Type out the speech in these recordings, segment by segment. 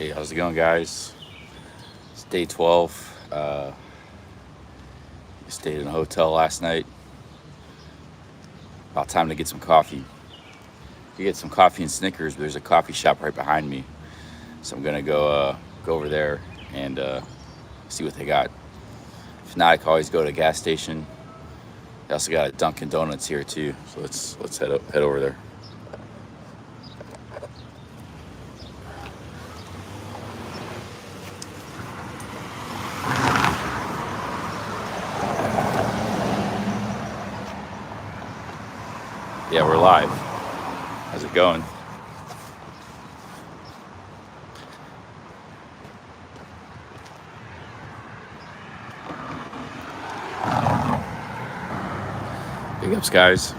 Hey, how's it going, guys? It's day 12. Stayed in a hotel last night. About time to get some coffee. You get some coffee and Snickers, but there's a coffee shop right behind me. So I'm gonna go over there and see what they got. If not, I can always go to a gas station. They also got a Dunkin' Donuts here too. So let's head over there. Yeah, we're live. How's it going? Big ups, guys.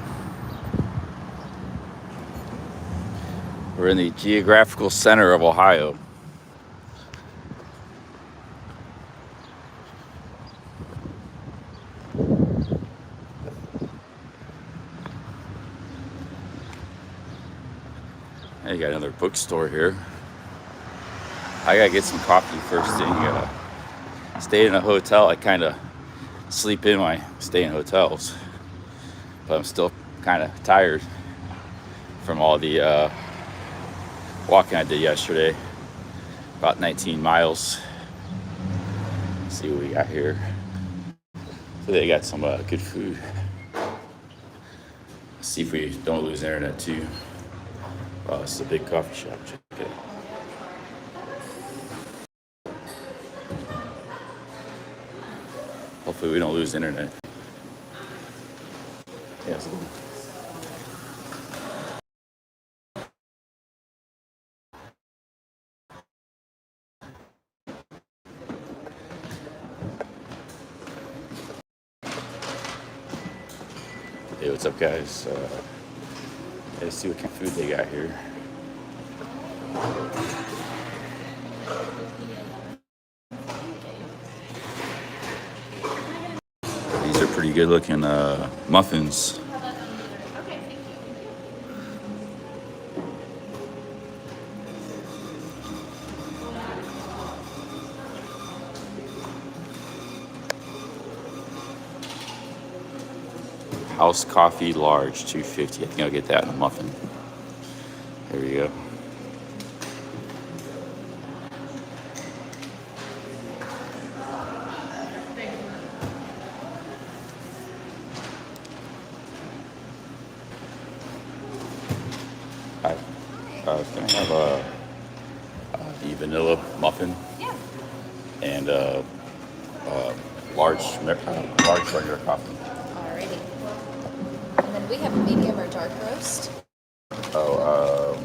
We're in the geographical center of Ohio. Hey, you got another bookstore here. I gotta get some coffee first thing. Stay in a hotel. I kind of sleep in when I stay in hotels, but I'm still kind of tired from all the walking I did yesterday. About 19 miles. Let's see what we got here. So they got some good food. Let's see if we don't lose internet too. Wow, this is a big coffee shop. Check it out. Hopefully we don't lose internet. Yeah, it's Hey, what's up, guys? Let's see what kind of food they got here. These are pretty good looking muffins. House coffee large, $2.50. I think I'll get that in a muffin. There we go. Hi. Can I have the vanilla muffin Yeah. and large regular coffee? Alrighty. And then we have a medium or dark roast. Oh,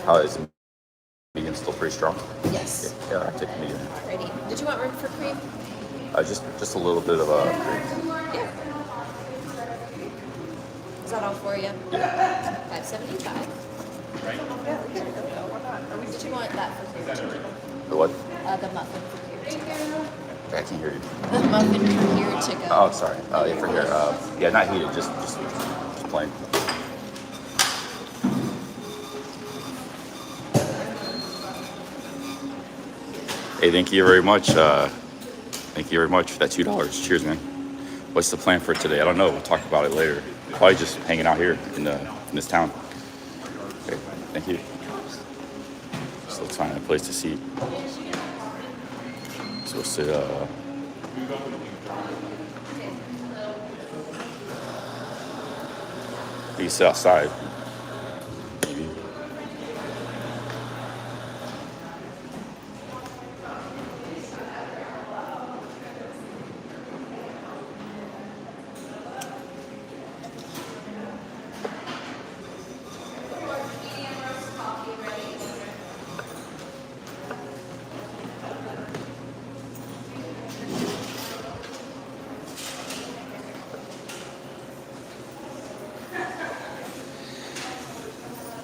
how is it? Medium still pretty strong? Yes. Yeah, I'll take the medium. Alrighty. Did you want room for cream? Just a little bit of cream. Yeah. Is that all for you? Yeah. $5.75. Did you want that for cream too? The what? The muffin for here to go. I can't hear you. The muffin for here to go. Oh, sorry. Oh, yeah, for here. Yeah, not heated, just plain. Hey, thank you very much. Thank you very much for that $2. Cheers, man. What's the plan for today? I don't know. We'll talk about it later. Probably just hanging out here in this town. Okay, thank you. So let's find a place to seat. So we'll sit. We can sit outside. Maybe.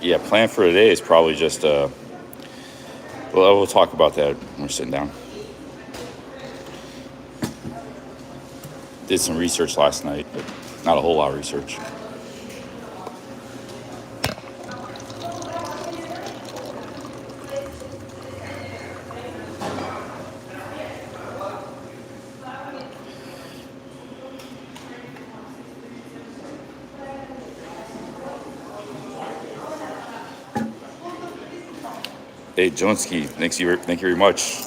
Yeah, plan for today is probably just well, we'll talk about that when we're sitting down. Did some research last night, but not a whole lot of research. Hey, Jonesky, thank you very much.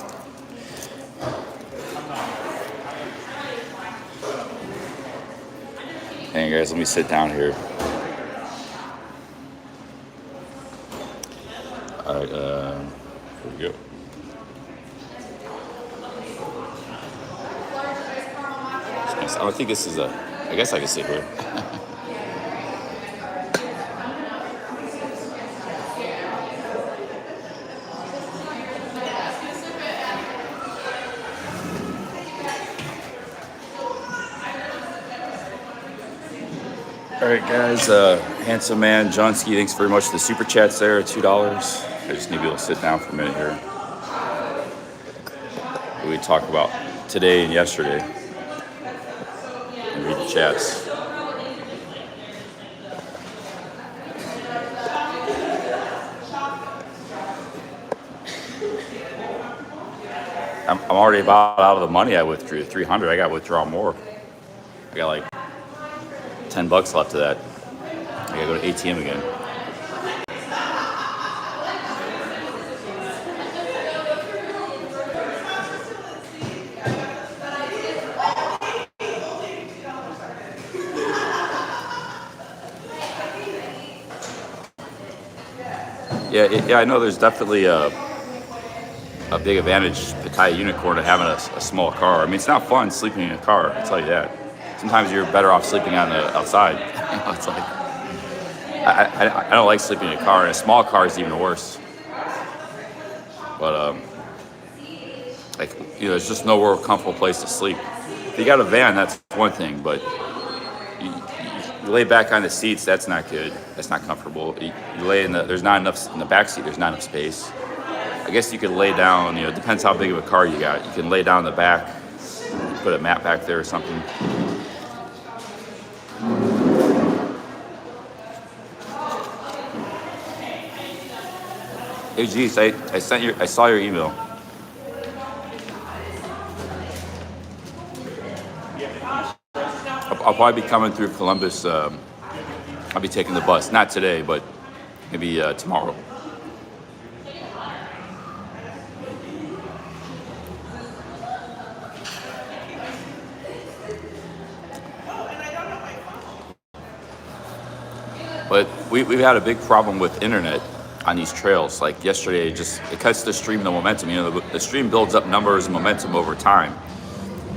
Hey guys, let me sit down here. All right, here we go. I don't think this is a. I guess I can sit here. All right, guys. Handsome man, Johnsky, thanks very much for the super chats there, $2. I just need to be able to sit down for a minute here. We talk about today and yesterday and read the chats. I'm already about out of the money I withdrew, 300. I got to withdraw more. I got like $10 left of that. I gotta go to ATM again. Yeah, I know there's definitely a big advantage to tie a unicorn to having a small car. I mean, it's not fun sleeping in a car, I'll tell you that. Sometimes you're better off sleeping on the outside. It's like I don't like sleeping in a car, and a small car is even worse. But there's just no more comfortable place to sleep. If you got a van, that's one thing, but you lay back on the seats, that's not good. That's not comfortable. You lay there's not enough in the back seat. There's not enough space. I guess you could lay down. It depends how big of a car you got. You can lay down in the back, put a mat back there or something. Hey, geez, I saw your email. I'll probably be coming through Columbus. I'll be taking the bus. Not today, but maybe tomorrow. But we've had a big problem with internet on these trails. Like yesterday, it cuts the stream, the momentum. The stream builds up numbers and momentum over time.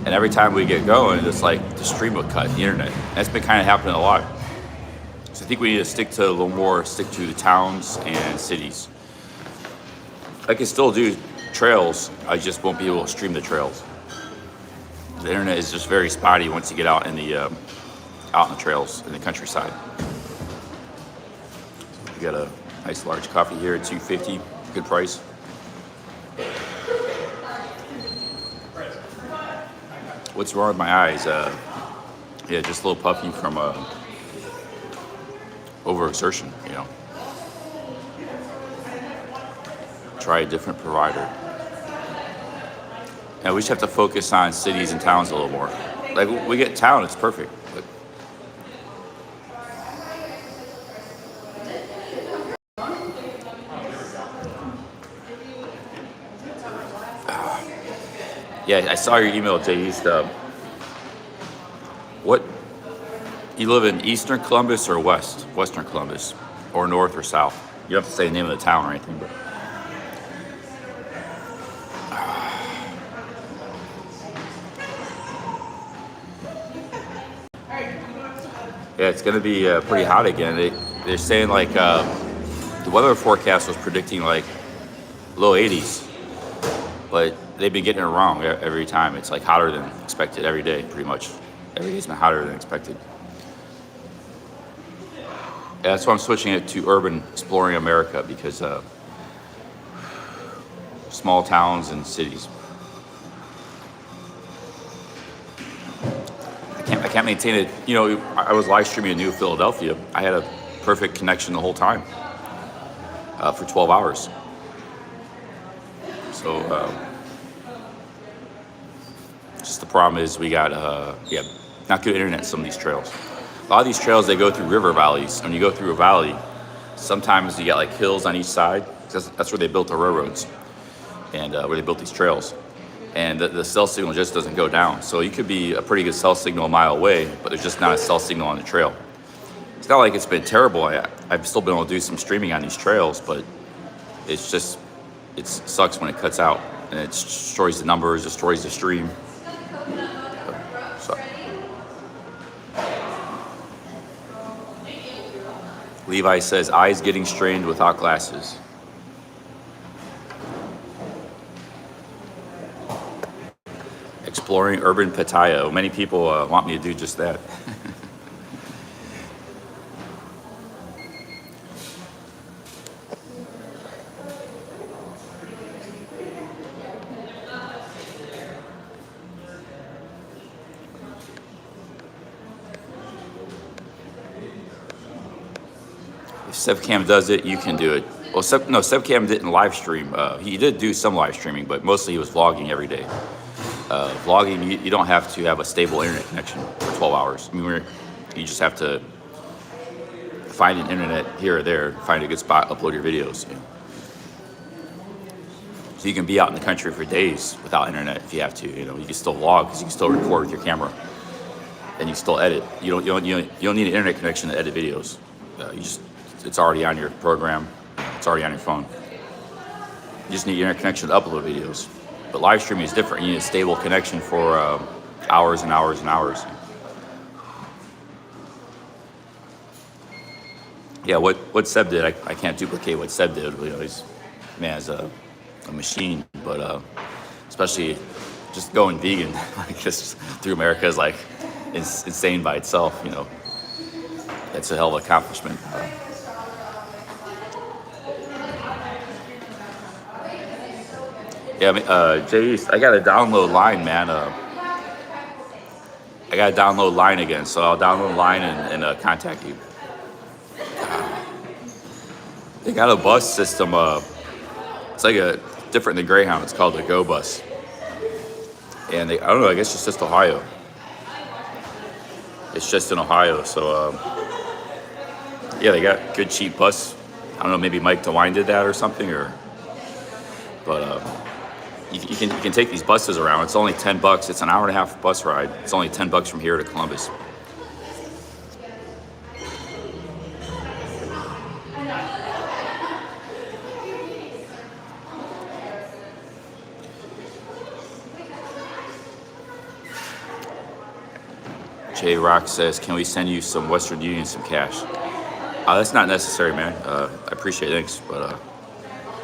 And every time we get going, it's like the stream will cut, the internet. That's been kind of happening a lot. So I think we need to stick to the towns and cities. I can still do trails, I just won't be able to stream the trails. The internet is just very spotty once you get out in the trails, in the countryside. We got a nice large coffee here at $2.50, good price. What's wrong with my eyes? Just a little puffy from overexertion, Try a different provider. And we just have to focus on cities and towns a little more. Like, we get town, it's perfect. But I saw your email, Jay East. What? You live in Eastern Columbus or Western Columbus, or North or South? You don't have to say the name of the town or anything, but. Yeah, it's going to be pretty hot again. They're saying the weather forecast was predicting like low 80s, but they've been getting it wrong every time. It's like hotter than expected every day, pretty much. Every day's been hotter than expected. Yeah, that's why I'm switching it to urban exploring America, because small towns and cities. I can't maintain it. I was live streaming in New Philadelphia. I had a perfect connection the whole time for 12 hours. So just the problem is we got not good internet in some of these trails. A lot of these trails, they go through river valleys. When you go through a valley, sometimes you got like hills on each side, That's where they built the railroads and where they built these trails. And the cell signal just doesn't go down. So you could be a pretty good cell signal a mile away, but there's just not a cell signal on the trail. It's not like it's been terrible. I've still been able to do some streaming on these trails, but it's just, it sucks when it cuts out and it destroys the numbers, destroys the stream. So. Levi says, eyes getting strained without glasses. Exploring urban Pattaya. Many people want me to do just that. If Sevcam does it, you can do it. Well, Sevcam didn't live stream. He did do some live streaming, but mostly he was vlogging every day. Vlogging, you don't have to have a stable internet connection for 12 hours. I mean, you just have to find an internet here or there, find a good spot, upload your videos. You know. So you can be out in the country for days without internet if you have to. You know, you can still vlog because you can still record with your camera, and you can still edit. You don't need an internet connection to edit videos. It's already on your program. It's already on your phone. You just need an internet connection to upload videos. But live streaming is different. You need a stable connection for hours and hours and hours. Yeah, what Seb did, I can't duplicate what Seb did. You know, he's a machine. But especially just going vegan, like just through America is like insane by itself. You know, it's a hell of an accomplishment. Yeah, Jay East, I got to download Line, man. I got to download Line again, so I'll download Line and contact you. They got a bus system. It's like different than Greyhound. It's called the Go Bus. And I don't know, I guess it's just Ohio. It's just in Ohio, so yeah, they got good cheap bus. I don't know, maybe Mike DeWine did that or something, but you can take these buses around. It's only $10. It's an hour and a half bus ride. It's only $10 from here to Columbus. Jay Rock says, "Can we send you some Western Union, some cash?" That's not necessary, man. I appreciate it, thanks, but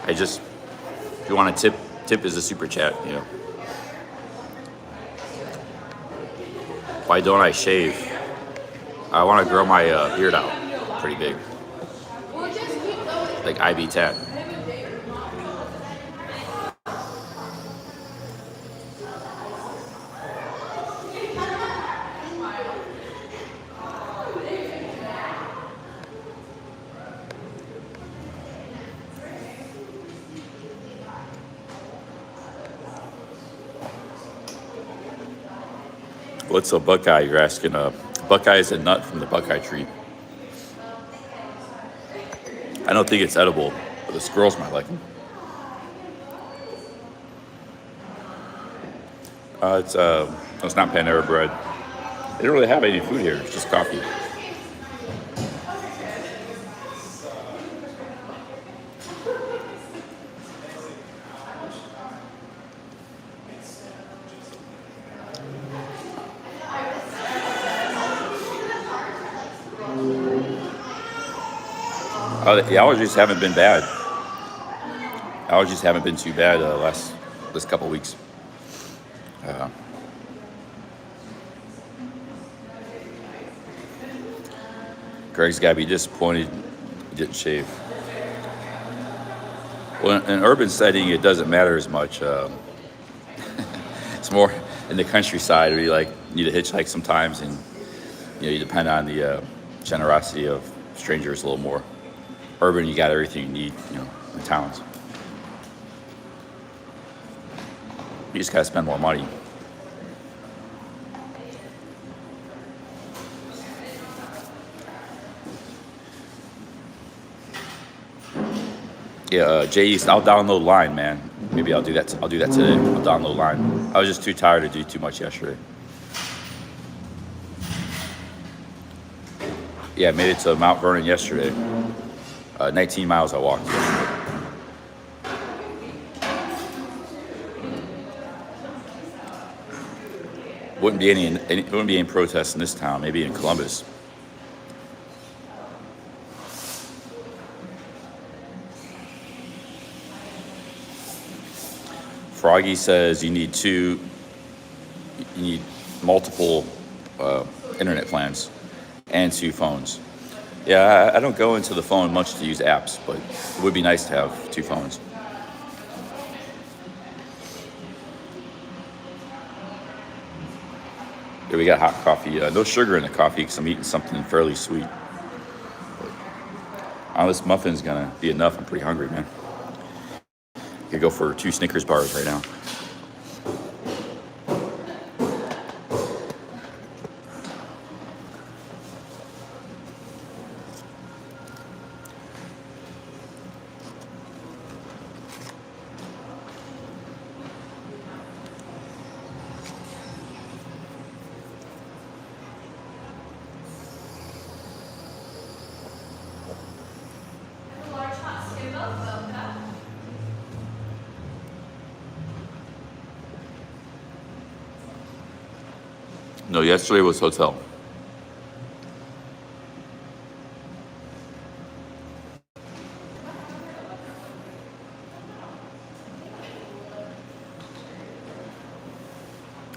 if you want to tip is a super chat, you know. Why don't I shave? I want to grow my beard out pretty big, like IB Tat. What's a Buckeye, you're asking? Buckeye is a nut from the Buckeye tree. I don't think it's edible, but the squirrels might like them. It's not Panera Bread. They don't really have any food here, it's just coffee. The allergies haven't been bad. Allergies haven't been too bad this couple weeks. Greg's got to be disappointed he didn't shave. Well, in an urban setting, it doesn't matter as much. It's more in the countryside where you need to hitchhike sometimes, and you depend on the generosity of strangers a little more. Urban, you got everything you need, in towns. You just gotta spend more money. Yeah, Jay East, I'll download Line, man. Maybe I'll do that. I'll do that today. I'll download Line. I was just too tired to do too much yesterday. Yeah, I made it to Mount Vernon yesterday. 19 miles I walked yesterday. Wouldn't be any protests in this town. Maybe in Columbus. Froggy says you need multiple internet plans and 2 phones. Yeah, I don't go into the phone much to use apps, but it would be nice to have 2 phones. Yeah, we got hot coffee. No sugar in the coffee because I'm eating something fairly sweet. This muffin's gonna be enough. I'm pretty hungry, man. Could go for 2 Snickers bars right now. No, yesterday was hotel.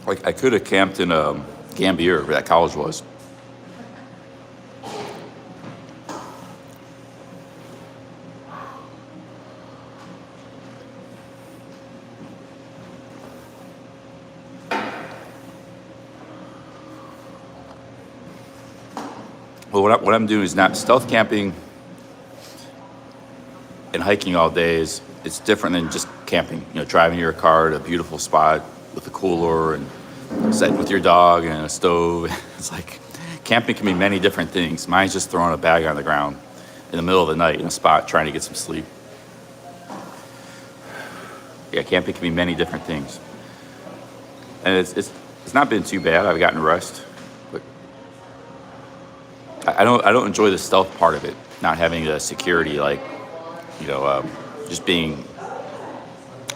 Like I could have camped in Gambier, where that college was. Well, what I'm doing is not stealth camping and hiking all day. It's different than just camping. You know, driving your car to a beautiful spot with a cooler and sitting with your dog and a stove. It's like camping can be many different things. Mine's just throwing a bag on the ground in the middle of the night in a spot trying to get some sleep. Yeah, camping can be many different things, and it's not been too bad. I've gotten rest. I don't enjoy the stealth part of it, not having the security, like, just being,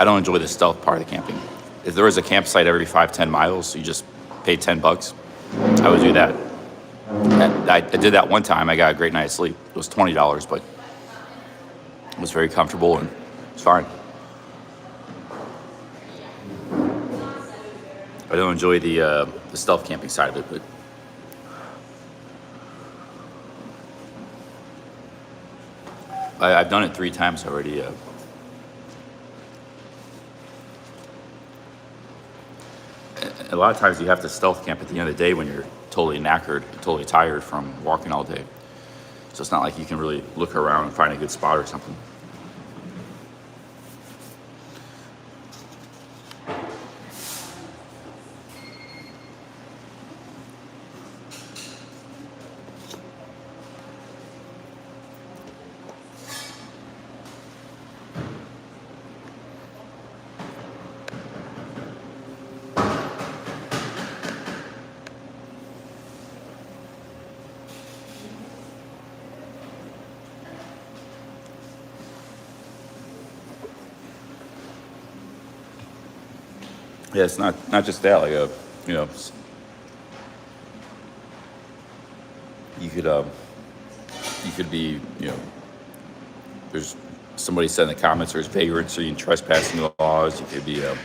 I don't enjoy the stealth part of the camping. If there was a campsite every 5-10 miles, you just pay $10, I would do that. I did that one time. I got a great night's sleep. It was $20, but it was very comfortable and it's fine. I don't enjoy the stealth camping side of it, but I've done it 3 times already. A lot of times you have to stealth camp at the end of the day when you're totally knackered, totally tired from walking all day. So it's not like you can really look around and find a good spot or something. Yeah, it's not just that. Like you could be, there's somebody said in the comments there's vagrant, so you can trespassing the laws. You could be the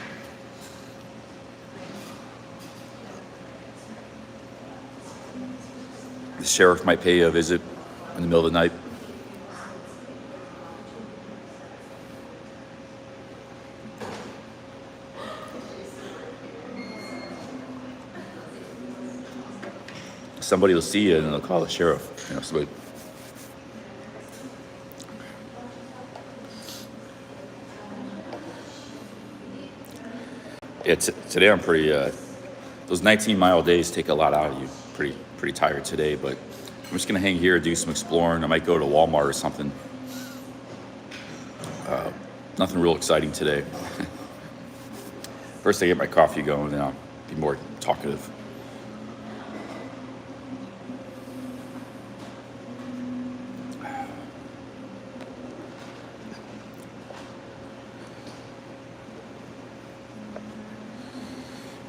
sheriff might pay you a visit in the middle of the night. Somebody will see you and they'll call the sheriff. Somebody. Yeah, today I'm pretty. Those 19-mile days take a lot out of you. Pretty tired today, but I'm just gonna hang here, do some exploring. I might go to Walmart or something. Nothing real exciting today. First, I get my coffee going, then I'll be more talkative.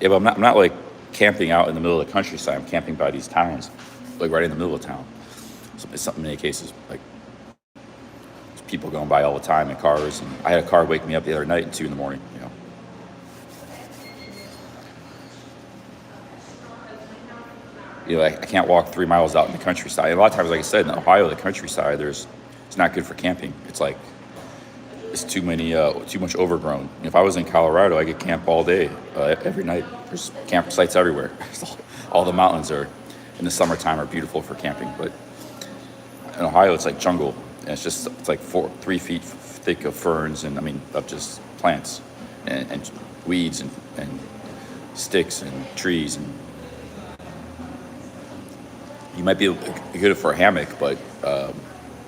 Yeah, but I'm not like camping out in the middle of the countryside. I'm camping by these towns, like right in the middle of town. So it's in many cases, like there's people going by all the time in cars. And I had a car wake me up the other night at 2 in the morning. I can't walk 3 miles out in the countryside. And a lot of times, like I said, in Ohio, the countryside, it's not good for camping. It's like it's too much overgrown. If I was in Colorado, I could camp all day, every night. There's campsites everywhere. All the mountains are in the summertime are beautiful for camping, but in Ohio, it's like jungle, and it's like 3 feet thick of ferns and of just plants and weeds and sticks and trees. And you might be good for a hammock, but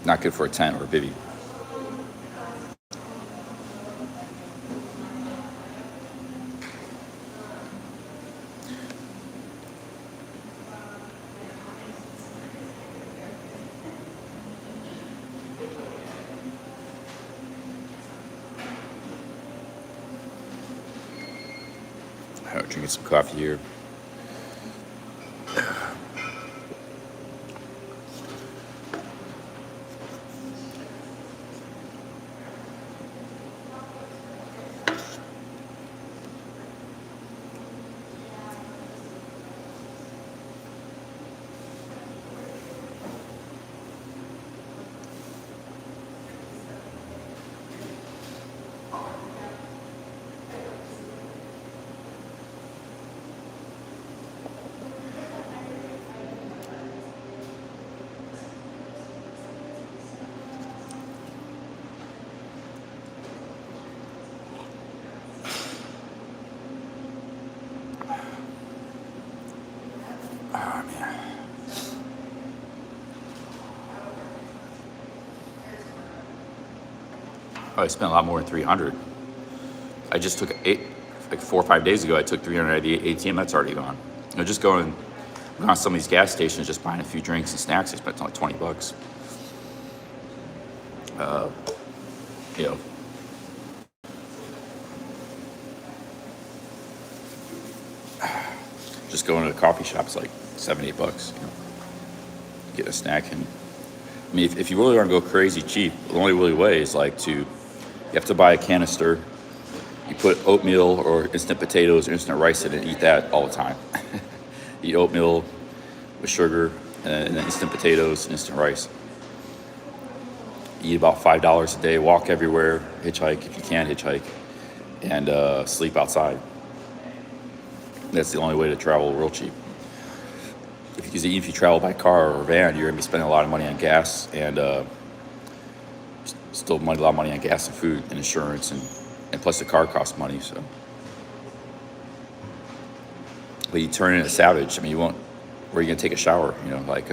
not good for a tent or a bivvy. I'm drinking some coffee here. Oh, man. I spent a lot more than 300. I just took like 4 or 5 days ago, I took 300 out of the ATM. That's already gone. Just going on some of these gas stations, just buying a few drinks and snacks. I spent like $20. You know, just going to the coffee shop is like $7, $8. Get a snack. And if you really want to go crazy cheap, the only really way is you have to buy a canister. You put oatmeal or instant potatoes or instant rice in it and eat that all the time. Eat oatmeal with sugar and then instant potatoes, instant rice. Eat about $5 a day, walk everywhere, hitchhike if you can hitchhike, and sleep outside. That's the only way to travel real cheap. Because if you travel by car or van, you're going to be spending a lot of money on gas and still a lot of money on gas and food and insurance, and plus the car costs money. So, but you turn into a savage. You won't. Where are you going to take a shower? Where are you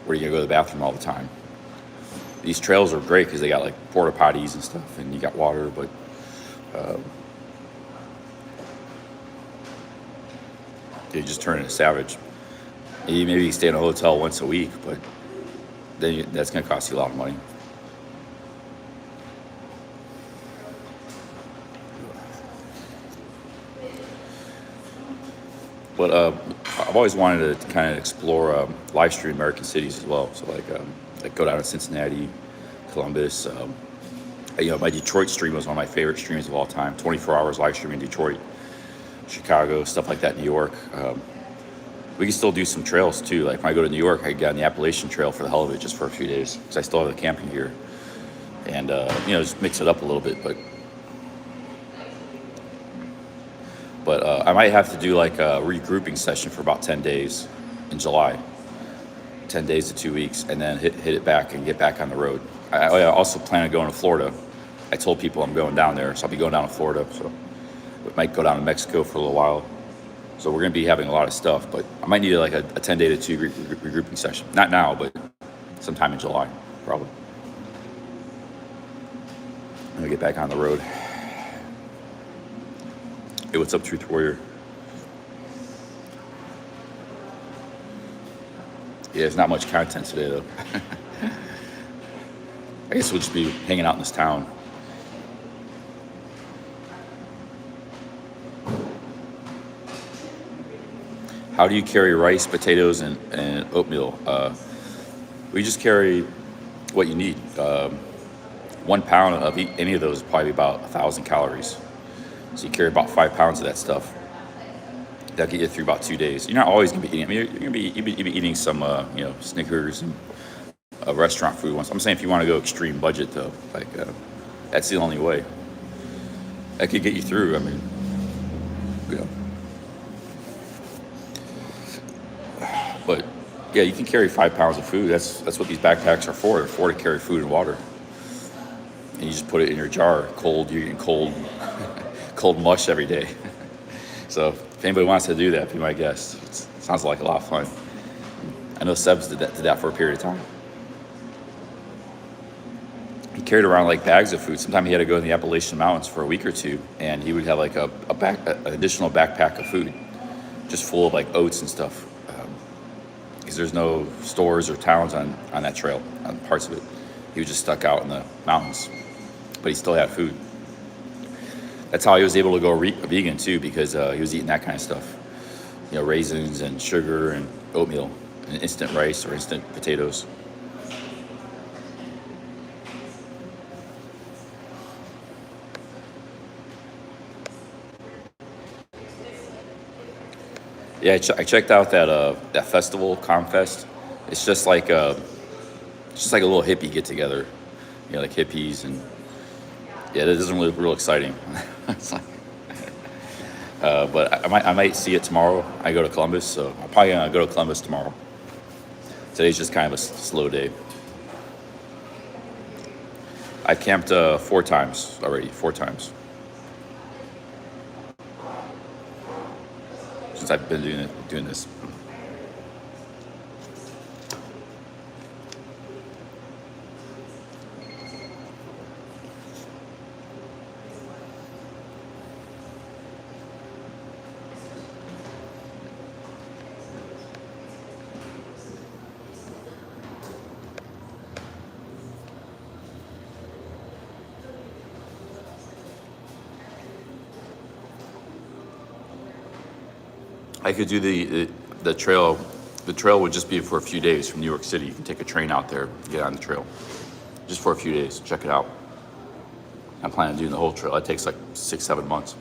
going to go to the bathroom all the time? These trails are great because they got like porta potties and stuff, and you got water, but you just turn into a savage. Maybe you stay in a hotel once a week, but then that's going to cost you a lot of money. But I've always wanted to kind of explore live stream American cities as well. So like go down to Cincinnati, Columbus. My Detroit stream was one of my favorite streams of all time. 24 hours live streaming Detroit, Chicago, stuff like that. New York. We can still do some trails too. Like when I go to New York, I get on the Appalachian Trail for the hell of it, just for a few days, because I still have the camping gear, and just mix it up a little bit. But I might have to do like a regrouping session for about 10 days in July, 10 days to 2 weeks, and then hit it back and get back on the road. I also plan on going to Florida. I told people I'm going down there, so I'll be going down to Florida. So we might go down to Mexico for a little while. So we're going to be having a lot of stuff, but I might need like a 10-day to 2 regrouping session. Not now, but sometime in July, probably. Let me get back on the road. Hey, what's up, Truth Warrior? Yeah, there's not much content today, though. I guess we'll just be hanging out in this town. How do you carry rice, potatoes, and oatmeal? We just carry what you need. 1 pound of any of those is probably about 1,000 calories. So you carry about 5 pounds of that stuff. That'll get you through about 2 days. You're not always gonna be eating. I mean, you'll be eating some, Snickers and restaurant food once. I'm saying if you want to go extreme budget though, that's the only way. That could get you through. I mean, you know. But yeah, you can carry 5 pounds of food. That's what these backpacks are for. They're for to carry food and water. And you just put it in your jar, cold. You're eating cold, cold mush every day. So if anybody wants to do that, be my guest. It sounds like a lot of fun. I know Seb's did that for a period of time. He carried around like bags of food. Sometimes he had to go in the Appalachian Mountains for a week or two, and he would have like an additional backpack of food, just full of like oats and stuff. Because there's no stores or towns on that trail, on parts of it. He was just stuck out in the mountains, but he still had food. That's how he was able to go vegan too, because he was eating that kind of stuff. You know, raisins and sugar and oatmeal and instant rice or instant potatoes. Yeah, I checked out that festival, Comfest. It's just like a little hippie get together, like hippies, and yeah, it isn't really real exciting. It's like, but I might see it tomorrow. I go to Columbus, so I'm probably gonna go to Columbus tomorrow. Today's just kind of a slow day. I camped 4 times already, 4 times since I've been doing this. I could do the trail. The trail would just be for a few days from New York City. You can take a train out there, get on the trail, just for a few days. Check it out. I'm planning on doing the whole trail. It takes like 6-7 months.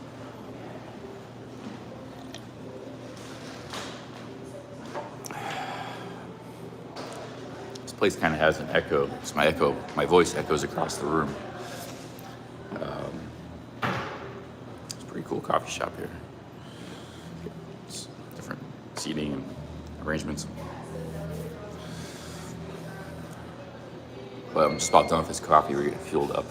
This place kind of has an echo. It's my echo. My voice echoes across the room. It's a pretty cool coffee shop here. Different seating and arrangements. But I'm just about done with this coffee. We're getting fueled up.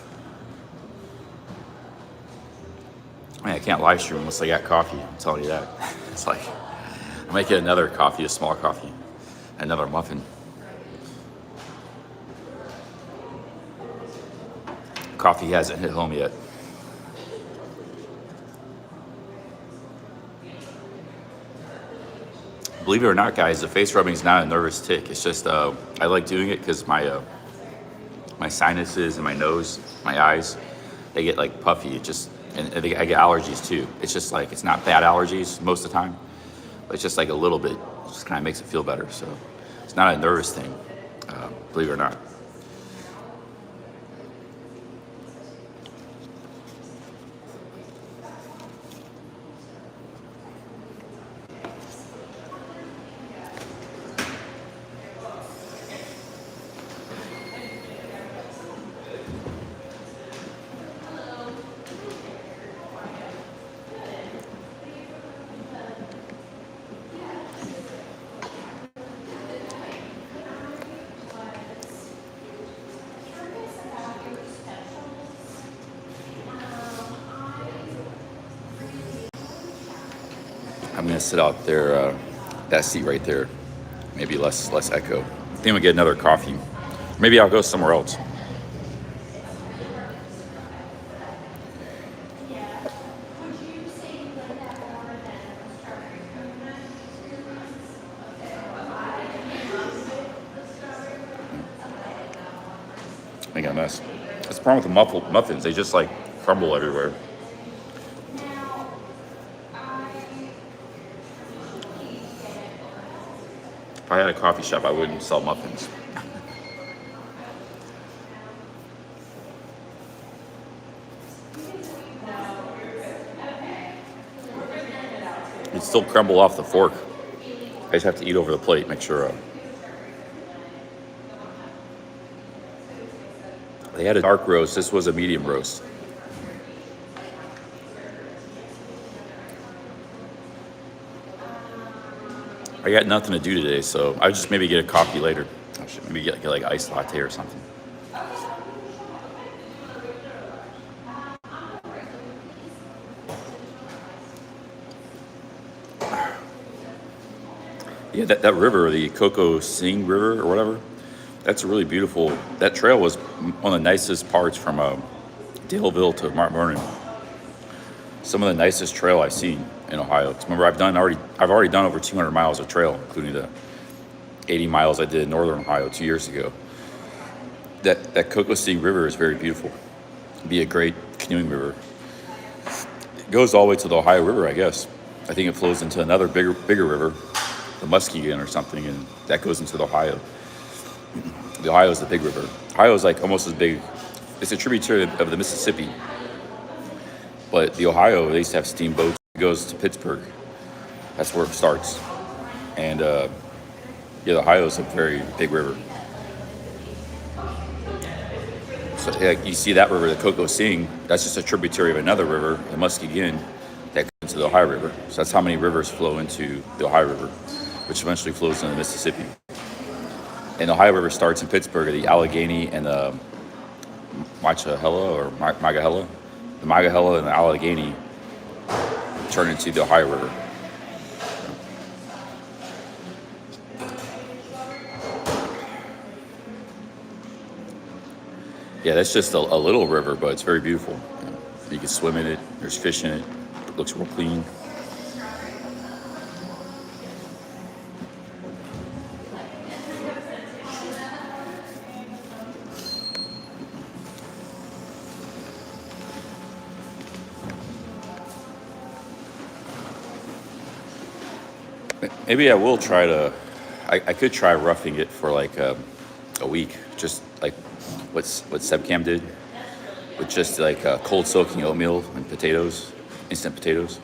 I mean, I can't live stream unless I got coffee. I'm telling you that. It's like, I might get another coffee, a small coffee, another muffin. Coffee hasn't hit home yet. Believe it or not, guys, the face rubbing is not a nervous tick. It's just I like doing it because my sinuses and my nose, my eyes, they get like puffy. And I get allergies too. It's just like, it's not bad allergies most of the time, but it's just like a little bit. It just kind of makes it feel better. So it's not a nervous thing, believe it or not. I'm gonna sit out there, that seat right there. Maybe less echo. I think I'm gonna get another coffee. Maybe I'll go somewhere else. making a mess. That's the problem with the muffins. They just like crumble everywhere. If I had a coffee shop, I wouldn't sell muffins. It'd still crumble off the fork. I just have to eat over the plate, make sure. They had a dark roast. This was a medium roast. I got nothing to do today, so I just maybe get a coffee later. I should maybe get like iced latte or something. Yeah, that river, the Coco Sing River or whatever, that's really beautiful. That trail was one of the nicest parts from Daleville to Mount Vernon. Some of the nicest trail I've seen in Ohio. Remember, I've already done over 200 miles of trail, including the 80 miles I did in northern Ohio 2 years ago. That Coco Sing River is very beautiful. It'd be a great canoeing river. It goes all the way to the Ohio River, I guess. I think it flows into another bigger river, the Muskegon or something, and that goes into the Ohio. The Ohio is the big river. Ohio is like almost as big. It's a tributary of the Mississippi. But the Ohio, they used to have steamboats. It goes to Pittsburgh. That's where it starts. And yeah, the Ohio is a very big river. So yeah, you see that river, the Coco Sing, that's just a tributary of another river, the Muskegon, that goes into the Ohio River. So that's how many rivers flow into the Ohio River, which eventually flows into the Mississippi. And the Ohio River starts in Pittsburgh, the Allegheny and the Monongahela or Monongahela. The Monongahela and the Allegheny turn into the Ohio River. Yeah, that's just a little river, but it's very beautiful. You can swim in it. There's fish in it. It looks real clean. Maybe I will try to. I could try roughing it for like a week, just like what Sebcam did, with just like cold soaking oatmeal and potatoes, instant potatoes.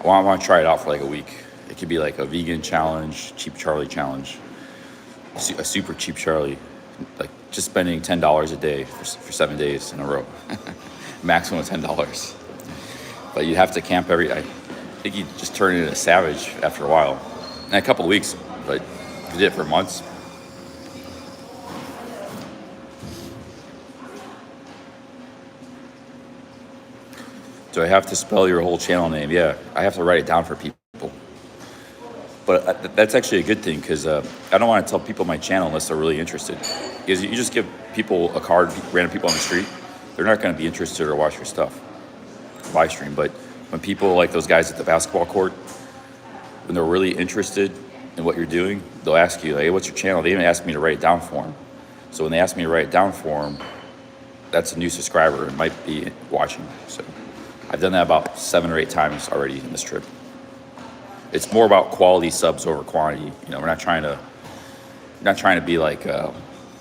I want to try it out for like a week. It could be like a vegan challenge, cheap Charlie challenge, a super cheap Charlie, like just spending $10 a day for 7 days in a row, maximum of $10. But you have to camp I think you just turn into a savage after a while. In a couple of weeks, but if you did it for months. Do I have to spell your whole channel name? Yeah, I have to write it down for people. But that's actually a good thing, because I don't want to tell people my channel unless they're really interested. Because you just give people a card, random people on the street, they're not going to be interested or watch your stuff, live stream. But when people like those guys at the basketball court, when they're really interested in what you're doing, they'll ask you, like, hey, what's your channel? They even ask me to write it down for them. So when they ask me to write it down for them, that's a new subscriber and might be watching. So I've done that about 7 or 8 times already in this trip. It's more about quality subs over quantity. You know, we're not trying to be like a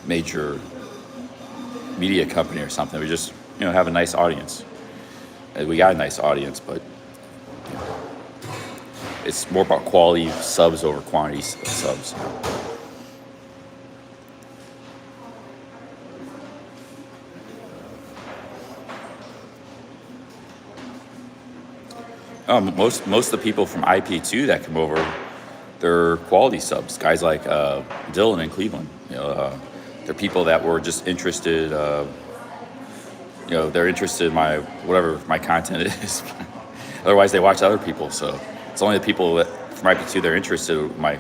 major media company or something. We just, have a nice audience. And we got a nice audience, but it's more about quality subs over quantity subs. Most of the people from IP2 that come over, they're quality subs. Guys like Dylan in Cleveland. They're people that were just interested. They're interested in whatever my content is. Otherwise, they watch other people. So it's only the people that from IP2 they're interested in my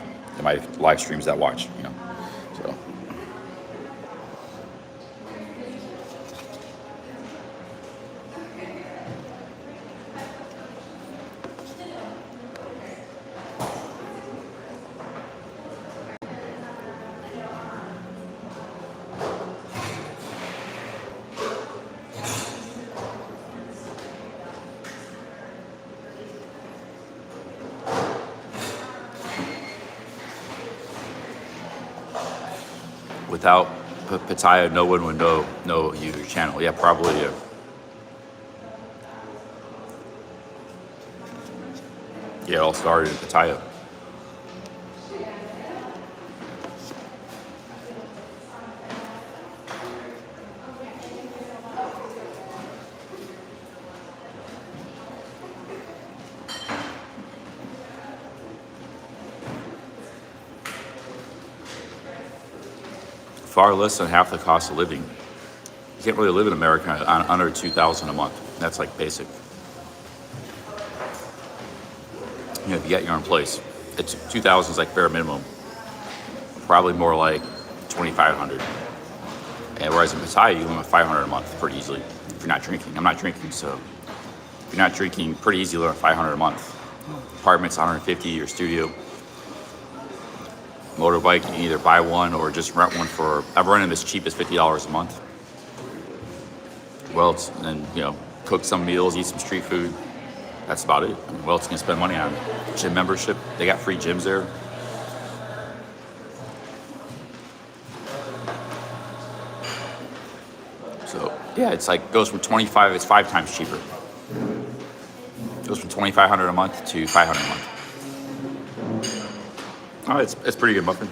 live streams that watch. So. without Pattaya, no one would know your channel. Yeah, probably. Yeah, it all started in Pattaya. Far less than half the cost of living. You can't really live in America on under $2,000 a month. That's like basic. You know, if you get your own place, it's 2,000 is like bare minimum. Probably more like 2,500. And whereas in Pattaya, you live with 500 a month pretty easily. If you're not drinking, I'm not drinking, so if you're not drinking, pretty easy to live with 500 a month. Apartments, 150, your studio. Motorbike, you can either buy one or just rent one for, I've rented them as cheap as $50 a month. Well, and then, you know, cook some meals, eat some street food. That's about it. I mean, what else can you spend money on? Gym membership, they got free gyms there. So, yeah, it's like, goes from 25, it's 5 times cheaper. Goes from 2,500 a month to 500 a month. Oh, it's pretty good muffin.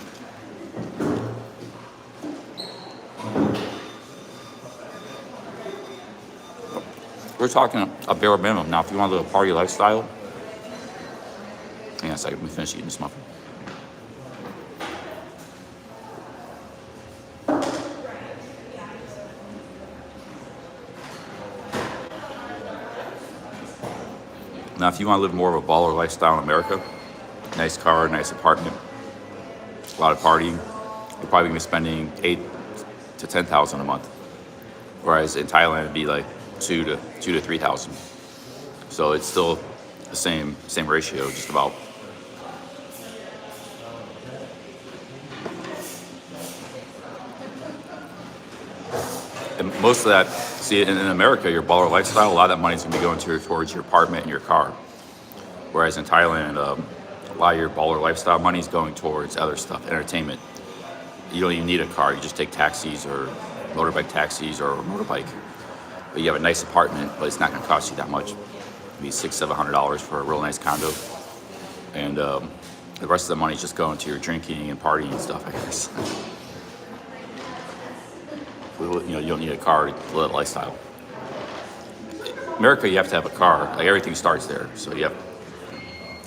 We're talking a bare minimum. Now, if you want to live a party lifestyle, hang on a second, let me finish eating this muffin. Now, if you want to live more of a baller lifestyle in America, nice car, nice apartment, a lot of partying, you're probably going to be spending $8,000 to $10,000 a month. Whereas in Thailand, it'd be like $2,000 to $3,000. So it's still the same ratio, just about. And most of that, see, in America, your baller lifestyle, a lot of that money's gonna be going towards your apartment and your car. Whereas in Thailand, a lot of your baller lifestyle money is going towards other stuff, entertainment. You don't even need a car, you just take taxis or motorbike taxis or a motorbike. But you have a nice apartment, but it's not gonna cost you that much. It'd be $600-700 for a real nice condo. And the rest of the money is just going to your drinking and partying and stuff, I guess. You know, you don't need a car to live a lifestyle. America, you have to have a car. Like everything starts there. So you have,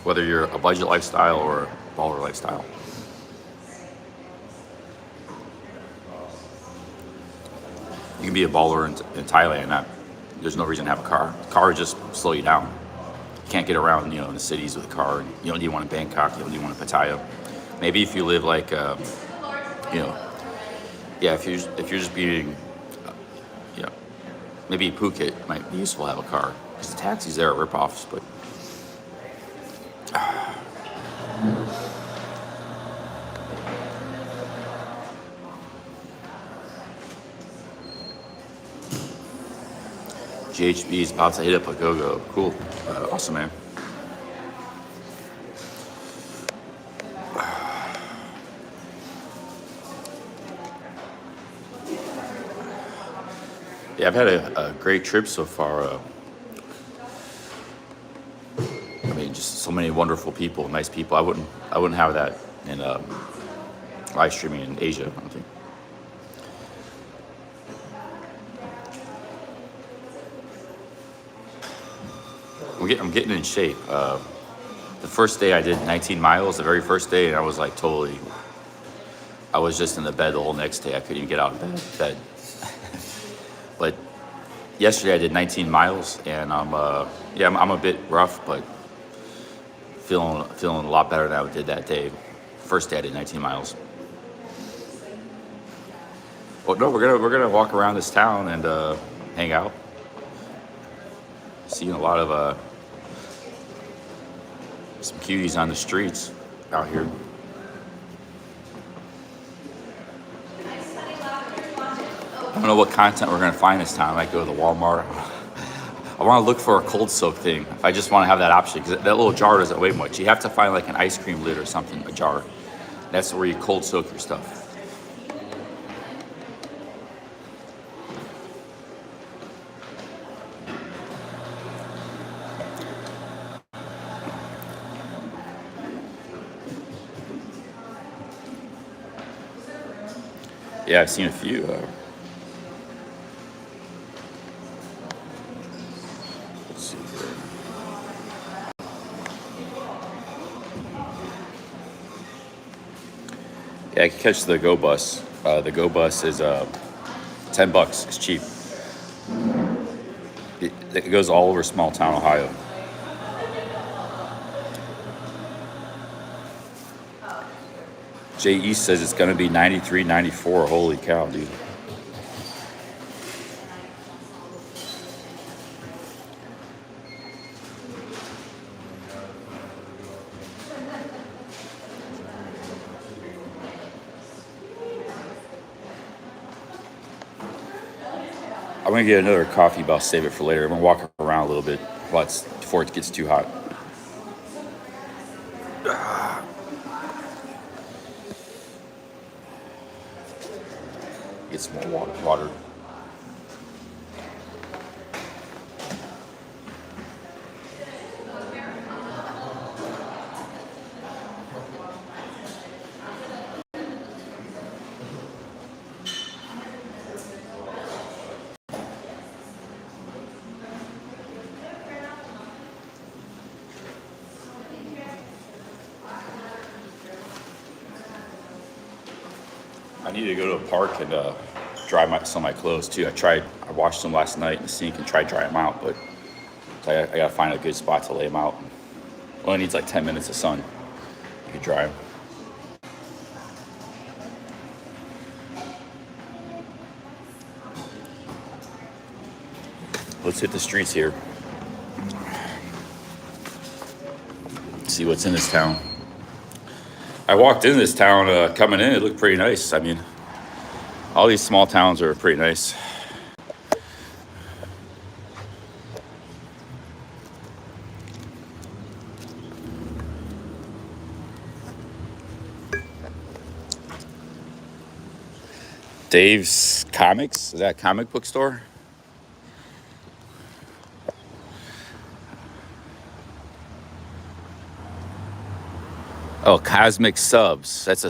whether you're a budget lifestyle or a baller lifestyle. You can be a baller in Thailand. There's no reason to have a car. The car would just slow you down. You can't get around, you know, in the cities with a car. You don't need one in Bangkok. You don't need one in Pattaya. Maybe if you live like, you know, yeah, if you're just being, you know, maybe Phuket might be useful to have a car because the taxis there are rip-offs, but. GHB is about to hit up a go-go. Cool. Awesome, man. Yeah, I've had a great trip so far. I mean, just so many wonderful people, nice people. I wouldn't have that in live streaming in Asia, I don't think. I'm getting in shape. The first day I did 19 miles, the very first day, and I was like totally, I was just in the bed the whole next day. I couldn't even get out of bed. But yesterday I did 19 miles, and I'm a bit rough, but feeling a lot better than I did that day. First day I did 19 miles. Well, no, we're gonna walk around this town and hang out. Seeing a lot of some cuties on the streets out here. I don't know what content we're gonna find this time. I might go to the Walmart. I want to look for a cold soak thing. If I just want to have that option, because that little jar doesn't weigh much. You have to find like an ice cream lid or something, a jar. That's where you cold soak your stuff. Yeah, I've seen a few. Let's see here. Yeah, I can catch the Go Bus. The Go Bus is $10. It's cheap. It goes all over small town Ohio. Jay East says it's going to be 93, 94. Holy cow, dude. I'm going to get another coffee, but I'll save it for later. I'm going to walk around a little bit before it gets too hot. Get some more water. I need to go to a park and dry some of my clothes too. I washed them last night in the sink and tried to dry them out, but I got to find a good spot to lay them out. Only needs like 10 minutes of sun. You can dry them. Let's hit the streets here. See what's in this town. I walked into this town coming in. It looked pretty nice. I mean, all these small towns are pretty nice. Dave's Comics. Is that a comic book store? Oh, Cosmic Subs. That's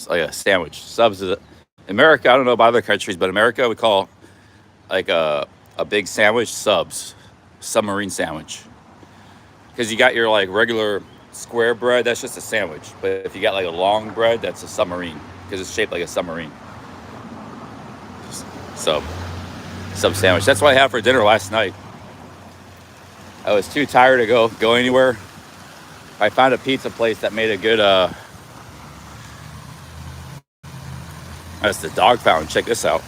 like a sandwich. Subs is America. I don't know about other countries, but America we call like a big sandwich subs, submarine sandwich. Because you got your like regular square bread, that's just a sandwich. But if you got like a long bread, that's a submarine because it's shaped like a submarine. Sub sandwich. That's what I had for dinner last night. I was too tired to go anywhere. I found a pizza place that made a good that's the dog fountain. Check this out.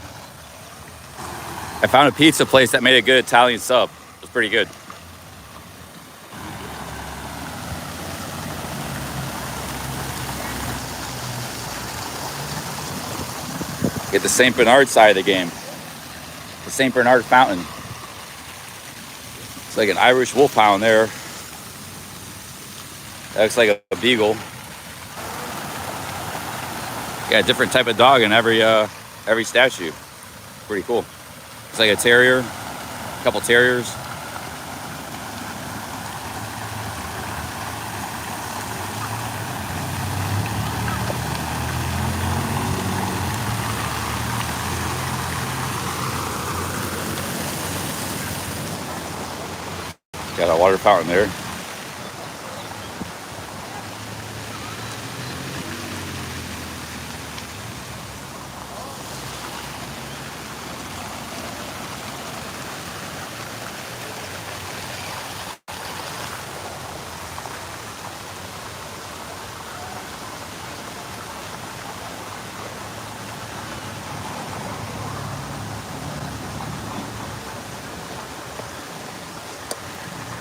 I found a pizza place that made a good Italian sub. It was pretty good. Get the St. Bernard side of the game. The St. Bernard fountain. It's like an Irish wolfhound there. That looks like a beagle. Got a different type of dog in every statue. Pretty cool. It's like a terrier, a couple terriers. Got a water fountain there.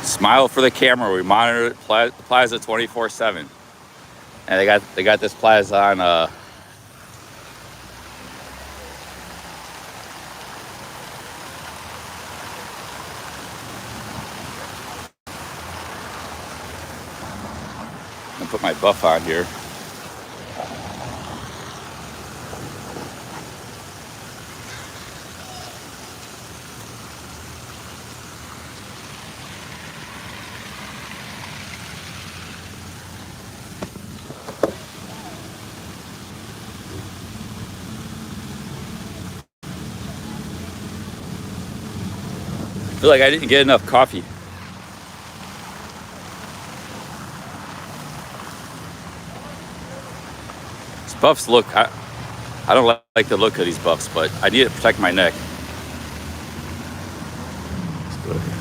Smile for the camera. We monitor Plaza 24/7, and they got this plaza on. I'll put my buff on here. feel like I didn't get enough coffee. These buffs look, I don't like the look of these buffs, but I need to protect my neck. Let's go here.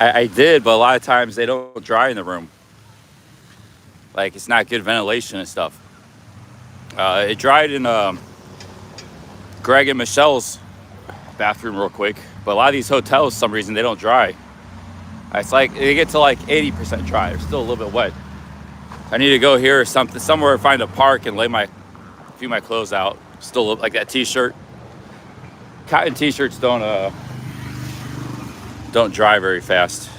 I did, but a lot of times they don't dry in the room. Like, it's not good ventilation and stuff. It dried in Greg and Michelle's bathroom real quick, but a lot of these hotels, for some reason, they don't dry. It's like they get to like 80% dry. They're still a little bit wet. I need to go here or somewhere, find a park and lay my clothes out. Still look like that t-shirt. Cotton t-shirts don't dry very fast.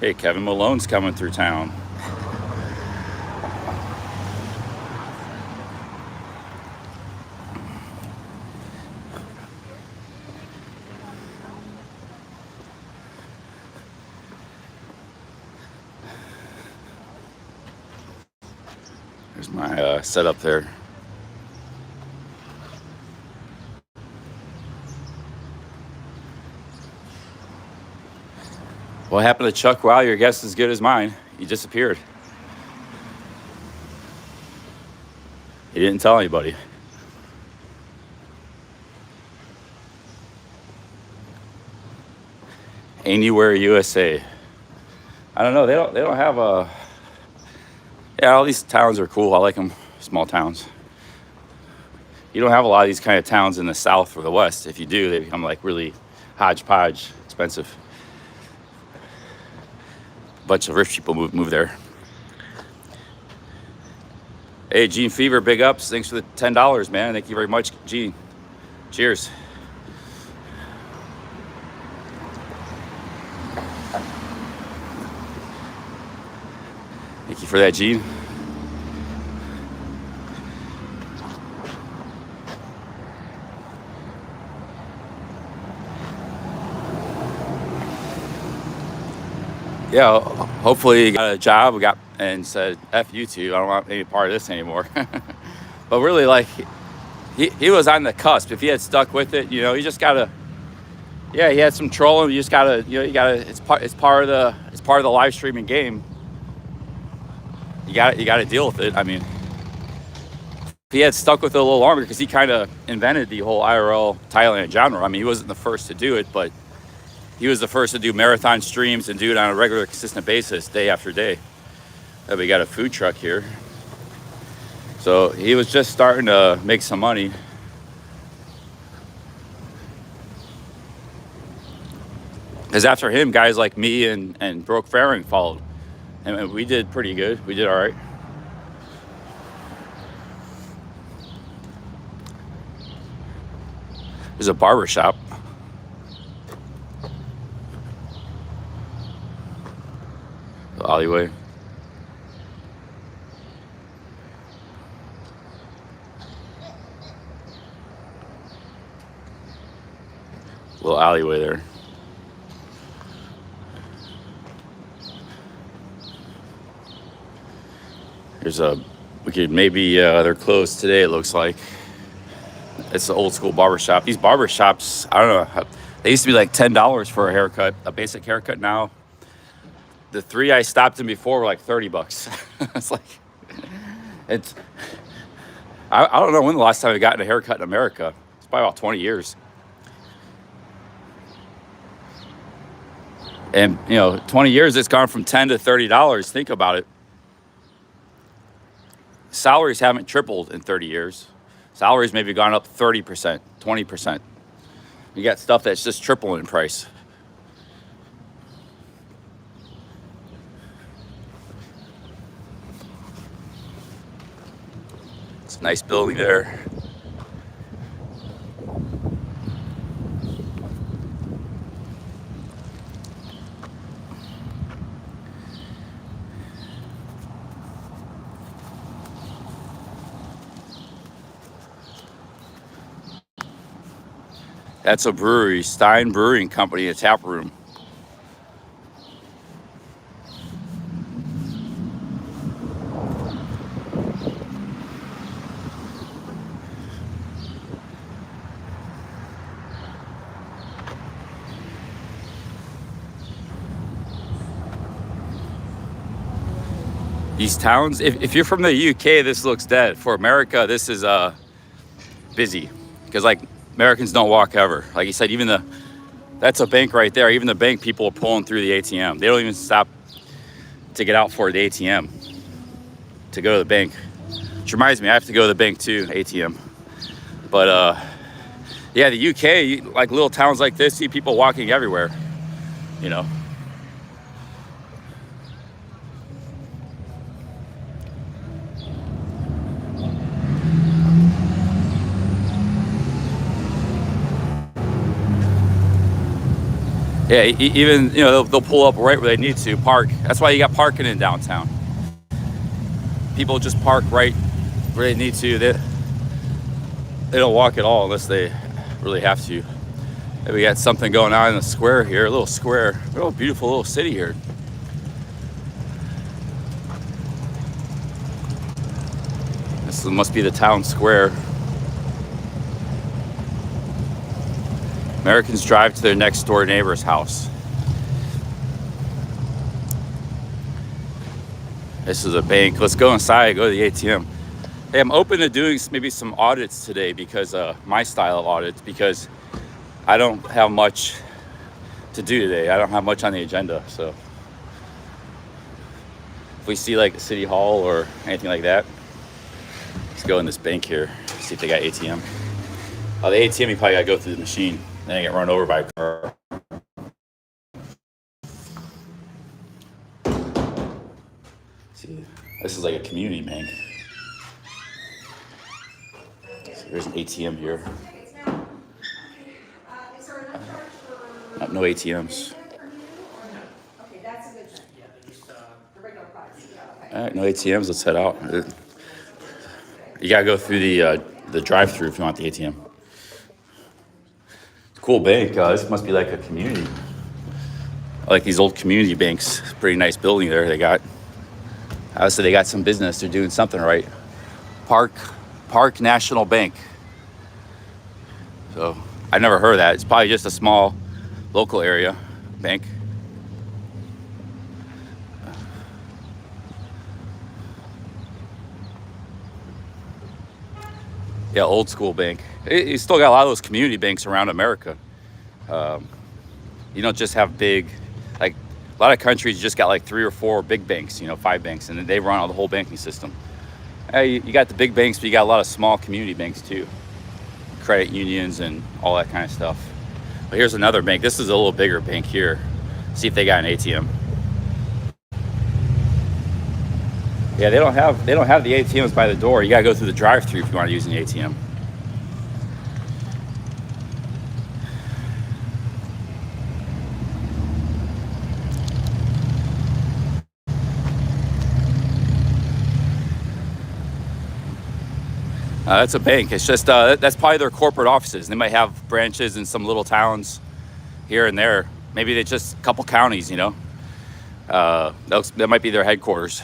Hey, Kevin Malone's coming through town. There's my setup there. What happened to Chuck? Wow, your guess is as good as mine. He disappeared. He didn't tell anybody. Anywhere USA. I don't know. They don't have a. Yeah, all these towns are cool. I like them. Small towns. You don't have a lot of these kind of towns in the South or the West. If you do, they become like really hodgepodge, expensive. A bunch of rich people move there. Hey, Gene Fever, big ups. Thanks for the $10, man. Thank you very much, Gene. Cheers. Thank you for that, Gene. Yeah, hopefully you got a job, and said, F you two, I don't want any part of this anymore. But really, like, he was on the cusp. If he had stuck with it, you just gotta, yeah, he had some trolling. You just gotta, it's part of the live streaming game. You gotta deal with it. I mean, if he had stuck with it a little longer, because he kind of invented the whole IRL Thailand genre. I mean, he wasn't the first to do it, but he was the first to do marathon streams and do it on a regular, consistent basis, day after day. We got a food truck here. So he was just starting to make some money. Because after him, guys like me and Broke Faring followed. And we did pretty good. We did all right. There's a barber shop. The alleyway. Little alleyway there. They're closed today, it looks like. It's an old school barber shop. These barber shops, I don't know, they used to be like $10 for a haircut, a basic haircut. Now the three I stopped in before were like $30. It's like, I don't know when the last time I got a haircut in America. It's probably about 20 years. And 20 years, it's gone from $10 to $30. Think about it. Salaries haven't tripled in 30 years. Salaries maybe gone up 30%, 20%. You got stuff that's just tripling in price. It's a nice building there. That's a brewery, Stein Brewing Company, a tap room. these towns, if you're from the UK, this looks dead. For America, this is busy, because like Americans don't walk ever. Like you said, even that's a bank right there. Even the bank, people are pulling through the ATM. They don't even stop to get out for the ATM to go to the bank. Which reminds me, I have to go to the bank too, ATM. But yeah, the UK, like little towns like this, see people walking everywhere, you know. Yeah, even, you know, they'll pull up right where they need to park. That's why you got parking in downtown. People just park right where they need to. They don't walk at all unless they really have to. And we got something going on in the square here, a little square, a little beautiful little city here. This must be the town square. Americans drive to their next door neighbor's house. This is a bank. Let's go inside, go to the ATM. Hey, I'm open to doing maybe some audits today, because my style of audits, because I don't have much to do today. I don't have much on the agenda. So if we see like the city hall or anything like that, let's go in this bank here, see if they got ATM. Oh, the ATM, you probably gotta go through the machine. Then I get run over by a car. See, this is like a community bank. So there's an ATM here. No ATMs. All right, no ATMs. Let's head out. You gotta go through the drive-through if you want the ATM. Cool bank. This must be like a community. I like these old community banks. Pretty nice building there they got. Obviously they got some business. They're doing something right. Park National Bank. So I've never heard of that. It's probably just a small local area bank. Yeah, old school bank. You still got a lot of those community banks around America. You don't just have big, like a lot of countries just got like 3 or 4 big banks, you know, 5 banks, and then they run all the whole banking system. You got the big banks, but you got a lot of small community banks too. Credit unions and all that kind of stuff. But here's another bank. This is a little bigger bank here. See if they got an ATM. Yeah, they don't have the ATMs by the door. You gotta go through the drive-through if you want to use an ATM. That's a bank. It's just that's probably their corporate offices. They might have branches in some little towns here and there. Maybe they just a couple counties, you know. That might be their headquarters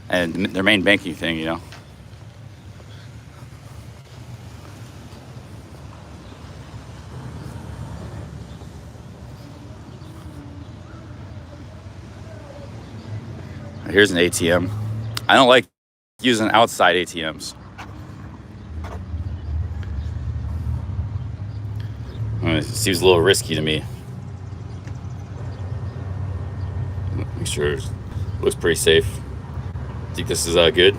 and their main banking thing, you know. Here's an ATM. I don't like using outside ATMs. It seems a little risky to me. Make sure it looks pretty safe. Think this is good?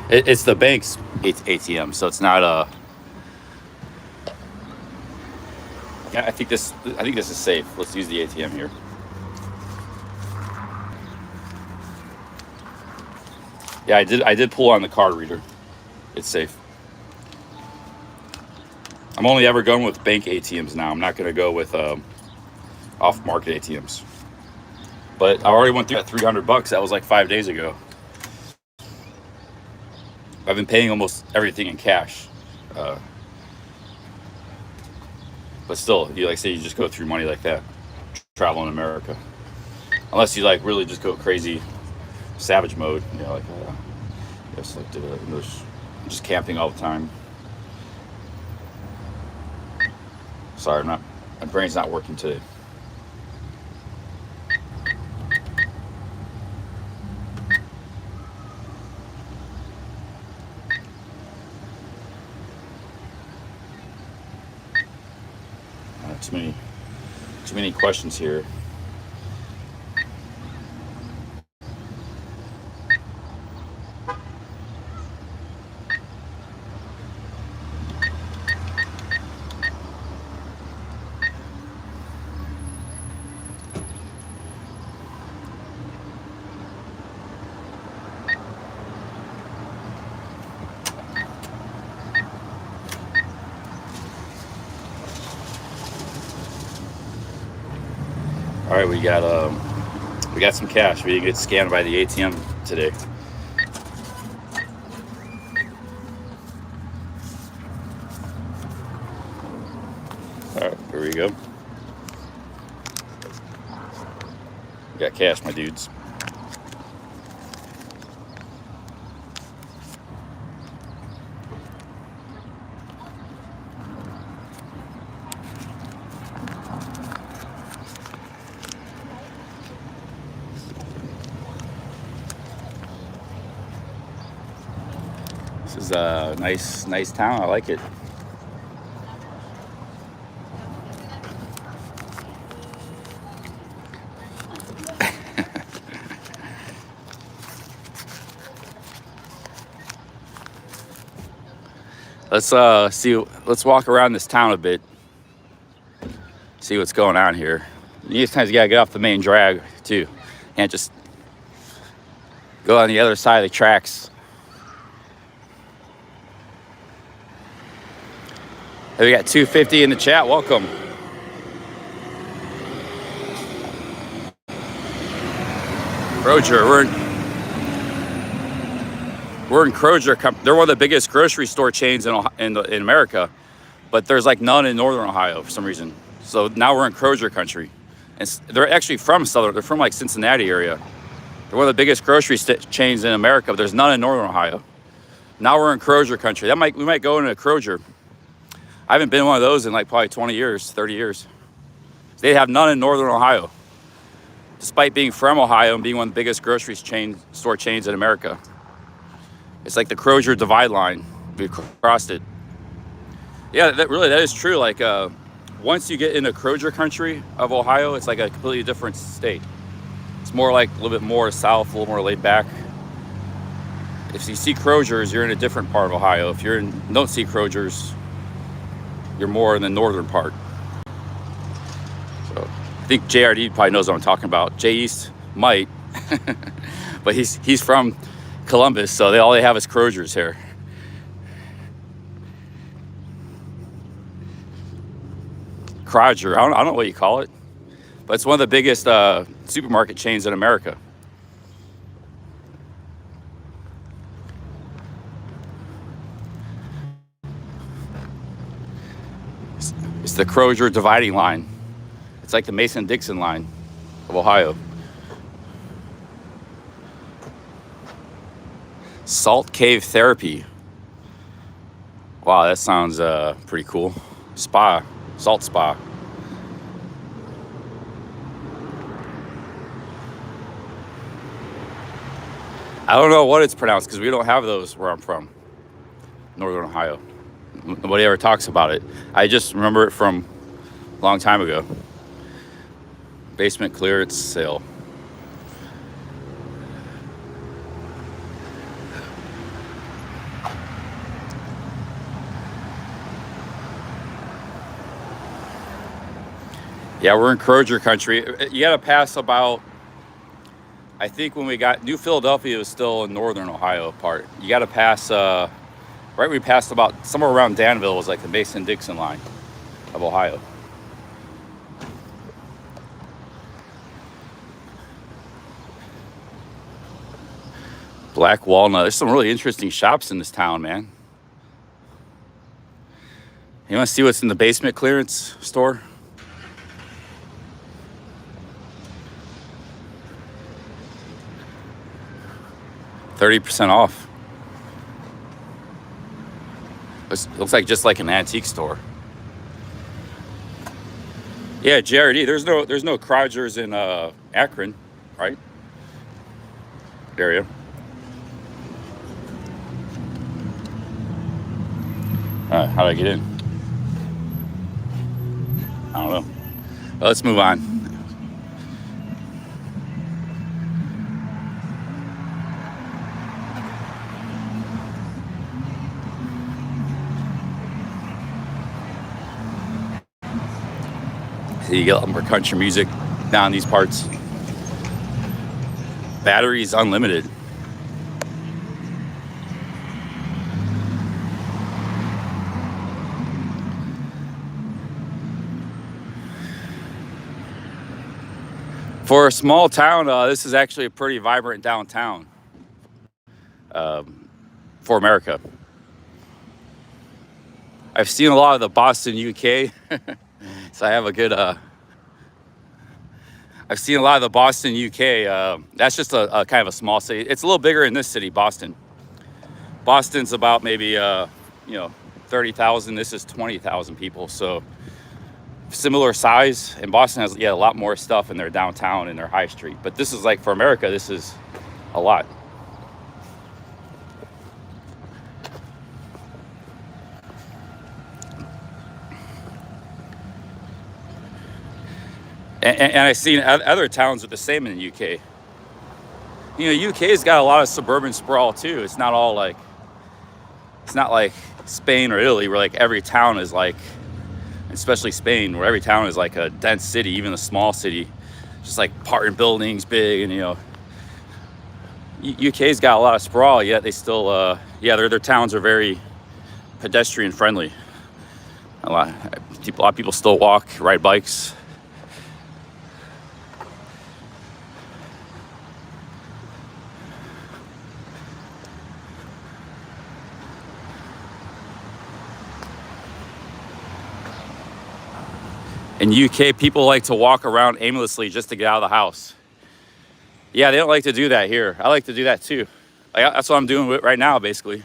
It's the bank's ATM, so it's not a. Yeah, I think this is safe. Let's use the ATM here. Yeah, I did pull on the card reader. It's safe. I'm only ever going with bank ATMs now. I'm not going to go with off-market ATMs. But I already went through that $300. That was like 5 days ago. I've been paying almost everything in cash. But still, you like say you just go through money like that, travel in America. Unless you like really just go crazy, savage mode. You know, like just like just camping all the time. Sorry, my brain's not working today. too many questions here. All right, we got some cash. We didn't get scanned by the ATM today. All right, here we go. We got cash, my dudes. This is a nice town. I like it. Let's walk around this town a bit. See what's going on here. These times you gotta get off the main drag too. Can't just go on the other side of the tracks. Hey, we got 250 in the chat. Welcome. Kroger, we're in Kroger. They're one of the biggest grocery store chains in America, but there's like none in Northern Ohio for some reason. So now we're in Kroger country, and they're actually from Southern. They're from like Cincinnati area. They're one of the biggest grocery chains in America, but there's none in Northern Ohio. Now we're in Kroger country. We might go into a Kroger. I haven't been in one of those in like probably 20 years, 30 years. They have none in Northern Ohio, despite being from Ohio and being one of the biggest grocery store chains in America. It's like the Kroger divide line. We crossed it. Yeah, that is true. Like once you get into Kroger country of Ohio, it's like a completely different state. It's more like a little bit more south, a little more laid back. If you see Krogers, you're in a different part of Ohio. If don't see Krogers, you're more in the northern part. So I think JRD probably knows what I'm talking about. J East might, but he's from Columbus, so all they have is Krogers here. Kroger, I don't know what you call it, but it's one of the biggest supermarket chains in America. It's the Kroger dividing line. It's like the Mason-Dixon line of Ohio. Salt Cave Therapy. Wow, that sounds pretty cool. Spa, salt spa. I don't know what it's pronounced because we don't have those where I'm from, Northern Ohio. Nobody ever talks about it. I just remember it from a long time ago. Basement clearance sale. Yeah, we're in Kroger country. You got to pass about, I think when we got, New Philadelphia was still in Northern Ohio part. You got to pass, right when we passed about, somewhere around Danville was like the Mason-Dixon line of Ohio. Black Walnut. There's some really interesting shops in this town, man. You want to see what's in the basement clearance store? $30% off. Looks like just like an antique store. Yeah, JRD. There's no Krogers in Akron, right? Area. All right, how do I get in? I don't know. Well, let's move on. So you get a lot more country music down in these parts. Batteries unlimited. For a small town, this is actually a pretty vibrant downtown for America. I've seen a lot of the Boston, UK, so I have a good. I've seen a lot of the Boston, UK. That's just a kind of a small city. It's a little bigger in this city, Boston. Boston's about maybe 30,000. This is 20,000 people, so similar size. And Boston has a lot more stuff in their downtown and their high street. But this is like, for America, this is a lot. And I've seen other towns with the same in the UK. UK's got a lot of suburban sprawl too. It's not like Spain or Italy, where like every town is like, especially Spain, where every town is like a dense city, even a small city, just like apartment buildings, big, and UK's got a lot of sprawl, yet they still, their towns are very pedestrian friendly. A lot of people still walk, ride bikes. In UK, people like to walk around aimlessly just to get out of the house. Yeah, they don't like to do that here. I like to do that too. That's what I'm doing right now, basically.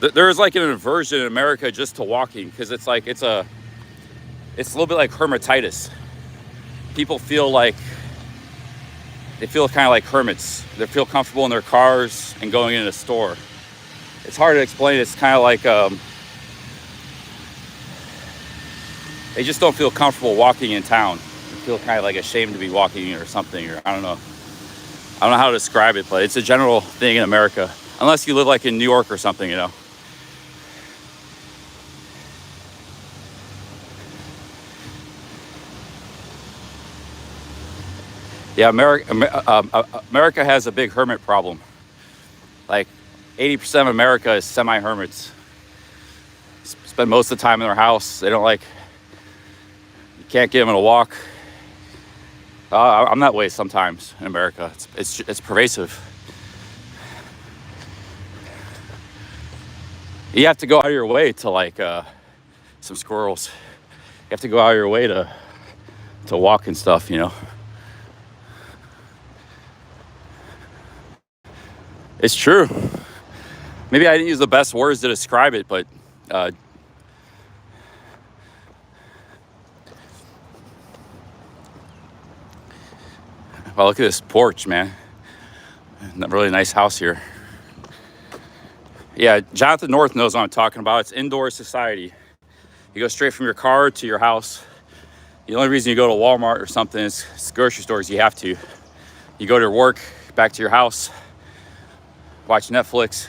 There's like an aversion in America just to walking, because it's a little bit like hermititis. People feel kind of like hermits. They feel comfortable in their cars and going in a store. It's hard to explain. It's kind of like they just don't feel comfortable walking in town. They feel kind of like ashamed to be walking or something, or I don't know how to describe it, but it's a general thing in America, unless you live like in New York or something, Yeah, America has a big hermit problem. Like 80% of America is semi-hermits. Spend most of the time in their house. They don't you can't get them on a walk. I'm that way sometimes in America. It's pervasive. You have to go out of your way to some squirrels. You have to go out of your way to walk and stuff, It's true. Maybe I didn't use the best words to describe it, but well, look at this porch, man. Really nice house here. Yeah, Jonathan North knows what I'm talking about. It's indoor society. You go straight from your car to your house. The only reason you go to Walmart or something is grocery stores. You have to. You go to work, back to your house, watch Netflix.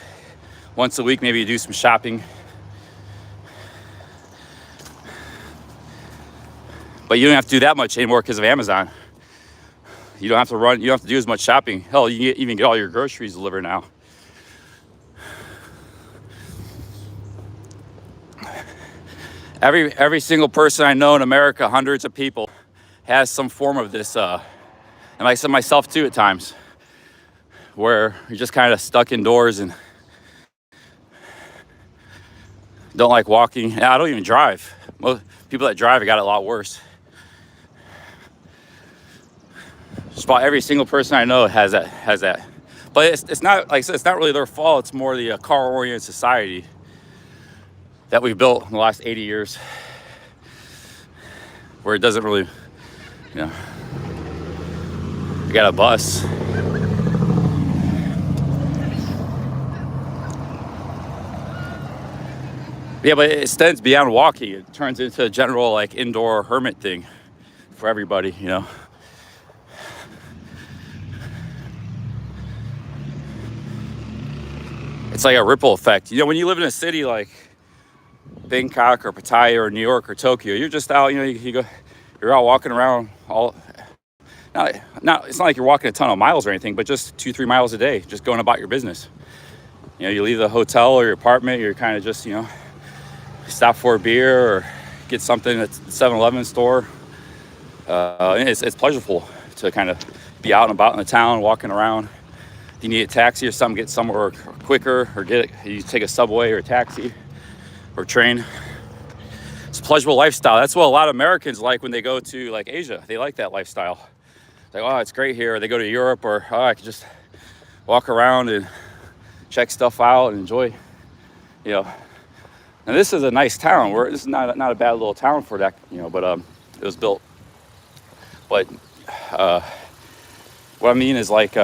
Once a week, maybe you do some shopping. But you don't have to do that much anymore because of Amazon. You don't have to run. You don't have to do as much shopping. Hell, you can even get all your groceries delivered now. Every single person I know in America, hundreds of people, has some form of this. And I said myself too at times, where you're just kind of stuck indoors and don't like walking. And I don't even drive. Most people that drive, it got a lot worse. Just about every single person I know has that. But it's not, like I said, it's not really their fault. It's more the car-oriented society that we've built in the last 80 years, where it doesn't really, we got a bus. Yeah, but it extends beyond walking. It turns into a general like indoor hermit thing for everybody, you know. It's like a ripple effect. You know, when you live in a city like Bangkok or Pattaya or New York or Tokyo, you're just out, you know, you're out walking around all, not, it's not like you're walking a ton of miles or anything, but just 2-3 miles a day, just going about your business. You know, you leave the hotel or your apartment, you're kind of just, you know, stop for a beer or get something at the 7-Eleven store. And it's pleasurable to kind of be out and about in the town, walking around. If you need a taxi or something, get somewhere quicker, or you take a subway or a taxi or train. It's a pleasurable lifestyle. That's what a lot of Americans like when they go to like Asia. They like that lifestyle. Like, oh, it's great here. Or they go to Europe, or oh, I can just walk around and check stuff out and enjoy, you know. And this is a nice town. This is not a bad little town for that, you know. But it was built. But what I mean is like,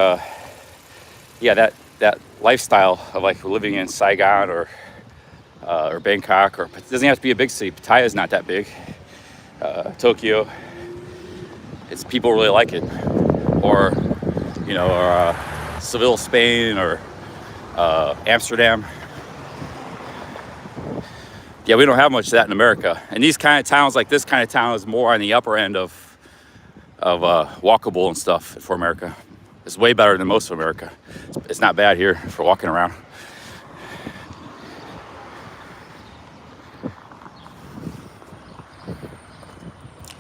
yeah, that lifestyle of like living in Saigon or Bangkok, or it doesn't have to be a big city. Pattaya is not that big. Tokyo, it's people really like it. Or, you know, Seville, Spain, or Amsterdam. Yeah, we don't have much of that in America. And these kind of towns, like this kind of town, is more on the upper end of walkable and stuff for America. It's way better than most of America. It's not bad here for walking around.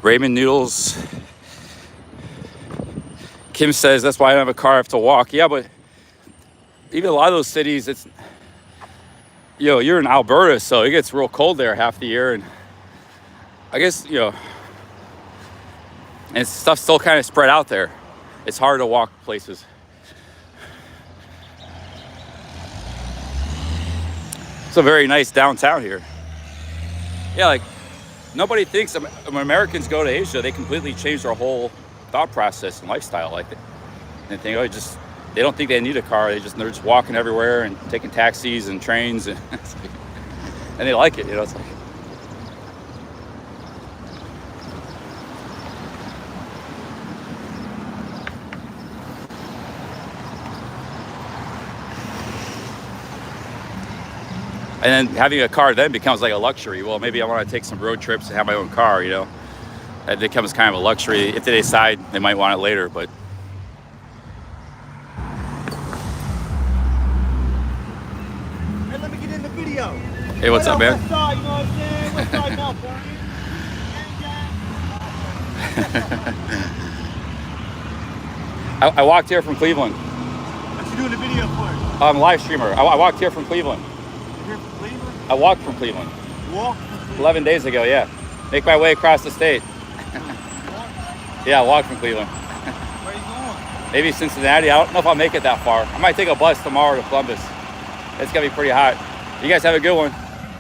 Ramen noodles. Kim says that's why I don't have a car, I have to walk. Yeah, but even a lot of those cities, it's, you know, you're in Alberta, so it gets real cold there half the year, and I guess, you know, and stuff's still kind of spread out there. It's hard to walk places. It's a very nice downtown here. Yeah, like nobody thinks when Americans go to Asia, they completely change their whole thought process and lifestyle. Like they think, oh, they don't think they need a car. They're just walking everywhere and taking taxis and trains, and and they like it. You know, it's like. And then having a car then becomes like a luxury. Well, maybe I want to take some road trips and have my own car, you know. That becomes kind of a luxury. If they decide they might want it later, but. Hey, let me get in the video. Hey, what's up, man? West side, you know what I'm saying? West side, California. I walked here from Cleveland. What you doing the video for? I'm a live streamer. I walked here from Cleveland. You're from Cleveland? I walked from Cleveland. Walk? 11 days ago, yeah. Make my way across the state. Yeah, I walked from Cleveland. Where are you going? Maybe Cincinnati. I don't know if I'll make it that far. I might take a bus tomorrow to Columbus. It's gonna be pretty hot. You guys have a good one.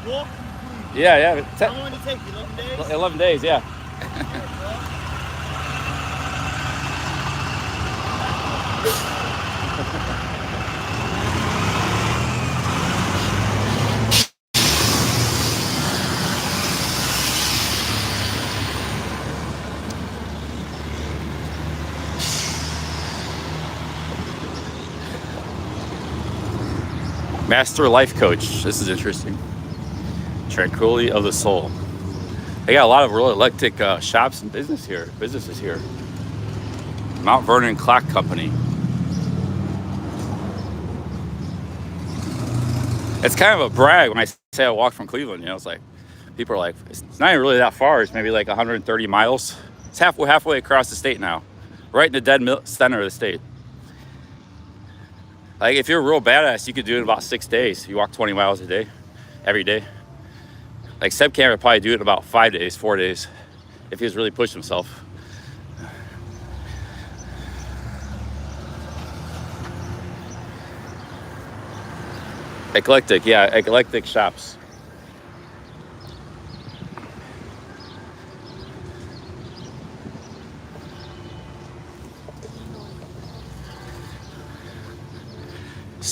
Walk? Yeah. How long did it take you? 11 days? 11 days, yeah. Master Life Coach. This is interesting. Tranquility of the soul. They got a lot of real eclectic shops and businesses here. Mount Vernon Clock Company. It's kind of a brag when I say I walk from Cleveland. You know, it's like people are like, it's not even really that far. It's maybe like 130 miles. It's halfway across the state now, right in the dead center of the state. Like if you're a real badass, you could do it in about 6 days. You walk 20 miles a day, every day. Like Seb Cam would probably do it in about 5 days, 4 days, if he was really pushing himself. Eclectic, yeah, eclectic shops.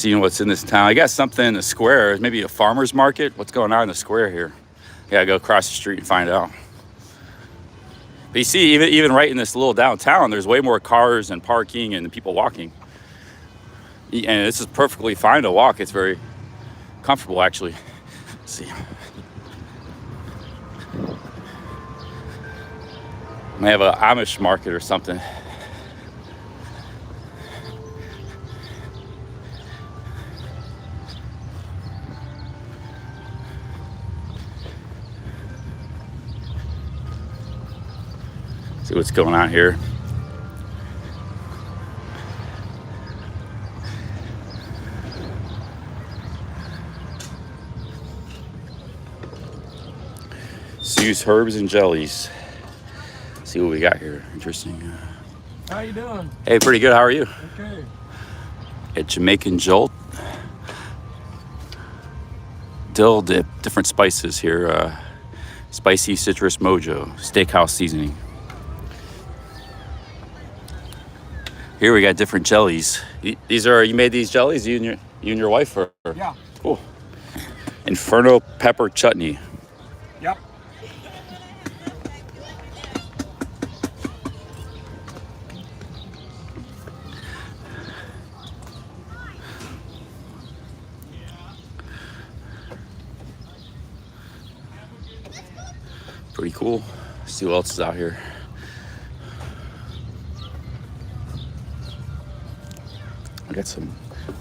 seeing what's in this town. I got something in the square, maybe a farmer's market. What's going on in the square here? I gotta go across the street and find out. But you see, even right in this little downtown, there's way more cars and parking and people walking. And this is perfectly fine to walk. It's very comfortable, actually. Let's see. May have an Amish market or something. See what's going on here. Sue's Herbs and Jellies. See what we got here. Interesting. How you doing? Hey, pretty good. How are you? Okay. At Jamaican Jolt. Dill dip, different spices here. Spicy citrus mojo, steakhouse seasoning. Here we got different jellies. These are, you made these jellies, you and your wife? Or? Yeah. Cool. Inferno pepper chutney. Yep. Pretty cool. See what else is out here. I got some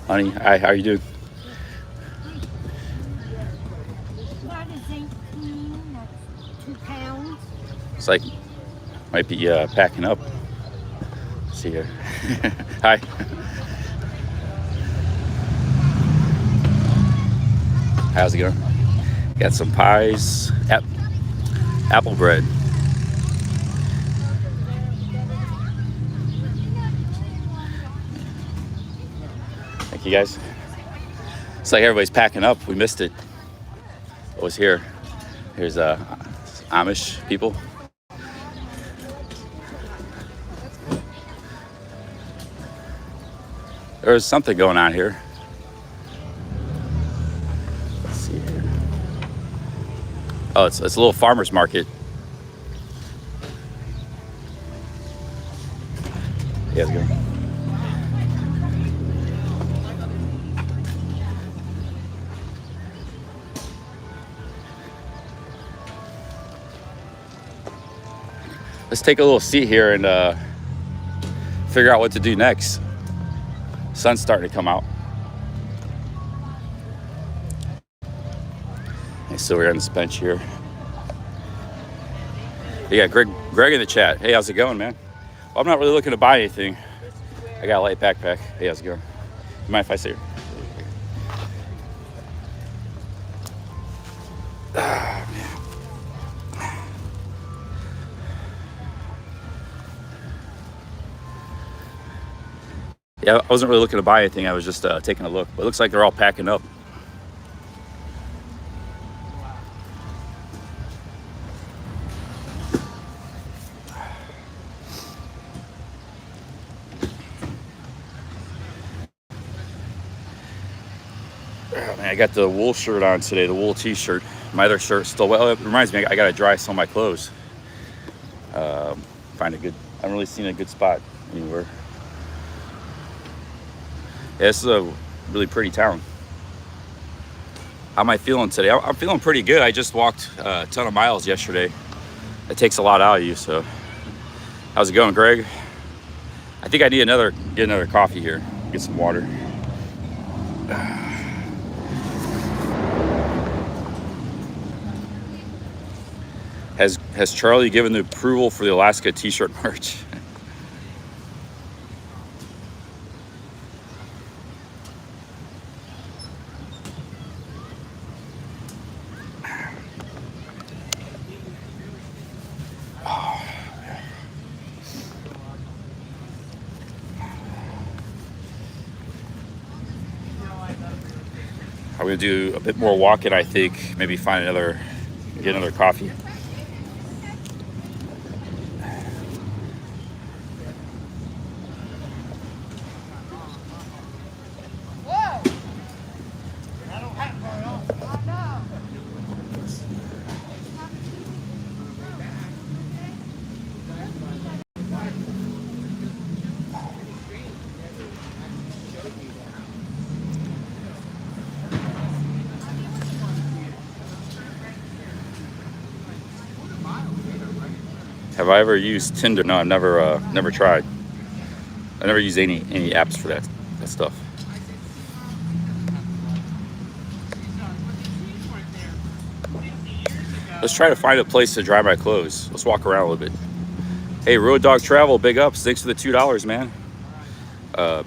honey. Hi, how are you doing? That is 18, that's 2 pounds. It's like, might be packing up. See here. Hi. How's it going? Got some pies. Apple bread. Thank you guys. It's like everybody's packing up. We missed it. What was here? Here's Amish people. There's something going on here. Let's see here. Oh, it's a little farmer's market. Yeah, it's good. Let's take a little seat here and figure out what to do next. Sun's starting to come out. And so we're on this bench here. You got Greg in the chat. Hey, how's it going, man? Well, I'm not really looking to buy anything. I got a light backpack. Hey, how's it going? You mind if I sit here? Yeah, I wasn't really looking to buy anything. I was just taking a look. But it looks like they're all packing up. Oh, man, I got the wool shirt on today, the wool t-shirt. My other shirt's still wet. Oh, it reminds me, I got to dry some of my clothes. Find a good, I haven't really seen a good spot anywhere. Yeah, this is a really pretty town. How am I feeling today? I'm feeling pretty good. I just walked a ton of miles yesterday. It takes a lot out of you, so. How's it going, Greg? I think I need get another coffee here. Get some water. Has Charlie given the approval for the Alaska t-shirt merch? I'm gonna do a bit more walking, I think. Maybe get another coffee. Whoa! Have I ever used Tinder? No, I've never tried. I never used any apps for that stuff. Let's try to find a place to dry my clothes. Let's walk around a little bit. Hey, Road Dog Travel, big ups. Thanks for the $2, man.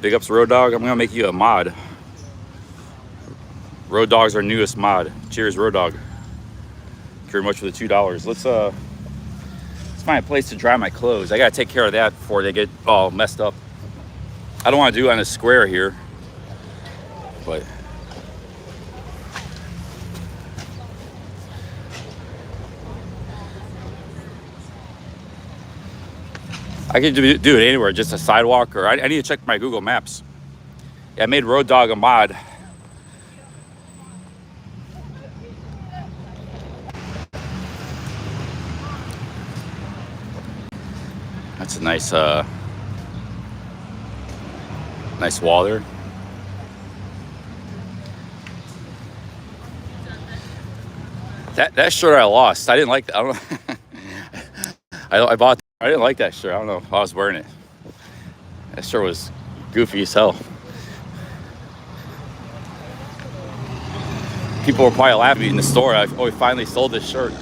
Big ups, Road Dog. I'm gonna make you a mod. Road Dog's our newest mod. Cheers, Road Dog. Thank you very much for the $2. Let's find a place to dry my clothes. I gotta take care of that before they get all messed up. I don't want to do it on a square here, but I could do it anywhere, just a sidewalk, or I need to check my Google Maps. Yeah, I made Road Dog a mod. That's a nice nice wall there. That shirt I lost. I didn't like that. I don't know. I bought. I didn't like that shirt. I don't know if I was wearing it. That shirt was goofy as hell. People were probably laughing at me in the store. We finally sold this shirt.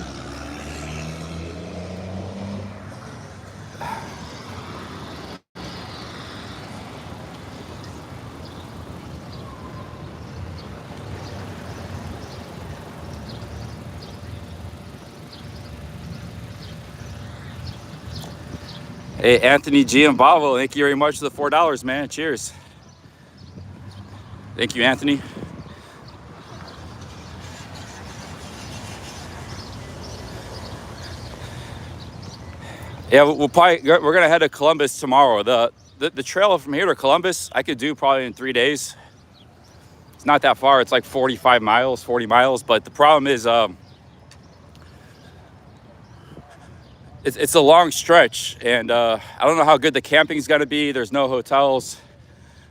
Hey, Anthony Giambavo, thank you very much for the $4, man. Cheers. Thank you, Anthony. Yeah, we're gonna head to Columbus tomorrow. The trail from here to Columbus, I could do probably in 3 days. It's not that far. It's like 45 miles, 40 miles. But the problem is, it's a long stretch, and I don't know how good the camping's gonna be. There's no hotels,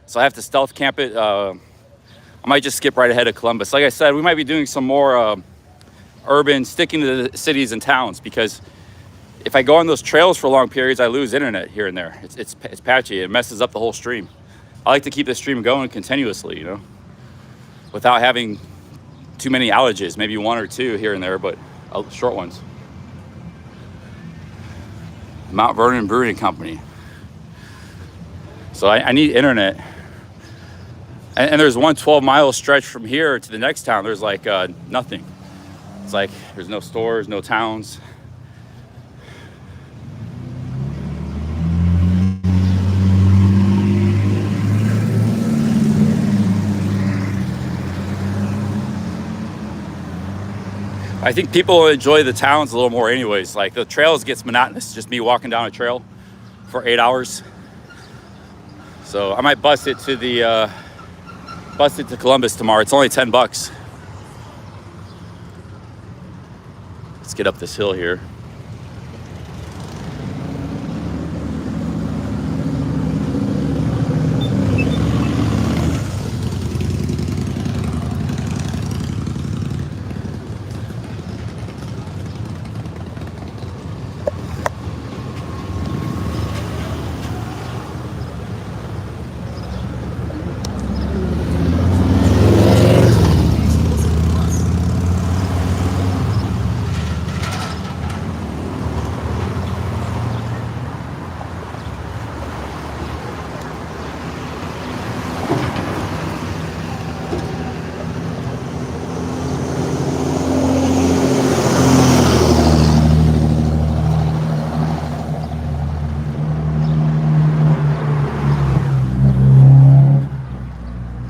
so I have to stealth camp it. I might just skip right ahead of Columbus. Like I said, we might be doing some more urban, sticking to the cities and towns, because if I go on those trails for long periods, I lose internet here and there. It's patchy. It messes up the whole stream. I like to keep the stream going continuously, you know, without having too many outages. Maybe one or two here and there, but short ones. Mount Vernon Brewing Company. So I need internet. And there's one 12-mile stretch from here to the next town. There's like nothing. It's like there's no stores, no towns. I think people enjoy the towns a little more anyways. Like the trails gets monotonous, just me walking down a trail for 8 hours. So I might bust it to Columbus tomorrow. It's only $10. Let's get up this hill here.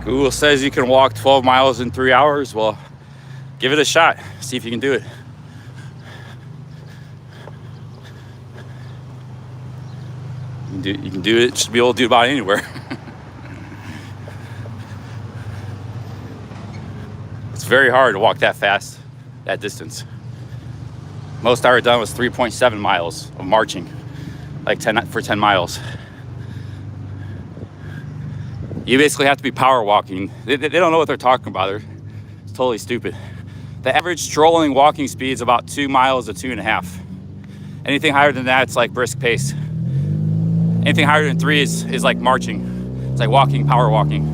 Google says you can walk 12 miles in 3 hours. Well, give it a shot. See if you can do it. You can do it. Should be able to do it about anywhere. It's very hard to walk that fast, that distance. Most I ever done was 3.7 miles of marching, like 10 miles. You basically have to be power walking. They don't know what they're talking about. It's totally stupid. The average strolling walking speed is about 2 miles to 2.5. Anything higher than that, it's like brisk pace. Anything higher than 3 is like marching. It's like walking, power walking.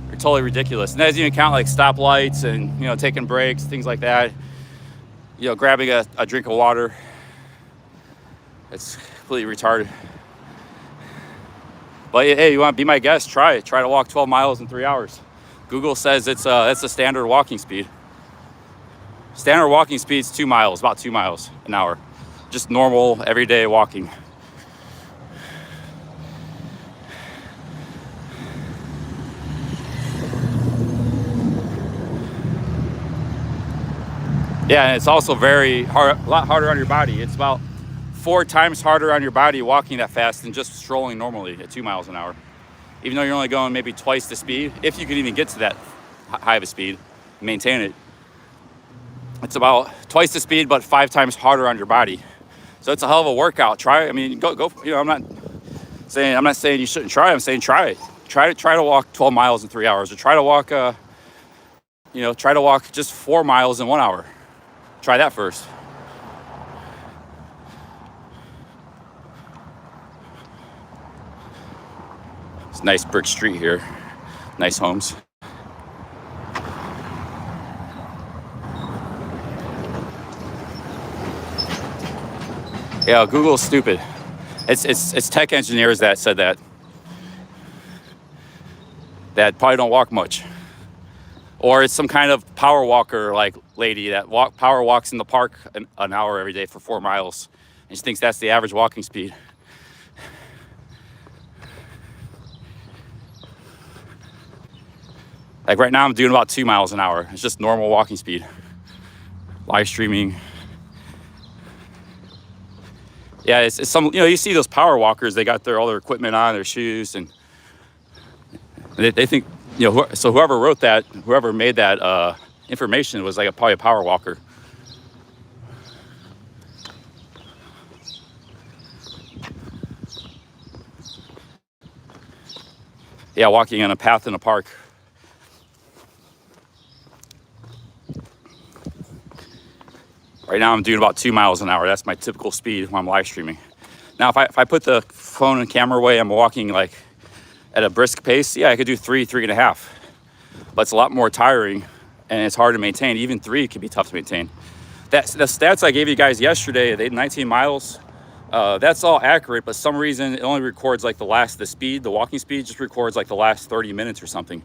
You're totally ridiculous. And that doesn't even count like stoplights and, you know, taking breaks, things like that. You know, grabbing a drink of water. It's completely retarded. But hey, you want to be my guest? Try it. Try to walk 12 miles in 3 hours. Google says it's the standard walking speed. Standard walking speed is 2 miles, about 2 miles an hour. Just normal, everyday walking. Yeah, and it's also very hard, a lot harder on your body. It's about 4 times harder on your body walking that fast than just strolling normally at 2 miles an hour. Even though you're only going maybe twice the speed, if you can even get to that high of a speed, maintain it. It's about twice the speed, but 5 times harder on your body. So it's a hell of a workout. Try it. I mean, go. You know, I'm not saying you shouldn't try. I'm saying try it. Try to walk 12 miles in 3 hours, or try to walk, try to walk just 4 miles in 1 hour. Try that first. It's a nice brick street here. Nice homes. Yeah, Google's stupid. It's tech engineers that said that probably don't walk much. Or it's some kind of power walker like lady that power walks in the park an hour every day for 4 miles. And she thinks that's the average walking speed. Like right now I'm doing about 2 miles an hour. It's just normal walking speed. Live streaming. Yeah, it's some, you know, you see those power walkers, they got all their equipment on, their shoes, and they think, you know, so whoever made that information was like probably a power walker. Yeah, walking on a path in a park. Right now I'm doing about 2 miles an hour. That's my typical speed when I'm live streaming. Now, if I put the phone and camera away, I'm walking like at a brisk pace. Yeah, I could do 3.5. But it's a lot more tiring and it's hard to maintain. Even 3 can be tough to maintain. The stats I gave you guys yesterday, they 19 miles, that's all accurate, but some reason it only records like the walking speed just records like the last 30 minutes or something.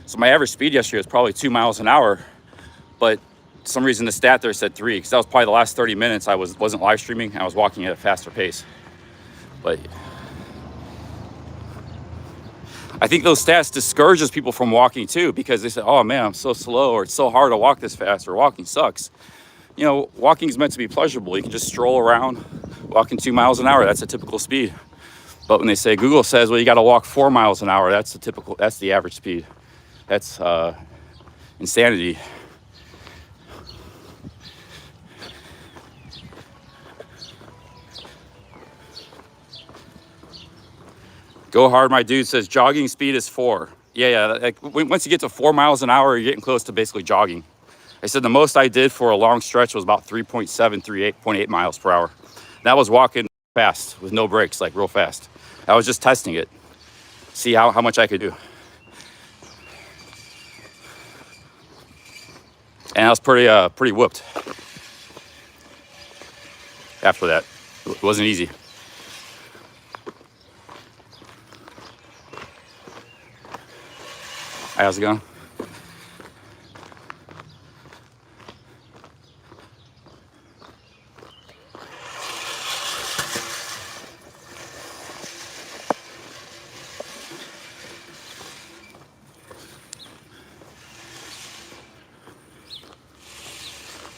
So my average speed yesterday was probably 2 miles an hour, but some reason the stat there said 3, because that was probably the last 30 minutes I wasn't live streaming. I was walking at a faster pace. But I think those stats discourages people from walking too, because they say, oh man, I'm so slow, or it's so hard to walk this fast, or walking sucks. You know, walking is meant to be pleasurable. You can just stroll around, walking 2 miles an hour. That's a typical speed. But when they say, Google says, well, you got to walk 4 miles an hour, that's the average speed. That's insanity. Go hard, my dude says jogging speed is 4. Yeah. Like, once you get to 4 miles an hour, you're getting close to basically jogging. I said the most I did for a long stretch was about 3.8 miles per hour. That was walking fast with no brakes, like real fast. I was just testing it, see how much I could do. And I was pretty whooped after that. It wasn't easy. Hi, how's it going?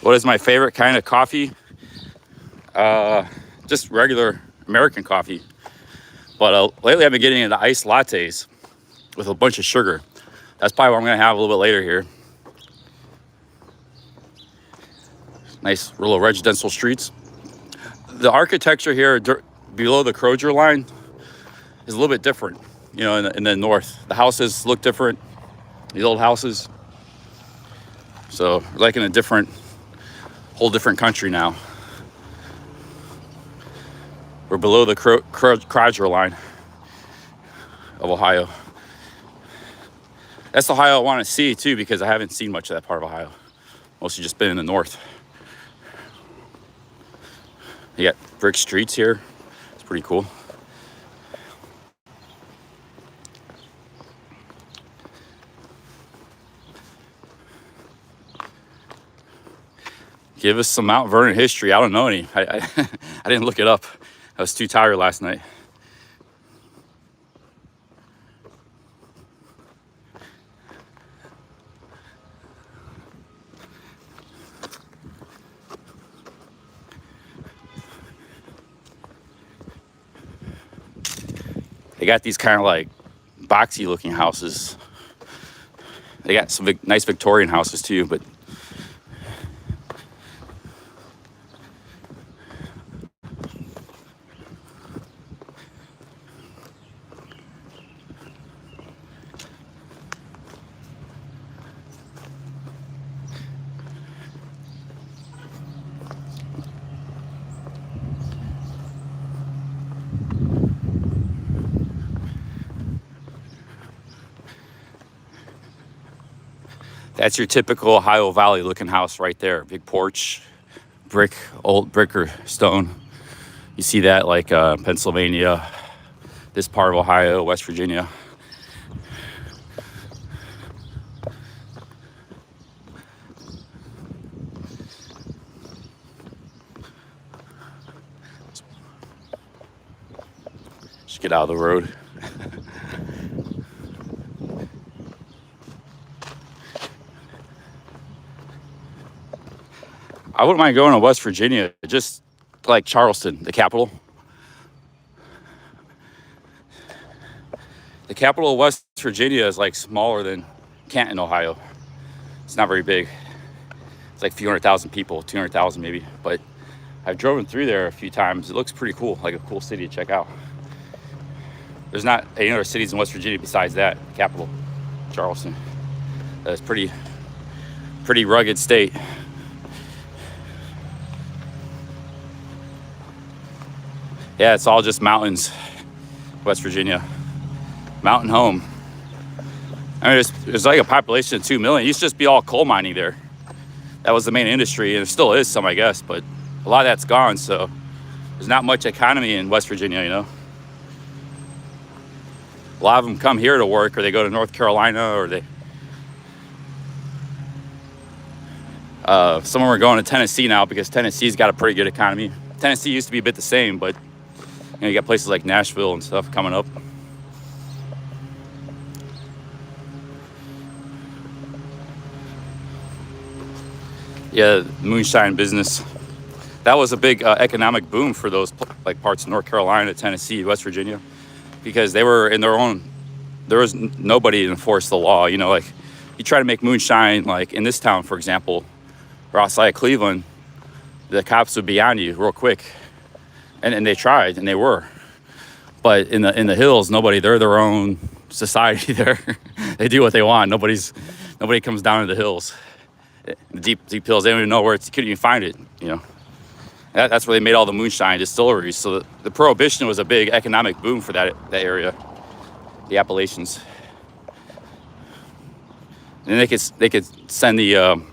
What is my favorite kind of coffee? Just regular American coffee. But lately I've been getting into iced lattes with a bunch of sugar. That's probably what I'm gonna have a little bit later here. Nice little residential streets. The architecture here below the Crozier line is a little bit different, you know, in the north. The houses look different, these old houses. So we're like in a whole different country now. We're below the Crodger line of Ohio. That's Ohio I want to see too, because I haven't seen much of that part of Ohio. Mostly just been in the north. You got brick streets here. It's pretty cool. Give us some Mount Vernon history. I don't know any. I didn't look it up. I was too tired last night. They got these kind of like boxy looking houses. They got some nice Victorian houses too, but that's your typical Ohio Valley looking house right there. Big porch, brick, old brick or stone. You see that like Pennsylvania, this part of Ohio, West Virginia. Just get out of the road. I wouldn't mind going to West Virginia, just like Charleston, the capital. The capital of West Virginia is like smaller than Canton, Ohio. It's not very big. It's like a few 100,000 people, 200,000 maybe. But I've driven through there a few times. It looks pretty cool, like a cool city to check out. There's not any other cities in West Virginia besides that, the capital, Charleston. That's pretty rugged state. Yeah, it's all just mountains, West Virginia. Mountain home. I mean, there's like a population of 2 million. It used to just be all coal mining there. That was the main industry, and it still is some, I guess, but a lot of that's gone, so there's not much economy in West Virginia, you know. A lot of them come here to work, or they go to North Carolina, or some of them are going to Tennessee now because Tennessee's got a pretty good economy. Tennessee used to be a bit the same, but you got places like Nashville and stuff coming up. Yeah, moonshine business. That was a big economic boom for those like parts of North Carolina, Tennessee, West Virginia, because they were in their own. There was nobody to enforce the law. You know, like you try to make moonshine, like in this town, for example, or outside of Cleveland, the cops would be on you real quick. And they tried, and they were. But in the hills, they're their own society there. They do what they want. Nobody comes down to the hills. The deep hills, they don't even know where you couldn't even find it, you know. That's where they made all the moonshine distilleries. So the Prohibition was a big economic boom for that area, the Appalachians. And they could send the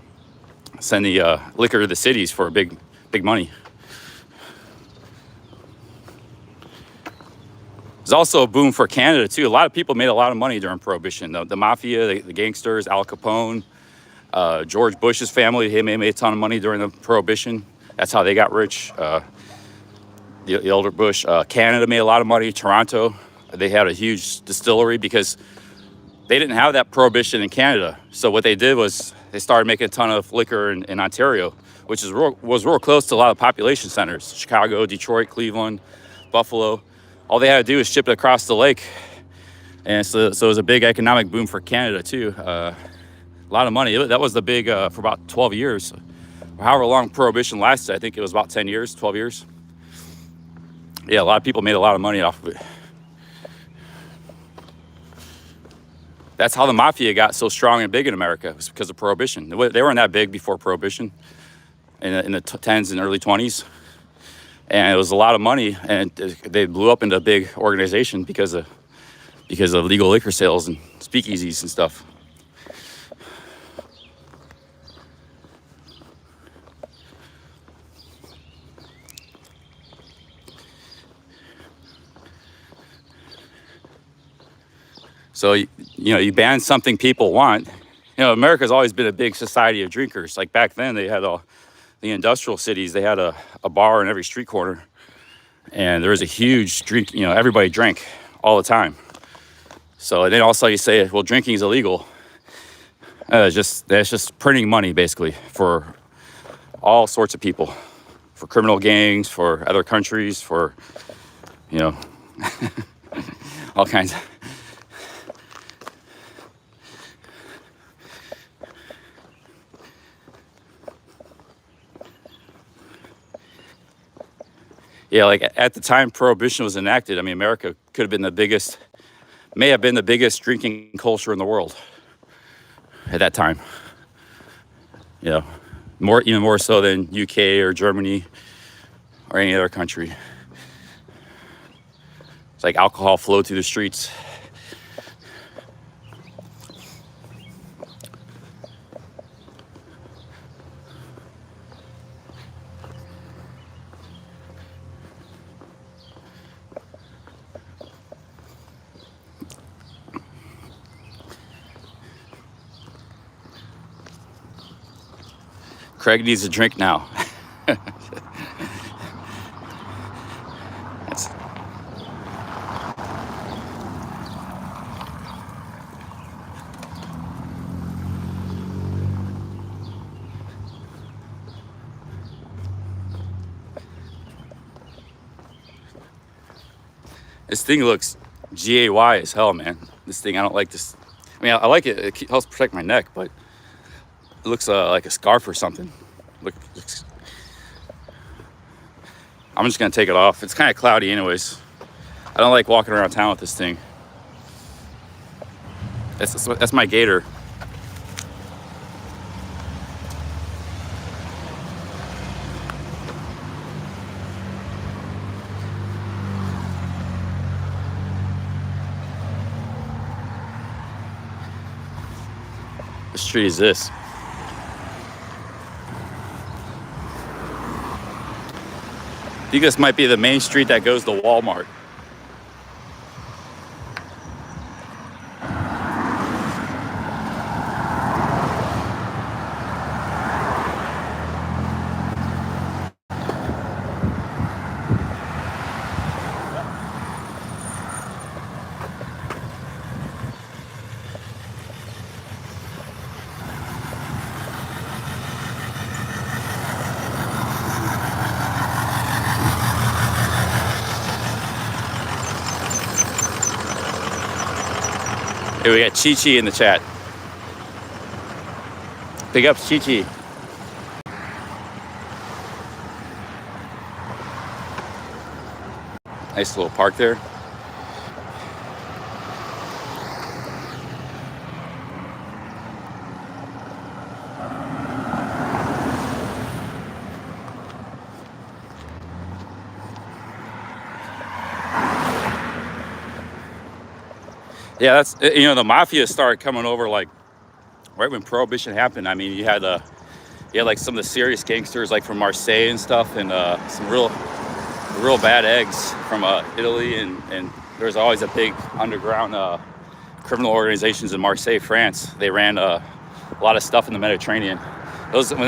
liquor to the cities for big money. There's also a boom for Canada too. A lot of people made a lot of money during Prohibition. The mafia, the gangsters, Al Capone, George Bush's family, they made a ton of money during the Prohibition. That's how they got rich. The elder Bush. Canada made a lot of money. Toronto, they had a huge distillery because they didn't have that Prohibition in Canada. So what they did was they started making a ton of liquor in Ontario, which was real close to a lot of population centers. Chicago, Detroit, Cleveland, Buffalo. All they had to do was ship it across the lake. And so it was a big economic boom for Canada too. A lot of money. That was the big, for about 12 years. However long Prohibition lasted, I think it was about 10 years, 12 years. Yeah, a lot of people made a lot of money off of it. That's how the mafia got so strong and big in America. It was because of Prohibition. They weren't that big before Prohibition in the 10s and early 20s. and it was a lot of money, and they blew up into a big organization because of legal liquor sales and speakeasies and stuff. So, you ban something people want. America's always been a big society of drinkers. Like back then, they had the industrial cities. They had a bar in every street corner. And there was a huge drink, everybody drank all the time. So then also you say, well, drinking is illegal. That's just printing money, basically, for all sorts of people. For criminal gangs, for other countries, for, all kinds of... Yeah, like at the time Prohibition was enacted, I mean, America could have been may have been the biggest drinking culture in the world at that time. Even more so than UK or Germany or any other country. It's like alcohol flowed through the streets. Craig needs a drink now. This thing looks GAY as hell, man. This thing, I don't like this. I mean, I like it. It helps protect my neck, but it looks like a scarf or something. I'm just gonna take it off. It's kind of cloudy anyways. I don't like walking around town with this thing. That's my gator. What street is this? I think this might be the main street that goes to Walmart. Hey, we got Chi-Chi in the chat. Big ups, Chi-Chi. Nice little park there. Yeah, that's, the mafia started coming over like right when Prohibition happened. I mean, you had like some of the serious gangsters like from Marseille and stuff, and some real bad eggs from Italy, and there was always a big underground criminal organizations in Marseille, France. They ran a lot of stuff in the Mediterranean. So when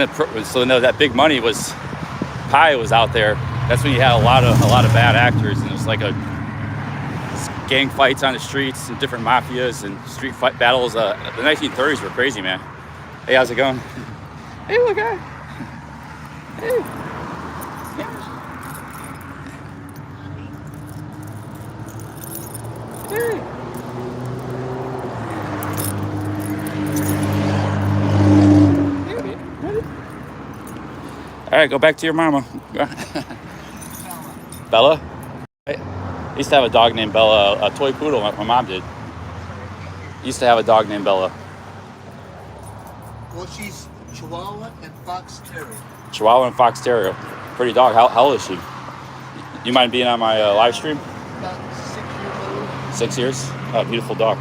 that big money was out there, that's when you had a lot of bad actors, and it was like gang fights on the streets and different mafias and street fight battles. The 1930s were crazy, man. Hey, how's it going? Hey, little guy. Hey. Yeah. Hey. All right, go back to your mama. Bella? I used to have a dog named Bella, a toy poodle. My mom did. Used to have a dog named Bella. Well, she's Chihuahua and Fox Terrier. Chihuahua and Fox Terrier. Pretty dog. How old is she? You mind being on my live stream? About 6 years old. 6 years? Oh, beautiful dog.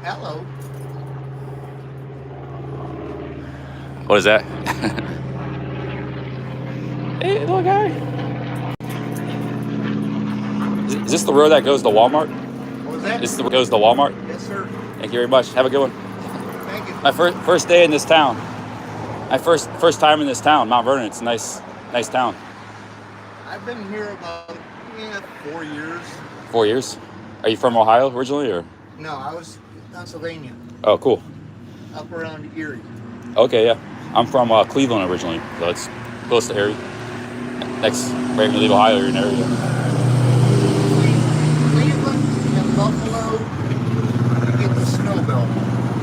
Hello. What is that? Hey, little guy. Is this the road that goes to Walmart? What was that? This is the road that goes to Walmart? Yes, sir. Thank you very much. Have a good one. Thank you. My first day in this town. My first time in this town, Mount Vernon. It's a nice town. I've been here about 4 years. 4 years? Are you from Ohio originally, or? No, I was in Pennsylvania, Oh, cool. up around Erie. Okay, yeah. I'm from Cleveland originally, so it's close to Erie. Next, right when you leave Ohio, you're in Erie. Cleveland and Buffalo, you get the snow belt.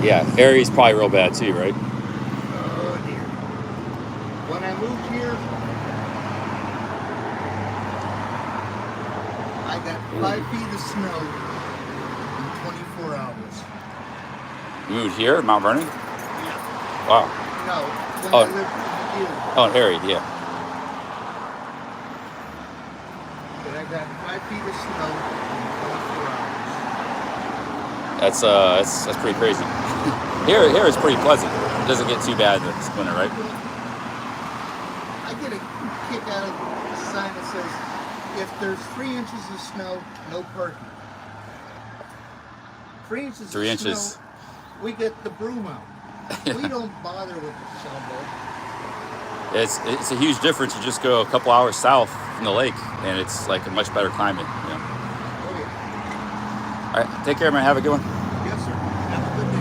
Yeah, Erie's probably real bad too, right? Oh dear. When I moved here, I got 5 feet of snow in 24 hours. You moved here, in Mount Vernon? Yeah. Wow. No, when Oh. I lived in Erie. Oh, in Erie, yeah. But I got 5 feet of snow in 24 hours. That's pretty crazy. Here is pretty pleasant. It doesn't get too bad this winter, right? I get a kick out of the sign that says, if there's 3 inches of snow, no parking. 3 inches 3 of inches. snow, we get the broom out. We don't bother with the shovel. It's a huge difference. You just go a couple hours south from the lake, and it's like a much better climate. You know? Oh yeah. All right, take care, man. Have a good one. Yes, sir. Have a good day.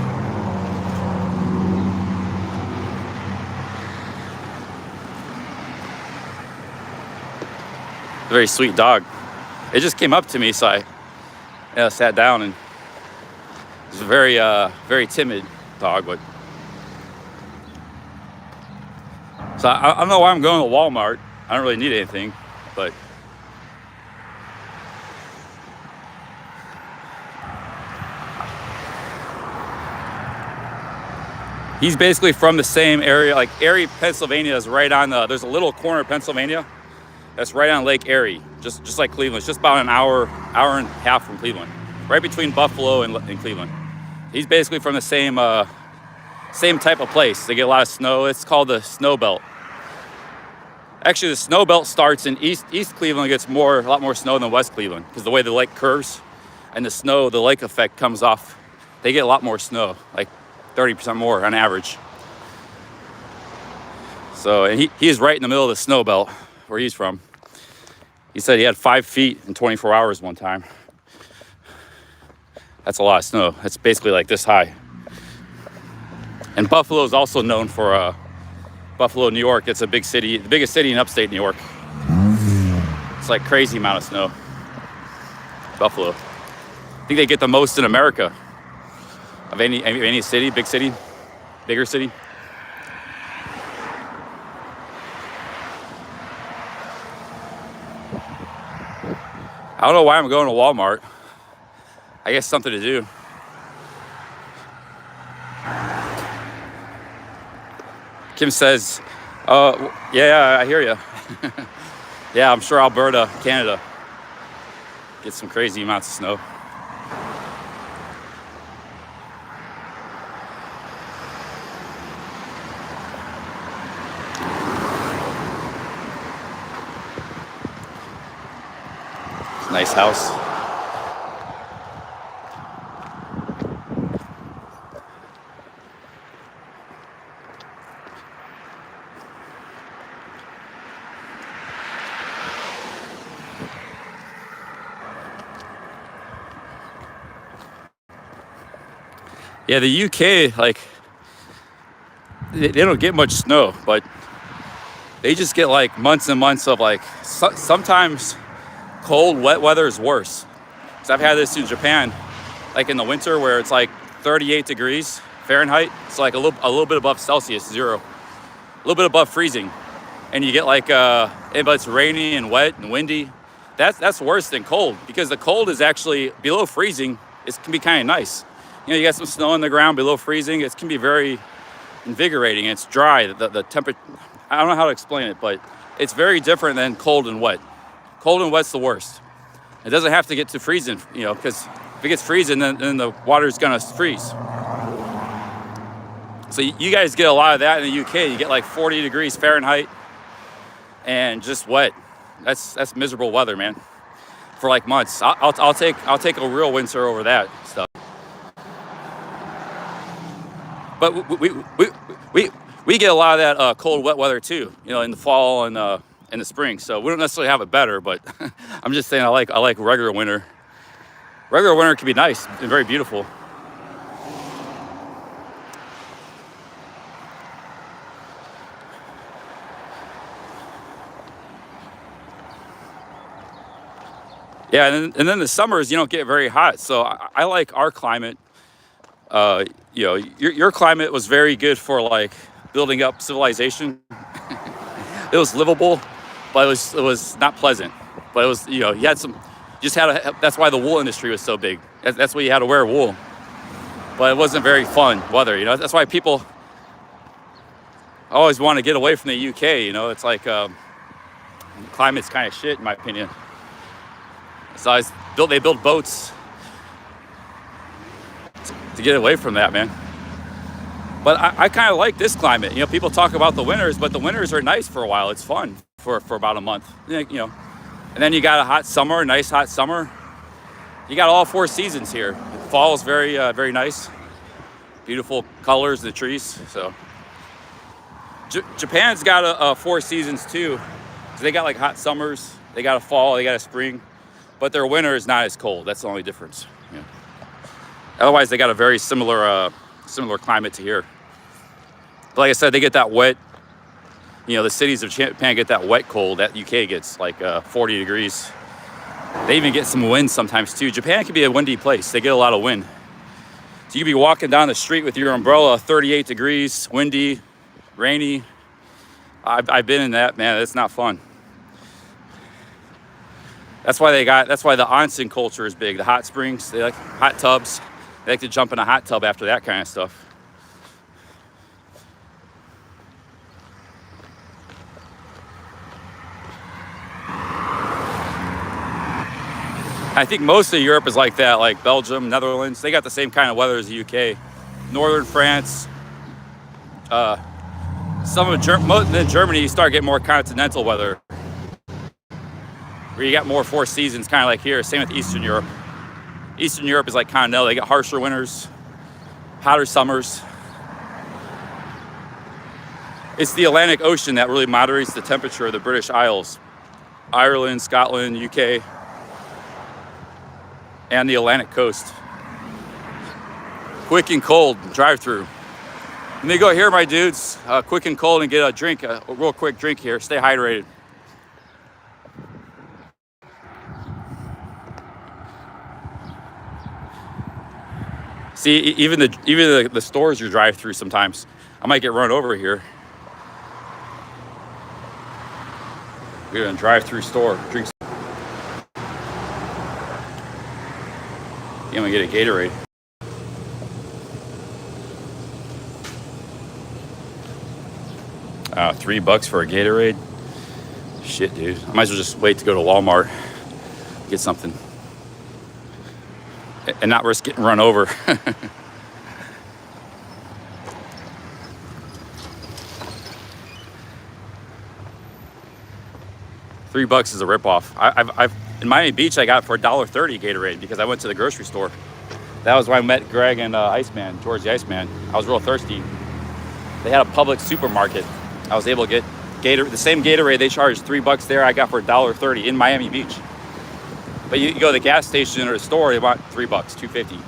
A very sweet dog. It just came up to me, so I sat down, and it's a very timid dog. But so I don't know why I'm going to Walmart. I don't really need anything, but he's basically from the same area. Like Erie, Pennsylvania is right on there's a little corner of Pennsylvania that's right on Lake Erie, just like Cleveland. It's just about an hour and a half from Cleveland, right between Buffalo and Cleveland. He's basically from the same type of place. They get a lot of snow. It's called the snow belt. Actually, the snow belt starts in East Cleveland. Gets a lot more snow than West Cleveland because the way the lake curves and the lake effect comes off. They get a lot more snow, like 30% more on average. So, and he is right in the middle of the snow belt where he's from. He said he had 5 feet in 24 hours one time. That's a lot of snow. It's basically like this high. And Buffalo is also known for Buffalo, New York. It's a big city, the biggest city in upstate New York. It's like crazy amount of snow. Buffalo. I think they get the most in America of any city, bigger city. I don't know why I'm going to Walmart. I guess something to do. Kim says, yeah, I hear you. Yeah, I'm sure Alberta, Canada, gets some crazy amounts of snow. Nice house. Yeah, the UK, like, they don't get much snow, but they just get like months and months of like, sometimes cold, wet weather is worse. Because I've had this in Japan, like in the winter where it's like 38 degrees Fahrenheit. It's like a little bit above Celsius, 0. A little bit above freezing. And you get like, but it's rainy and wet and windy. That's worse than cold, because the cold is actually below freezing. It can be kind of nice. You know, you got some snow on the ground below freezing. It can be very invigorating. It's dry. The temperature, I don't know how to explain it, but it's very different than cold and wet. Cold and wet's the worst. It doesn't have to get to freezing, you know, because if it gets freezing, then the water's gonna freeze. So you guys get a lot of that in the UK. You get like 40 degrees Fahrenheit and just wet. That's miserable weather, man. For like months. I'll take a real winter over that stuff. But we get a lot of that cold, wet weather too. You know, in the fall and in the spring. So we don't necessarily have it better, but I'm just saying I like regular winter. Regular winter can be nice and very beautiful. Yeah, and then the summers you don't get very hot, so I like our climate. You know, your climate was very good for like building up civilization. It was livable, but it was not pleasant. But it was, you know, you had some, just had a, that's why the wool industry was so big. That's why you had to wear wool. But it wasn't very fun weather, you know. That's why people always want to get away from the UK, you know. It's like the climate's kind of shit in my opinion. So they build boats to get away from that, man. But I kind of like this climate. You know, people talk about the winters, but the winters are nice for a while. It's fun for about a month, you know. And then you got a hot summer, nice hot summer. You got all 4 seasons here. Fall is very, very nice. Beautiful colors, the trees. So Japan's got 4 seasons too. So they got like hot summers. They got a fall. They got a spring. But their winter is not as cold. That's the only difference. Yeah. Otherwise, they got a very similar climate to here. But like I said, they get that wet. You know, the cities of Japan get that wet cold. That UK gets like 40 degrees. They even get some wind sometimes too. Japan can be a windy place. They get a lot of wind. So you could be walking down the street with your umbrella, 38 degrees, windy, rainy. I've been in that, man. It's not fun. That's why the onsen culture is big. The hot springs, they like hot tubs. They like to jump in a hot tub after that kind of stuff. I think most of Europe is like that, like Belgium, Netherlands. They got the same kind of weather as the UK. Northern France. Some of Germany, you start getting more continental weather. Where you got more 4 seasons, kind of like here. Same with Eastern Europe. Eastern Europe is like continental. They got harsher winters, hotter summers. It's the Atlantic Ocean that really moderates the temperature of the British Isles. Ireland, Scotland, UK, and the Atlantic coast. Quick and cold, drive-through. Let me go here, my dudes. Quick and cold and get a drink, a real quick drink here. Stay hydrated. See, even the stores you drive through sometimes. I might get run over here. We're gonna drive through store, drink. I'm gonna get a Gatorade. $3 for a Gatorade. Shit, dude. I might as well just wait to go to Walmart, get something. And not risk getting run over. $3 is a ripoff. I've in Miami Beach I got it for $1.30 Gatorade because I went to the grocery store. That was when I met Greg and Iceman, George the Iceman. I was real thirsty. They had a public supermarket. I was able to get the same Gatorade they charged $3 there. I got for $1.30 in Miami Beach. But you go to the gas station or the store, they want $3, $2.50.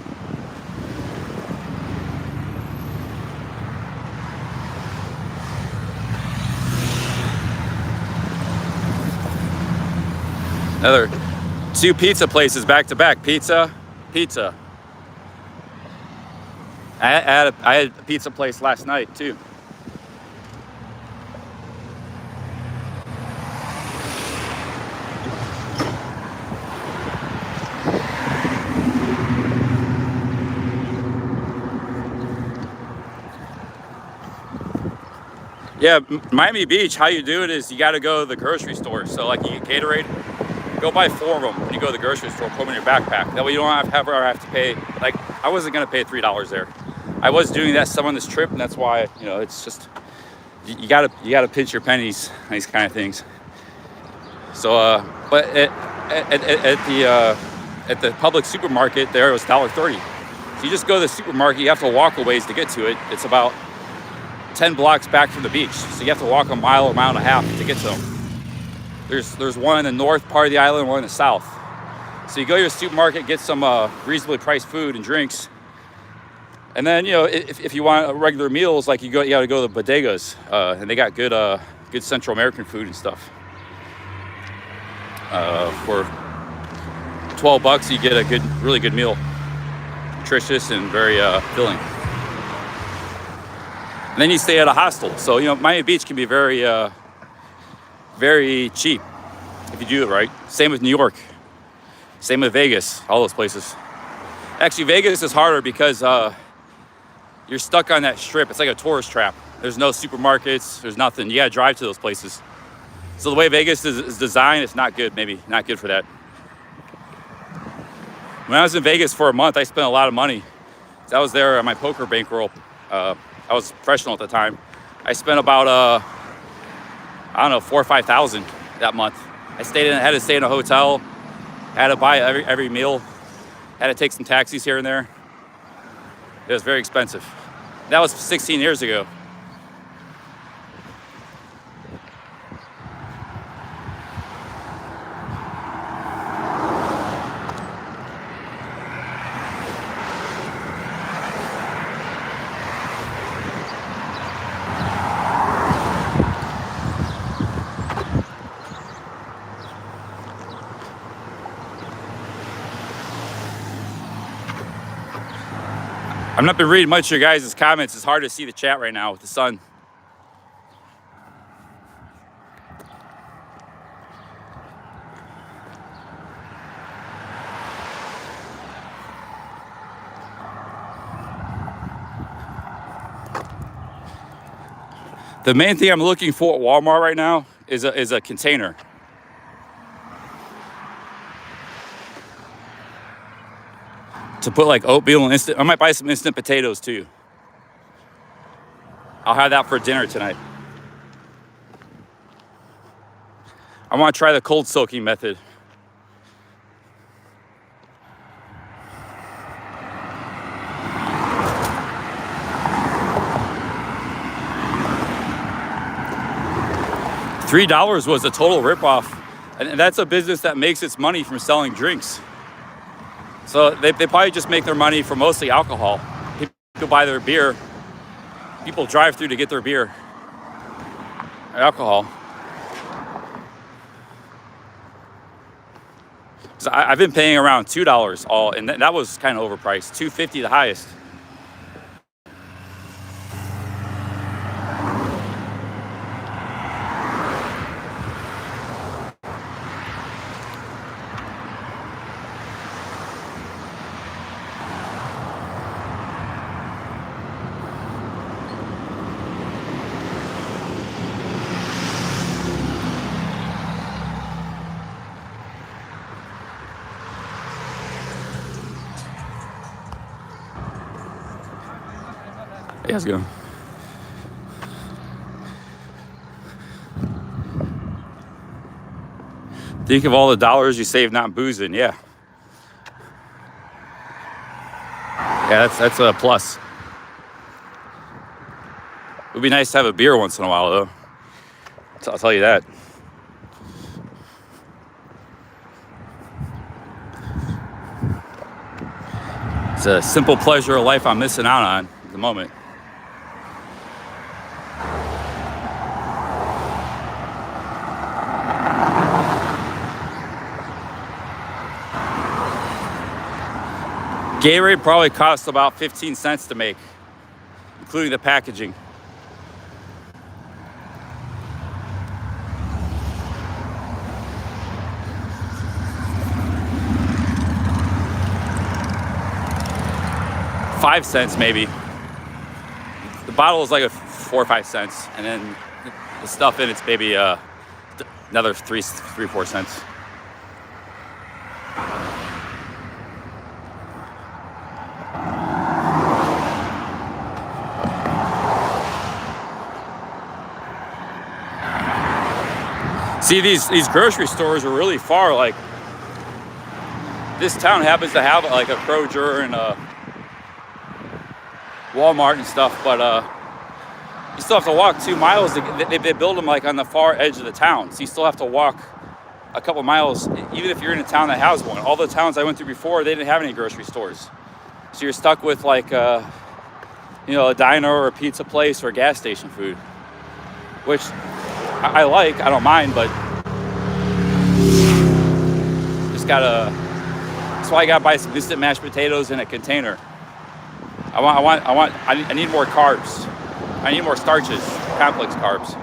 Another 2 pizza places back to back. Pizza. I had a pizza place last night too. Yeah, Miami Beach, how you do it is you got to go to the grocery store. So like you get Gatorade, go buy 4 of them when you go to the grocery store, put them in your backpack. That way you don't have to pay. Like I wasn't gonna pay $3 there. I was doing that some on this trip, and that's why, you know, it's just you gotta pinch your pennies on these kind of things. So but at the public supermarket there, it was $1.30. So you just go to the supermarket, you have to walk a ways to get to it. It's about 10 blocks back from the beach, so you have to walk a mile and a half to get to them. There's one in the north part of the island, one in the south. So you go to your supermarket, get some reasonably priced food and drinks, and then, you know, if you want regular meals, like you gotta go to the bodegas, and they got good Central American food and stuff. For $12, you get a really good meal, nutritious and very filling. And then you stay at a hostel. So, you know, Miami Beach can be very, very cheap if you do it right. Same with New York. Same with Vegas, all those places. Actually, Vegas is harder because you're stuck on that strip. It's like a tourist trap. There's no supermarkets, there's nothing. You gotta drive to those places. So the way Vegas is designed, it's not good, maybe not good for that. When I was in Vegas for a month, I spent a lot of money. I was there on my poker bankroll. I was a professional at the time. I spent about, I don't know, 4,000 or 5,000 that month. I had to stay in a hotel, had to buy every meal, had to take some taxis here and there. It was very expensive. That was 16 years ago. I've not been reading much of your guys' comments. It's hard to see the chat right now with the sun. The main thing I'm looking for at Walmart right now is a container. To put like oatmeal and I might buy some instant potatoes too. I'll have that for dinner tonight. I want to try the cold soaking method. $3 was a total ripoff, and that's a business that makes its money from selling drinks. So they probably just make their money from mostly alcohol. People buy their beer. People drive through to get their beer or alcohol. So I've been paying around $2 all, and that was kind of overpriced. $2.50 the highest. Hey, how's it going? Think of all the dollars you save not boozing, yeah. Yeah, that's a plus. It would be nice to have a beer once in a while, though. I'll tell you that. It's a simple pleasure of life I'm missing out on at the moment. Gatorade probably costs about 15 cents to make, including the packaging. $5 maybe. The bottle is like 4 or 5 cents, and then the stuff in it's maybe another 3-4 cents. See, these grocery stores are really far. Like, this town happens to have like a Kroger and a Walmart and stuff, but you still have to walk 2 miles. They build them like on the far edge of the town, so you still have to walk a couple miles, even if you're in a town that has one. All the towns I went through before, they didn't have any grocery stores, so you're stuck with like a diner or a pizza place or a gas station food, which I like. I don't mind, but just gotta. That's why I gotta buy some instant mashed potatoes in a container. I need more carbs. I need more starches, complex carbs.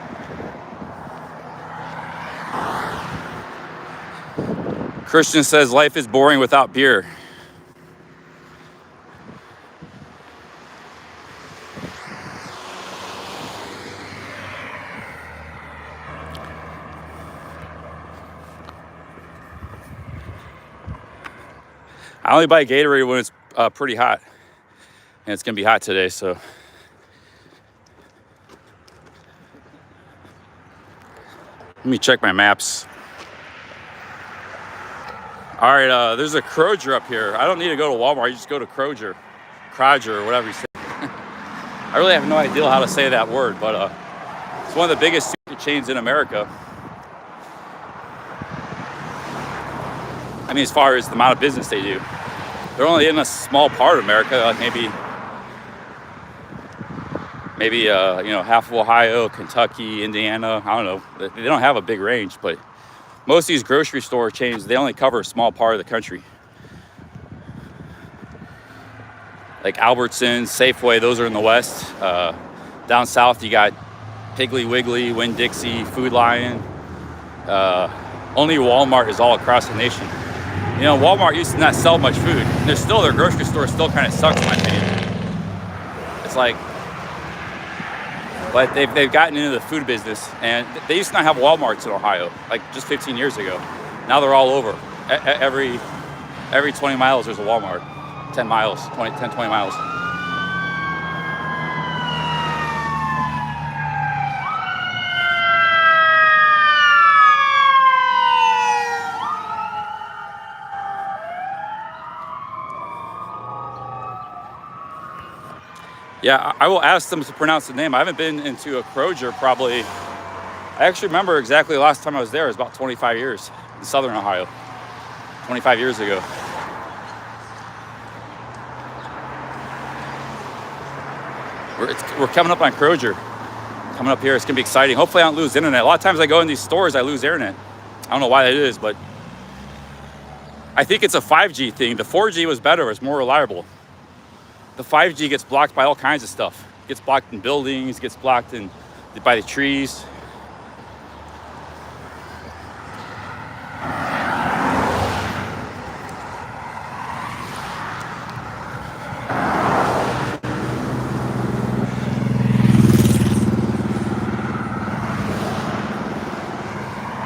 Christian says life is boring without beer. I only buy Gatorade when it's pretty hot. And it's gonna be hot today, so. Let me check my maps. All right, there's a Kroger up here. I don't need to go to Walmart, you just go to Kroger. Kroger, or whatever you say. I really have no idea how to say that word, but it's one of the biggest chains in America. I mean, as far as the amount of business they do. They're only in a small part of America, like maybe half of Ohio, Kentucky, Indiana. I don't know. They don't have a big range, but most of these grocery store chains, they only cover a small part of the country. Like Albertsons, Safeway, those are in the west. Down south, you got Piggly Wiggly, Winn-Dixie, Food Lion. Only Walmart is all across the nation. Walmart used to not sell much food. Their grocery store still kind of sucks, in my opinion. It's like, but they've gotten into the food business, and they used to not have Walmarts in Ohio, like just 15 years ago. Now they're all over. Every 20 miles there's a Walmart. 10 miles, 20 miles. Yeah, I will ask them to pronounce the name. I haven't been into a Kroger probably. I actually remember exactly the last time I was there. It was about 25 years in Southern Ohio. 25 years ago. We're coming up on Kroger. Coming up here, it's gonna be exciting. Hopefully I don't lose internet. A lot of times I go in these stores, I lose internet. I don't know why that is, but I think it's a 5G thing. The 4G was better, it's more reliable. The 5G gets blocked by all kinds of stuff. It gets blocked in buildings, gets blocked by the trees.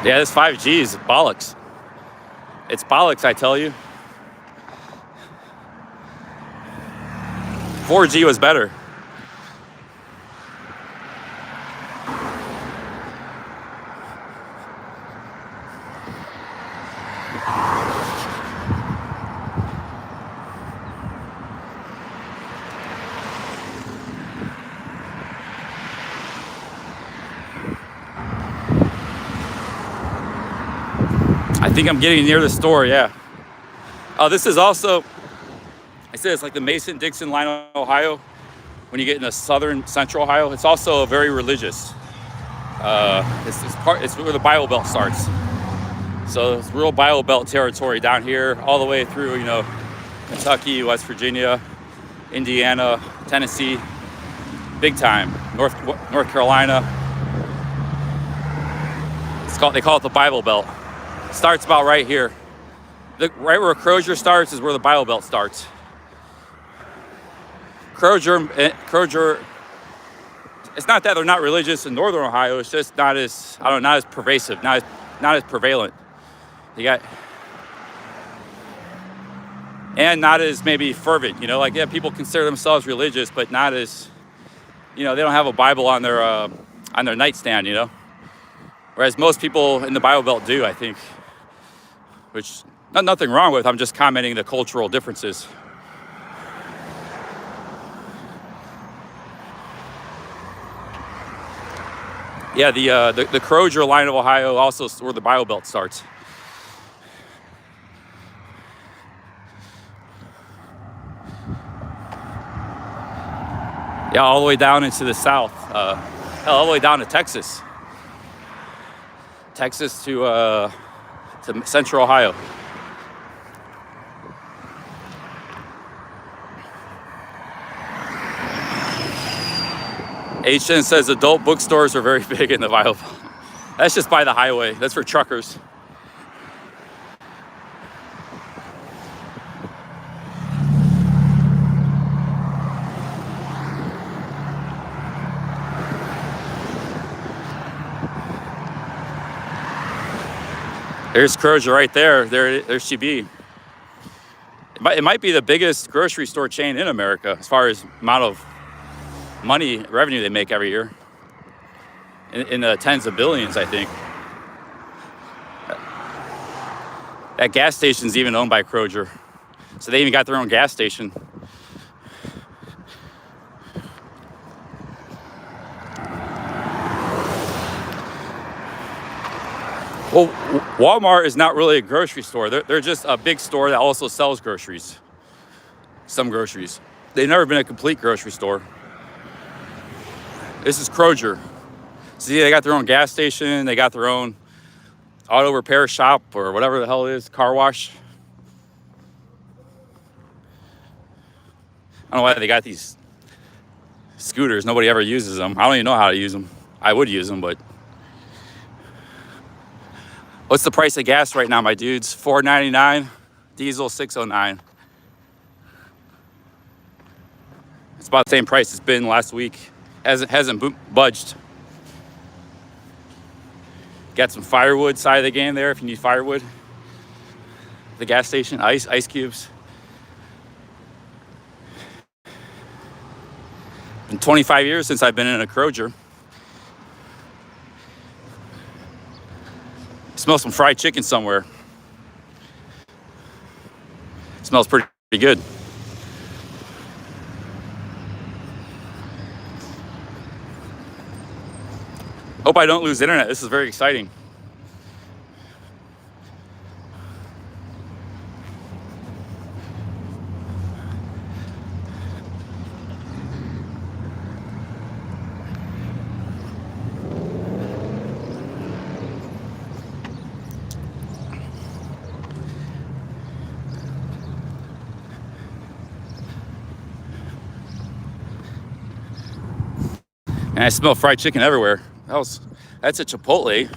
Yeah, this 5G is bollocks. It's bollocks, I tell you. 4G was better. I think I'm getting near the store, yeah. Oh, this is also, I said it's like the Mason-Dixon line of Ohio. When you get into southern central Ohio, it's also very religious. It's where the Bible Belt starts. So it's real Bible Belt territory down here, all the way through, Kentucky, West Virginia, Indiana, Tennessee, big time. North Carolina. They call it the Bible Belt. Starts about right here. Right where Kroger starts is where the Bible Belt starts. Kroger it's not that they're not religious in Northern Ohio. It's just not as, I don't know, not as pervasive, not as prevalent. You got, and not as maybe fervent, you know, like, yeah, people consider themselves religious, but not as, you know, they don't have a Bible on their nightstand, you know, whereas most people in the Bible Belt do, I think, which nothing wrong with. I'm just commenting the cultural differences. Yeah, the Crozier line of Ohio also where the Bible Belt starts. Yeah, all the way down into the south, all the way down to Texas. Texas to Central Ohio. HN says adult bookstores are very big in the Bible. That's just by the highway. That's for truckers. There's Crozier right there. There she be. It might be the biggest grocery store chain in America as far as amount of revenue they make every year. In the tens of billions, I think. That gas station's even owned by Crozier. So they even got their own gas station. Well, Walmart is not really a grocery store. They're just a big store that also sells groceries. Some groceries. They've never been a complete grocery store. This is Crozier. See, they got their own gas station. They got their own auto repair shop or whatever the hell it is, car wash. I don't know why they got these scooters. Nobody ever uses them. I don't even know how to use them. I would use them, but... What's the price of gas right now, my dudes? $4.99, diesel $6.09. It's about the same price it's been last week. Hasn't budged. Got some firewood side of the game there if you need firewood. The gas station, ice cubes. Been 25 years since I've been in a Crozier. Smell some fried chicken somewhere. Smells pretty good. Hope I don't lose internet. This is very exciting. And I smell fried chicken everywhere. That's a Chipotle.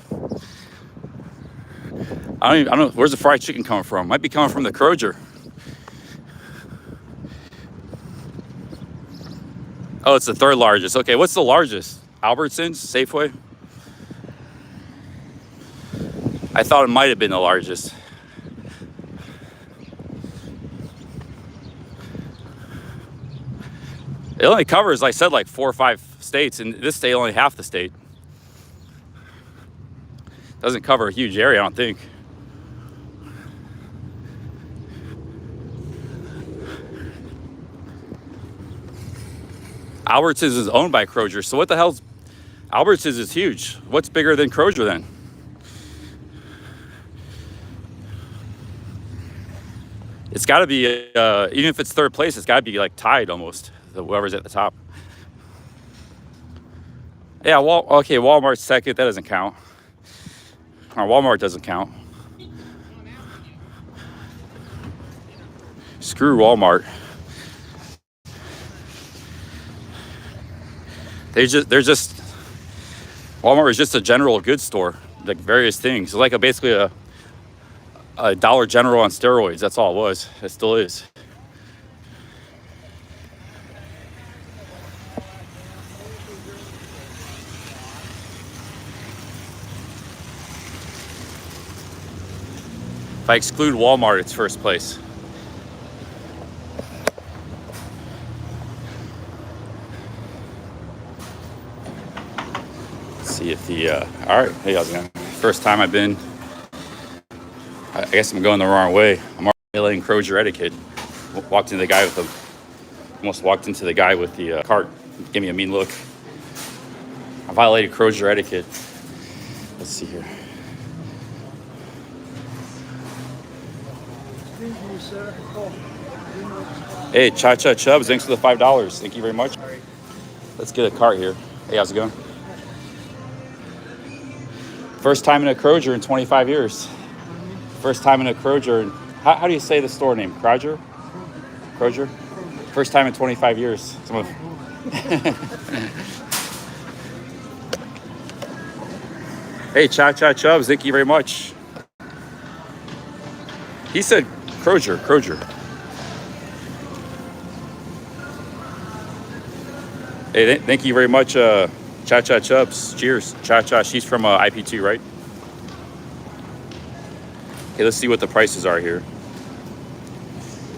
I don't know, where's the fried chicken coming from? Might be coming from the Crozier. Oh, it's the third largest. Okay, what's the largest? Albertsons? Safeway? I thought it might have been the largest. It only covers, like I said, like 4 or 5 states, and this state only half the state. Doesn't cover a huge area, I don't think. Albertsons is owned by Crozier, so what the hell's... Albertsons is huge. What's bigger than Crozier then? It's got to be, even if it's third place, it's got to be like tied almost. Whoever's at the top. Yeah, okay, Walmart's second. That doesn't count. Walmart doesn't count. Screw Walmart. Walmart is just a general goods store, like various things. It's like basically a Dollar General on steroids. That's all it was. It still is. If I exclude Walmart, it's first place. Let's see if the, all right, hey, how's it going? First time I've been, I guess I'm going the wrong way. I'm already violating Crozier etiquette. Walked into the guy with the, almost walked into the guy with the cart. Gave me a mean look. I violated Crozier etiquette. Let's see here. Hey, Cha-Cha Chubbs, thanks for the $5. Thank you very much. Let's get a cart here. Hey, how's it going? First time in a Crozier in 25 years. First time in a Crozier. How do you say the store name? Crozier? Crozier? First time in 25 years. Hey, Cha-Cha Chubbs, thank you very much. He said Crozier. Hey, thank you very much, Cha-Cha Chubbs. Cheers. Cha-Cha, she's from IP2, right? Okay, let's see what the prices are here.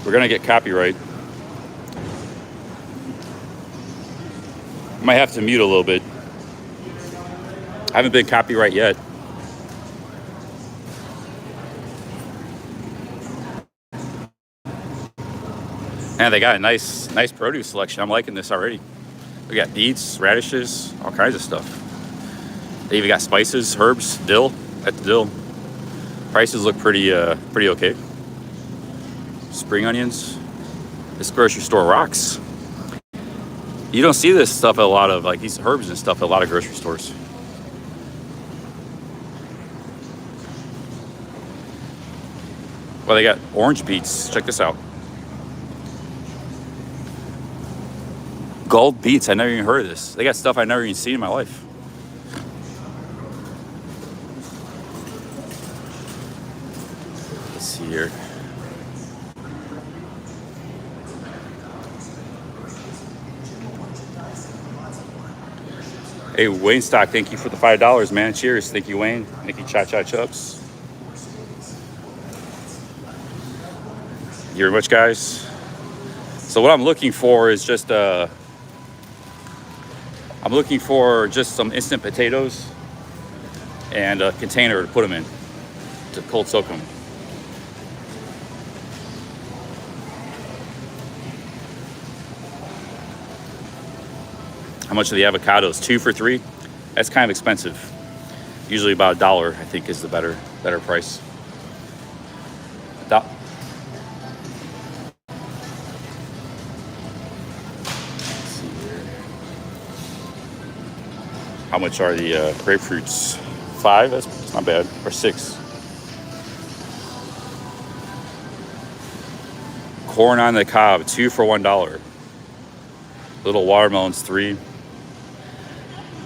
We're gonna get copyright. Might have to mute a little bit. I haven't been copyright yet. And they got a nice produce selection. I'm liking this already. We got beets, radishes, all kinds of stuff. They even got spices, herbs, dill. At the dill. Prices look pretty okay. Spring onions. This grocery store rocks. You don't see this stuff at a lot of, like these herbs and stuff at a lot of grocery stores. Well, they got orange beets. Check this out. Gold beets. I never even heard of this. They got stuff I never even seen in my life. Let's see here. Hey, Wayne Stock, thank you for the $5, man. Cheers. Thank you, Wayne. Thank you, Cha-Cha Chubbs. Thank you very much, guys. So what I'm looking for is just I'm looking for just some instant potatoes and a container to put them in to cold soak them. How much are the avocados? 2 for $3? That's kind of expensive. Usually about $1, I think, is the better price. How much are the grapefruits? 5? That's not bad. Or 6. Corn on the cob, 2 for $1. Little watermelons, 3.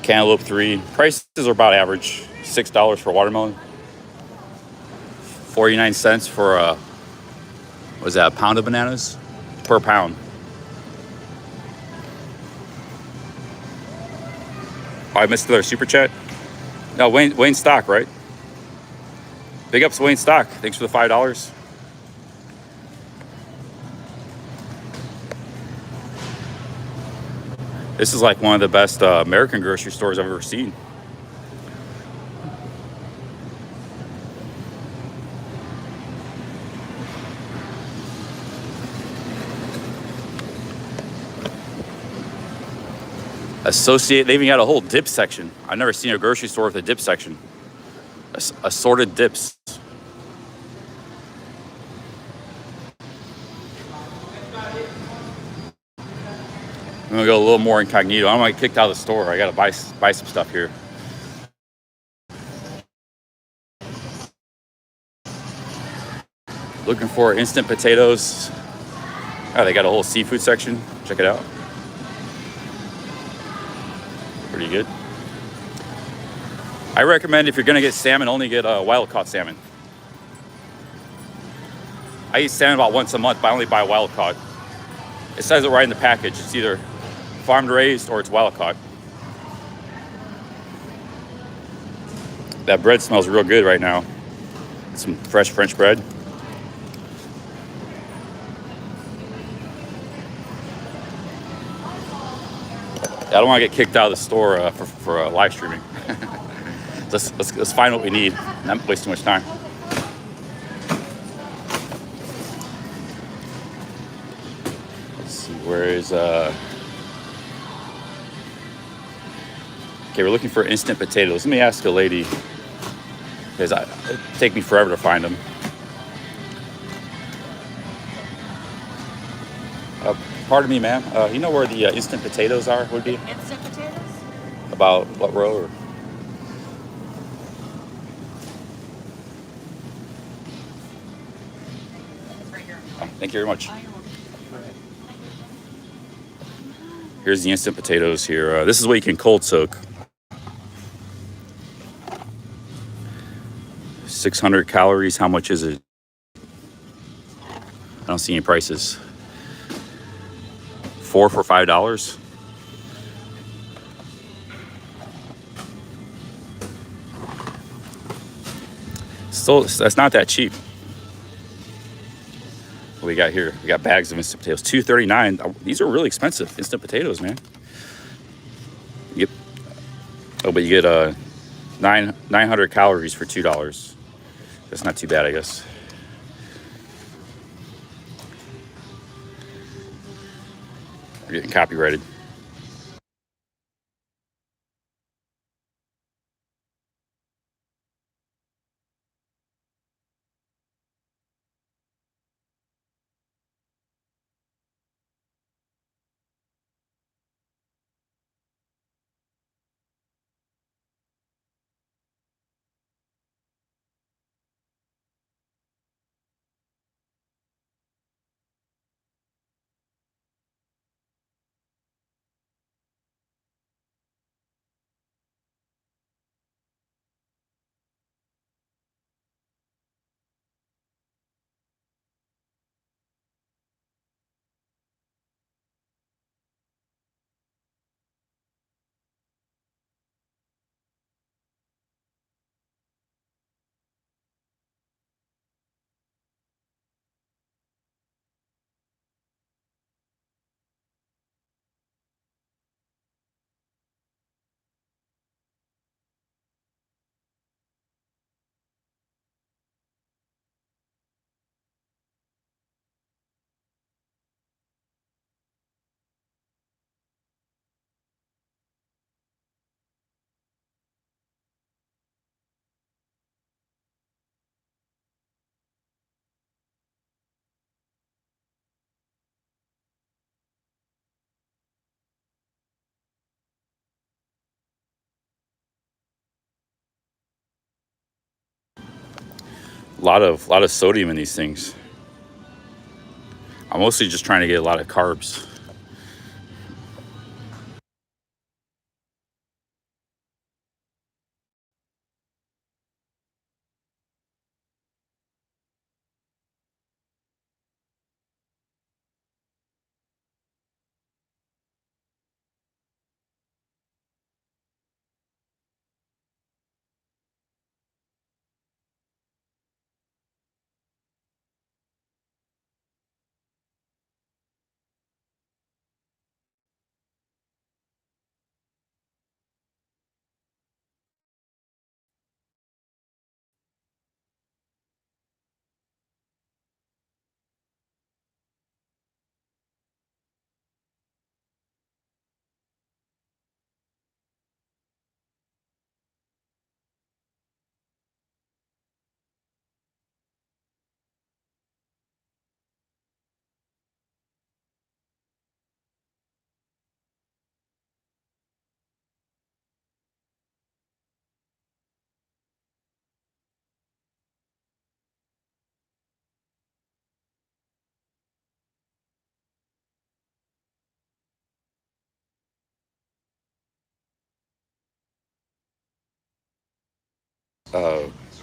Cantaloupe, 3. Prices are about average. $6 for watermelon. 49 cents for what is that, a pound of bananas? Per pound. Oh, I missed another super chat. No, Wayne Stock, right? Big ups, Wayne Stock. Thanks for the $5. This is like one of the best American grocery stores I've ever seen. They even got a whole dip section. I've never seen a grocery store with a dip section. Assorted dips. I'm gonna go a little more incognito. I don't want to get kicked out of the store. I gotta buy some stuff here. Looking for instant potatoes. Oh, they got a whole seafood section. Check it out. Pretty good. I recommend if you're gonna get salmon, only get wild caught salmon. I eat salmon about once a month, but I only buy wild caught. It says it right in the package. It's either farm raised or it's wild caught. That bread smells real good right now. Some fresh French bread. I don't want to get kicked out of the store for live streaming. let's find what we need. Not waste too much time. Let's see, where is okay, we're looking for instant potatoes. Let me ask a lady, because it take me forever to find them. Pardon me, ma'am. You know where the instant potatoes are? Would be Instant potatoes? about what row? Or? Oh, thank you very much. Here's the instant potatoes here. This is what you can cold soak. 600 calories. How much is it? I don't see any prices. 4 for $5. Still, that's not that cheap. What we got here? We got bags of instant potatoes. $2.39. These are really expensive instant potatoes, man. You get, oh, but you get 900 calories for $2. That's not too bad, I guess. We're getting copyrighted. A lot of sodium in these things. I'm mostly just trying to get a lot of carbs.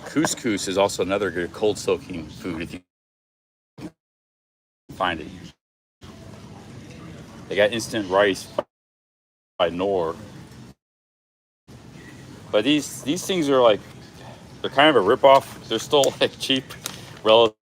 Couscous is also another good cold soaking food if you can find it. They got instant rice by Knorr, but these things are like They're kind of a ripoff. They're still like cheap, relative.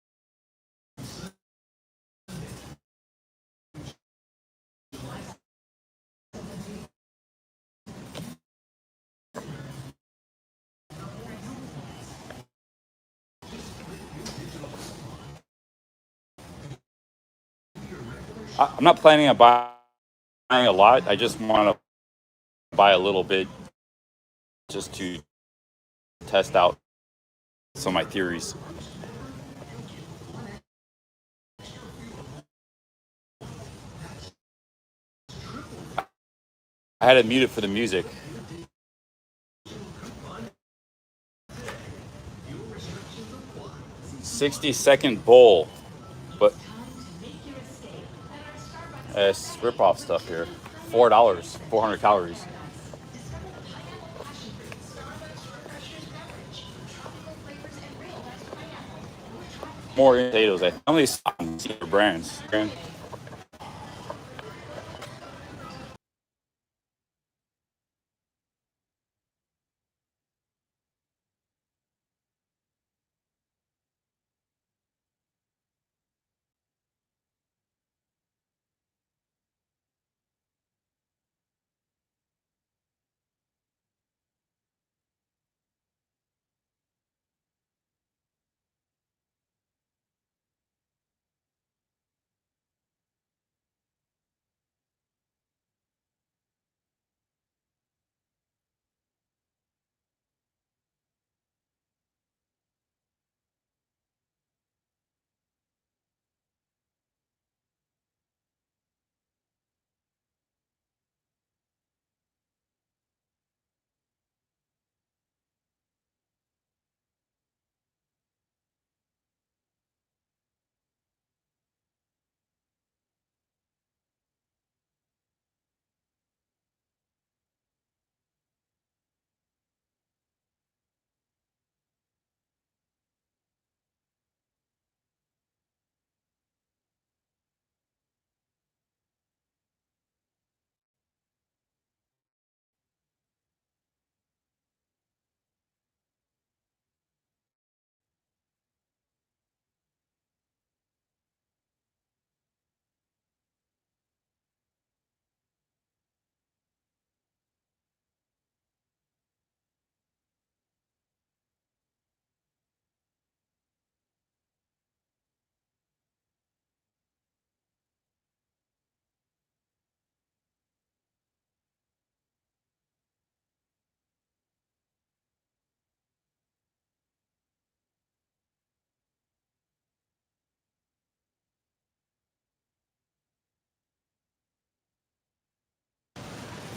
I'm not planning on buying a lot. I just want to buy a little bit just to test out some of my theories. I had it muted for the music. 60-second bowl, but it's rip-off stuff here. $4, 400 calories. More potatoes. I only saw brands.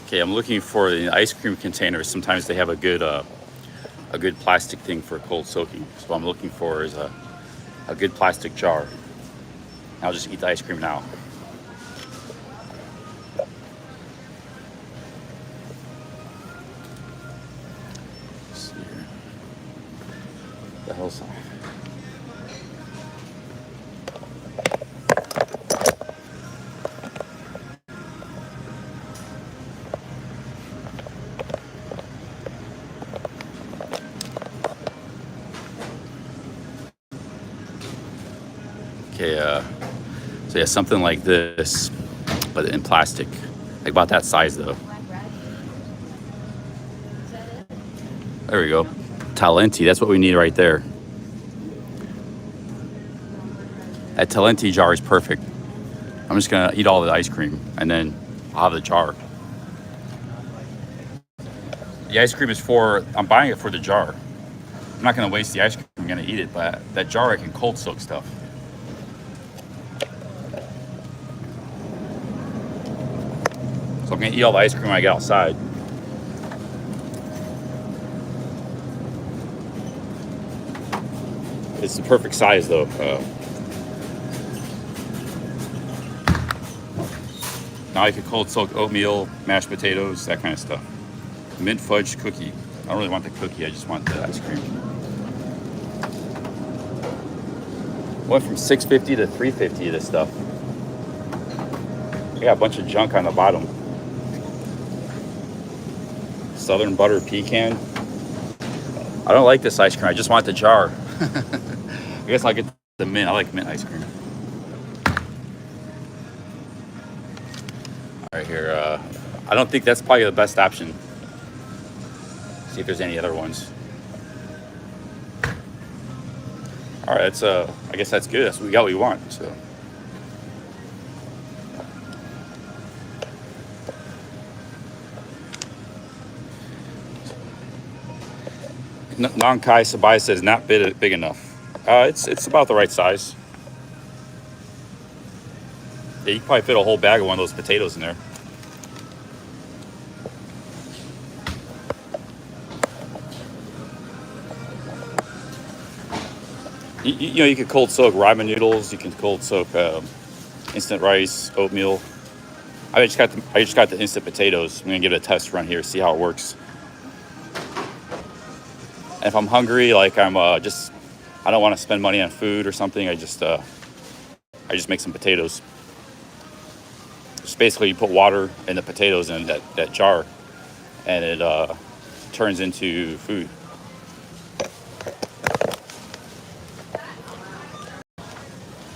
Okay, I'm looking for the ice cream containers. Sometimes they have a good plastic thing for cold soaking. So what I'm looking for is a good plastic jar. I'll just eat the ice cream now. Let's see here. What the hell's that? Okay, so yeah, something like this, but in plastic, like about that size though. There we go. Talenti, that's what we need right there. That Talenti jar is perfect. I'm just gonna eat all the ice cream and then I'll have the jar. The ice cream is I'm buying it for the jar. I'm not gonna waste the ice cream, I'm gonna eat it, but that jar I can cold soak stuff. So I'm gonna eat all the ice cream when I get outside. It's the perfect size though. Now I could cold soak oatmeal, mashed potatoes, that kind of stuff. Mint fudge cookie. I don't really want the cookie, I just want the ice cream. Went from $6.50 to $3.50 of this stuff. I got a bunch of junk on the bottom. Southern butter pecan. I don't like this ice cream. I just want the jar. I guess I'll get the mint. I like mint ice cream. All right, here. I don't think that's probably the best option. See if there's any other ones. All right, that's I guess that's good. That's what we got. What we want. So. Non-Kai Sabai says not big enough. It's about the right size. Yeah, you can probably fit a whole bag of one of those potatoes in there. You know, you could cold soak ramen noodles. You can cold soak instant rice, oatmeal. I just got the instant potatoes. I'm gonna give it a test run here, see how it works. And if I'm hungry, like I don't want to spend money on food or something, I just make some potatoes. Just basically you put water in the potatoes in that jar, and it turns into food.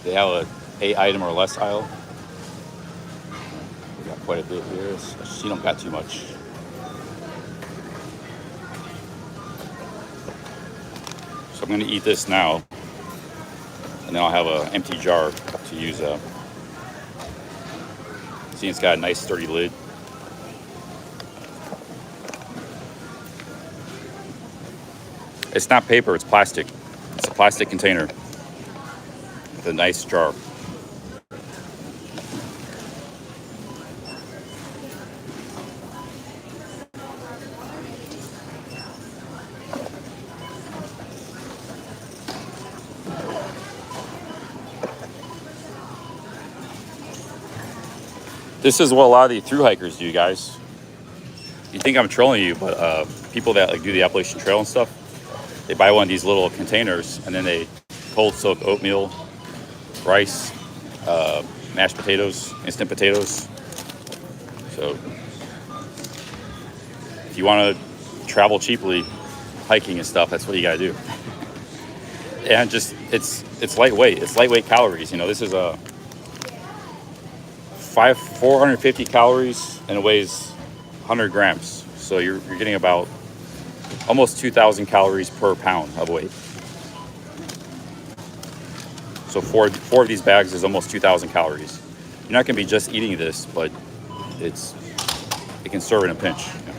They have a 8 item or less aisle. We got quite a bit here. She don't got too much. So I'm gonna eat this now, and then I'll have an empty jar to use. See, it's got a nice sturdy lid. It's not paper, it's plastic. It's a plastic container with a nice jar. This is what a lot of the thru hikers do, guys. You think I'm trolling you, but people that like do the Appalachian Trail and stuff, they buy one of these little containers and then they cold soak oatmeal, rice, mashed potatoes, instant potatoes. So if you want to travel cheaply, hiking and stuff, that's what you gotta do. And just it's lightweight. It's lightweight calories. You know, this is a 450 calories and it weighs 100 grams. So you're getting about almost 2,000 calories per pound of weight. So four of these bags is almost 2,000 calories. You're not gonna be just eating this, but it can serve in a pinch. You know?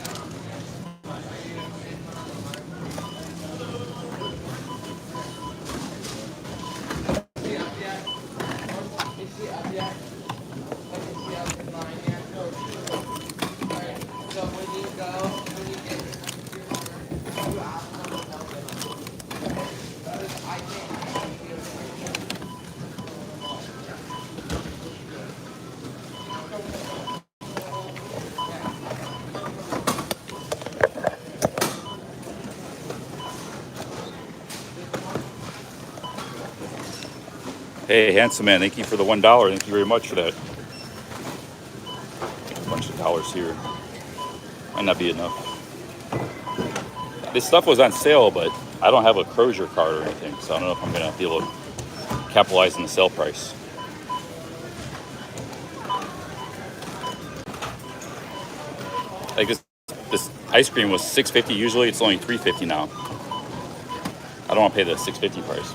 Hey, handsome man, thank you for the $1. Thank you very much for that. A bunch of dollars here. Might not be enough. This stuff was on sale, but I don't have a Crozier card or anything, so I don't know if I'm gonna be able to capitalize on the sale price. Like this ice cream was $6.50 usually. It's only $3.50 now. I don't want to pay the $6.50 price.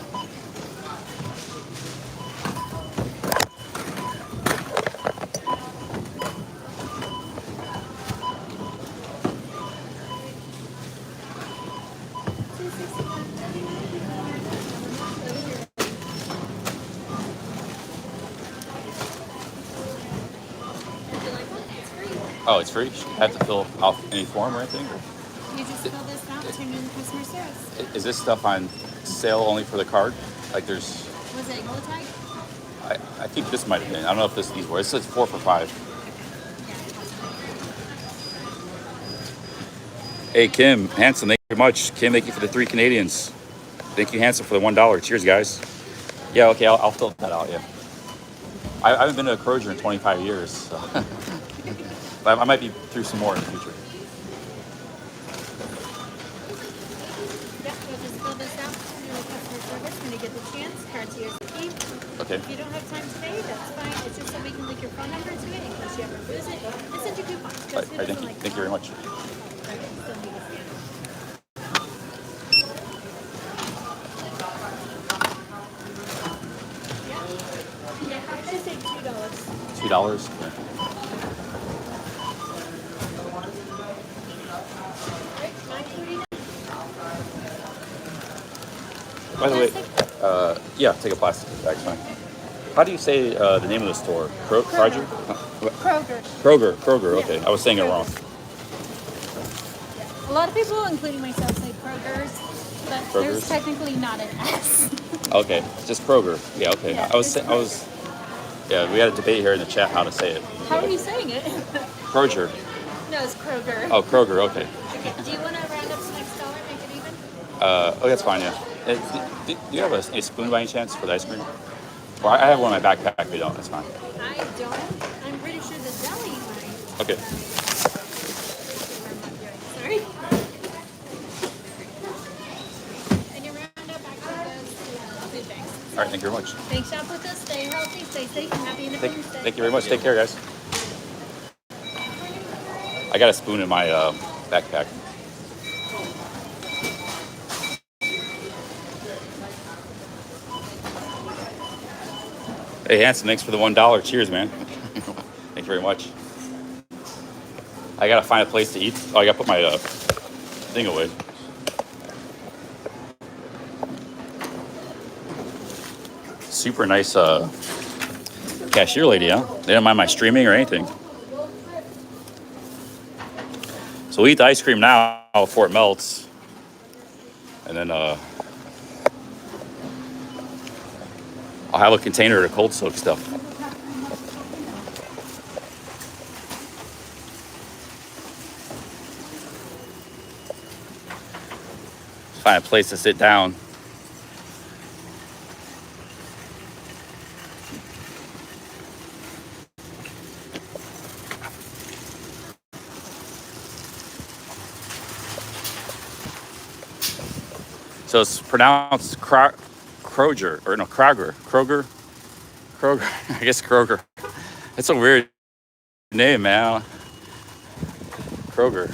Oh, it's free? You have to fill out any form or anything? Or? You just fill this out, turn it in customer service. Is this stuff on sale only for the card? Like there's... Was it gold tag? I think this might have been. I don't know if these were. It says 4 for $5. Hey, Kim, Hanson, thank you very much. Kim, thank you for the 3 Canadians. Thank you, Hanson, for the $1. Cheers, guys. Yeah, okay, I'll fill that out, yeah. I haven't been to a Crozier in 25 years, so... But I might be through some more in the future. card's yours to keep. Okay. If you don't have time to pay, that's fine. It's just so we can link your phone number to it in case you ever lose it. And send you coupons. All Because right, who thank doesn't you. like Thank you very much. Okay, still need a stamp. Yeah, I should say $2. $2. Yeah. Right, $9.49. By the way, Plastic? yeah, take a plastic bag, fine. How do you say the name of the store? Kroger? Kroger. Kroger, okay. I was saying it wrong. A lot of people, including myself, say Kroger's, but Kroger's? there's technically not an S. Okay, just Kroger. Yeah, okay. Yeah, Yeah, we had a debate here in the chat how to say it. How are you saying it? Kroger. No, it's Kroger. Oh, Kroger, okay. Okay, do you want to round up to next dollar, make it even? Oh, that's fine, yeah. Do you have a spoon by any chance for the ice cream? Well, I have one in my backpack, but you don't, that's fine. I don't. I'm pretty sure the deli might. Okay. Sorry. And your roundup actually goes to food banks. All right, thank you very much. Thanks, shop with us. Stay healthy, stay safe, and happy Independence Day. Thank you very much. Take care, guys. I got a spoon in my backpack. Hey, Hanson, thanks for the $1. Cheers, man. Thank you very much. I gotta find a place to eat. Oh, I gotta put my thing away. Super nice cashier lady, huh? They didn't mind my streaming or anything. So we'll eat the ice cream now before it melts. And then I'll have a container to cold soak stuff. Find a place to sit down. So it's pronounced Kroger, or no, Kroger. I guess Kroger. It's a weird name, man. Kroger.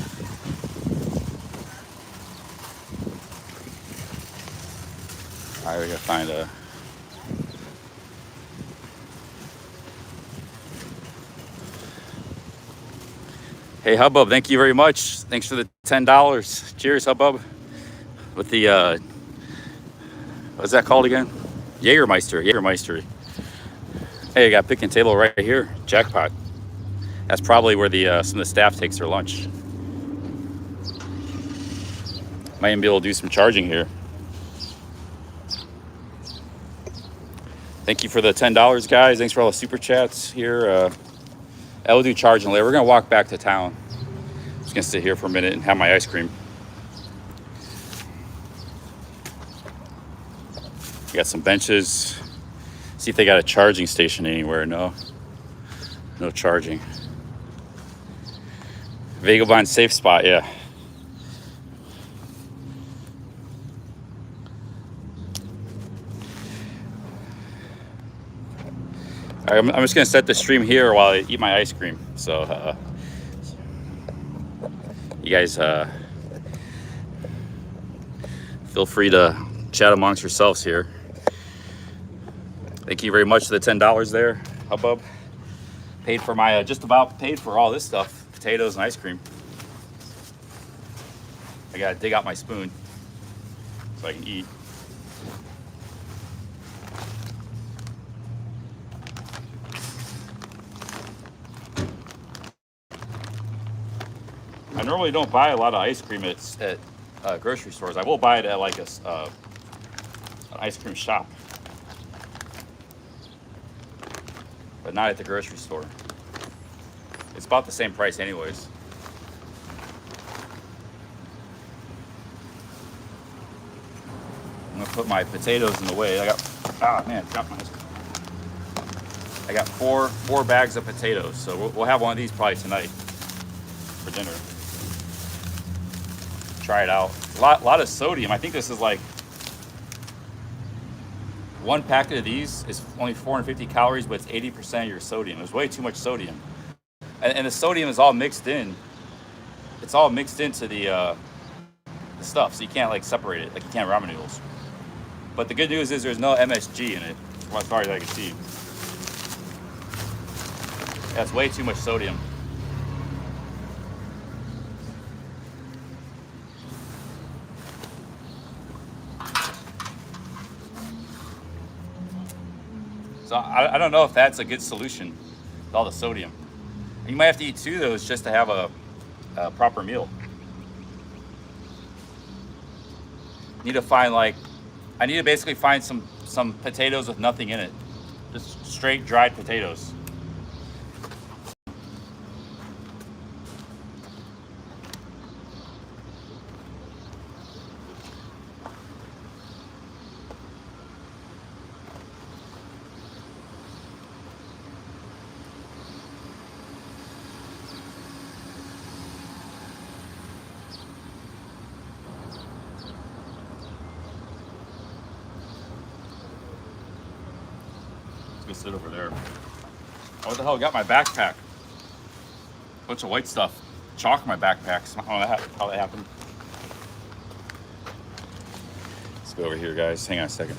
All right, we gotta find a. Hey, Hubbub, thank you very much. Thanks for the $10. Cheers, Hubbub. With the, what's that called again? Jägermeister. Hey, I got picnic table right here. Jackpot. That's probably where the some of the staff takes their lunch. Might even be able to do some charging here. Thank you for the $10, guys. Thanks for all the super chats here. I will do charging later. We're gonna walk back to town. Just gonna sit here for a minute and have my ice cream. Got some benches. See if they got a charging station anywhere. No charging. Vagabond safe spot, yeah. All right, I'm just gonna set the stream here while I eat my ice cream. So you guys feel free to chat amongst yourselves here. Thank you very much for the $10 there, Hubbub. Paid for my, just about paid for all this stuff, potatoes and ice cream. I gotta dig out my spoon so I can eat. I normally don't buy a lot of ice cream at grocery stores. I will buy it at like an ice cream shop, but not at the grocery store. It's about the same price anyways. I'm gonna put my potatoes in the way. I got four bags of potatoes, so we'll have one of these probably tonight for dinner. Try it out. A lot of sodium. I think this is like one packet of these is only 450 calories, but it's 80% of your sodium. There's way too much sodium, and the sodium is all mixed in. It's all mixed into the stuff, so you can't like separate it like you can ramen noodles. But the good news is there's no MSG in it, as far as I can see. That's way too much sodium. So I don't know if that's a good solution with all the sodium. You might have to eat 2 of those just to have a proper meal. Need to find I need to basically find some potatoes with nothing in it. Just straight dried potatoes. Go sit over there. Oh, what the hell? I got my backpack. Bunch of white stuff. Chalk in my backpack. I don't know how that happened. Let's go over here, guys. Hang on a second.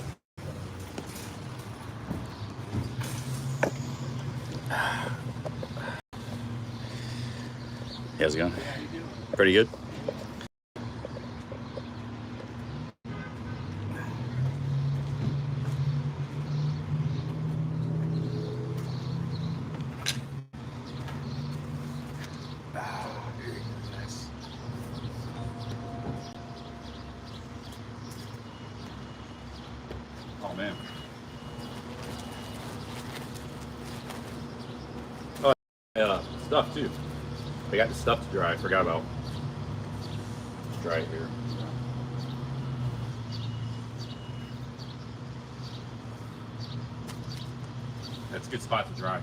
How's it going? Pretty good. Oh man. Oh, stuff too. I got the stuff to dry. I forgot about. Let's dry it here. That's a good spot to dry.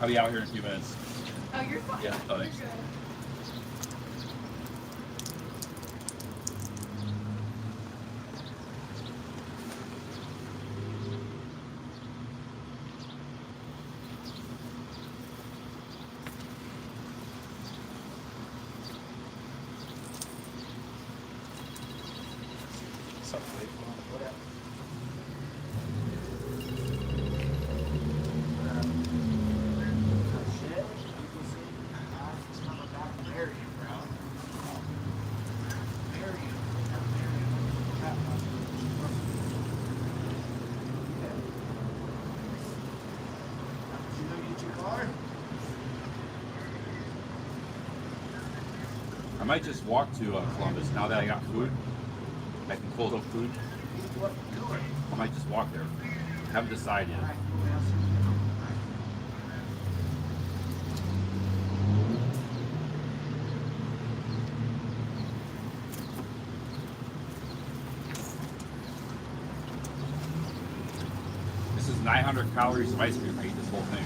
I'll be out here in a few minutes. Oh, you're fine. Yeah, oh, thanks. You're good. What's up, Blake? I might just walk to Columbus now that I got food. I can pull up food. I might just walk there. Haven't decided yet. This is 900 calories of ice cream. I eat this whole thing.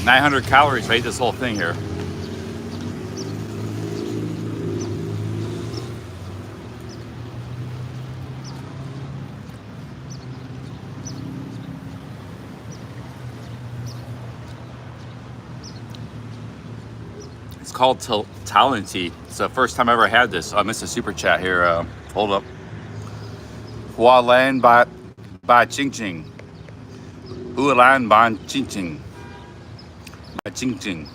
Nine 900 calories. I ate this whole thing here. It's called Talent Tea. It's the first time I ever had this. I missed a super chat here. Hold up. Hualan ba ching ching. Hualan ban ching ching. Ba ching ching.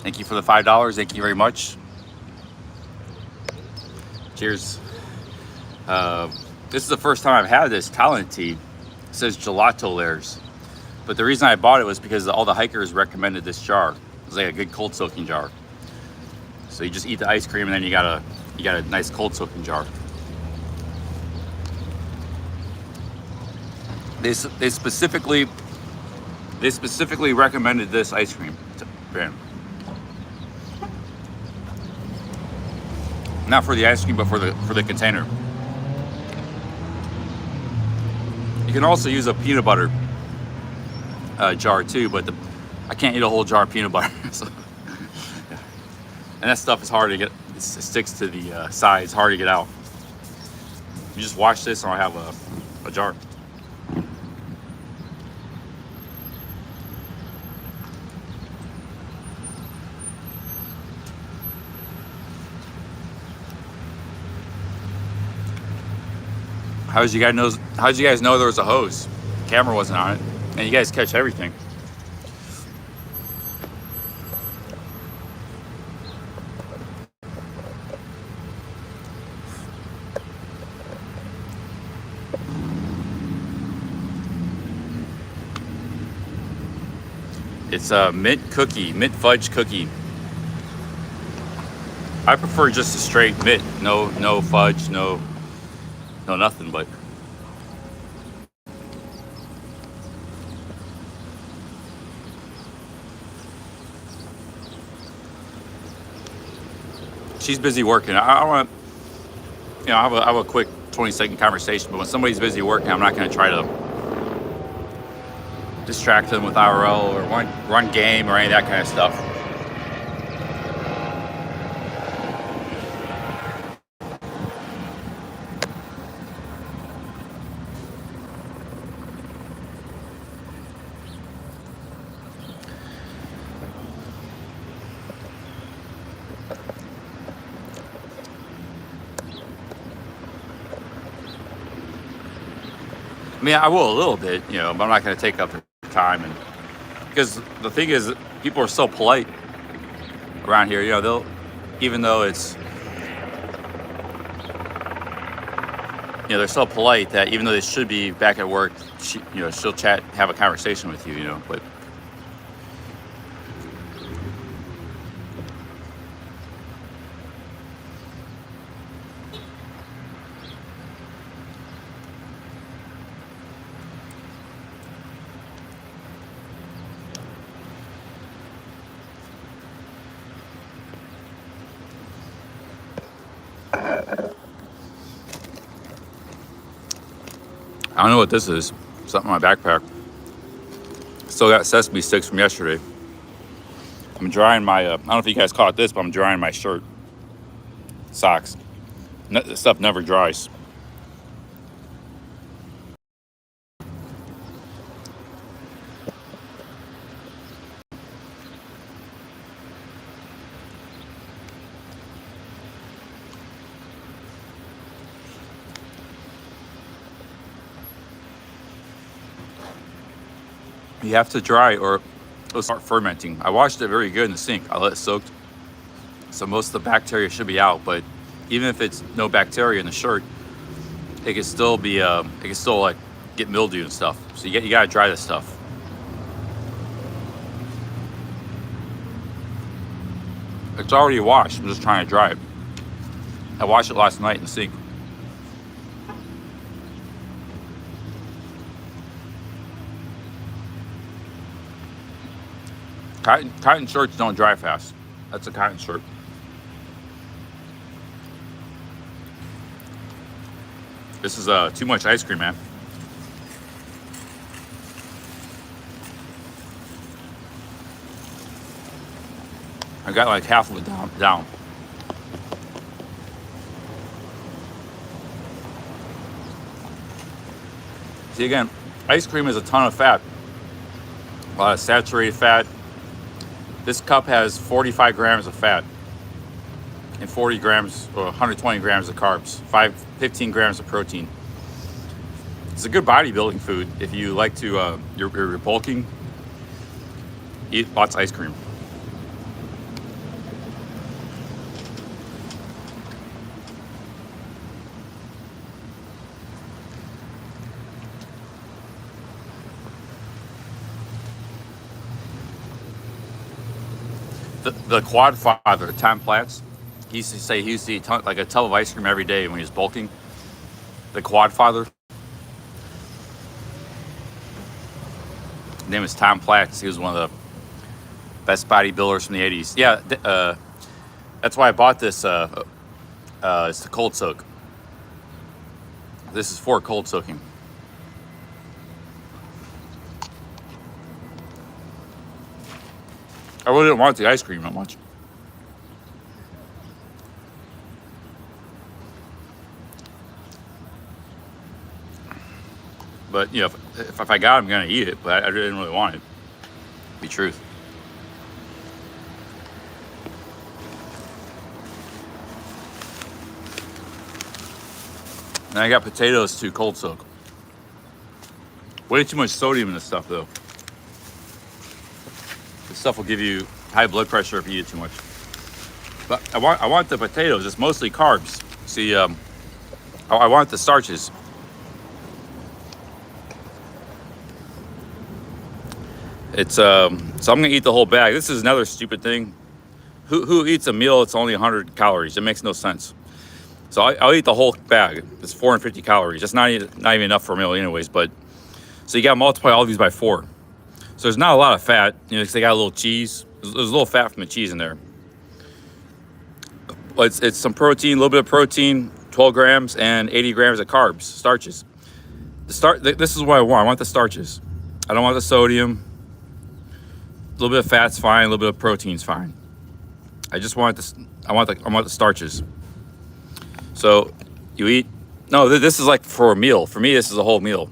Thank you for the $5. Thank you very much. Cheers. This is the first time I've had this Talent Tea. It says gelato layers. But the reason I bought it was because all the hikers recommended this jar. It's like a good cold soaking jar. So you just eat the ice cream and then you got a nice cold soaking jar. They specifically recommended this ice cream brand. Not for the ice cream, but for the container. You can also use a peanut butter jar too, but I can't eat a whole jar of peanut butter. So, yeah. And that stuff is hard to get. It sticks to the sides, hard to get out. You just wash this, and I'll have a jar. How did you guys know there was a hose? The camera wasn't on it, and you guys catch everything. It's a mint fudge cookie. I prefer just a straight mint, no fudge, no nothing, but she's busy working. I want to, have a quick 20-second conversation, but when somebody's busy working, I'm not going to try to distract them with IRL or run game or any of that kind of stuff. I mean, I will a little bit, but I'm not going to take up the time, and because the thing is, people are so polite around here. They'll, even though it's, they're so polite that even though they should be back at work, she'll chat, have a conversation with you, but. I don't know what this is. Something in my backpack. Still got sesame sticks from yesterday. I'm drying my, I don't know if you guys caught this, but I'm drying my shirt. Socks. This stuff never dries. You have to dry or it'll start fermenting. I washed it very good in the sink. I let it soak. So most of the bacteria should be out, but even if it's no bacteria in the shirt, it can still be, like get mildew and stuff. So you gotta dry this stuff. It's already washed. I'm just trying to dry it. I washed it last night in the sink. Cotton shirts don't dry fast. That's a cotton shirt. This is too much ice cream, man. I got like half of it down. See, again, ice cream is a ton of fat. A lot of saturated fat. This cup has 45 grams of fat and 40 grams or 120 grams of carbs, 15 grams of protein. It's a good bodybuilding food if you like to, you're bulking, eat lots of ice cream. The quad father, Tom Platz, he used to say he used to eat like a tub of ice cream every day when he was bulking. The quad father. His name is Tom Platz. He was one of the best bodybuilders from the 80s. Yeah, that's why I bought this. It's the cold soak. This is for cold soaking. I really didn't want the ice cream that much. But, you know, if I got it, I'm going to eat it. But I didn't really want it. To be truth. And I got potatoes too, cold soak. Way too much sodium in this stuff, though. This stuff will give you high blood pressure if you eat it too much. But I want the potatoes. It's mostly carbs. See, I want the starches. It's so I'm gonna eat the whole bag. This is another stupid thing. Who eats a meal that's only 100 calories? It makes no sense. So I'll eat the whole bag. It's 450 calories. That's not even enough for a meal anyways, but so you gotta multiply all these by 4. So there's not a lot of fat, you know, because they got a little cheese. There's a little fat from the cheese in there. But it's some protein, a little bit of protein, 12 grams, and 80 grams of carbs, starches. This is what I want. I want the starches. I don't want the sodium. A little bit of fat's fine. A little bit of protein's fine. I just want this. I want the starches. So you eat. No, this is like for a meal. For me, this is a whole meal.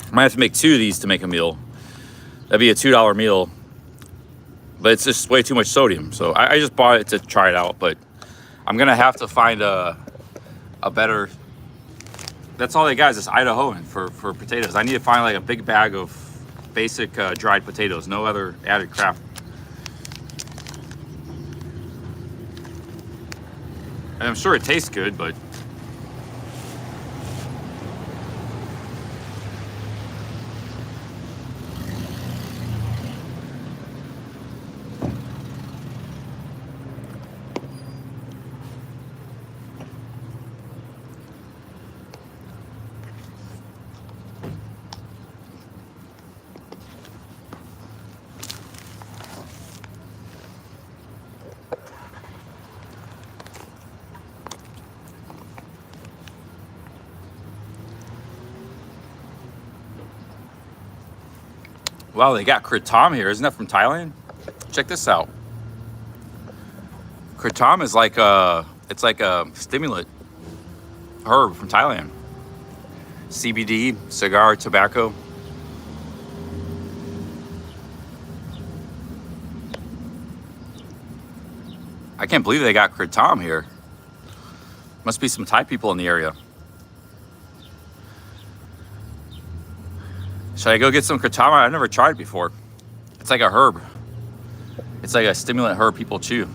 I might have to make 2 of these to make a meal. That'd be a $2 meal. But it's just way too much sodium. So I just bought it to try it out. But I'm gonna have to find a better. That's all they got is this Idahoan for potatoes. I need to find like a big bag of basic dried potatoes. No other added crap. And I'm sure it tastes good, but wow, they got kratom here. Isn't that from Thailand? Check this out. Kratom is like it's like a stimulant herb from Thailand. CBD, cigar, tobacco. I can't believe they got kratom here. Must be some Thai people in the area. Should I go get some kratom? I've never tried it before. It's like a herb. It's like a stimulant herb people chew.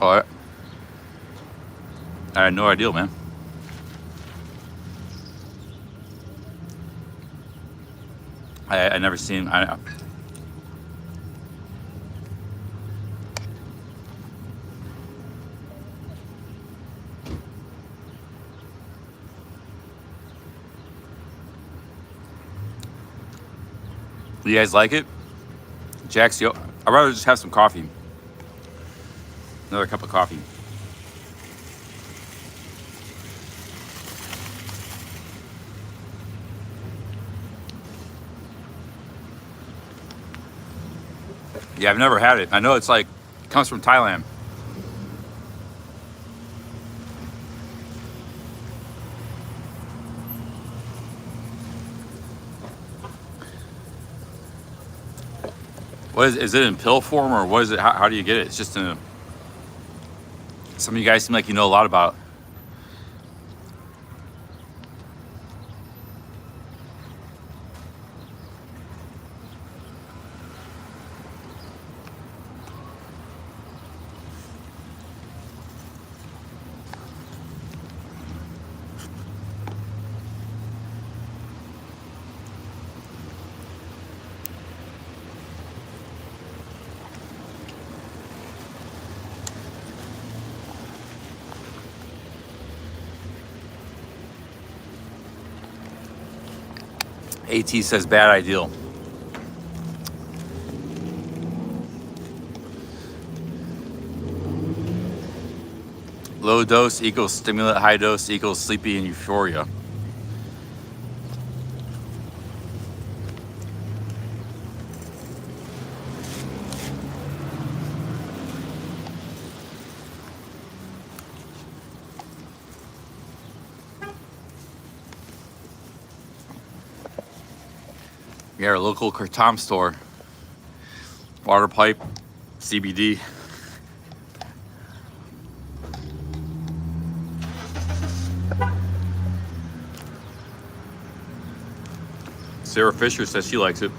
Oh, I had no idea, man. I never seen. Do you guys like it? Jax, I'd rather just have some coffee. Another cup of coffee. Yeah, I've never had it. I know it's like, it comes from Thailand. What is it in pill form or what is it? How do you get it? It's just in a, some of you guys seem like you know a lot about it. AT says bad ideal. Low dose equals stimulant, high dose equals sleepy and euphoria. We got our local Kratom store. Water pipe, CBD. Sarah Fisher says she likes it.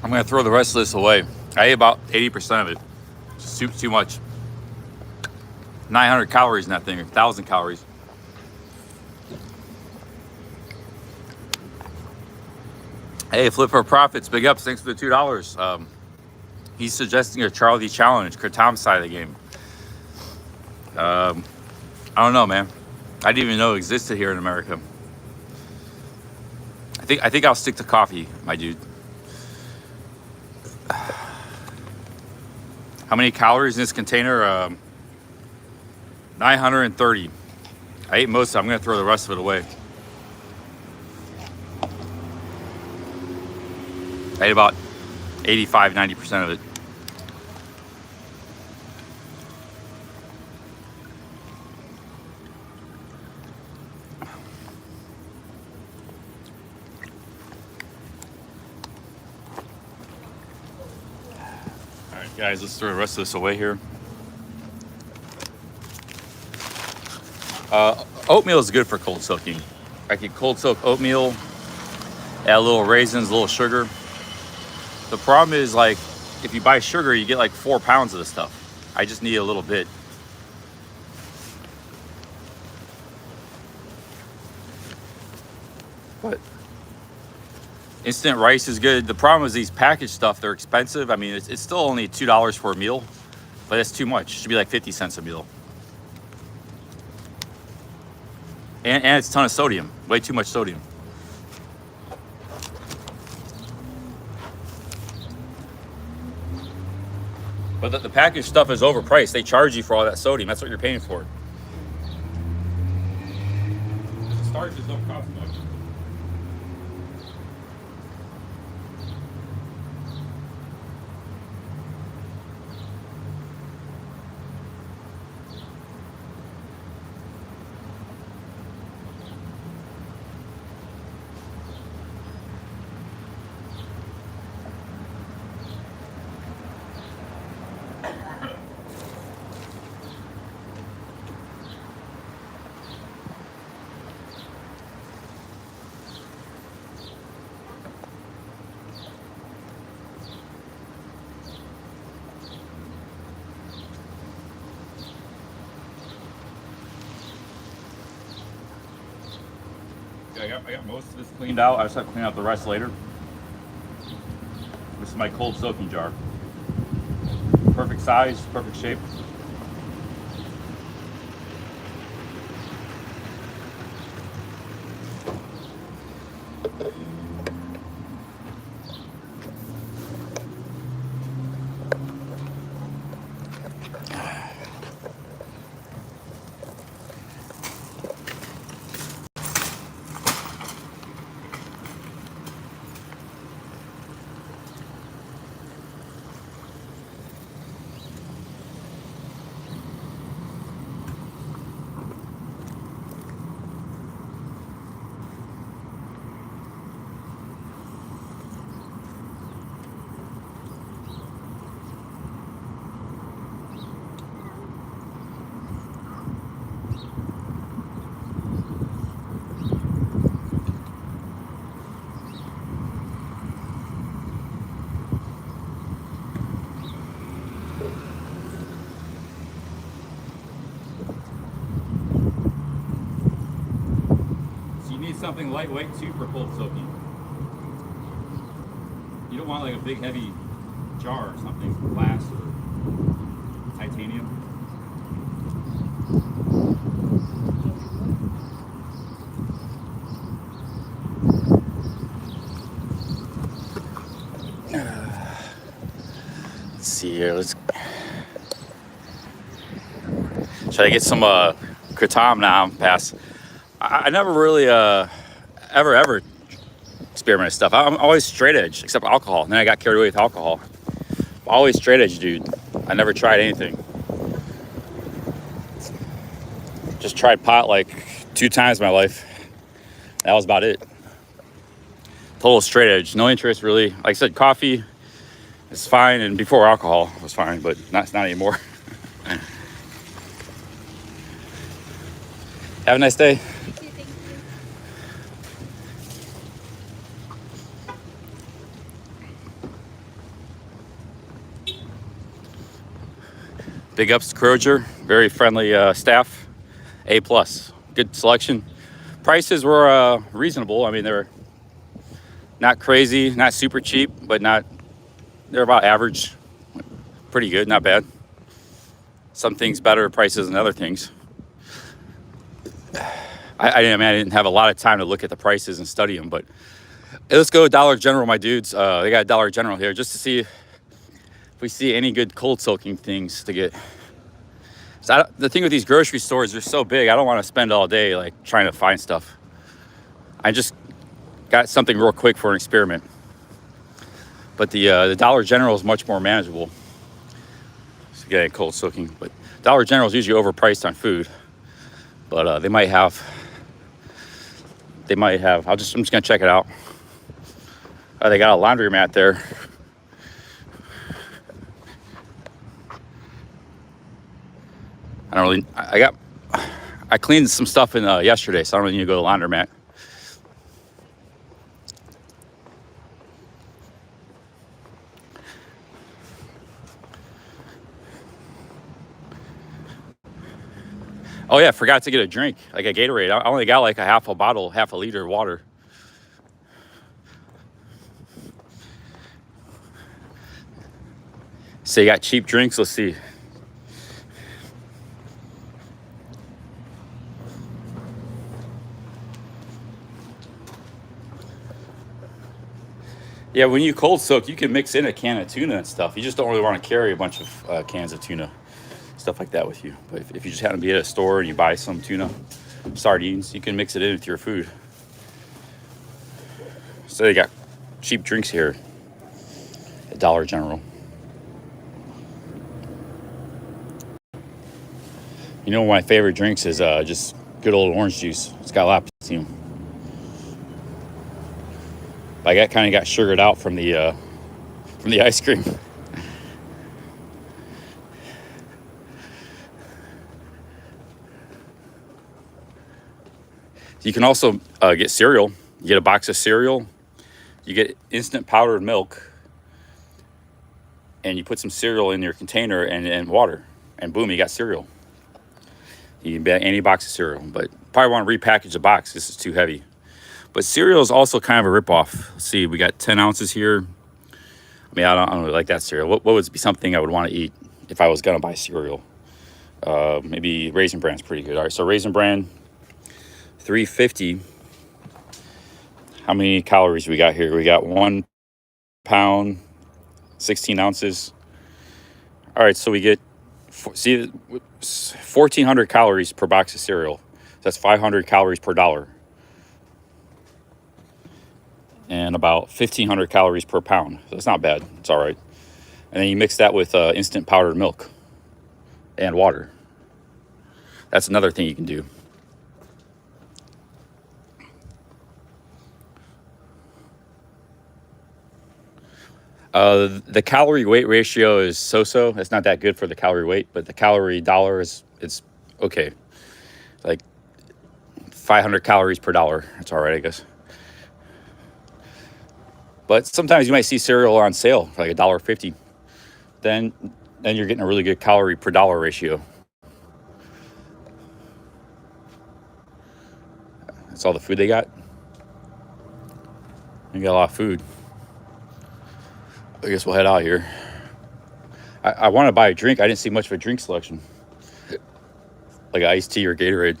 I'm gonna throw the rest of this away. I ate about 80% of it. Just too much. 900 calories in that thing, 1,000 calories. Hey, Flip for Profits, big ups, thanks for the $2. He's suggesting a Charlie challenge, Kratom side of the game. I don't know, man. I didn't even know it existed here in America. I think I'll stick to coffee, my dude. How many calories in this container? 930. I ate most of it. I'm gonna throw the rest of it away. I ate about 85, 90% of it. All right, guys, let's throw the rest of this away here. Oatmeal is good for cold soaking. I can cold soak oatmeal, add a little raisins, a little sugar. The problem is, like, if you buy sugar, you get like 4 pounds of this stuff. I just need a little bit. But instant rice is good. The problem is these packaged stuff, they're expensive. I mean, it's still only $2 for a meal, but that's too much. It should be like 50 cents a meal. And it's a ton of sodium, way too much sodium. But the packaged stuff is overpriced. They charge you for all that sodium. That's what you're paying for. The starches don't cost much. I got most of this cleaned out. I just have to clean out the rest later. This is my cold soaking jar. Perfect size, perfect shape. Something lightweight too for cold soaking. You don't want like a big heavy jar or something, glass or titanium. Let's see here. Should I get some kratom now? Pass. I never really ever experimented stuff. I'm always straight edge, except alcohol. And then I got carried away with alcohol. Always straight edge, dude. I never tried anything. Just tried pot like 2 times in my life. That was about it. Total straight edge. No interest really. Like I said, coffee is fine, and before alcohol was fine, but not anymore. Have a nice day. Thank you. Big ups to Crozier. Very friendly staff. A+. Good selection. Prices were reasonable. I mean, they're not crazy, not super cheap, but they're about average. Pretty good, not bad. Some things better prices than other things. I didn't have a lot of time to look at the prices and study them, but hey, let's go Dollar General, my dudes. They got Dollar General here just to see if we see any good cold soaking things to get. So the thing with these grocery stores, they're so big, I don't want to spend all day like trying to find stuff. I just got something real quick for an experiment. But the Dollar General is much more manageable. So getting cold soaking, but Dollar General is usually overpriced on food. But they might have. I'm just gonna check it out. They got a laundromat there. I cleaned some stuff in yesterday, so I don't really need to go to the laundromat. Oh yeah, forgot to get a drink, like a Gatorade. I only got like a half a liter of water. So you got cheap drinks, let's see. Yeah, when you cold soak, you can mix in a can of tuna and stuff. You just don't really want to carry a bunch of cans of tuna, stuff like that with you. But if you just happen to be at a store and you buy some tuna, sardines, you can mix it in with your food. So they got cheap drinks here at Dollar General. You know, one of my favorite drinks is just good old orange juice. It's got a lot of potassium. I kind of got sugared out from the ice cream. You can also get cereal. You get a box of cereal. You get instant powdered milk. And you put some cereal in your container and water. And boom, you got cereal. You can buy any box of cereal. But probably want to repackage the box. This is too heavy. But cereal is also kind of a ripoff. Let's see, we got 10 ounces here. I mean, I don't really like that cereal. What would be something I would want to eat if I was going to buy cereal? Maybe Raisin Bran's pretty good. All right, so Raisin Bran, $3.50. How many calories we got here? We got 1 pound, 16 ounces. All right, so we get, 1,400 calories per box of cereal. That's 500 calories per dollar. And about 1,500 calories per pound. So it's not bad. It's all right. And then you mix that with instant powdered milk and water. That's another thing you can do. The calorie weight ratio is so-so. It's not that good for the calorie weight, but the calorie dollar it's okay. Like 500 calories per dollar. That's all right, I guess. But sometimes you might see cereal on sale for like $1.50. Then you're getting a really good calorie per dollar ratio. That's all the food they got. You got a lot of food. I guess we'll head out here. I want to buy a drink. I didn't see much of a drink selection, like iced tea or Gatorade.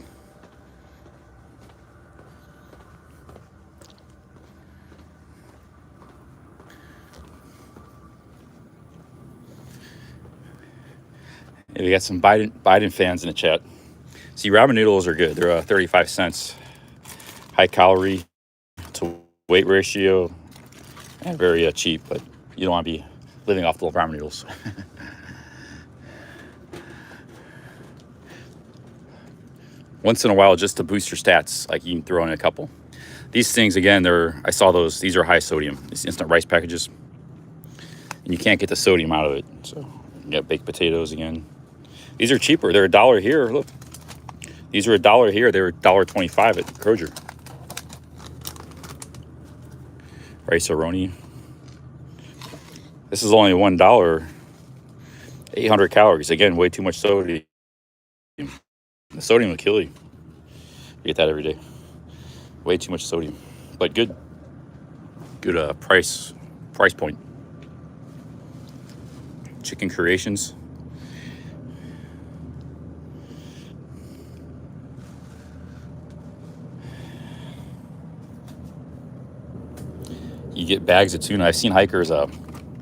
And we got some Biden fans in the chat. See, ramen noodles are good. They're 35 cents. High calorie to weight ratio and very cheap, but you don't want to be living off the little ramen noodles. Once in a while, just to boost your stats, like you can throw in a couple. These things, again, I saw those. These are high sodium. These instant rice packages. And you can't get the sodium out of it. So you got baked potatoes again. These are cheaper. They're $1 here. Look. These are $1 here. They were $1.25 at Kroger. Rice-A-Roni. This is only $1. 800 calories. Again, way too much sodium. The sodium will kill you. You get that every day. Way too much sodium. But good price point. Chicken Creations. You get bags of tuna. I've seen hikers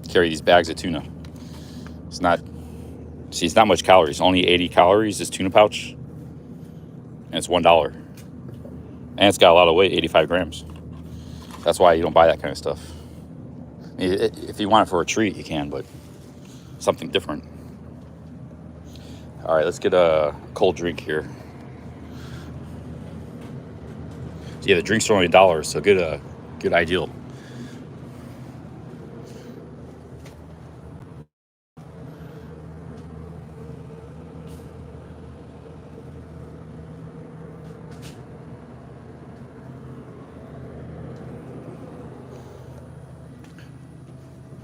carry these bags of tuna. It's not much calories. Only 80 calories, this tuna pouch. And it's $1. And it's got a lot of weight, 85 grams. That's why you don't buy that kind of stuff. If you want it for a treat, you can, but something different. All right, let's get a cold drink here. So yeah, the drinks are only $1, so good ideal.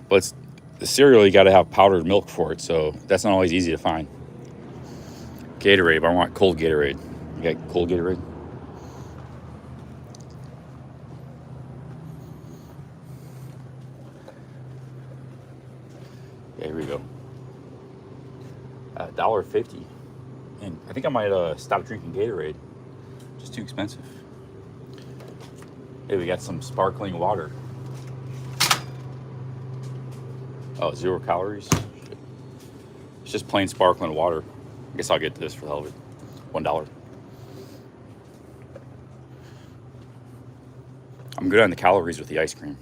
But the cereal, you got to have powdered milk for it, so that's not always easy to find. Gatorade, but I want cold Gatorade. You got cold Gatorade? Yeah, here we go. $1.50. And I think I might stop drinking Gatorade. Just too expensive. Hey, we got some sparkling water. Oh, 0 calories. It's just plain sparkling water. I guess I'll get this for the hell of it. $1. I'm good on the calories with the ice cream.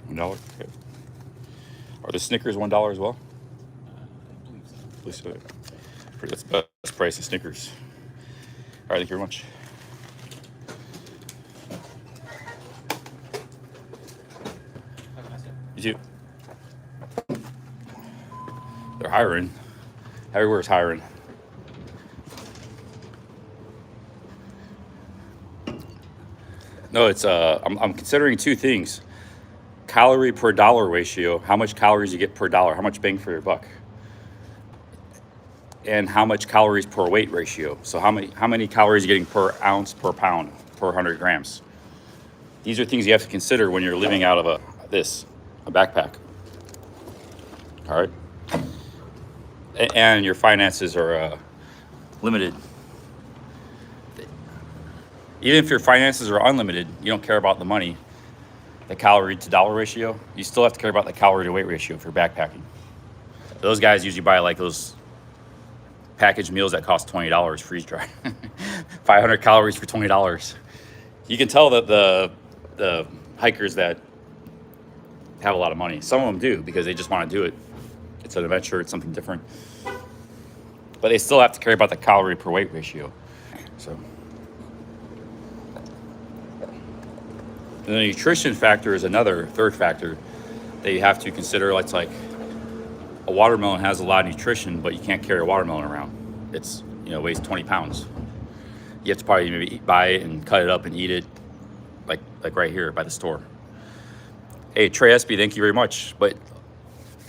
$1. Okay. Are the Snickers $1 as well? I believe so. That's the best price of Snickers. All right, thank you very much. You too. They're hiring. Everywhere's hiring. No, it's I'm considering two things. Calorie per dollar ratio, how much calories you get per dollar, how much bang for your buck. And how much calories per weight ratio. So how many calories you're getting per ounce, per pound, per 100 grams. These are things you have to consider when you're living out of a backpack. All right. And your finances are limited. Even if your finances are unlimited, you don't care about the money, the calorie to dollar ratio, you still have to care about the calorie to weight ratio if you're backpacking. Those guys usually buy like those packaged meals that cost $20 freeze dry. 500 calories for $20. You can tell that the hikers that have a lot of money, some of them do because they just want to do it. It's an adventure, it's something different. But they still have to care about the calorie per weight ratio. So the nutrition factor is another third factor that you have to consider. It's like a watermelon has a lot of nutrition, but you can't carry a watermelon around. It's, weighs 20 pounds. You have to probably maybe buy it and cut it up and eat it like right here by the store. Hey, Trey Espy, thank you very much. But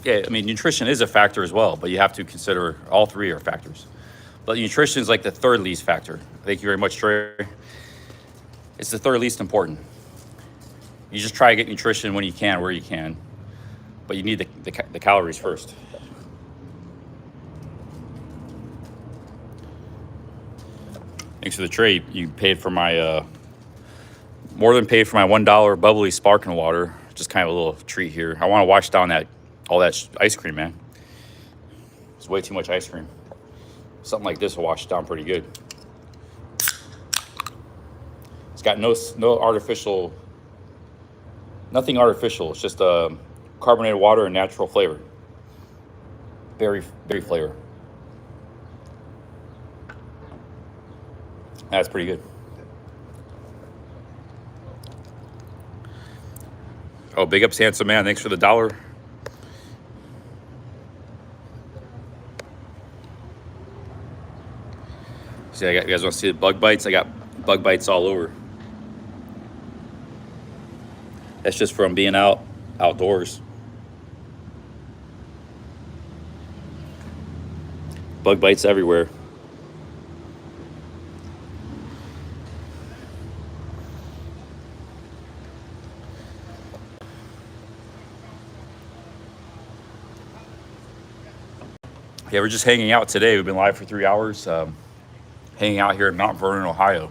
Yeah, I mean, nutrition is a factor as well, but you have to consider all three are factors. But nutrition is like the third least factor. Thank you very much, Trey. It's the third least important. You just try to get nutrition when you can, where you can, but you need the calories first. Thanks for the trade. You paid for my, more than paid for my $1 bubbly sparkling water. Just kind of a little treat here. I want to wash down all that ice cream, man. It's way too much ice cream. Something like this will wash it down pretty good. It's got no artificial, nothing artificial. It's just carbonated water and natural flavor. Berry flavor. That's pretty good. Oh, big ups, handsome man. Thanks for the $1. See, you guys want to see the bug bites? I got bug bites all over. That's just from being outdoors. Bug bites everywhere. Yeah, we're just hanging out today. We've been live for 3 hours, hanging out here in Mount Vernon, Ohio,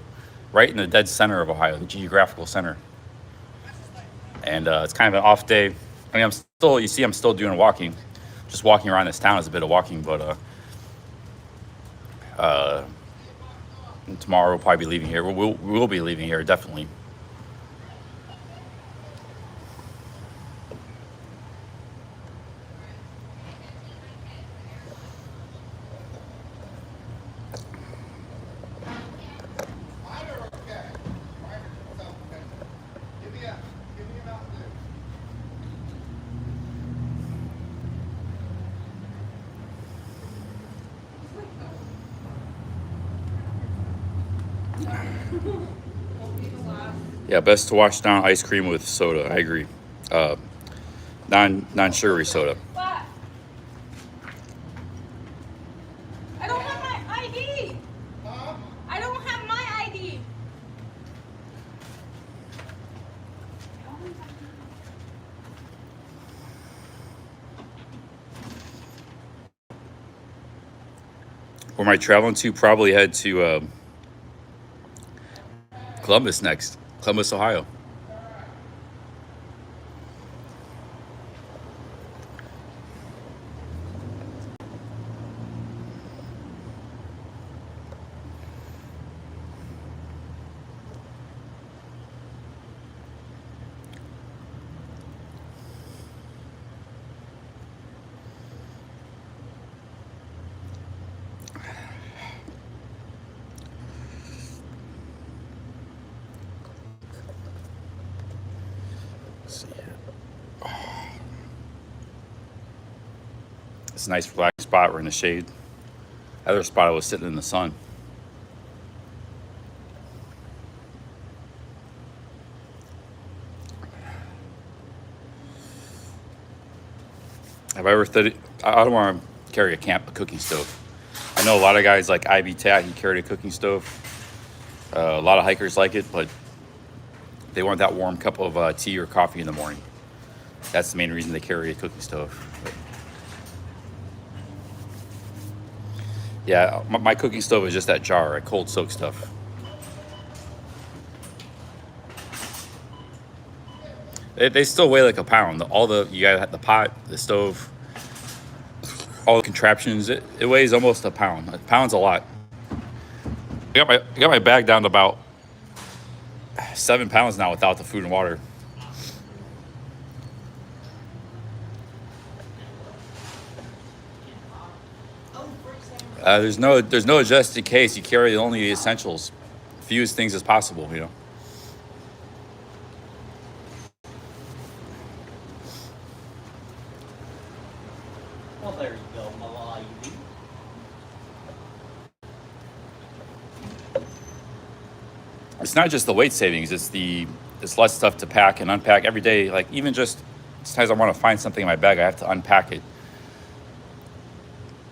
right in the dead center of Ohio, the geographical center. And it's kind of an off day. I mean, you see I'm still doing walking. Just walking around this town is a bit of walking, but tomorrow we'll probably be leaving here. We'll be leaving here, definitely. Yeah, best to wash down ice cream with soda. I agree. Non-sugary soda. What? I don't have my ID. I don't have my ID. Where am I traveling to? Probably head to Columbus next. Columbus, Ohio. It's a nice relaxed spot. We're in the shade. Other spot I was sitting in the sun. Have I ever thought I don't want to carry a cooking stove. I know a lot of guys like Ivy Tat, he carried a cooking stove. A lot of hikers like it, but they want that warm cup of tea or coffee in the morning. That's the main reason they carry a cooking stove. But yeah, my cooking stove is just that jar. I cold soak stuff. They still weigh like a pound. You got the pot, the stove, all the contraptions. It weighs almost a pound. A pound's a lot. I got my bag down to about 7 pounds now without the food and water. There's no just in case. You carry only the essentials, few things as possible. You know. Well, there you go, Malai. It's not just the weight savings. It's less stuff to pack and unpack every day. Like even just sometimes I want to find something in my bag. I have to unpack it.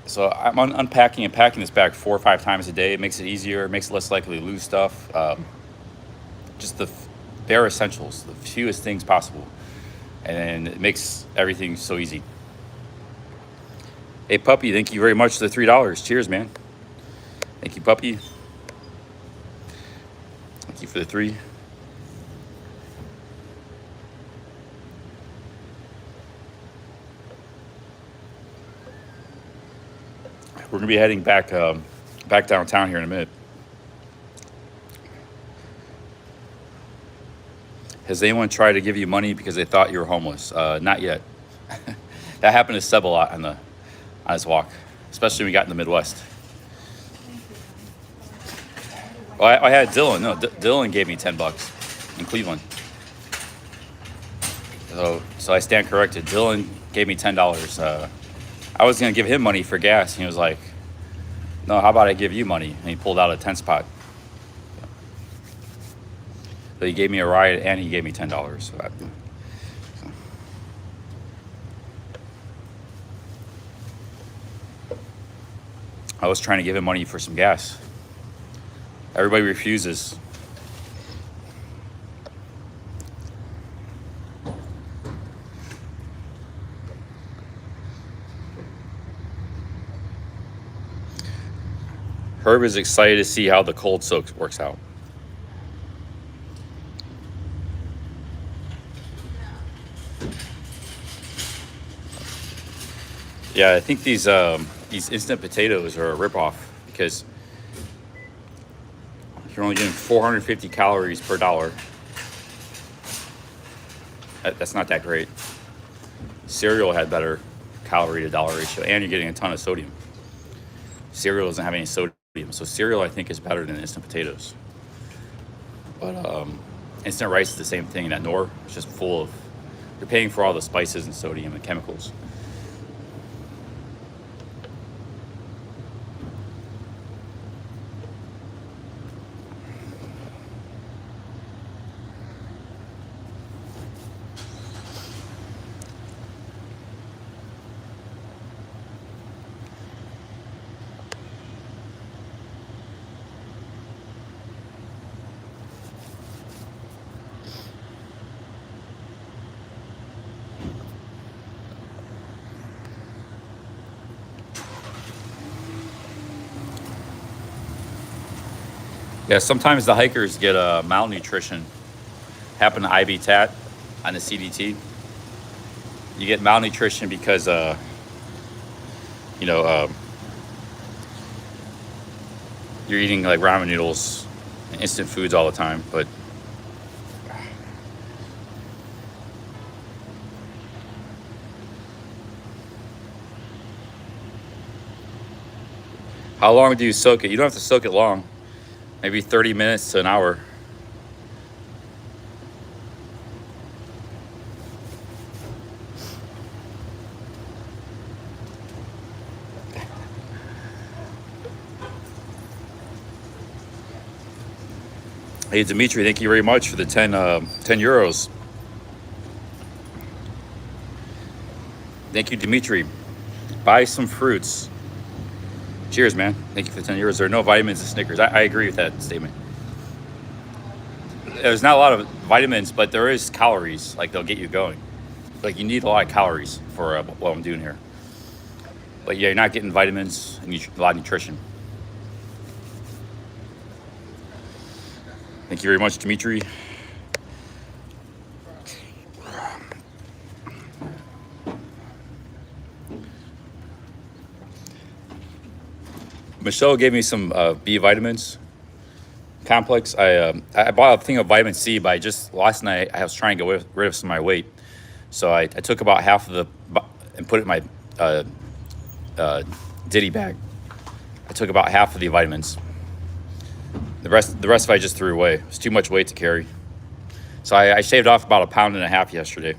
So I'm unpacking and packing this bag 4 or 5 times a day. It makes it easier. It makes it less likely to lose stuff. Just the bare essentials, the fewest things possible. And it makes everything so easy. Hey, Puppy, thank you very much for the $3. Cheers, man. Thank you, Puppy. Thank you for the 3. We're gonna be heading back downtown here in a minute. Has anyone tried to give you money because they thought you were homeless? Not yet. That happened to Seb a lot on his walk, especially when we got in the Midwest. Well, I had Dylan. No, Dylan gave me $10 in Cleveland. So I stand corrected. Dylan gave me $10. I was gonna give him money for gas, and he was like, "No, how about I give you money?" And he pulled out a 10 spot. So he gave me a ride, and he gave me $10. I was trying to give him money for some gas. Everybody refuses. Herb is excited to see how the cold soak works out. Yeah, I think these instant potatoes are a ripoff because you're only getting 450 calories per dollar. That's not that great. Cereal had better calorie to dollar ratio, and you're getting a ton of sodium. Cereal doesn't have any sodium, so cereal I think is better than instant potatoes. But instant rice is the same thing. That Knorr is just full of. You're paying for all the spices and sodium and chemicals. Yeah, sometimes the hikers get malnutrition. Happened to IB Tat on the CDT. You get malnutrition because, you're eating like ramen noodles and instant foods all the time. But how long do you soak it? You don't have to soak it long. Maybe 30 minutes to an hour. Hey, Dimitri, thank you very much for the 10 euros. Thank you, Dimitri. Buy some fruits. Cheers, man. Thank you for the 10 euros. There are no vitamins in Snickers. I agree with that statement. There's not a lot of vitamins, but there is calories. Like, they'll get you going. Like, you need a lot of calories for what I'm doing here. But yeah, you're not getting vitamins and a lot of nutrition. Thank you very much, Dimitri. Michelle gave me some B vitamins complex. I bought a thing of vitamin C, but last night I was trying to get rid of some of my weight. So I took about half of and put it in my ditty bag. I took about half of the vitamins. The rest I just threw away. It was too much weight to carry. So I shaved off about 1.5 pounds yesterday.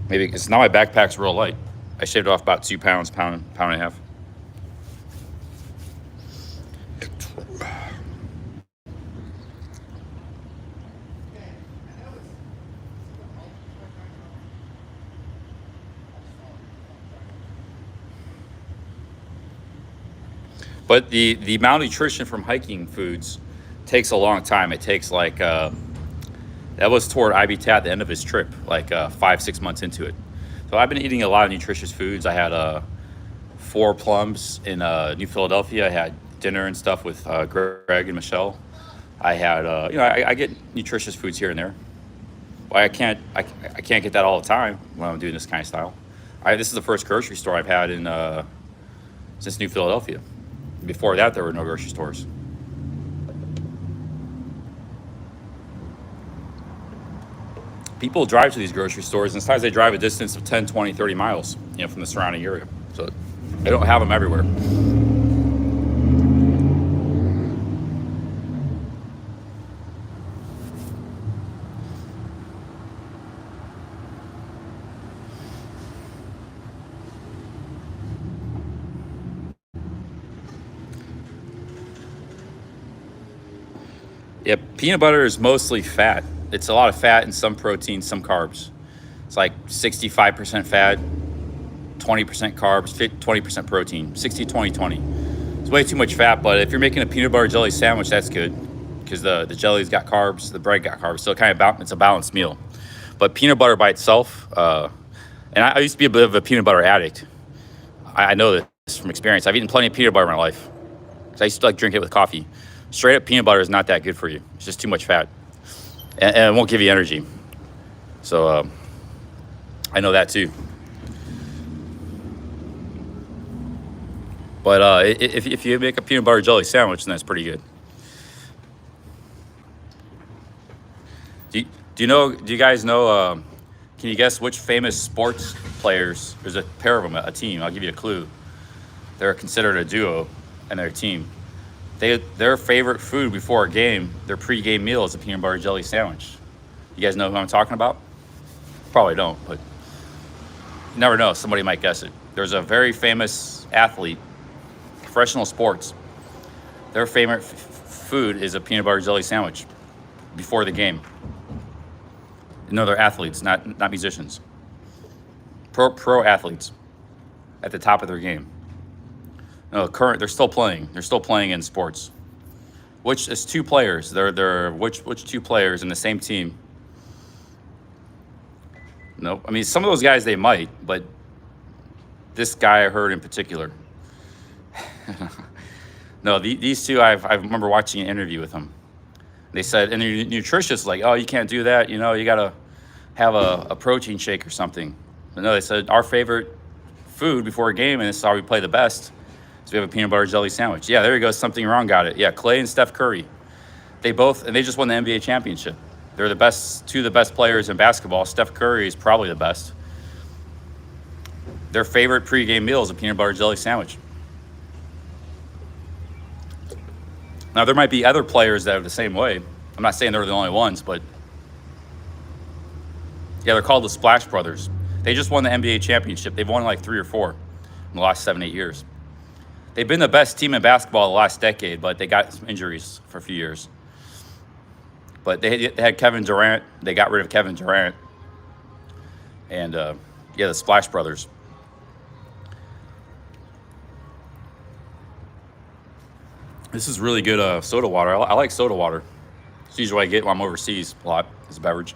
Maybe because now my backpack's real light. I shaved off about 2 pounds, pound and a half. But the amount of nutrition from hiking foods takes a long time. It takes like that was toward Ibitat at the end of his trip, like 5-6 months into it. So I've been eating a lot of nutritious foods. I had 4 plums in New Philadelphia. I had dinner and stuff with Greg and Michelle. I had I get nutritious foods here and there. Well, I can't get that all the time when I'm doing this kind of style. This is the first grocery store I've had in since New Philadelphia. Before that, there were no grocery stores. People drive to these grocery stores, and sometimes they drive a distance of 10, 20, 30 miles, from the surrounding area. So they don't have them everywhere. Yeah, peanut butter is mostly fat. It's a lot of fat and some protein, some carbs. It's like 65% fat, 20% carbs, 20% protein, 60, 20, 20. It's way too much fat, but if you're making a peanut butter jelly sandwich, that's good because the jelly's got carbs, the bread got carbs, so it's a balanced meal. But peanut butter by itself, and I used to be a bit of a peanut butter addict. I know this from experience. I've eaten plenty of peanut butter in my life. I used to like drink it with coffee. Straight up peanut butter is not that good for you. It's just too much fat. And it won't give you energy. So I know that too. But if you make a peanut butter jelly sandwich, then that's pretty good. Do you guys know, can you guess which famous sports players, there's a pair of them, a team, I'll give you a clue. They're considered a duo in their team. Their favorite food before a game, their pre-game meal is a peanut butter jelly sandwich. You guys know who I'm talking about? Probably don't, but you never know. Somebody might guess it. There's a very famous athlete, professional sports. Their favorite food is a peanut butter jelly sandwich before the game. No, they're athletes, not musicians. Pro athletes at the top of their game. No, they're still playing. They're still playing in sports. Which is 2 players. They're which 2 players in the same team? Nope. I mean, some of those guys they might, but this guy I heard in particular. No, these 2 I remember watching an interview with them. They said, and the nutritious like, oh, you can't do that. You gotta have a protein shake or something. But no, they said our favorite food before a game, and this is how we play the best. So we have a peanut butter jelly sandwich. Yeah, there you go. Something wrong. Got it. Yeah, Clay and Steph Curry. They just won the NBA championship. They're the best, 2 of the best players in basketball. Steph Curry is probably the best. Their favorite pregame meal is a peanut butter jelly sandwich. Now, there might be other players that are the same way. I'm not saying they're the only ones, but yeah, they're called the Splash Brothers. They just won the NBA championship. They've won like 3 or 4 in the last 7-8 years. They've been the best team in basketball the last decade, but they got some injuries for a few years. But they had Kevin Durant. They got rid of Kevin Durant. And, the Splash Brothers. This is really good soda water. I like soda water. It's usually what I get when I'm overseas a lot as a beverage.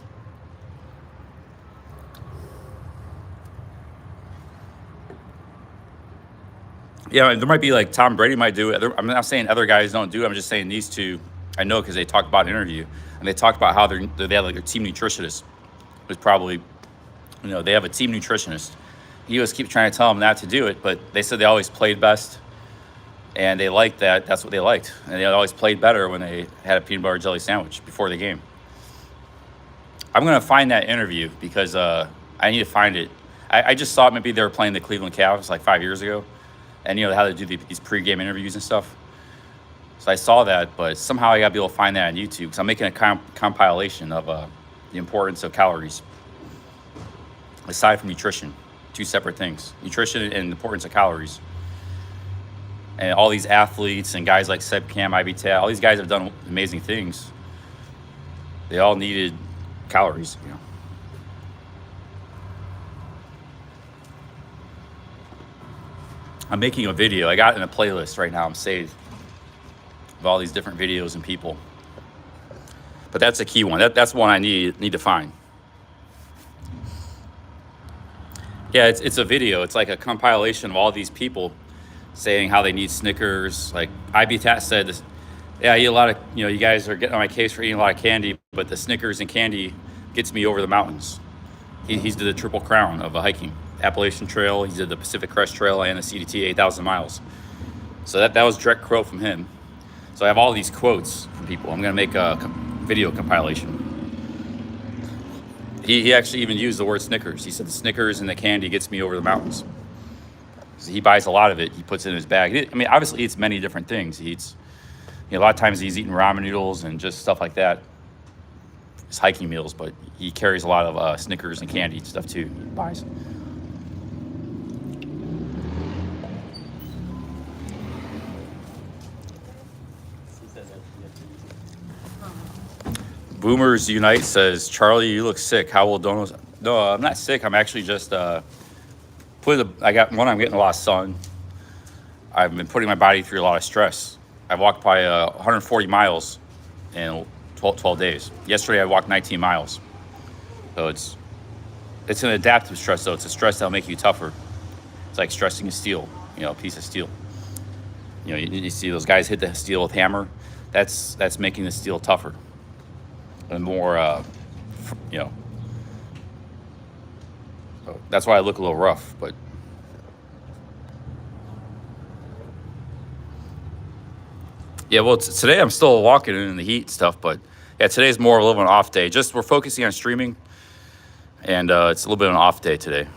Yeah, there might be like Tom Brady might do it. I'm not saying other guys don't do it. I'm just saying these 2, I know because they talked about an interview. And they talked about how they have like their team nutritionist. Who's probably, they have a team nutritionist. He was keep trying to tell them not to do it, but they said they always played best. And they liked that. That's what they liked. And they always played better when they had a peanut butter jelly sandwich before the game. I'm going to find that interview because I need to find it. I just thought maybe they were playing the Cleveland Cavs like 5 years ago. And how they do these pre-game interviews and stuff. So I saw that, but somehow I got to be able to find that on YouTube because I'm making a compilation of the importance of calories. Aside from nutrition, 2 separate things. Nutrition and the importance of calories. And all these athletes and guys like Seb Cam, Ibitat, all these guys have done amazing things. They all needed calories, I'm making a video. I got it in a playlist right now. I'm saved of all these different videos and people. But that's a key one. That's one I need to find. Yeah, it's a video. It's like a compilation of all these people saying how they need Snickers. Like Ibitat said, this, yeah, I eat a lot of, you guys are getting on my case for eating a lot of candy, but the Snickers and candy gets me over the mountains. He's did the Triple Crown of hiking. Appalachian Trail, he did the Pacific Crest Trail and the CDT 8,000 miles. So that was direct quote from him. So I have all these quotes from people. I'm gonna make a video compilation. He actually even used the word Snickers. He said the Snickers and the candy gets me over the mountains. So he buys a lot of it. He puts it in his bag. I mean, obviously he eats many different things. He eats, a lot of times he's eating ramen noodles and just stuff like that. His hiking meals, but he carries a lot of Snickers and candy and stuff too. He buys. Boomers Unite says, Charlie, you look sick. How will donuts? No, I'm not sick. I'm actually just I'm getting a lot of sun. I've been putting my body through a lot of stress. I walked by 140 miles in 12 days. Yesterday I walked 19 miles. So it's an adaptive stress though. It's a stress that'll make you tougher. It's like stressing a steel, a piece of steel. You see those guys hit the steel with hammer. That's making the steel tougher. And more, so that's why I look a little rough, but yeah, well, today I'm still walking in the heat and stuff, but yeah, today's more of a little bit of an off day. Just we're focusing on streaming, and it's a little bit of an off day today.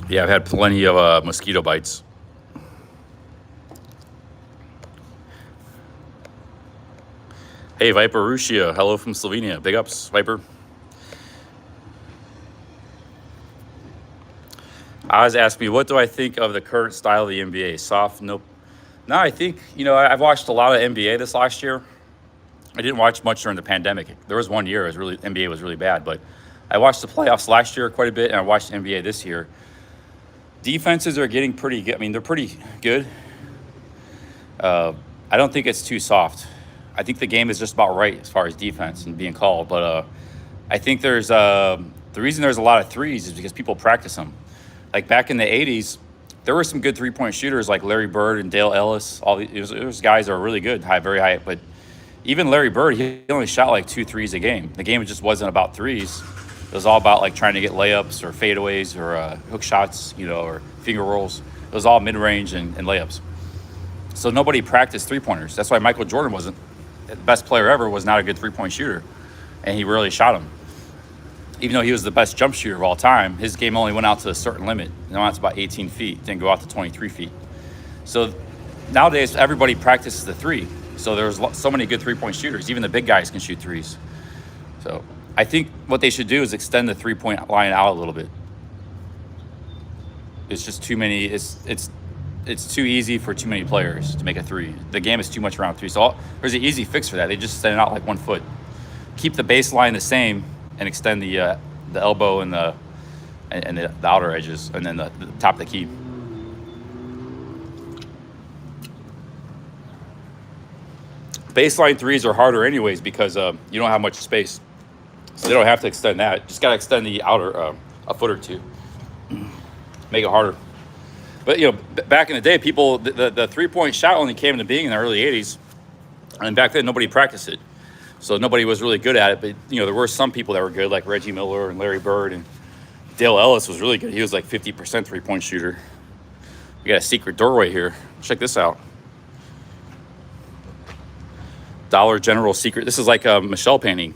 Yeah, I've had plenty of mosquito bites. Hey, Viper Rusia, hello from Slovenia. Big ups, Viper. Oz asked me, what do I think of the current style of the NBA? Soft? Nope. No, I think, I've watched a lot of NBA this last year. I didn't watch much during the pandemic. There was one year NBA was really bad, but I watched the playoffs last year quite a bit, and I watched the NBA this year. Defenses are getting pretty good. I mean, they're pretty good. I don't think it's too soft. I think the game is just about right as far as defense and being called. But I think there's the reason there's a lot of threes is because people practice them. Like back in the 80s, there were some good three-point shooters like Larry Bird and Dale Ellis. Those guys are really good, very high. But even Larry Bird, he only shot like 2 threes a game. The game just wasn't about threes. It was all about like trying to get layups or fadeaways or hook shots, or finger rolls. It was all mid-range and layups. So nobody practiced three-pointers. That's why Michael Jordan wasn't the best player ever, was not a good three-point shooter, and he rarely shot them. Even though he was the best jump shooter of all time, his game only went out to a certain limit. Now it's about 18 feet, didn't go out to 23 feet. So nowadays, everybody practices the three. So there's so many good three-point shooters. Even the big guys can shoot threes. So I think what they should do is extend the three-point line out a little bit. It's just too many. It's too easy for too many players to make a three. The game is too much around three. So there's an easy fix for that. They just extend it out like 1 foot. Keep the baseline the same and extend the elbow and the outer edges, and then the top of the key. Baseline threes are harder anyways because you don't have much space. So they don't have to extend that. Just got to extend the outer a foot or two. Make it harder. But, back in the day, people, the three-point shot only came into being in the early 80s. And back then, nobody practiced it. So nobody was really good at it. But, there were some people that were good, like Reggie Miller and Larry Bird. And Dale Ellis was really good. He was like 50% three-point shooter. We got a secret doorway here. Check this out. Dollar General secret. This is like a Michelle painting.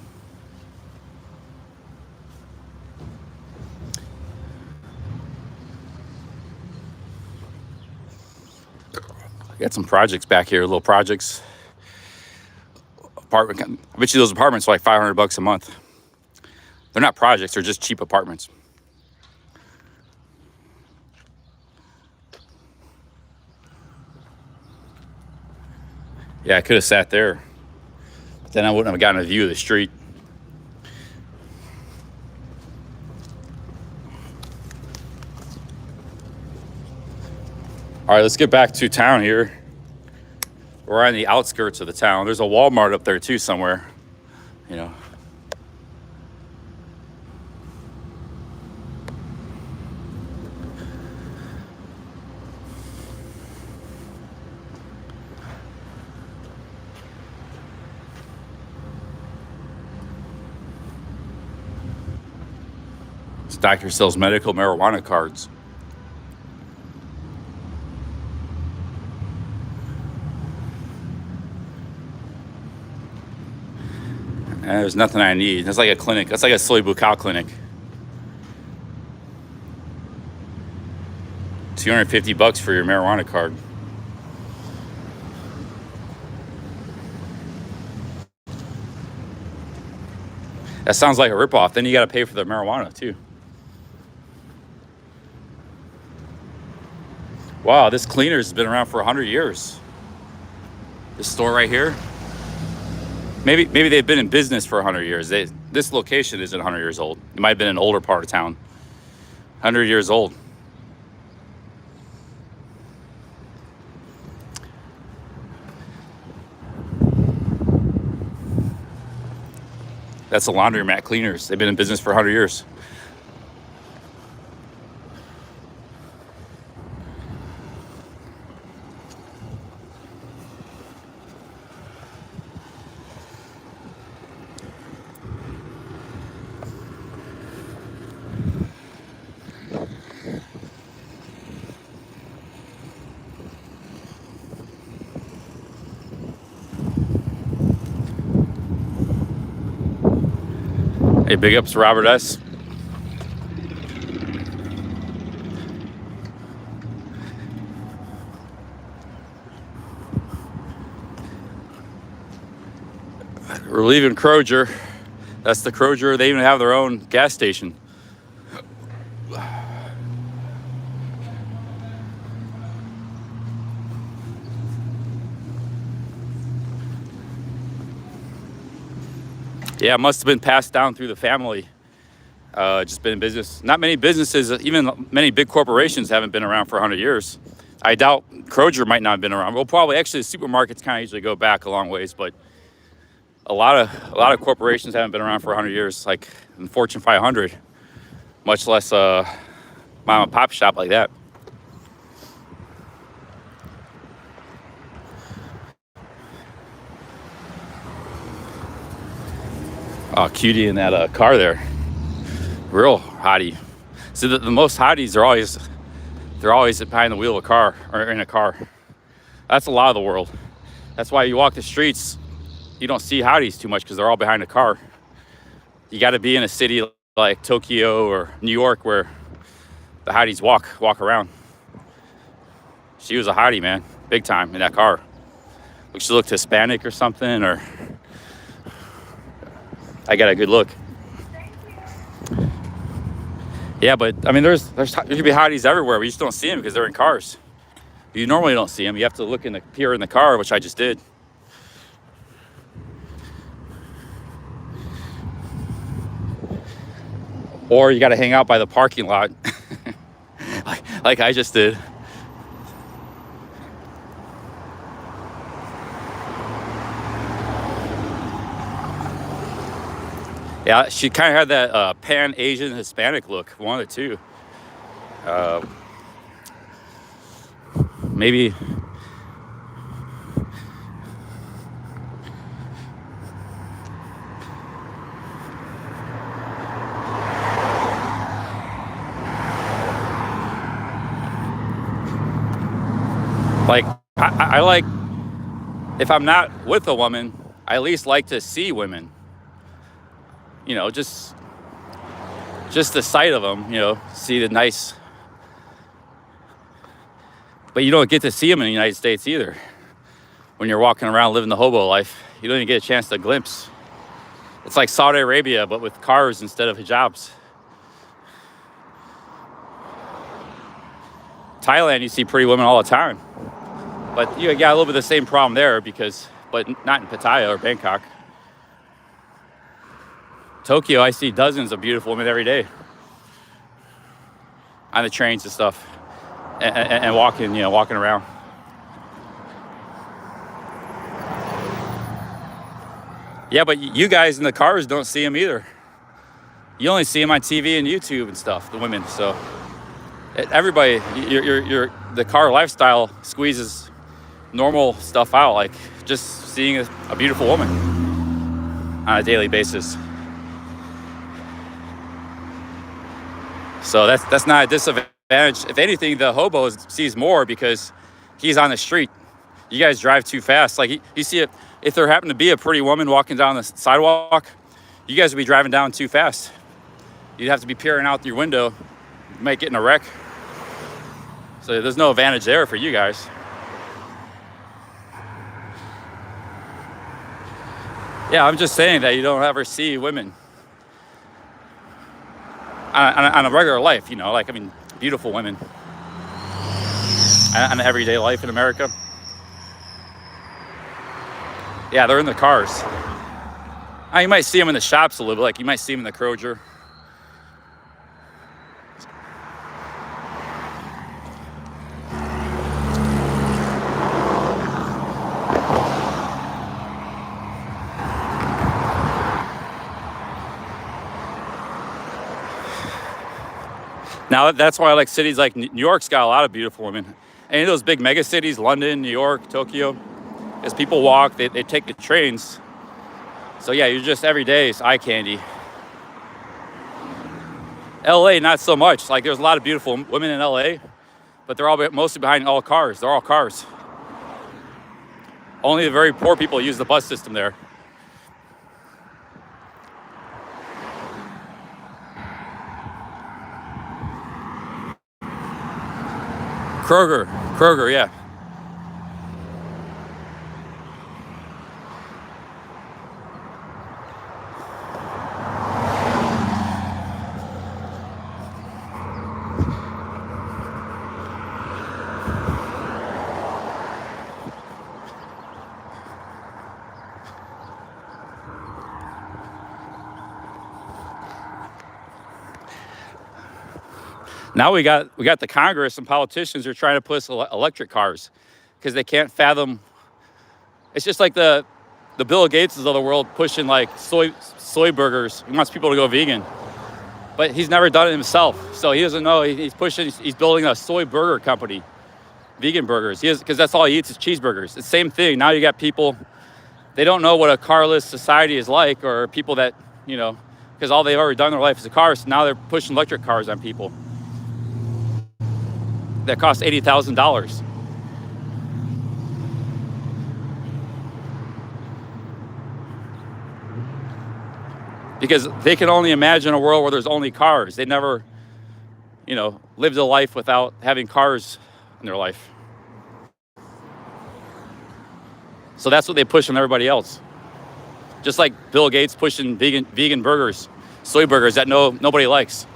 Got some projects back here, little projects. Apartment. I bet you those apartments are like $500 a month. They're not projects; they're just cheap apartments. Yeah, I could have sat there, but then I wouldn't have gotten a view of the street. All right, let's get back to town here. We're on the outskirts of the town. There's a Walmart up there too somewhere, you know. This doctor sells medical marijuana cards. And there's nothing I need. That's like a clinic. That's like a soy bucal clinic. $250 for your marijuana card. That sounds like a ripoff. Then you got to pay for the marijuana too. Wow, this cleaner's been around for 100 years. This store right here. Maybe they've been in business for 100 years. This location isn't 100 years old. It might have been an older part of town. 100 years old. That's the laundromat cleaners. They've been in business for 100 years. Hey, big ups to Robert S. We're leaving Kroger. That's the Kroger. They even have their own gas station. Yeah, it must have been passed down through the family. Just been in business. Not many businesses, even many big corporations haven't been around for 100 years. I doubt Kroger might not have been around. Well, probably actually the supermarkets kind of usually go back a long ways, but a lot of corporations haven't been around for 100 years, like in Fortune 500, much less a mom and pop shop like that. Oh, cutie in that car there. Real hottie. So the most hotties are always behind the wheel of a car or in a car. That's a lot of the world. That's why you walk the streets, you don't see hotties too much because they're all behind a car. You got to be in a city like Tokyo or New York where the hotties walk around. She was a hottie, man, big time in that car. She looked Hispanic or something, or I got a good look. Yeah, but I mean, there could be hotties everywhere. We just don't see them because they're in cars. You normally don't see them. You have to look in the peer in the car, which I just did. Or you got to hang out by the parking lot, like I just did. Yeah, she kind of had that pan-Asian Hispanic look, one of the two. Maybe. Like, I like, if I'm not with a woman, I at least like to see women. You know, just the sight of them, you know, see the nice. But you don't get to see them in the United States either. When you're walking around living the hobo life, you don't even get a chance to glimpse. It's like Saudi Arabia, but with cars instead of hijabs. Thailand, you see pretty women all the time. But you got a little bit of the same problem there but not in Pattaya or Bangkok. Tokyo, I see dozens of beautiful women every day on the trains and stuff. and walking, walking around. Yeah, but you guys in the cars don't see them either. You only see them on TV and YouTube and stuff, the women. So everybody, the car lifestyle squeezes normal stuff out, like just seeing a beautiful woman on a daily basis. So that's not a disadvantage. If anything, the hobo sees more because he's on the street. You guys drive too fast. Like you see it, if there happened to be a pretty woman walking down the sidewalk, you guys would be driving down too fast. You'd have to be peering out your window. You might get in a wreck. So there's no advantage there for you guys. Yeah, I'm just saying that you don't ever see women on a regular life, like, beautiful women on everyday life in America. Yeah, they're in the cars. You might see them in the shops a little bit, like you might see them in the Kroger. Now, that's why I like cities like New York's got a lot of beautiful women. Any of those big mega cities, London, New York, Tokyo, as people walk, they take the trains. So yeah, you're just every day, it's eye candy. LA, not so much. Like there's a lot of beautiful women in LA, but they're all mostly behind all cars. They're all cars. Only the very poor people use the bus system there. Kroger, yeah. Now we got the Congress and politicians are trying to push electric cars because they can't fathom. It's just like the Bill Gateses of the world pushing like soy burgers. He wants people to go vegan, but he's never done it himself, so he doesn't know. He's building a soy burger company, vegan burgers. Because that's all he eats is cheeseburgers. It's the same thing. Now you got people, they don't know what a carless society is like, or people that because all they've ever done in their life is a car. So now they're pushing electric cars on people that cost $80,000. Because they can only imagine a world where there's only cars. They never, lived a life without having cars in their life. So that's what they push on everybody else. Just like Bill Gates pushing vegan burgers, soy burgers that nobody likes.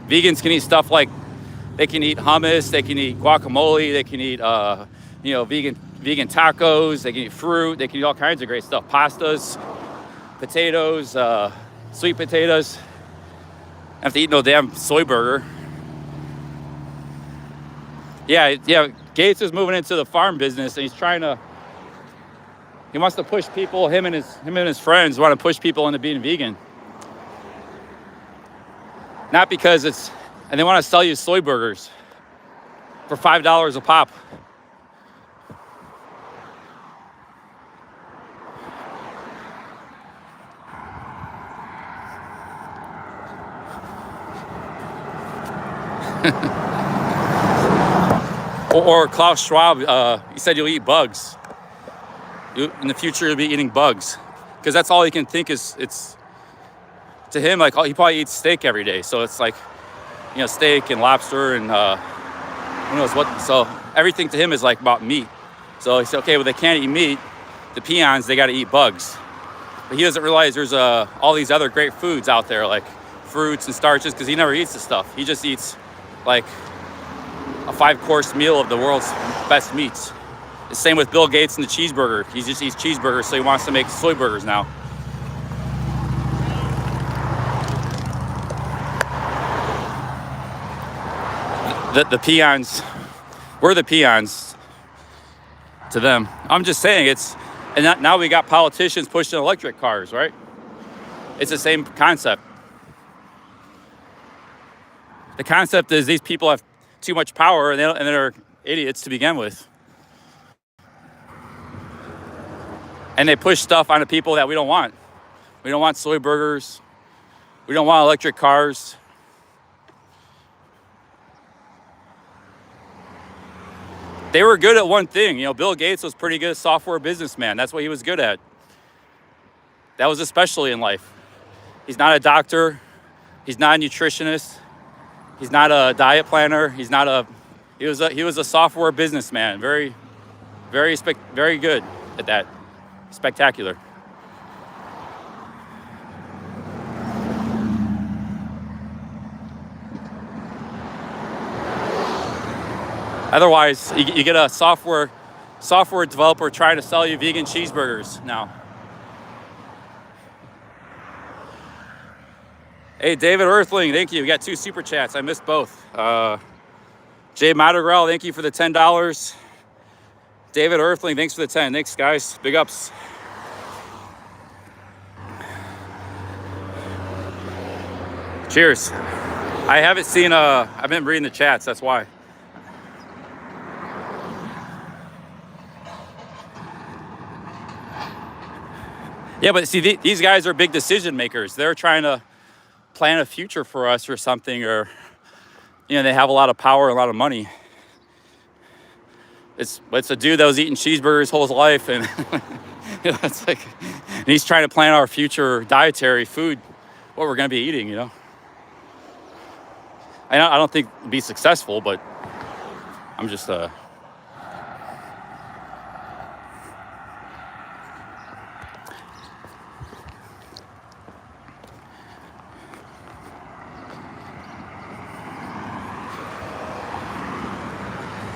Vegans can eat stuff like, they can eat hummus, they can eat guacamole, they can eat, vegan tacos, they can eat fruit, they can eat all kinds of great stuff. Pastas, potatoes, sweet potatoes. Don't have to eat no damn soy burger. Yeah, Gates is moving into the farm business and he wants to push people, him and his friends want to push people into being vegan. Not because and they want to sell you soy burgers for $5 a pop. or Klaus Schwab, he said you'll eat bugs. In the future, you'll be eating bugs. Because that's all he can think is, to him, like he probably eats steak every day. So it's like, steak and lobster and who knows what. So everything to him is like about meat. So he said, okay, well, they can't eat meat. The peons, they got to eat bugs. But he doesn't realize there's all these other great foods out there, like fruits and starches, because he never eats the stuff. He just eats like a 5-course meal of the world's best meats. The same with Bill Gates and the cheeseburger. He just eats cheeseburgers, so he wants to make soy burgers now. the peons. We're the peons to them. I'm just saying and now we got politicians pushing electric cars, right? It's the same concept. The concept is these people have too much power and they're idiots to begin with. And they push stuff onto people that we don't want. We don't want soy burgers. We don't want electric cars. They were good at one thing. Bill Gates was pretty good software businessman. That's what he was good at. That was especially in life. He's not a doctor. He's not a nutritionist. He's not a diet planner. He was a software businessman. Very, very good at that. Spectacular. Otherwise, you get a software developer trying to sell you vegan cheeseburgers now. Hey, David Earthling, thank you. We got 2 super chats. I missed both. Jay Madrigal, thank you for the $10. David Earthling, thanks for the 10. Thanks, guys. Big ups. Cheers. I haven't seen, I've been reading the chats, that's why. Yeah, but see, these guys are big decision makers. They're trying to plan a future for us or something, or, they have a lot of power, a lot of money. It's a dude that was eating cheeseburgers his whole life, and it's like, and he's trying to plan our future dietary food, what we're going to be eating, I don't think it'll be successful, but I'm just,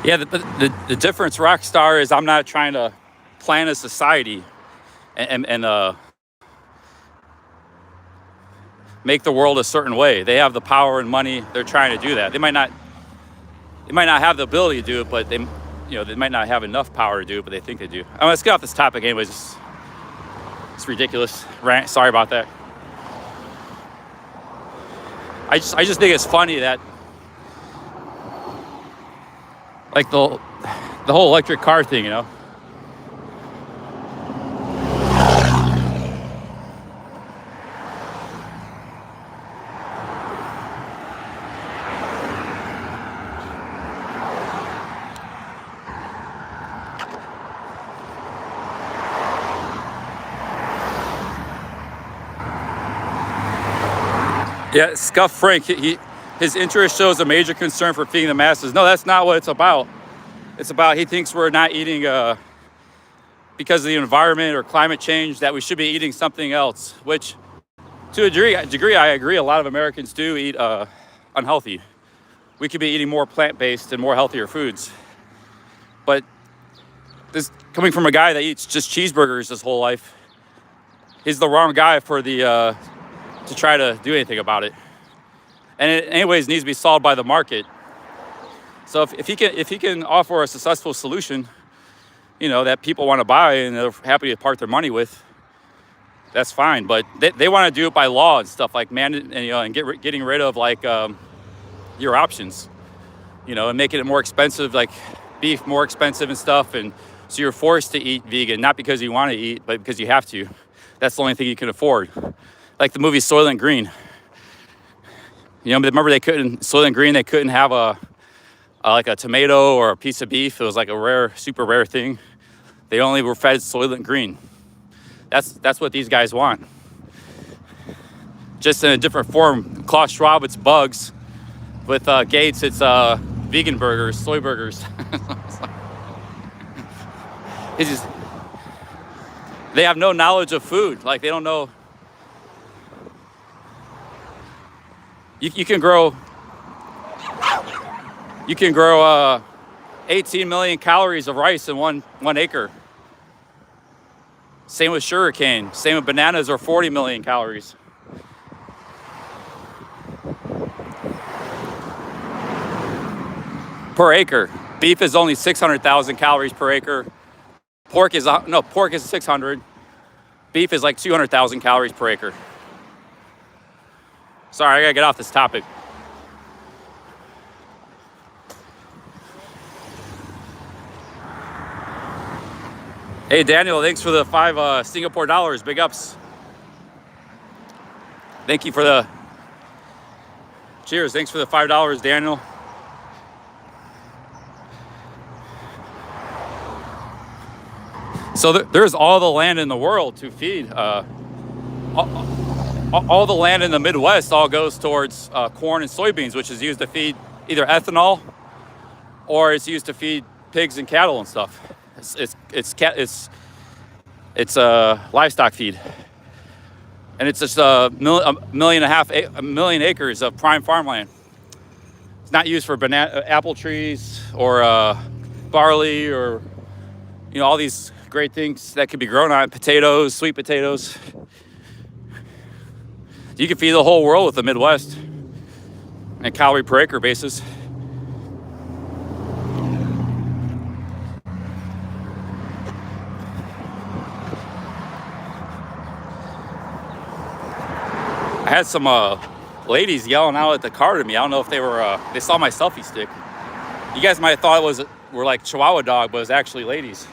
yeah, the difference, Rockstar, is I'm not trying to plan a society and make the world a certain way. They have the power and money. They're trying to do that. They might not have the ability to do it, but they might not have enough power to do it, but they think they do. Let's get off this topic anyways. It's ridiculous. Rant. Sorry about that. I just think it's funny that, like, the whole electric car thing, Yeah, Scuff Frank, his interest shows a major concern for feeding the masses. No, that's not what it's about. It's about, he thinks we're not eating because of the environment or climate change, that we should be eating something else, which to a degree I agree. A lot of Americans do eat unhealthy. We could be eating more plant-based and more healthier foods. But this, coming from a guy that eats just cheeseburgers his whole life, he's the wrong guy for the to try to do anything about it. And it anyways needs to be solved by the market. So if he can offer a successful solution, that people want to buy and they're happy to part their money with, that's fine. But they want to do it by law and stuff, like and getting rid of like your options, and making it more expensive, like beef more expensive and stuff. And so you're forced to eat vegan, not because you want to eat, but because you have to. That's the only thing you can afford. Like the movie Soylent Green. Remember Soylent Green, they couldn't have like a tomato or a piece of beef. It was like a super rare thing. They only were fed Soylent Green. That's what these guys want. Just in a different form. Klaus Schwab, it's bugs. With Gates, it's vegan burgers, soy burgers. They have no knowledge of food. Like, they don't know. You can grow 18 million calories of rice in one acre. Same with sugarcane. Same with bananas, are 40 million calories. per acre. Beef is only 600,000 calories per acre. Pork is 600. Beef is like 200,000 calories per acre. Sorry, I gotta get off this topic. Hey Daniel, thanks for the 5 Singapore dollars. Big ups. Thank you for the cheers. Thanks for the $5, Daniel. So there's all the land in the world to feed. All the land in the Midwest all goes towards corn and soybeans, which is used to feed either ethanol or it's used to feed pigs and cattle and stuff. It's livestock feed, and it's just a million acres of prime farmland. It's not used for apple trees or barley or all these great things that could be grown on potatoes, sweet potatoes. You can feed the whole world with the Midwest on a calorie per acre basis. I had some ladies yelling out at the car to me. I don't know if they saw my selfie stick. You guys might have thought were like Chihuahua dog, but it was actually ladies.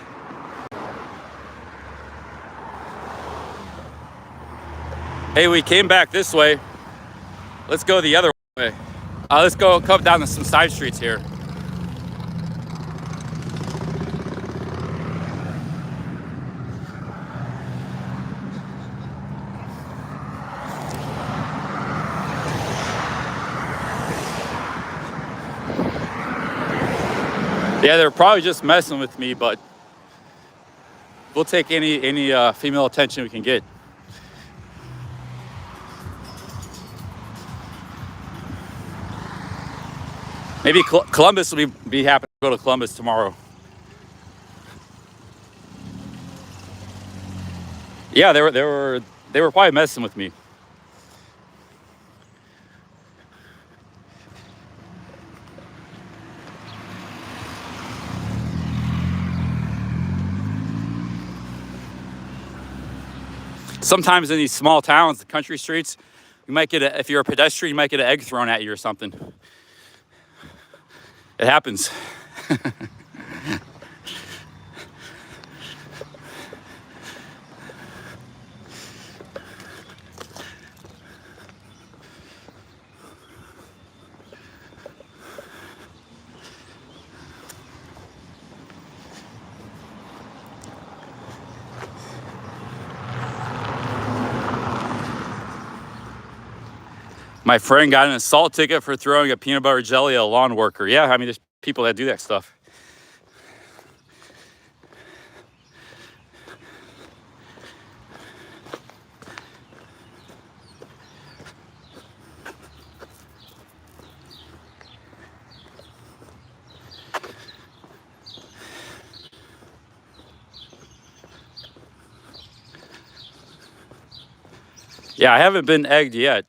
Hey, we came back this way. Let's go the other way. Let's come down to some side streets here. Yeah, they're probably just messing with me, but we'll take any female attention we can get. Maybe Columbus will be happy to go to Columbus tomorrow. Yeah, they were probably messing with me. Sometimes in these small towns, the country streets, you might get if you're a pedestrian, you might get an egg thrown at you or something. It happens. My friend got an assault ticket for throwing a peanut butter jelly at a lawn worker. Yeah, I mean, there's people that do that stuff. Yeah, I haven't been egged yet,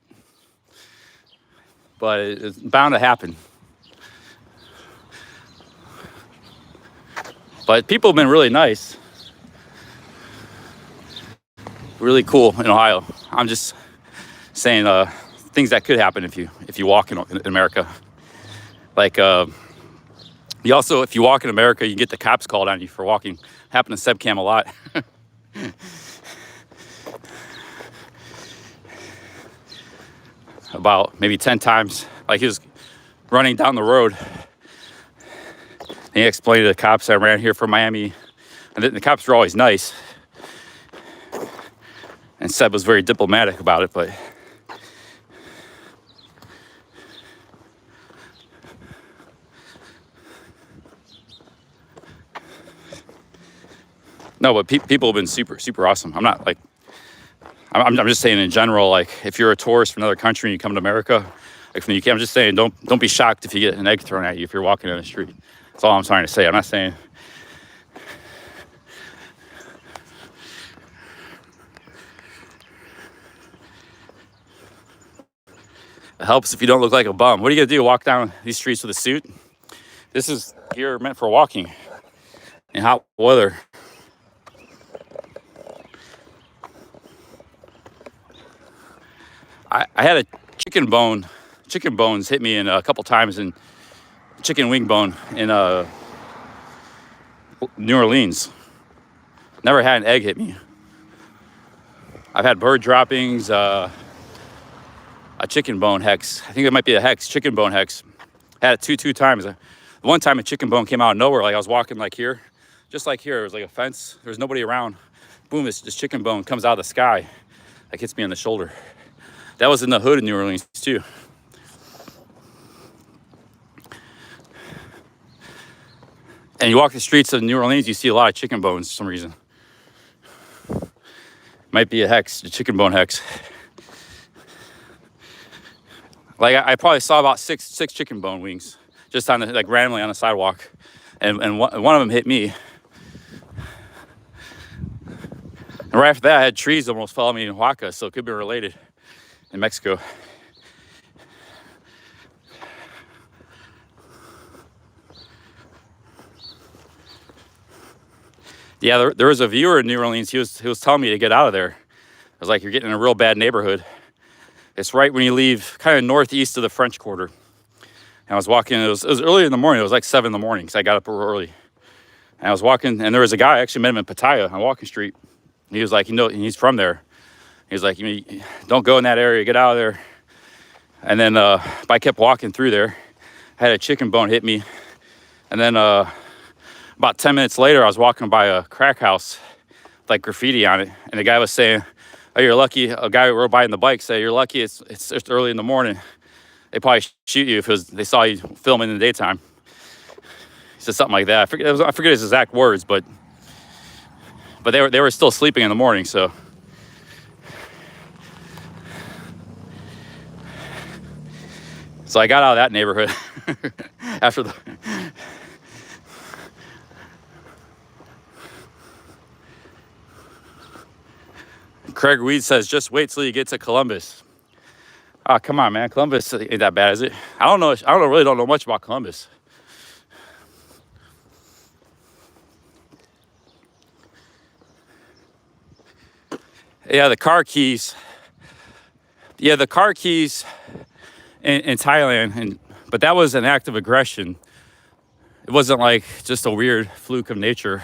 but it's bound to happen. But people have been really nice, really cool in Ohio. I'm just saying things that could happen if you walk in America. Like you also, if you walk in America, you get the cops called on you for walking. Happened to Sebcam a lot. About maybe 10 times. Like he was running down the road. And he explained to the cops I ran here from Miami. And the cops were always nice. And Seb was very diplomatic about it, but no, but people have been super awesome. I'm not like, I'm just saying in general, like if you're a tourist from another country and you come to America, like from the UK, I'm just saying don't be shocked if you get an egg thrown at you if you're walking down the street. That's all I'm trying to say. I'm not saying. It helps if you don't look like a bum. What are you gonna do? Walk down these streets with a suit? This is gear meant for walking in hot weather. I had a chicken bones hit me in a couple times, and chicken wing bone in New Orleans. Never had an egg hit me. I've had bird droppings, a chicken bone hex. I think it might be a hex, chicken bone hex. Had it two times. One time a chicken bone came out of nowhere. Like I was walking like here, just like here. It was like a fence. There was nobody around. Boom, this chicken bone comes out of the sky. Like hits me on the shoulder. That was in the hood of New Orleans too. And you walk the streets of New Orleans, you see a lot of chicken bones for some reason. Might be a hex, a chicken bone hex. Like I probably saw about six chicken bone wings just on the, like randomly on the sidewalk, and one of them hit me. And right after that, I had trees almost follow me in Oaxaca, so it could be related in Mexico. Yeah, there was a viewer in New Orleans. He was telling me to get out of there. I was like, you're getting in a real bad neighborhood. It's right when you leave kind of northeast of the French Quarter. And I was walking, it was early in the morning. It was like 7 in the morning because I got up early. And I was walking, and there was a guy, I actually met him in Pattaya on Walking Street. He was like, you know, he's from there. He was like, don't go in that area, get out of there. And then I kept walking through there. I had a chicken bone hit me. And then about 10 minutes later, I was walking by a crack house with like graffiti on it. And the guy was saying, oh, you're lucky. A guy who rode by on the bike said, you're lucky it's just early in the morning. They probably shoot you if they saw you filming in the daytime. He said something like that. I forget his exact words, but they were still sleeping in the morning, so. So I got out of that neighborhood after the. Craig Weed says, just wait till you get to Columbus. Oh, come on, man. Columbus ain't that bad, is it? I don't know. Really don't know much about Columbus. Yeah, the car keys. Yeah, the car keys in Thailand, but that was an act of aggression. It wasn't like just a weird fluke of nature,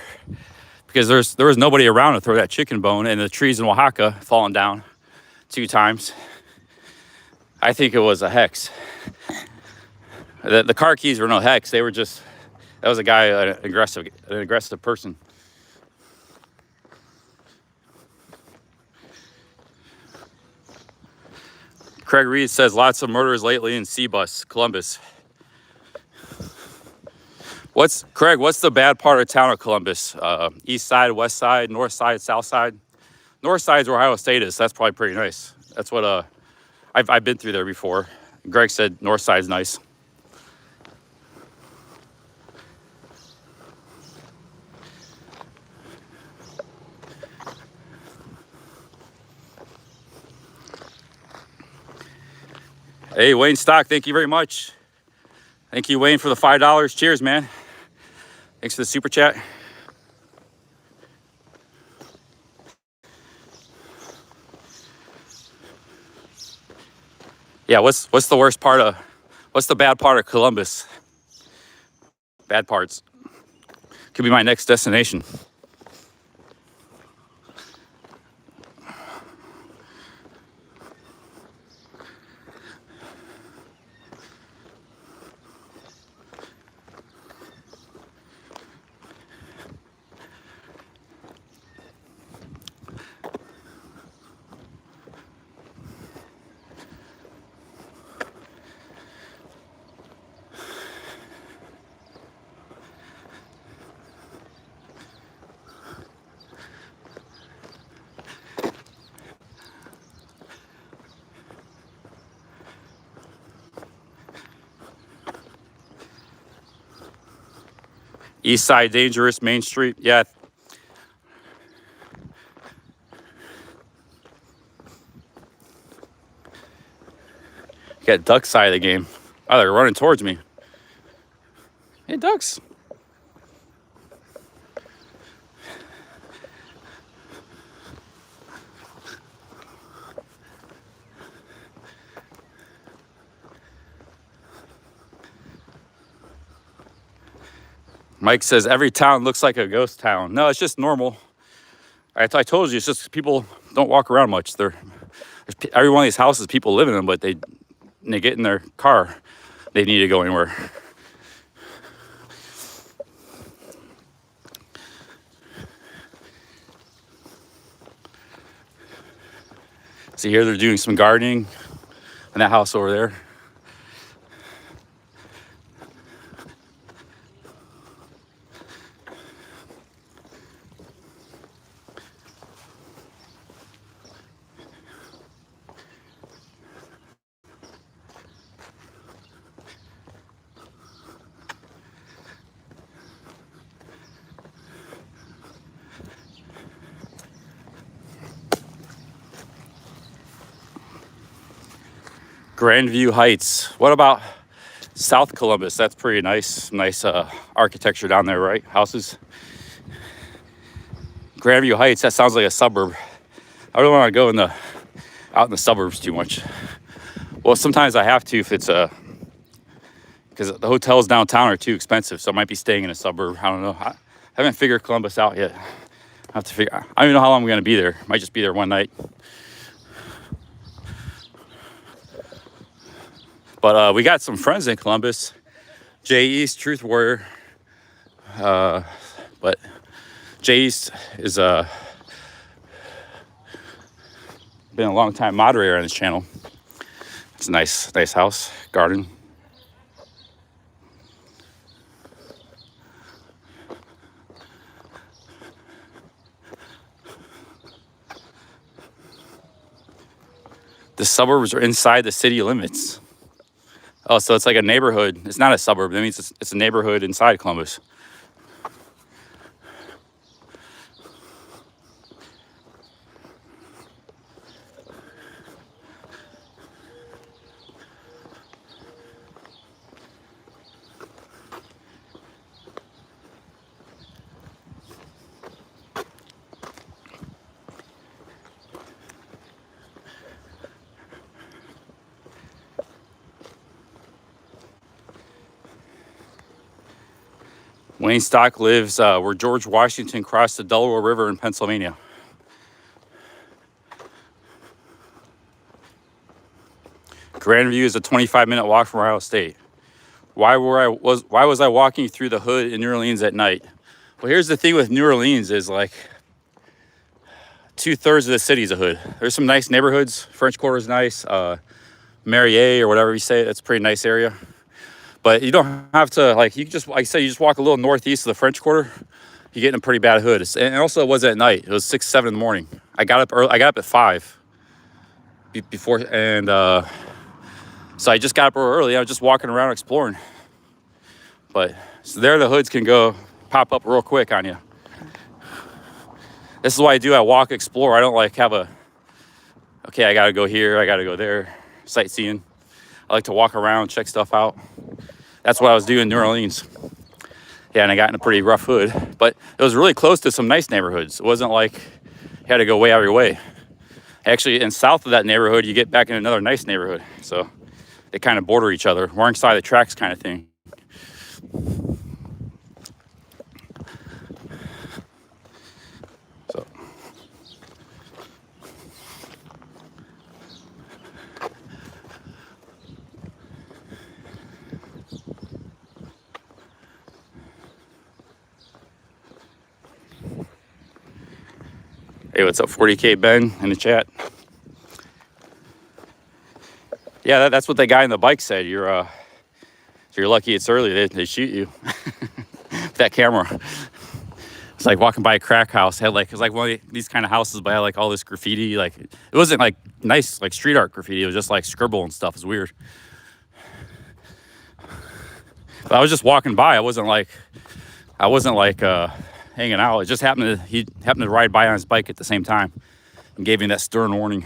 because there was nobody around to throw that chicken bone, and the trees in Oaxaca falling down 2 times. I think it was a hex. The car keys were no hex. They were just, that was a guy, an aggressive person. Craig Reed says lots of murders lately in C-Bus, Columbus. What's the bad part of town of Columbus? East side, west side, north side, south side? North side is where Ohio State is. So that's probably pretty nice. That's what I've been through there before. Greg said north side's nice. Hey, Wayne Stock, thank you very much. Thank you, Wayne, for the $5. Cheers, man. Thanks for the super chat. Yeah, what's the bad part of Columbus? Bad parts. Could be my next destination. East side dangerous, Main Street, yeah. Got duck side of the game. Oh, they're running towards me. Hey, ducks. Mike says every town looks like a ghost town. No, it's just normal. I told you, it's just people don't walk around much. Every one of these houses, people live in them, but they get in their car, they need to go anywhere. See here, they're doing some gardening in that house over there. Grandview Heights. What about South Columbus? That's pretty nice. Nice architecture down there, right? Houses. Grandview Heights, that sounds like a suburb. I don't want to go out in the suburbs too much. Well, sometimes I have to if it's because the hotels downtown are too expensive, so I might be staying in a suburb. I don't know. I haven't figured Columbus out yet. I have to figure. I don't even know how long I'm going to be there. Might just be there one night. But we got some friends in Columbus. Jay East, Truth Warrior. But Jay East is been a long time moderator on this channel. It's a nice house, garden. The suburbs are inside the city limits. Oh, so it's like a neighborhood. It's not a suburb. That means it's a neighborhood inside Columbus. Wayne Stock lives where George Washington crossed the Delaware River in Pennsylvania. Grandview is a 25-minute walk from Ohio State. Why was I walking through the hood in New Orleans at night? Well, here's the thing with New Orleans is like 2/3 of the city is a hood. There's some nice neighborhoods. French Quarter's nice. Marier or whatever you say, that's a pretty nice area. But you don't have to, like, you just, like I said, you just walk a little northeast of the French Quarter, you get in a pretty bad hood. And also it was at night. It was 6, 7 in the morning. I got up early. I got up at 5 before, and so I just got up early. I was just walking around exploring. But so there the hoods can go pop up real quick on you. This is what I do. I walk, explore. I don't like have okay, I got to go here. I got to go there. Sightseeing. I like to walk around, check stuff out. That's what I was doing in New Orleans. Yeah, and I got in a pretty rough hood, but it was really close to some nice neighborhoods. It wasn't like you had to go way out of your way. Actually, in south of that neighborhood, you get back in another nice neighborhood. So they kind of border each other, wrong side of the tracks kind of thing. So. Hey, what's up, 40K Ben in the chat? Yeah, that's what the guy on the bike said. You're lucky it's early. They shoot you with that camera. It's like walking by a crack house. It was like one of these kind of houses, but had like all this graffiti. Like it wasn't like nice like street art graffiti. It was just like scribble and stuff. It's weird. But I was just walking by. I wasn't like hanging out. It just he happened to ride by on his bike at the same time and gave me that stern warning.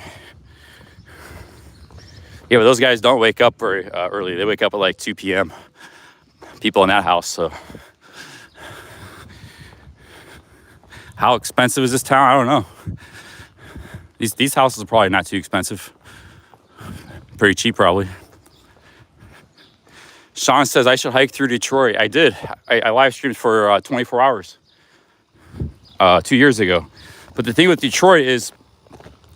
Yeah, but those guys don't wake up very early. They wake up at like 2 p.m. people in that house. So how expensive is this town? I don't know. These houses are probably not too expensive. Pretty cheap, probably. Sean says I should hike through Detroit. I did. I live streamed for 24 hours 2 years ago. But the thing with Detroit is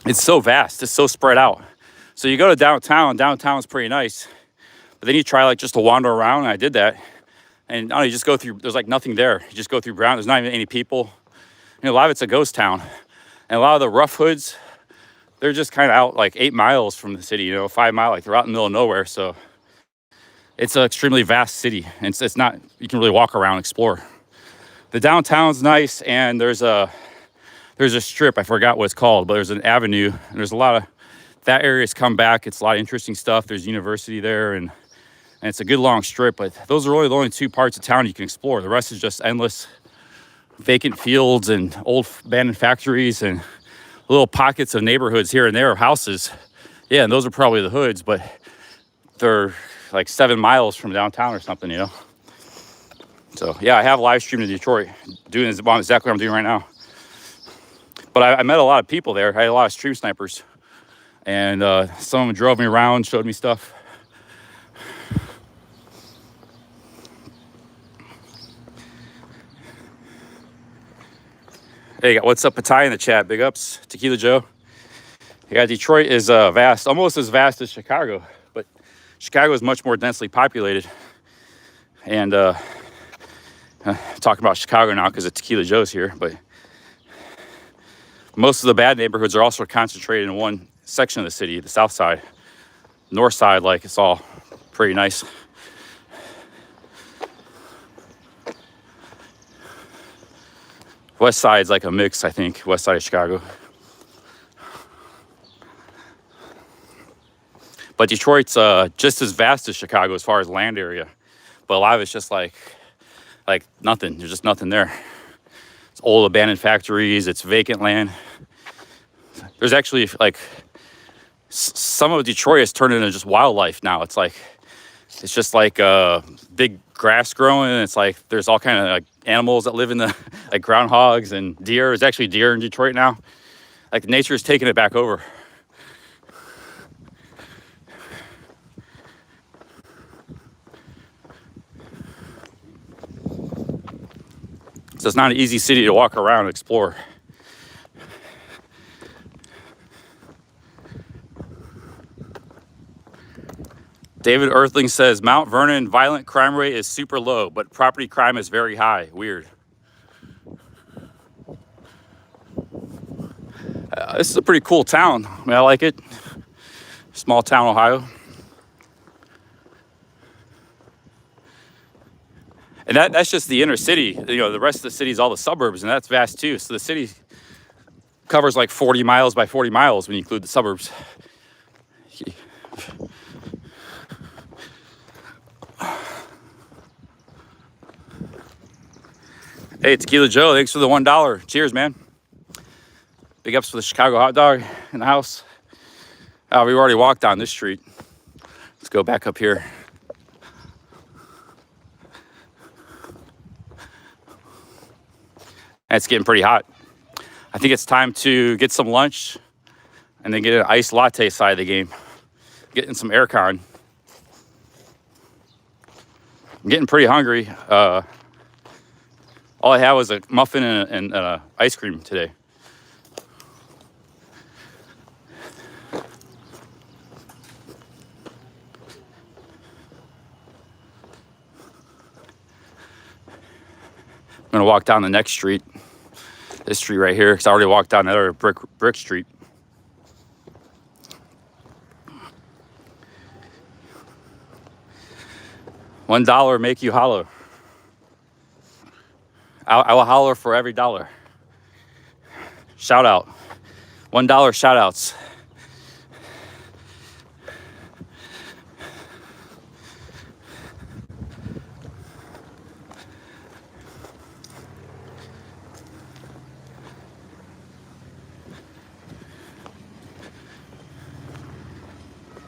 it's so vast. It's so spread out. So you go to downtown. Downtown's pretty nice. But then you try like just to wander around. And I did that. And I don't know, you just go through. There's like nothing there. You just go through Brown. There's not even any people. You know, a lot of it's a ghost town. And a lot of the rough hoods, they're just kind of out like 8 miles from the city, you know, 5 miles, like they're out in the middle of nowhere. So it's an extremely vast city. And it's not, you can really walk around and explore. The downtown's nice, and there's a strip, I forgot what it's called, but there's an avenue, and there's a lot of, that area's come back. It's a lot of interesting stuff. There's university there, and it's a good long strip, but those are really the only 2 parts of town you can explore. The rest is just endless vacant fields and old abandoned factories and little pockets of neighborhoods here and there of houses. Yeah, and those are probably the hoods, but they're like 7 miles from downtown or something, you know? So yeah, I have live streamed in Detroit, doing exactly what I'm doing right now. But I met a lot of people there. I had a lot of stream snipers, and some of them drove me around, showed me stuff. Hey, what's up, Patai in the chat? Big ups, Tequila Joe. Yeah, Detroit is vast, almost as vast as Chicago, but Chicago is much more densely populated. And talking about Chicago now because Tequila Joe's here, but most of the bad neighborhoods are also concentrated in one section of the city, the south side. North side, like, it's all pretty nice. West side's like a mix, I think, west side of Chicago. But Detroit's just as vast as Chicago as far as land area. But a lot of it's just like nothing. There's just nothing there. It's old abandoned factories. It's vacant land. There's actually like some of Detroit has turned into just wildlife now. It's just like big grass growing. And it's like there's all kind of like animals that live in the like groundhogs and deer. There's actually deer in Detroit now. Like nature's taking it back over. So it's not an easy city to walk around and explore. David Earthling says, Mount Vernon violent crime rate is super low, but property crime is very high. Weird. This is a pretty cool town. I mean, I like it. Small town, Ohio. And that's just the inner city. You know, the rest of the city is all the suburbs, and that's vast too. So the city covers like 40 miles by 40 miles when you include the suburbs. Hey, Tequila Joe, thanks for the $1. Cheers, man. Big ups for the Chicago hot dog in the house. We already walked down this street. Let's go back up here. And it's getting pretty hot. I think it's time to get some lunch and then get an iced latte side of the game. Getting some aircon. I'm getting pretty hungry. All I had was a muffin and ice cream today. I'm gonna walk down the next street. This street right here, because I already walked down that other brick street. $1 make you holler. I will holler for every dollar. Shout out. $1 shout outs.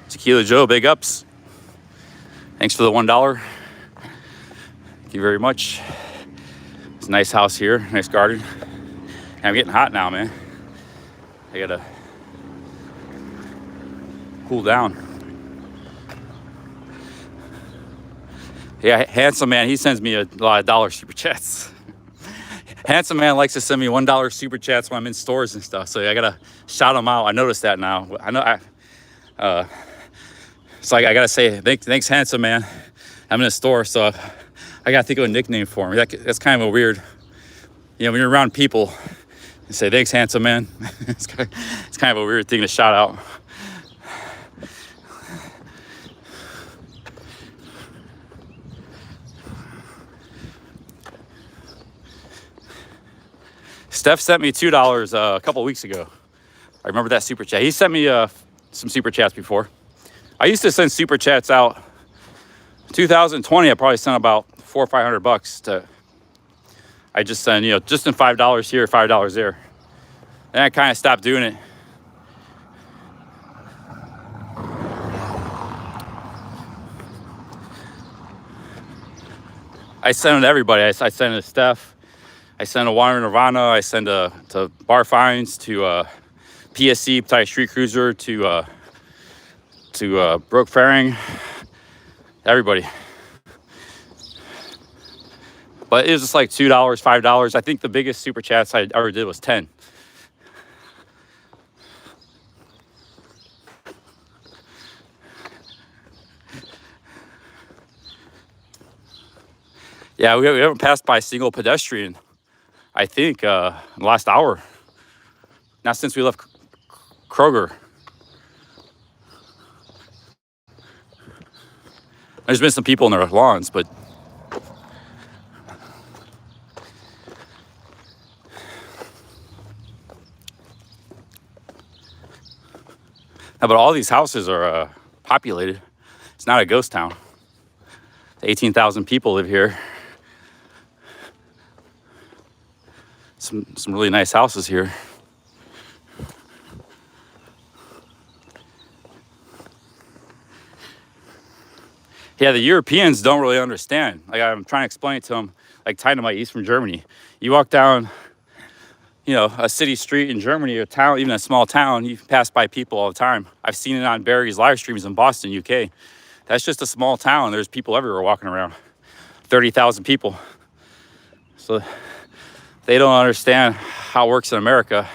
Tequila Joe, big ups. Thanks for the $1. you very much. It's a nice house here, nice garden. And I'm getting hot now, man. I gotta cool down. Yeah, Handsome Man, he sends me a lot of dollar super chats. Handsome Man likes to send me $1 super chats when I'm in stores and stuff. So I gotta shout him out. I noticed that now. It's like I gotta say thanks, Handsome Man. I'm in a store, so I gotta think of a nickname for him. That's kind of a weird, when you're around people, you say thanks, Handsome Man. It's kind of a weird thing to shout out. Steph sent me $2 a couple weeks ago. I remember that super chat. He sent me some super chats before. I used to send super chats out. 2020, I probably sent about $400 or $500 to. I just send, just in $5 here, $5 there. Then I kind of stopped doing it. I send it to everybody. I send it to Steph. I send a Water Nirvana. I send to Bar Finds, to PSC, Thai Street Cruiser, to Brooke Faring, everybody. But it was just like $2, $5. I think the biggest super chats I ever did was 10. Yeah, we haven't passed by a single pedestrian, I think, in the last hour. Not since we left Kroger. There's been some people in their lawns, but but all these houses are populated. It's not a ghost town. 18,000 people live here. Some really nice houses here. Yeah, the Europeans don't really understand. Like, I'm trying to explain it to them, like Dynamite, he's from Germany. You walk down, a city street in Germany, or town, even a small town, you pass by people all the time. I've seen it on Barry's live streams in Boston, UK. That's just a small town. There's people everywhere walking around. 30,000 people. So they don't understand how it works in America.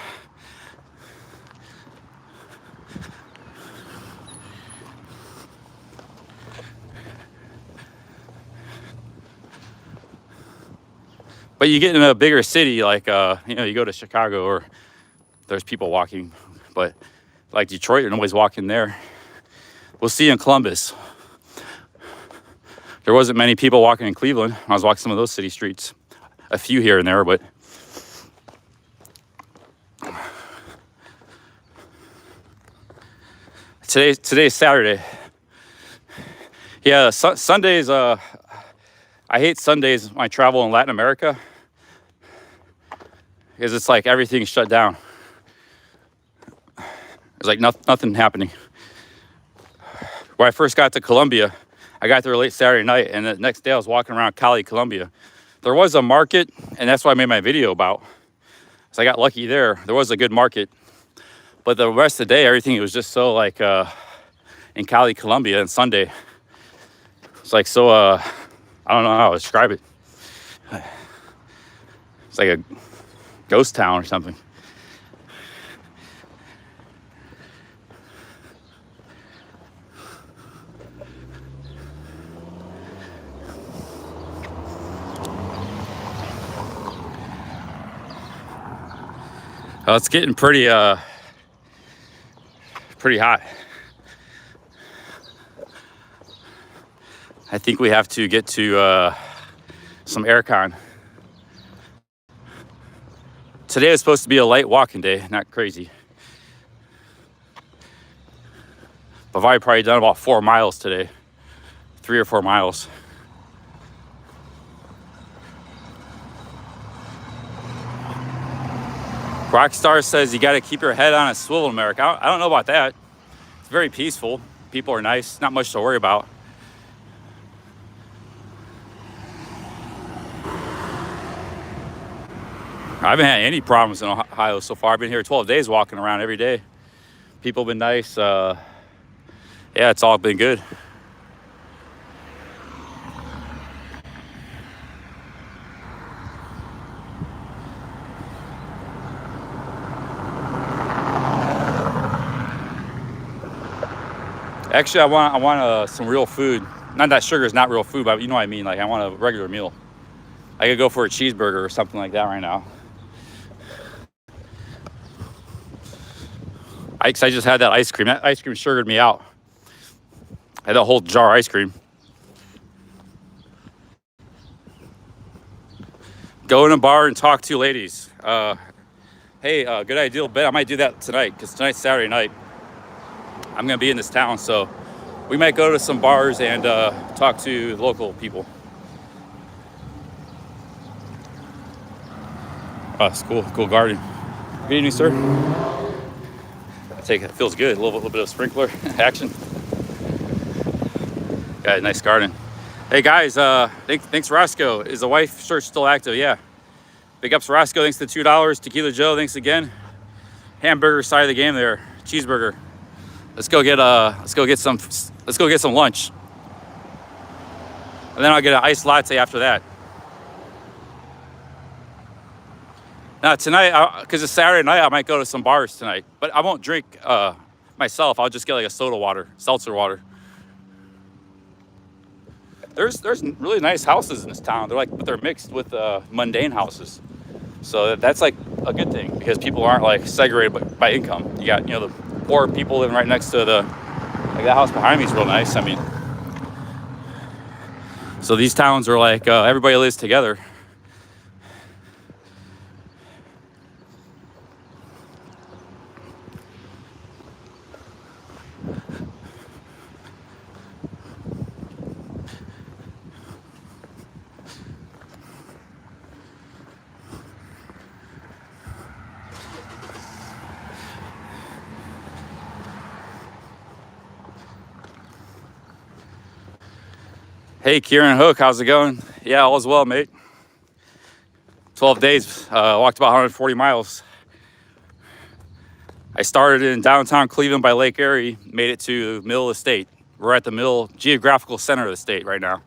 But you get in a bigger city, like, you go to Chicago, or there's people walking. But like Detroit, nobody's walking there. We'll see in Columbus. There wasn't many people walking in Cleveland. I was walking some of those city streets. A few here and there, but today's Saturday. Yeah, Sundays, I hate Sundays when I travel in Latin America, because it's like everything's shut down. There's like nothing happening. When I first got to Colombia, I got there late Saturday night, and the next day I was walking around Cali, Colombia. There was a market, and that's what I made my video about. So I got lucky there. There was a good market. But the rest of the day, everything, it was just so like in Cali, Colombia, and Sunday. It's like so, I don't know how to describe it. It's like a ghost town or something. Well, it's getting pretty hot. I think we have to get to some aircon. Today is supposed to be a light walking day, not crazy. But I've probably done about 4 miles today, 3 or 4 miles. Rockstar says you got to keep your head on a swivel in America. I don't know about that. It's very peaceful. People are nice. Not much to worry about. I haven't had any problems in Ohio so far. I've been here 12 days walking around every day. People have been nice. Yeah, it's all been good. Actually, I want some real food. Not that sugar is not real food, but you know what I mean. Like, I want a regular meal. I could go for a cheeseburger or something like that right now. I just had that ice cream. That ice cream sugared me out. I had a whole jar of ice cream. Go in a bar and talk to ladies. Hey, good idea, Ben. I might do that tonight because tonight's Saturday night. I'm going to be in this town, so we might go to some bars and talk to local people. Oh, it's cool. Cool garden. Good evening, sir. It feels good. A little bit of sprinkler action. Got a nice garden. Hey guys, thanks Roscoe. Is the wife search still active? Yeah. Big ups Roscoe. Thanks to $2. Tequila Joe. Thanks again. Hamburger side of the game there. Cheeseburger. Let's go get some lunch. And then I'll get an iced latte after that. Now tonight, because it's Saturday night, I might go to some bars tonight. But I won't drink myself. I'll just get like a soda water, seltzer water. There's really nice houses in this town. But they're mixed with mundane houses. So that's like a good thing because people aren't like segregated by income. You got, the poor people living right next to like that house behind me is real nice. I mean, so these towns are like everybody lives together. Hey, Kieran Hook, how's it going? Yeah, all is well, mate. 12 days, walked about 140 miles. I started in downtown Cleveland by Lake Erie, made it to the middle of the state. We're at the geographical center of the state right now.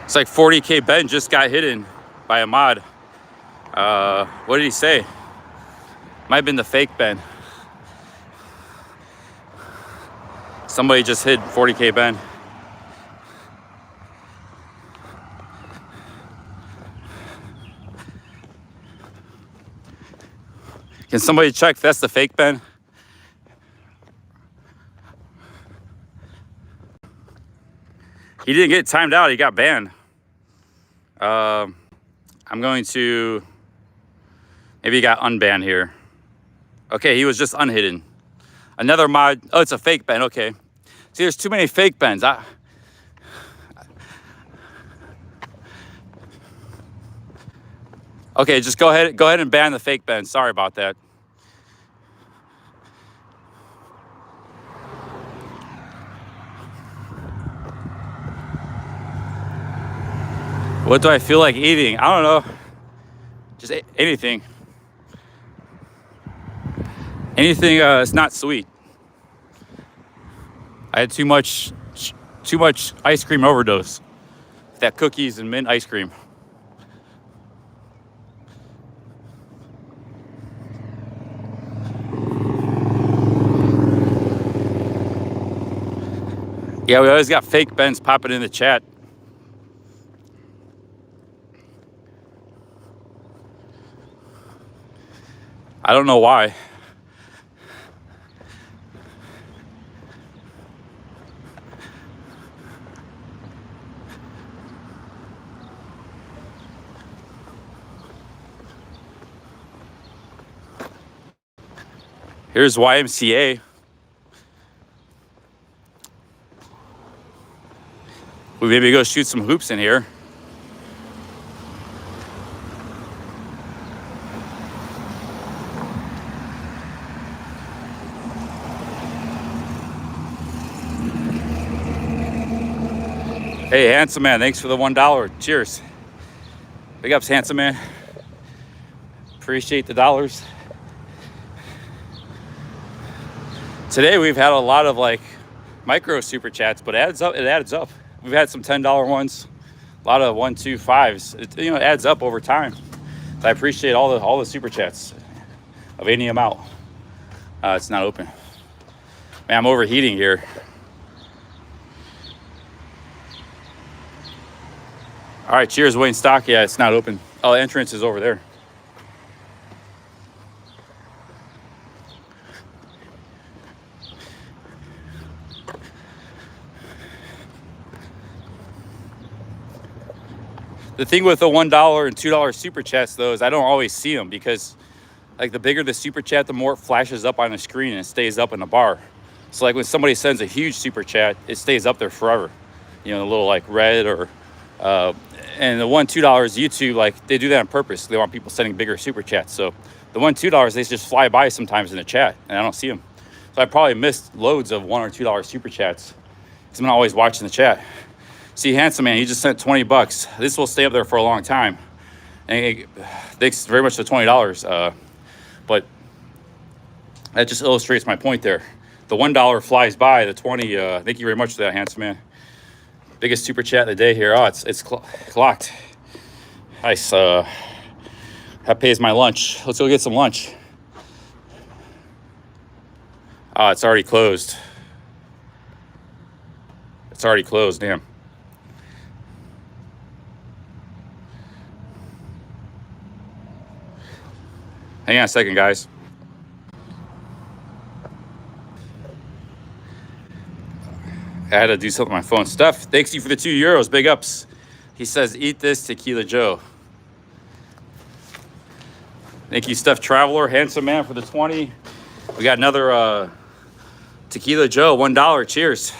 It's like 40K Ben just got hidden by a mod. What did he say? Might have been the fake Ben. Somebody just hid 40K Ben. Can somebody check if that's the fake Ben? He didn't get timed out, he got banned. I'm going to, maybe he got unbanned here. Okay, he was just unhidden. Another mod, oh, it's a fake Ben, okay. See, there's too many fake Bens. Okay, just go ahead and ban the fake Ben. Sorry about that. What do I feel like eating? I don't know. Just anything. Anything that's not sweet. I had too much ice cream overdose. That cookies and mint ice cream. Yeah, we always got fake Bens popping in the chat. I don't know why. Here's YMCA. We maybe go shoot some hoops in here. Hey, Handsome Man, thanks for the $1. Cheers. Big ups, Handsome Man. Appreciate the dollars. Today we've had a lot of like micro super chats, but it adds up. It adds up. We've had some $10 ones, a lot of 1, 2, 5s. It adds up over time. So I appreciate all the super chats of any amount. It's not open. Man, I'm overheating here. All right, cheers, Wayne Stock. Yeah, it's not open. Oh, the entrance is over there. The thing with the $1 and $2 super chats, though, is I don't always see them because, like, the bigger the super chat, the more it flashes up on the screen and it stays up in the bar. So, like, when somebody sends a huge super chat, it stays up there forever. You know, the little, like, red or... and the $1, $2 YouTube, like, they do that on purpose. They want people sending bigger super chats. So the $1, $2, they just fly by sometimes in the chat, and I don't see them. So I probably missed loads of $1 or $2 super chats because I'm not always watching the chat. See, Handsome Man, he just sent $20. This will stay up there for a long time. And thanks very much for $20. But that just illustrates my point there. The $1 flies by, the 20, thank you very much for that, Handsome Man. Biggest super chat of the day here. Oh, it's clocked. Nice. That pays my lunch. Let's go get some lunch. Oh, it's already closed. It's already closed, damn. Hang on a second, guys. I had to do something on my phone. Steph, thanks you for the €2. Big ups. He says, eat this Tequila Joe. Thank you, Steph Traveler. Handsome Man for the 20. We got another Tequila Joe, $1. Cheers.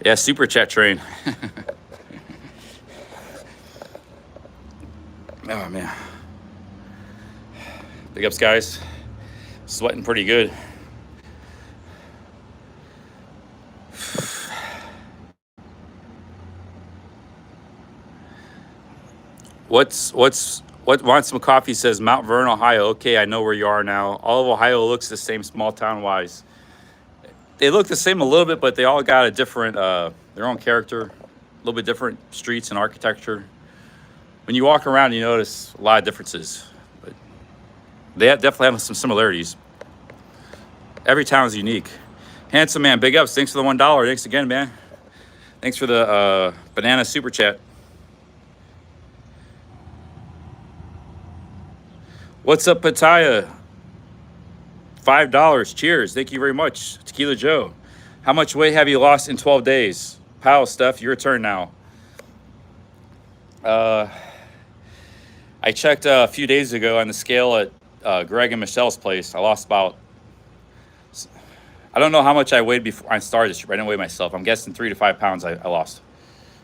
Yeah, super chat train. Oh, man. Big ups, guys. Sweating pretty good. What wants some coffee says Mount Vernon, Ohio. Okay, I know where you are now. All of Ohio looks the same, small town wise. They look the same a little bit, but they all got a different, their own character, a little bit different streets and architecture. When you walk around, you notice a lot of differences. But they definitely have some similarities. Every town is unique. Handsome Man, big ups. Thanks for the $1. Thanks again, man. Thanks for the banana super chat. What's up, Pattaya? $5. Cheers. Thank you very much. Tequila Joe. How much weight have you lost in 12 days? Pal, Steph, your turn now. I checked a few days ago on the scale at Greg and Michelle's place. I lost about, I don't know how much I weighed before I started this trip. I didn't weigh myself. I'm guessing 3 to 5 pounds I lost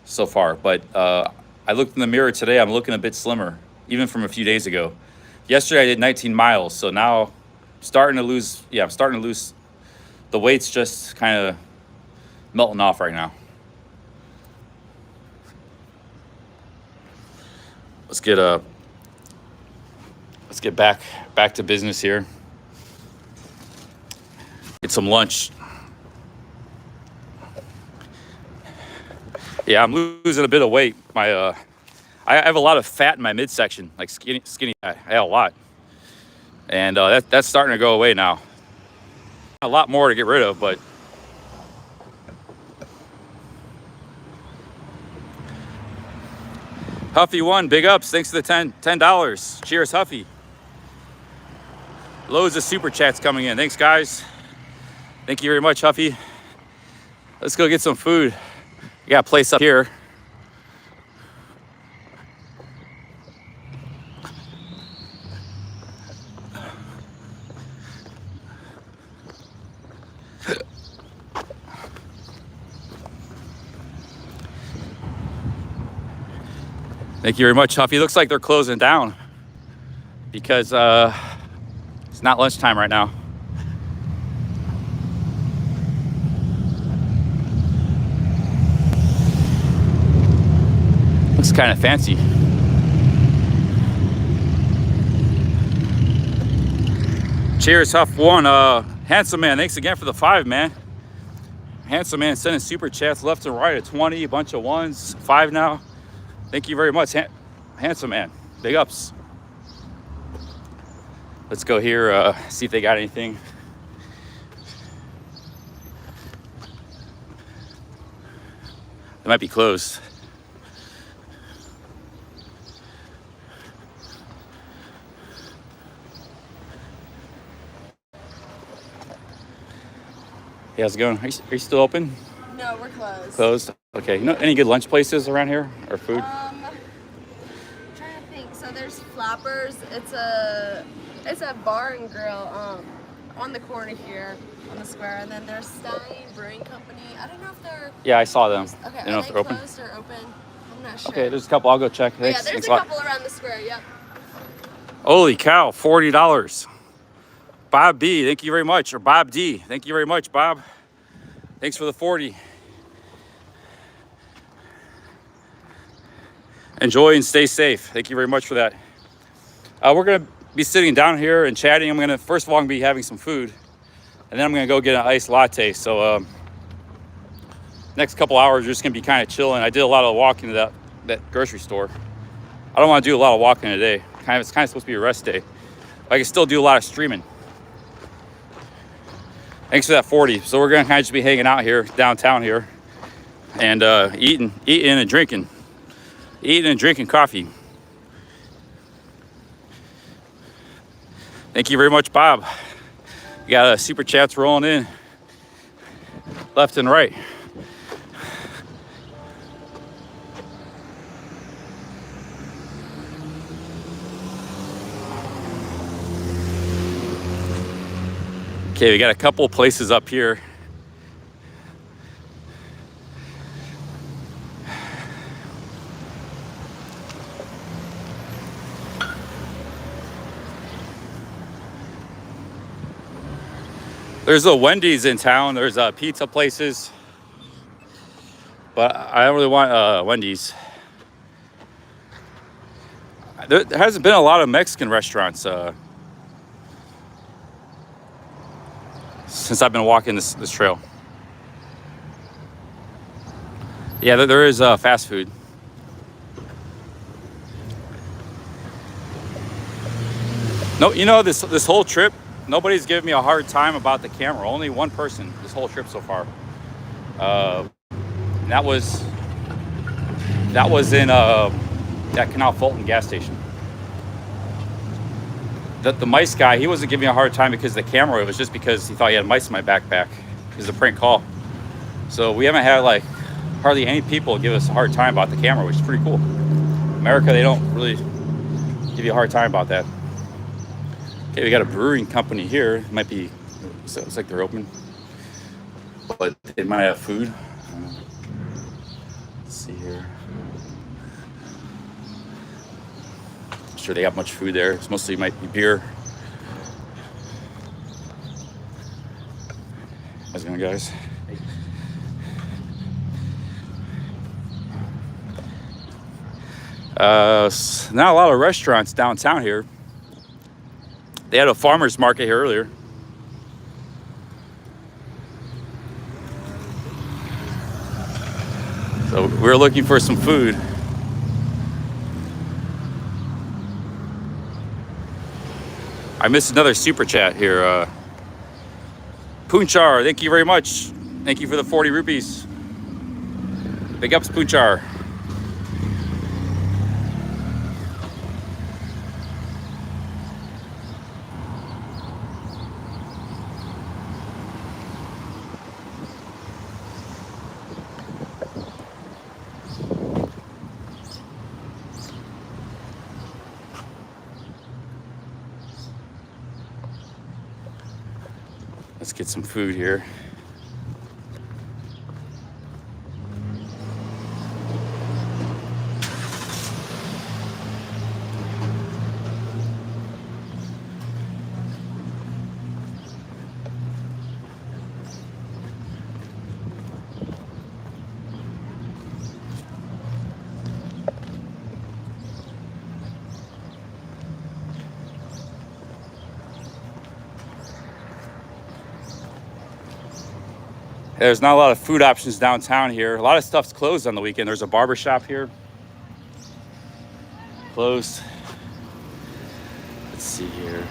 so far. But I looked in the mirror today. I'm looking a bit slimmer, even from a few days ago. Yesterday I did 19 miles, so now I'm starting to lose. Yeah, I'm starting to lose. The weight's just kind of melting off right now. Let's get back to business here. Get some lunch. Yeah, I'm losing a bit of weight. I have a lot of fat in my midsection, like skinny fat. I have a lot. And that's starting to go away now. A lot more to get rid of, but Huffy won, big ups. Thanks for the $10. Cheers, Huffy. Loads of super chats coming in. Thanks, guys. Thank you very much, Huffy. Let's go get some food. We got a place up here. Thank you very much, Huffy. Looks like they're closing down because it's not lunchtime right now. Looks kind of fancy. Cheers, Huff one. Handsome Man, thanks again for the 5, man. Handsome Man sending super chats left and right at 20, a bunch of ones, 5 now. Thank you very much, Handsome Man. Big ups. Let's go here, see if they got anything. They might be closed. Hey, how's it going? Are you still open? No, we're closed. Closed? Okay. You know any good lunch places around here or food? I'm trying to think. So there's Flappers. It's a bar and grill on the corner here on the square, and then there's Stein Brewing Company. I don't know if they're Yeah, I saw them. okay. I don't know Are if they they're open. closed or open? I'm not sure. Okay, there's a couple. I'll go check. But yeah, Thanks. there's Thanks a a lot. couple around the square. Yep. Holy cow, $40. Bob B, thank you very much. Or Bob D, thank you very much, Bob. Thanks for the 40. Enjoy and stay safe. Thank you very much for that. We're gonna be sitting down here and chatting. First of all, I'm gonna be having some food, and then I'm gonna go get an iced latte. So next couple hours, we're just gonna be kind of chilling. I did a lot of walking to that grocery store. I don't want to do a lot of walking today. It's kind of supposed to be a rest day. But I can still do a lot of streaming. Thanks for that 40. So we're gonna kind of just be hanging out here downtown here, and eating and drinking coffee. Thank you very much, Bob. You got super chats rolling in left and right. Okay, we got a couple places up here. There's a Wendy's in town. There's pizza places, but I don't really want Wendy's. There hasn't been a lot of Mexican restaurants since I've been walking this trail. Yeah, there is fast food. No, you know, this whole trip, nobody's giving me a hard time about the camera. Only one person this whole trip so far. That was in that Canal Fulton gas station. The mice guy, he wasn't giving me a hard time because of the camera. It was just because he thought he had mice in my backpack. It was a prank call. So we haven't had like hardly any people give us a hard time about the camera, which is pretty cool. America, they don't really give you a hard time about that. Okay, we got a brewing company here. It might be, so it's like they're open, but they might have food. Let's see here. I'm sure they got much food there. It's mostly might be beer. How's it going, guys? Not a lot of restaurants downtown here. They had a farmer's market here earlier. So we were looking for some food. I missed another super chat here. Punchar, thank you very much. Thank you for the 40 rupees. Big ups, Punchar. Let's get some food here. There's not a lot of food options downtown here. A lot of stuff's closed on the weekend. There's a barber shop here. Closed. Let's see here.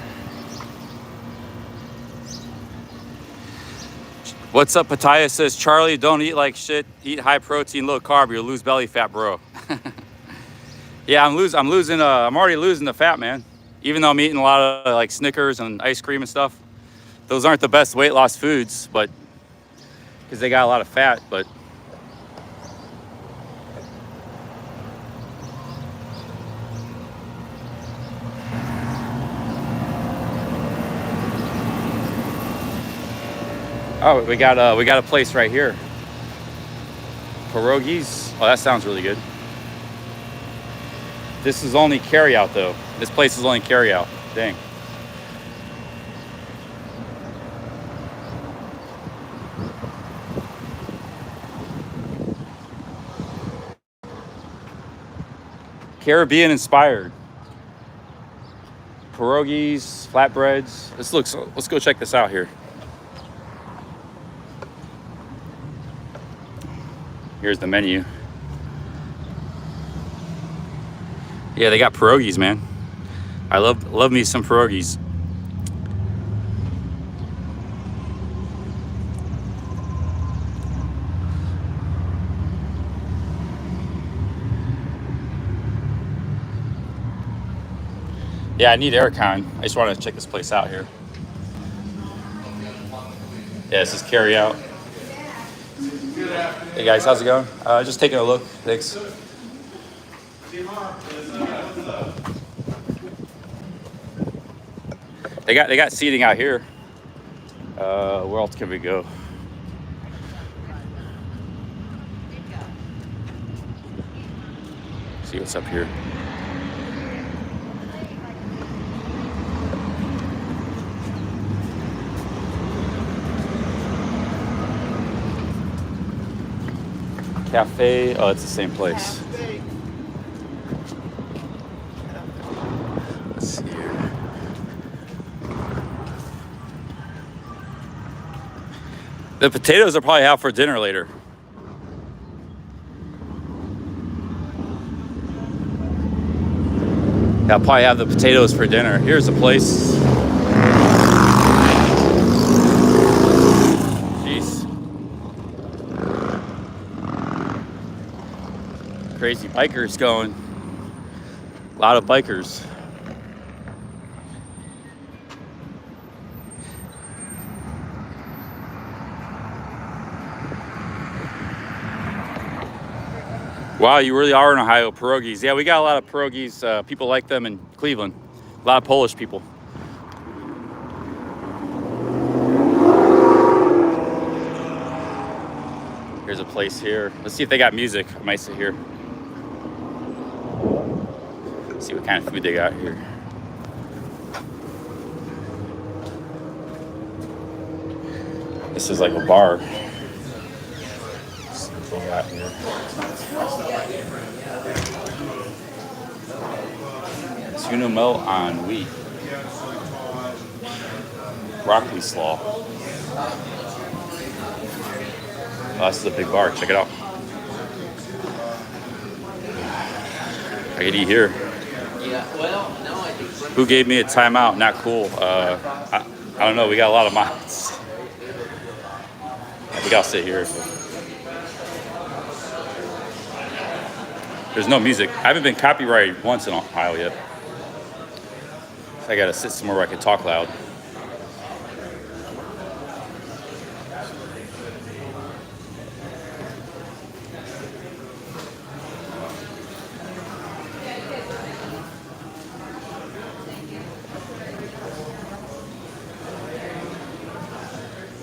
What's up, Pataya says, Charlie, don't eat like shit. Eat high protein, low carb. You'll lose belly fat, bro. Yeah, I'm already losing the fat, man. Even though I'm eating a lot of like Snickers and ice cream and stuff. Those aren't the best weight loss foods, but because they got a lot of fat, but oh, we got a place right here. Pierogies. Oh, that sounds really good. This is only carry out though. This place is only carry out. Dang. Caribbean inspired. Pierogies, flatbreads. Let's go check this out here. Here's the menu. Yeah, they got pierogies, man. I love me some pierogies. Yeah, I need aircon. I just want to check this place out here. Yeah, this is carry out. Hey guys, how's it going? Just taking a look. Thanks. They got seating out here. Where else can we go? See what's up here. Cafe. Oh, it's the same place. Let's see here. The potatoes are probably out for dinner later. Yeah, I'll probably have the potatoes for dinner. Here's the place. Jeez. Crazy bikers going. A lot of bikers. Wow, you really are in Ohio. Pierogies. Yeah, we got a lot of pierogies. People like them in Cleveland. A lot of Polish people. Here's a place here. Let's see if they got music. I might sit here. See what kind of food they got here. This is like a bar. Let's see what they got here. Tuna melt on wheat. Broccoli slaw. Oh, this is a big bar. Check it out. I could eat here. Who gave me a timeout? Not cool. I don't know. We got a lot of mods. I think I'll sit here. There's no music. I haven't been copyrighted once in Ohio yet. I gotta sit somewhere where I can talk loud.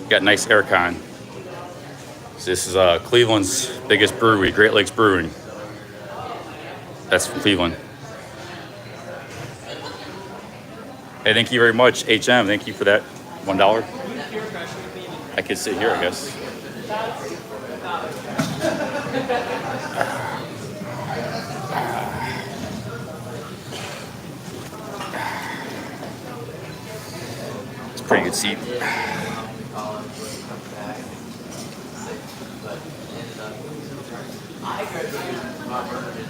Got nice aircon. So this is Cleveland's biggest brewery, Great Lakes Brewing. That's from Cleveland. Hey, thank you very much, HM. Thank you for that $1. I could sit here, I guess. It's a pretty good seat.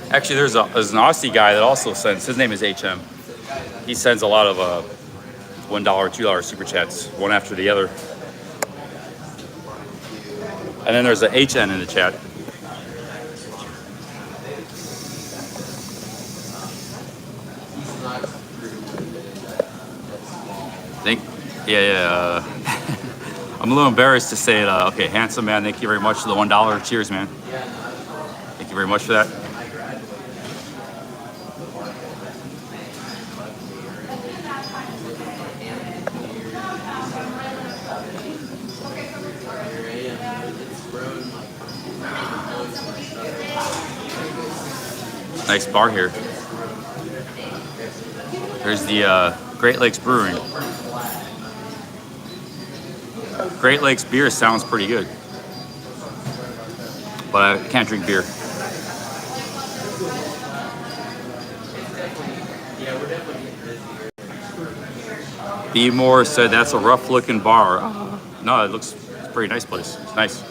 Actually, there's an Aussie guy that also sends. His name is HM. He sends a lot of $1, $2 super chats, one after the other. And then there's a HN in the chat. Yeah. I'm a little embarrassed to say it. Okay, handsome man, thank you very much for the $1. Cheers, man. Thank you very much for that. Nice bar here. There's the Great Lakes Brewing. Great Lakes beer sounds pretty good, but I can't drink beer. B Moore said that's a rough looking bar. No, it's a pretty nice place. It's nice.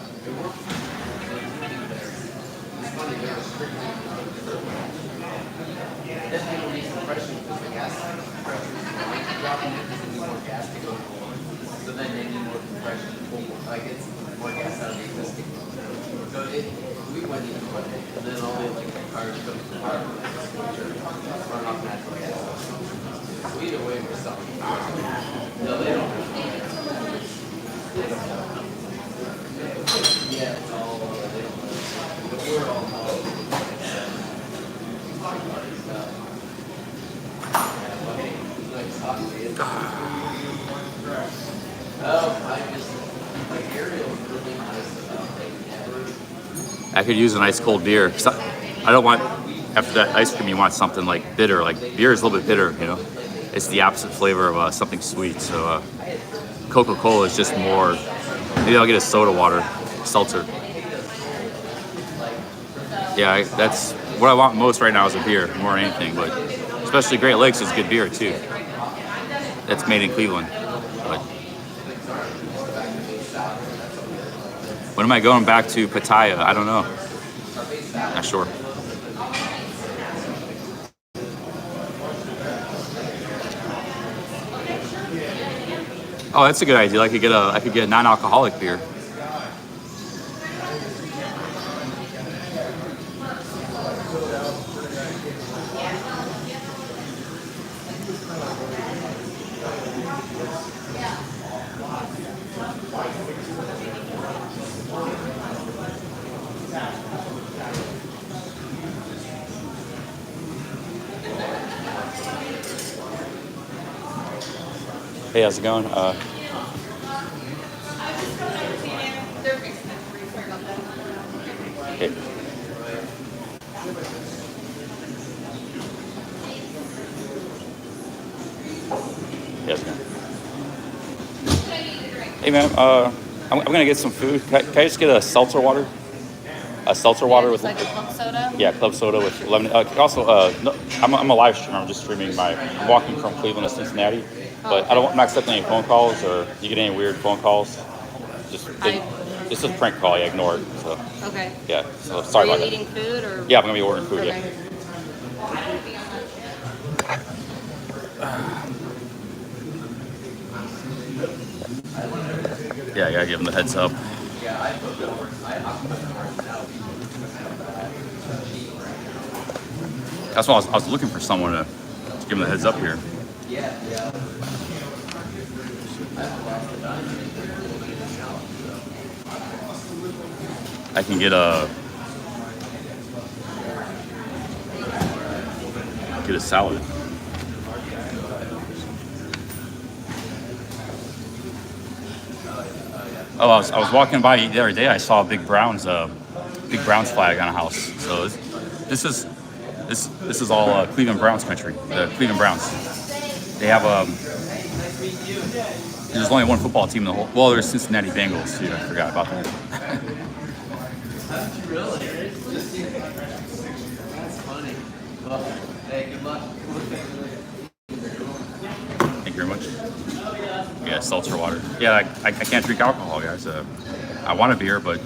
I could use a nice cold beer. I don't want, after that ice cream, you want something like bitter. Like beer is a little bit bitter, you know? It's the opposite flavor of something sweet. So Coca-Cola is just more, maybe I'll get a soda water, seltzer. Yeah, that's what I want most right now is a beer, more than anything. But especially Great Lakes is good beer too. That's made in Cleveland. But when am I going back to Pattaya? I don't know. Not sure. Oh, that's a good idea. I could get a non-alcoholic beer. Hey, how's it going? Okay. Yes, ma'am. Hey, ma'am. I'm gonna get some food. Can I just get a seltzer water? A seltzer water with like a club soda. Yeah, club soda with lemon. Also, no, I'm a live streamer. I'm just streaming I'm walking from Cleveland to Cincinnati, but okay. I'm not accepting any phone calls or you get any weird phone calls. Just it's a prank call. Yeah, ignore it. So Okay. yeah. So sorry about Are you that. eating food or? Yeah, I'm gonna be ordering food. Okay. Yeah, I gotta give them the heads up. That's why I was looking for someone to give them the heads up here. I can get a salad. Oh, I was walking by the other day. I saw a big Browns flag on a house. So this is all Cleveland Browns country. The Cleveland Browns. They have there's only one football team in the whole. Well, there's Cincinnati Bengals too. I forgot about that. That's funny. Well, hey, good luck. Thank you very much. Yeah, seltzer water. Yeah, I can't drink alcohol, guys. I want a beer, but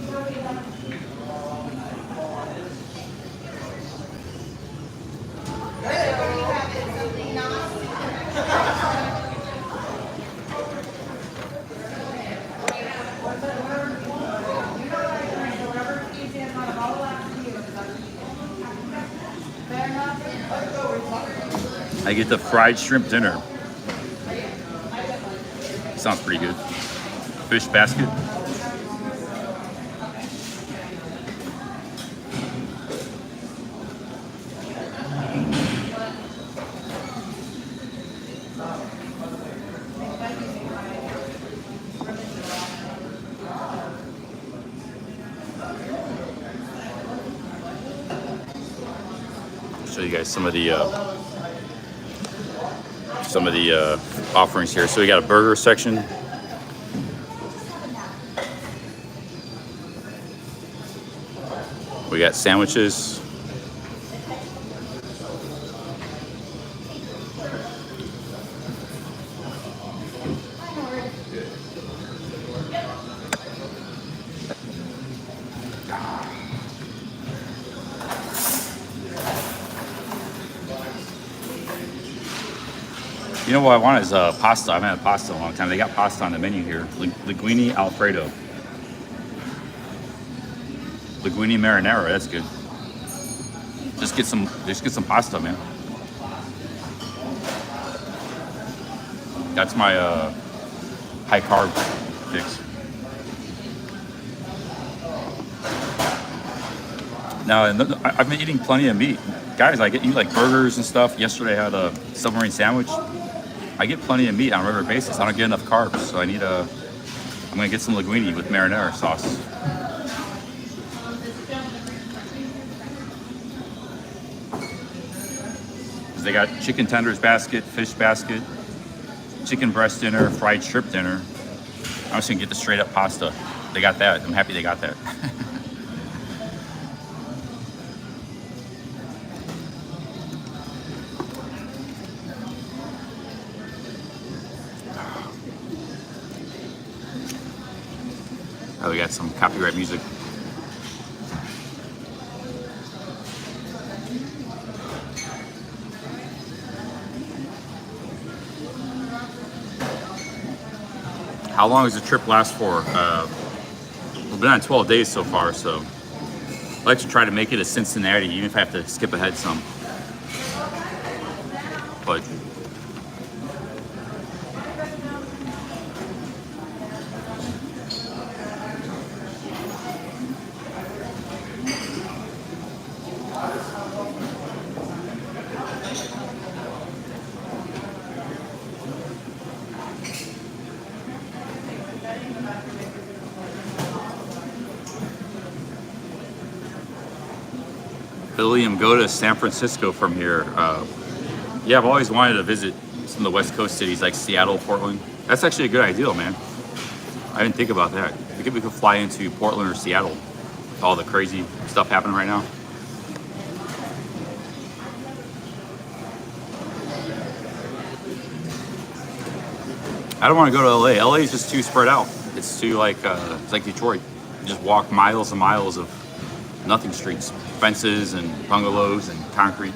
I get the fried shrimp dinner. Sounds pretty good. Fish basket. Show you guys some of the offerings here. So we got a burger section. We got sandwiches. You know what I want is pasta. I haven't had pasta in a long time. They got pasta on the menu here. Linguine Alfredo. Linguine marinara. That's good. Just get some pasta, man. That's my high carb fix. Now I've been eating plenty of meat, guys. I eat like burgers and stuff. Yesterday I had a submarine sandwich. I get plenty of meat on a regular basis. I don't get enough carbs, so I'm gonna get some linguine with marinara sauce. They got chicken tenders basket, fish basket, chicken breast dinner, fried shrimp dinner. I'm just gonna get the straight up pasta. They got that. I'm happy they got that. Oh, we got some copyright music. How long does the trip last for? We've been on 12 days so far, so I like to try to make it to Cincinnati, even if I have to skip ahead some. But William, go to San Francisco from here. Yeah, I've always wanted to visit some of the West Coast cities like Seattle, Portland. That's actually a good idea, man. I didn't think about that. We could fly into Portland or Seattle with all the crazy stuff happening right now. I don't want to go to LA. LA is just too spread out. It's too it's like Detroit. You just walk miles and miles of nothing streets, fences and bungalows and concrete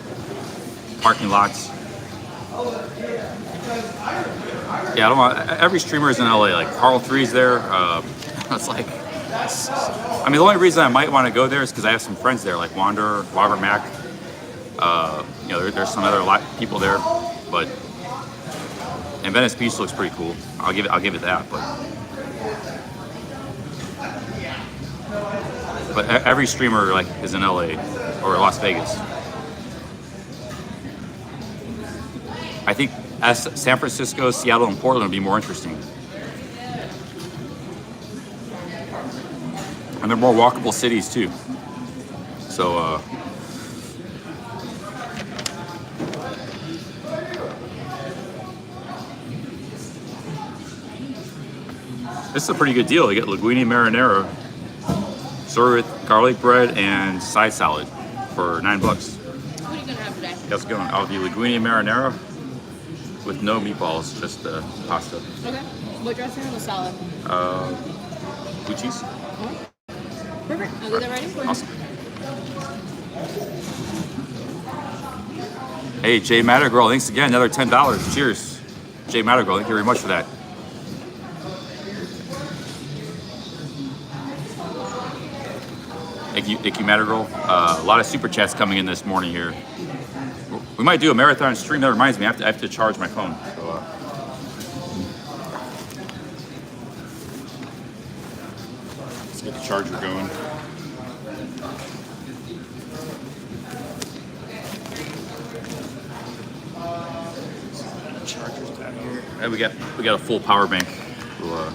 parking lots. Yeah, I don't want. Every streamer is in LA. Like Carl 3's there. I mean, the only reason I might want to go there is because I have some friends there, like Wander, Robert Mack. There's some other people there, but and Venice Beach looks pretty cool. I'll give it that, but every streamer is in LA or Las Vegas. I think San Francisco, Seattle, and Portland would be more interesting. And they're more walkable cities too. So this is a pretty good deal. You get linguine marinara served with garlic bread and side salad for $9. What are you gonna have today? That's good. I'll do linguine marinara with no meatballs, just pasta. Okay. What dressing on the salad? Blue cheese. Perfect. I'll get that ready for you. Awesome. Hey, Jay Mattergirl, thanks again. Another $10. Cheers. Jay Mattergirl, thank you very much for that. Thank you, Mattergirl. A lot of super chats coming in this morning here. We might do a marathon stream. That reminds me, I have to charge my phone. So, let's get the charger going. Charger's down here. And we got a full power bank. We'll,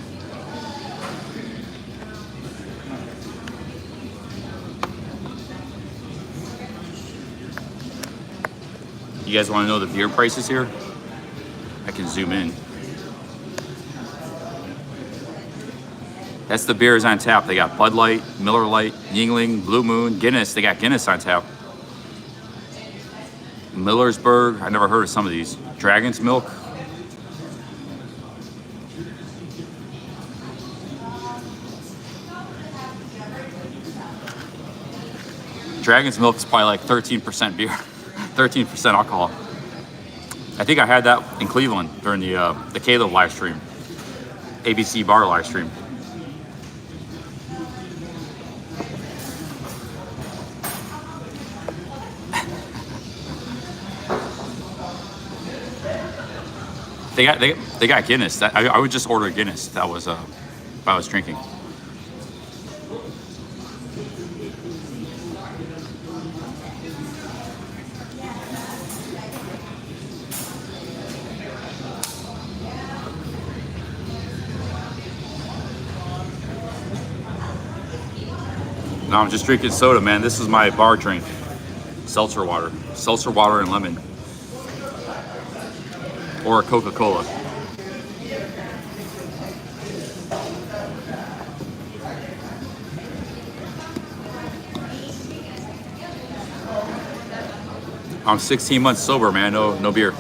you guys want to know the beer prices here? I can zoom in. That's the beers on tap. They got Bud Light, Miller Lite, Yingling, Blue Moon, Guinness. They got Guinness on tap. Millersburg. I never heard of some of these. Dragon's Milk. Dragon's Milk is probably like 13% beer, 13% alcohol. I think I had that in Cleveland during the Caleb live stream, ABC Bar live stream. They got Guinness. I would just order Guinness. That was if I was drinking. No, I'm just drinking soda, man. This is my bar drink. Seltzer water and lemon. Or a Coca-Cola. I'm 16 months sober, man. No beer.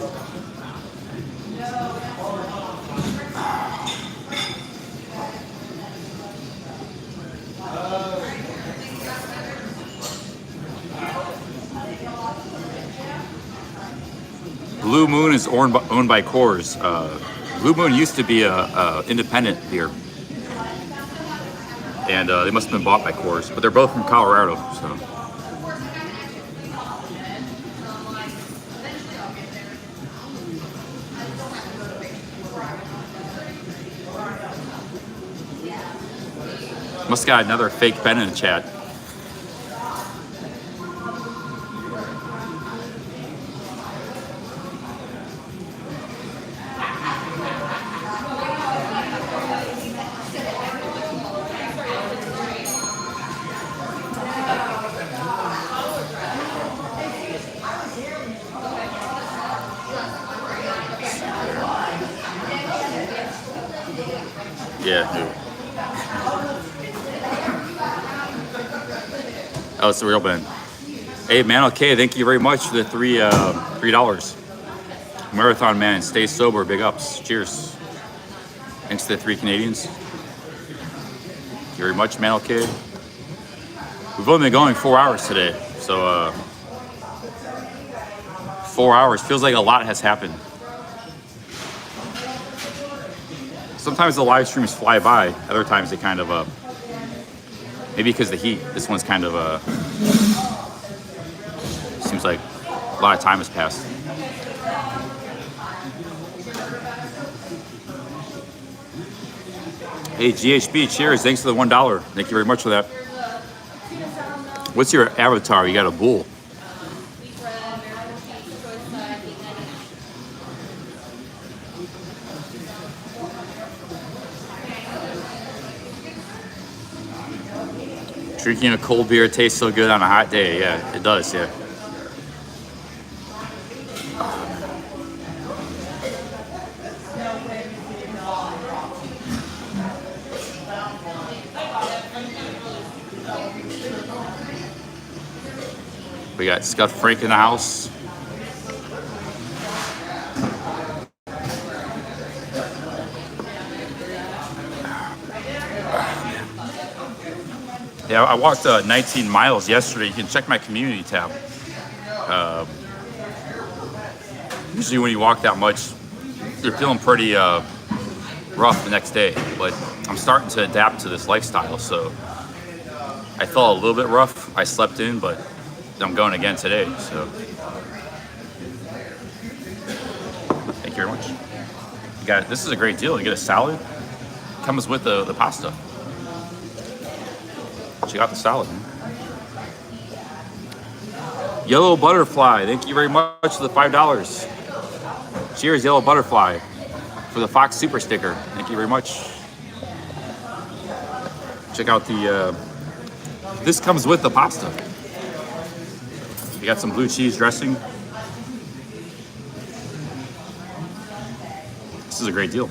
Blue Moon is owned by Coors. Blue Moon used to be a independent beer, and they must have been bought by Coors. But they're both from Colorado, so. Must got another fake Ben in the chat. Yeah. Oh, it's the real Ben. Hey, man. Okay, thank you very much for the $3. Marathon man, stay sober. Big ups. Cheers. Thanks to the 3 Canadians. Thank you very much, man. Okay. We've only been going 4 hours today, so 4 hours feels like a lot has happened. Sometimes the live streams fly by. Other times they kind of, maybe because of the heat. This one's kind of, seems like a lot of time has passed. Hey, GHB, cheers. Thanks for the $1. Thank you very much for that. What's your avatar? You got a bull. Drinking a cold beer tastes so good on a hot day. Yeah, it does, yeah. We got Scott Frank in the house. Yeah, I walked 19 miles yesterday. You can check my community tab. Usually when you walk that much, you're feeling pretty rough the next day. But I'm starting to adapt to this lifestyle, so I felt a little bit rough. I slept in, but I'm going again today, so. you very much. You got this is a great deal. You get a salad, comes with the pasta. Check out the salad. Man. Yellow Butterfly, thank you very much for the $5. Cheers, Yellow Butterfly, for the Fox Super Sticker. Thank you very much. Check out the. This comes with the pasta. You got some blue cheese dressing. This is a great deal.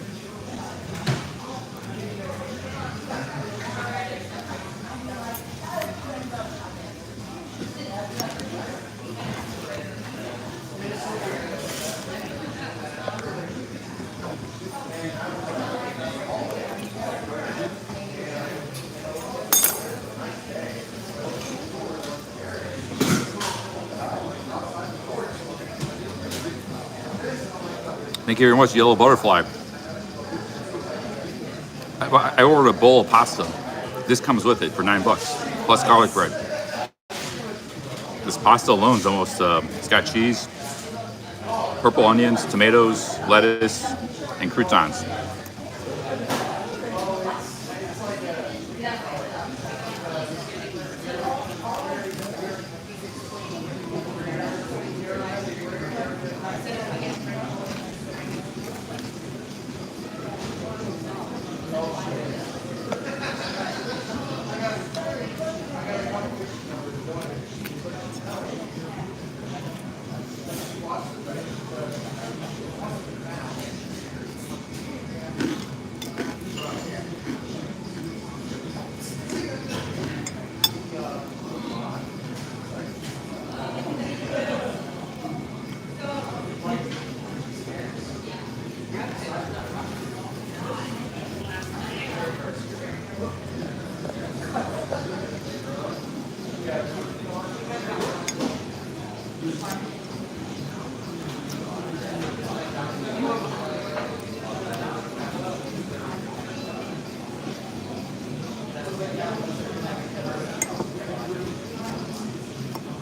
Thank you very much, Yellow Butterfly. I ordered a bowl of pasta. This comes with it for $9, plus garlic bread. This pasta alone is almost, it's got cheese, purple onions, tomatoes, lettuce, and croutons.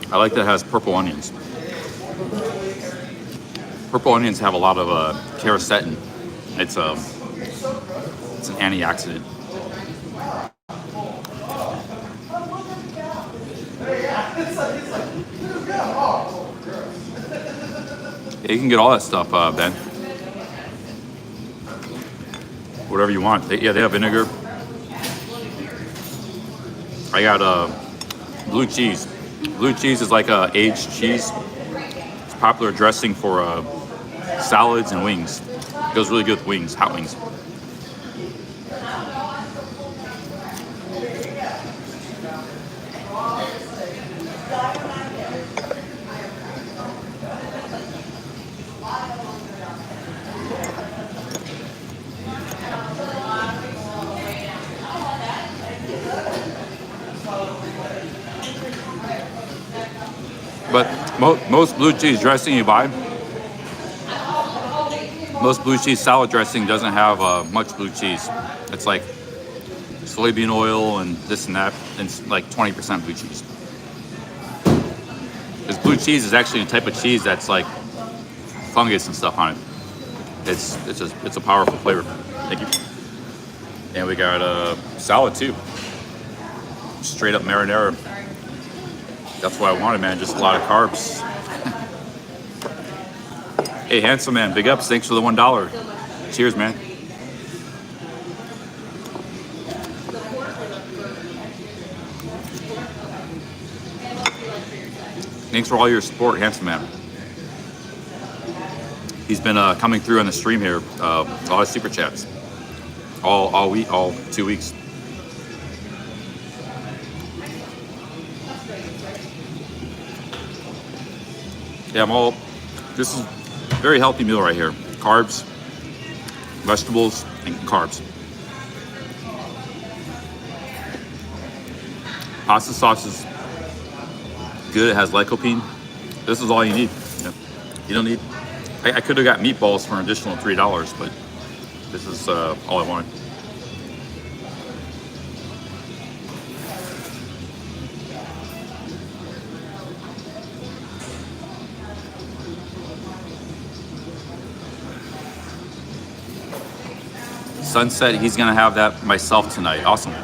I like that it has purple onions. Purple onions have a lot of quercetin. It's an antioxidant. Yeah, you can get all that stuff, Ben. Whatever you want. They have vinegar. I got blue cheese. Blue cheese is like aged cheese. It's popular dressing for salads and wings. It goes really good with wings, hot wings. But most blue cheese dressing you buy, most blue cheese salad dressing doesn't have much blue cheese. It's like soybean oil and this and that, and it's like 20% blue cheese. Because blue cheese is actually a type of cheese that's like fungus and stuff on it. It's a powerful flavor. Thank you. And we got salad too. Straight up marinara. That's what I wanted, man. Just a lot of carbs. Hey, handsome man, big ups. Thanks for the $1. Cheers, man. Thanks for all your support, handsome man. He's been coming through on the stream here. A lot of super chats. All week, all 2 weeks. Yeah, this is a very healthy meal right here. Carbs, vegetables, and carbs. Pasta sauce is good. It has lycopene. This is all you need. You don't need... I could have got meatballs for an additional $3, but this is all I wanted. sunset, he's gonna have that myself tonight. Awesome.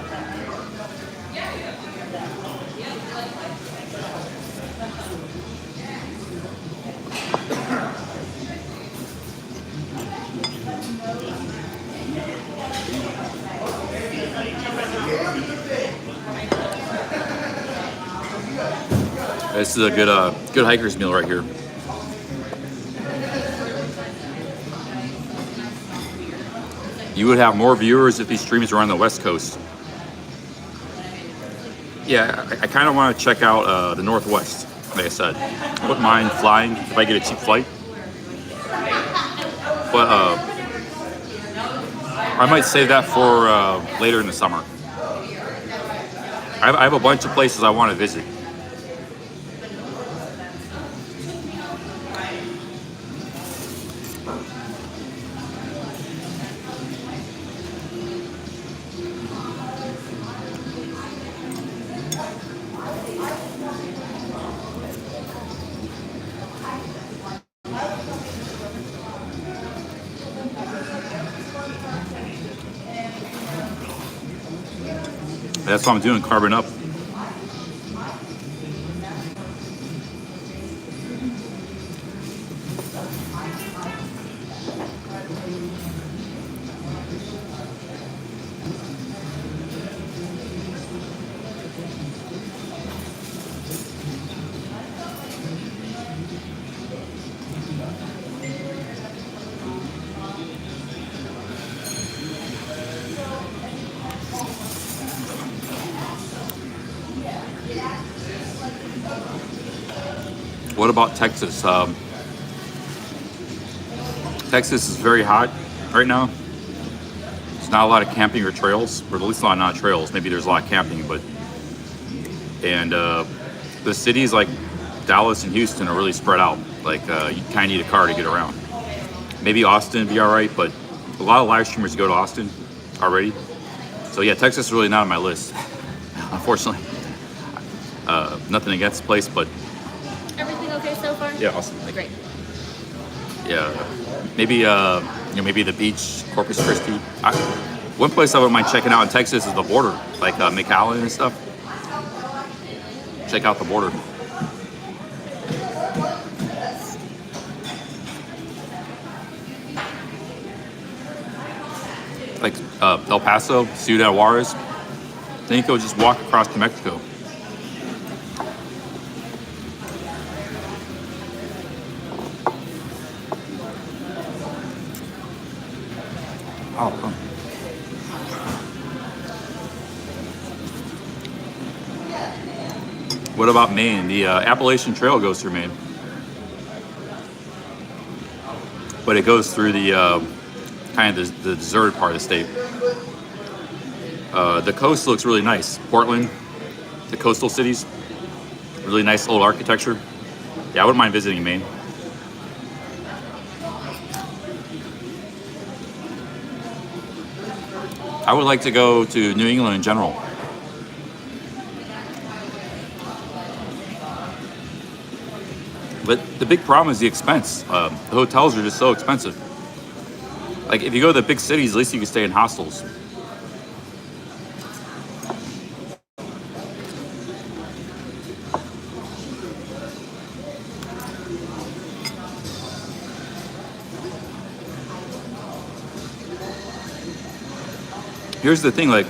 This is a good hiker's meal right here. You would have more viewers if these streams were on the West Coast. Yeah, I kind of want to check out the Northwest, like I said. I wouldn't mind flying if I get a cheap flight. But I might save that for later in the summer. I have a bunch of places I want to visit. That's what I'm doing, carbon up. What about Texas? Texas is very hot right now. There's not a lot of camping or trails, or at least not trails. Maybe there's a lot of camping, but the cities like Dallas and Houston are really spread out. Like you kind of need a car to get around. Maybe Austin would be all right, but a lot of live streamers go to Austin already. So yeah, Texas is really not on my list, unfortunately. Nothing against the place, but Everything okay so far? yeah, awesome. Great. Yeah, maybe maybe the beach, Corpus Christi. One place I wouldn't mind checking out in Texas is the border, like McAllen and stuff. Check out the border. Like El Paso, Ciudad Juarez. Then you go just walk across to Mexico. Oh, fun. What about Maine? The Appalachian Trail goes through Maine. But it goes through the kind of the deserted part of the state. The coast looks really nice. Portland, the coastal cities, really nice old architecture. Yeah, I wouldn't mind visiting Maine. I would like to go to New England in general. But the big problem is the expense. The hotels are just so expensive. Like if you go to the big cities, at least you can stay in hostels. Here's the thing, like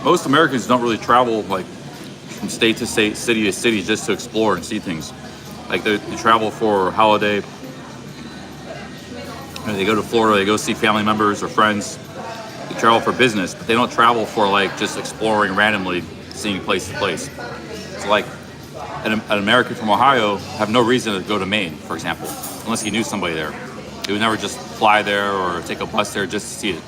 most Americans don't really travel like from state to state, city to city just to explore and see things. Like they travel for a holiday, they go to Florida, they go see family members or friends. They travel for business, but they don't travel for like just exploring randomly, seeing place to place. So like an American from Ohio have no reason to go to Maine, for example, unless he knew somebody there. He would never just fly there or take a bus there just to see it.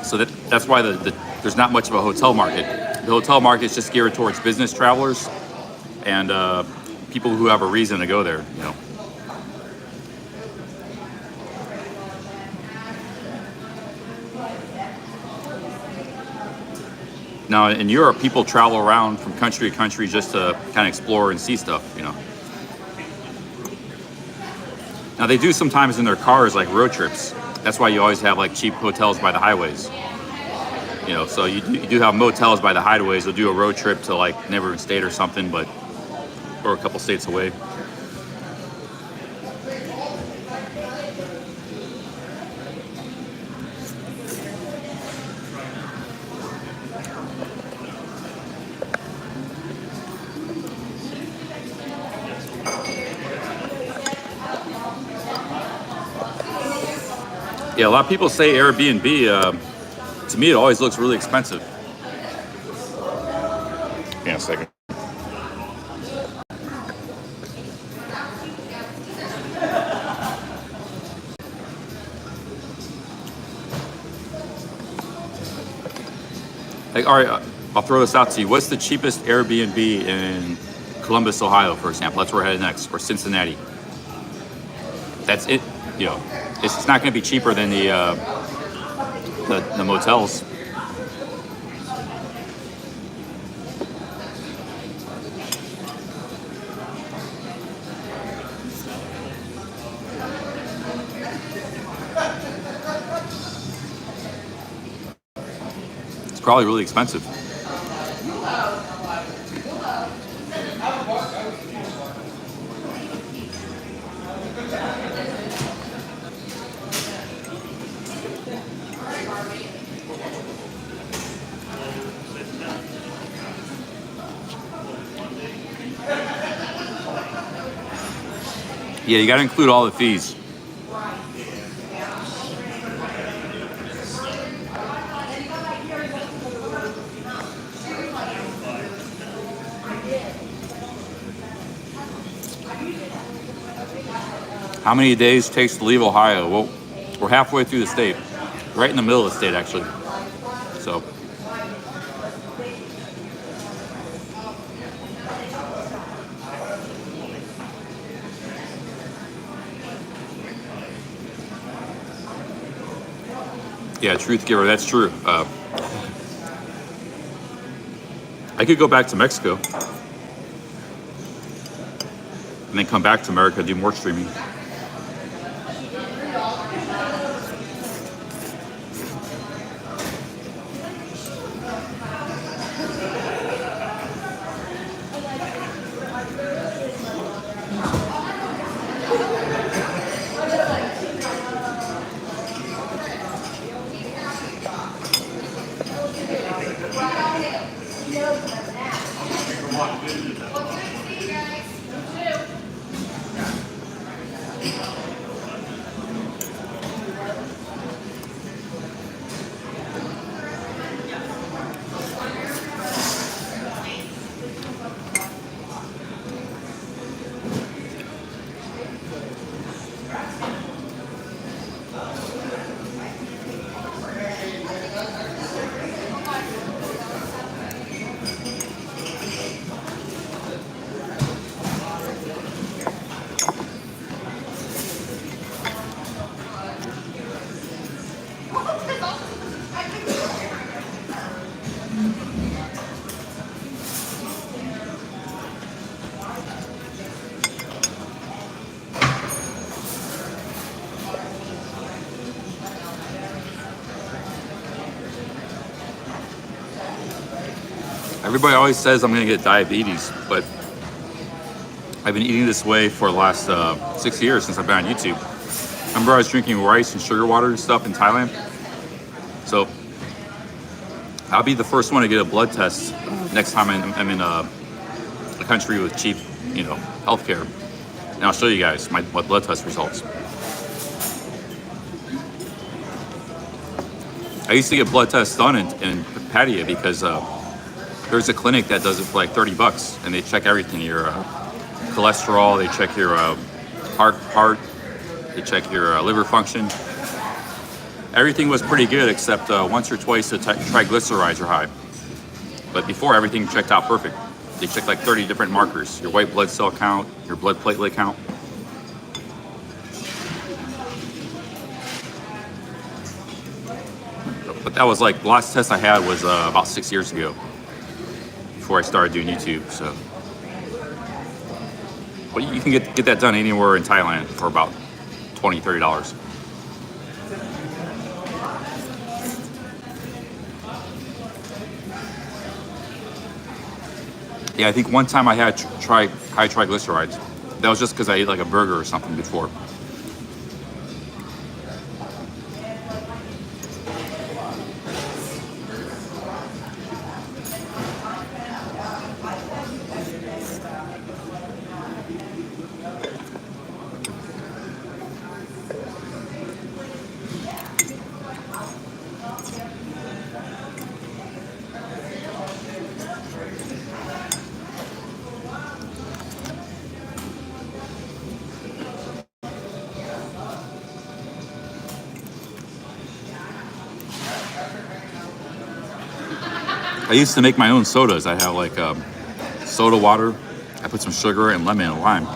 So that's why there's not much of a hotel market. The hotel market is just geared towards business travelers and people who have a reason to go there, you know. Now in Europe, people travel around from country to country just to kind of explore and see stuff, you know. Now they do sometimes in their cars, like road trips, That's why you always have like cheap hotels by the highways. You know, so you do have motels by the highways. They'll do a road trip to like neighboring state or something, but or a couple states away. Yeah, a lot of people say Airbnb. To me, it always looks really expensive. Hang on a second. Like, all right, I'll throw this out to you. What's the cheapest Airbnb in Columbus, Ohio, for example? That's where we're headed next, or Cincinnati. That's it. You know, it's not going to be cheaper than the motels. It's probably really expensive. Yeah, you got to include all the fees. How many days it takes to leave Ohio? Well, we're halfway through the state, right in the middle of the state, actually. So. Yeah, truth giver, that's true. I could go back to Mexico and then come back to America and do more streaming. Everybody always says I'm going to get diabetes, but I've been eating this way for the last 6 years since I've been on YouTube. Remember I was drinking rice and sugar water and stuff in Thailand? So I'll be the first one to get a blood test next time I'm in a country with cheap, you know, healthcare. And I'll show you guys my blood test results. I used to get blood tests done in Pattaya because there's a clinic that does it for like $30 and they check everything, your cholesterol, they check your heart, they check your liver function. Everything was pretty good except once or twice the triglycerides are high. But before, everything checked out perfect. They checked like 30 different markers, your white blood cell count, your blood platelet count. But that was like, the last test I had was about 6 years ago, before I started doing YouTube, so. But you can get that done anywhere in Thailand for about $20, $30. Yeah, I think one time I had tried high triglycerides. That was just because I ate like a burger or something before. I used to make my own sodas. I have like soda water. I put some sugar and lemon and lime.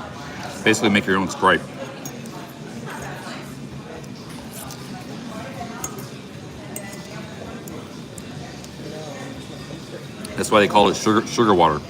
Basically make your own Sprite. That's why they call it sugar water.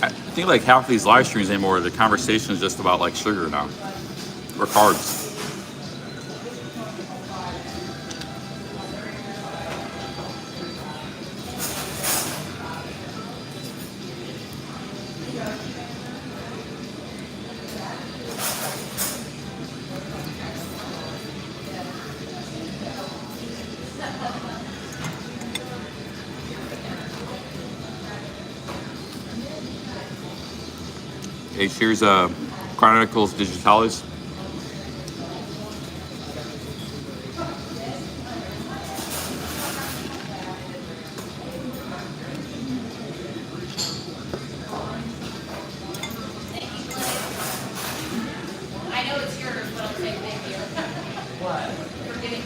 I think like half of these live streams anymore, the conversation is just about like sugar now or carbs. Okay, here's Chronicles Digitalis. I know it's yours, but I'll say thank you. What? For getting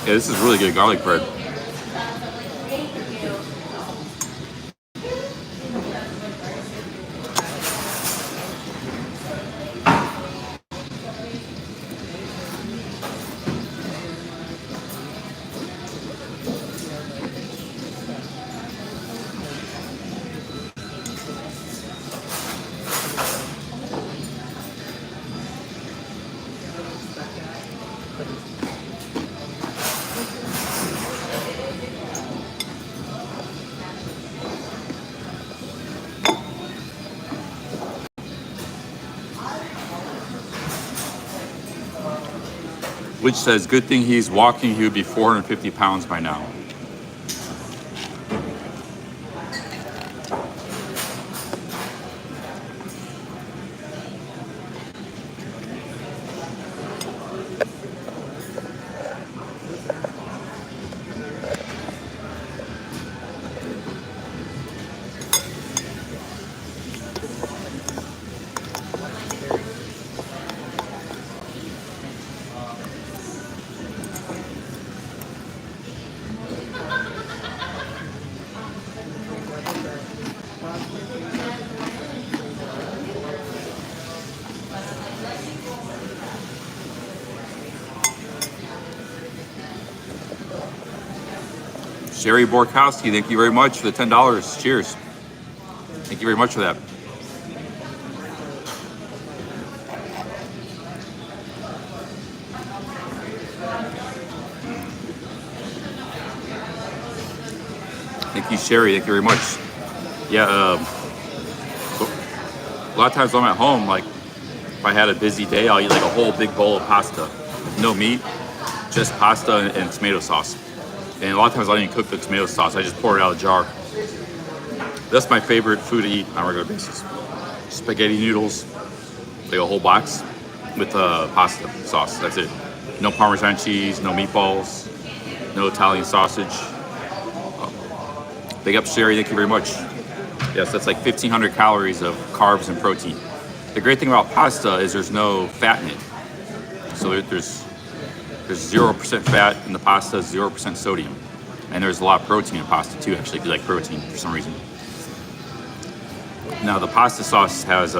Yeah, this is really good garlic bread. Which says, good thing he's walking, he would be 450 pounds by now. Sherry Borkowski, thank you very much for the $10. Cheers. Thank you very much for that. Thank you, Sherry. Thank you very much. Yeah, a lot of times when I'm at home, like if I had a busy day, I'll eat like a whole big bowl of pasta. No meat, just pasta and tomato sauce. And a lot of times I don't even cook the tomato sauce. I just pour it out of the jar. That's my favorite food to eat on a regular basis. Spaghetti noodles, like a whole box with pasta sauce. That's it. No Parmesan cheese, no meatballs, no Italian sausage. Big up, Sherry. Thank you very much. Yes, that's like 1,500 calories of carbs and protein. The great thing about pasta is there's no fat in it. So there's 0% fat in the pasta, 0% sodium. And there's a lot of protein in pasta too, actually, if you like protein for some reason. Now the pasta sauce has,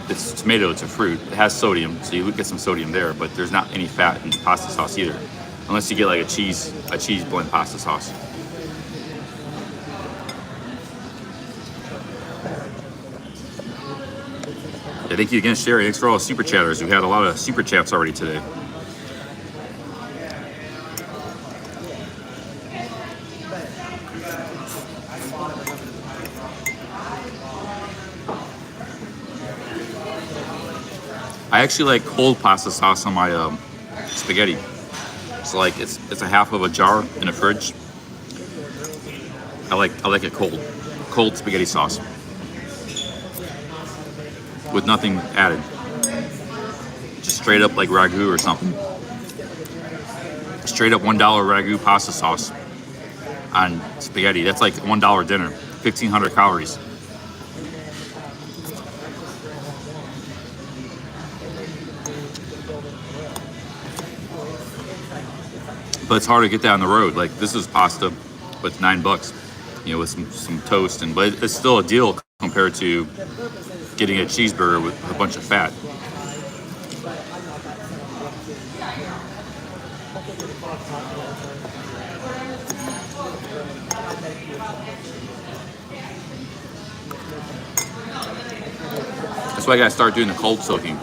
it's tomato, it's a fruit. It has sodium, so you get some sodium there, but there's not any fat in the pasta sauce either. Unless you get like a cheese blend pasta sauce. Yeah, thank you again, Sherry. Thanks for all the super chatters. We've had a lot of super chats already today. I actually like cold pasta sauce on my spaghetti. So like it's a half of a jar in the fridge. I like it cold spaghetti sauce with nothing added, just straight up like ragu or something. Straight up $1 ragu pasta sauce on spaghetti. That's like $1 dinner, 1,500 calories. But it's hard to get that on the road. Like this is pasta, but it's $9, you know, with some toast, but it's still a deal compared to getting a cheeseburger with a bunch of fat. That's why I gotta start doing the cold soaking.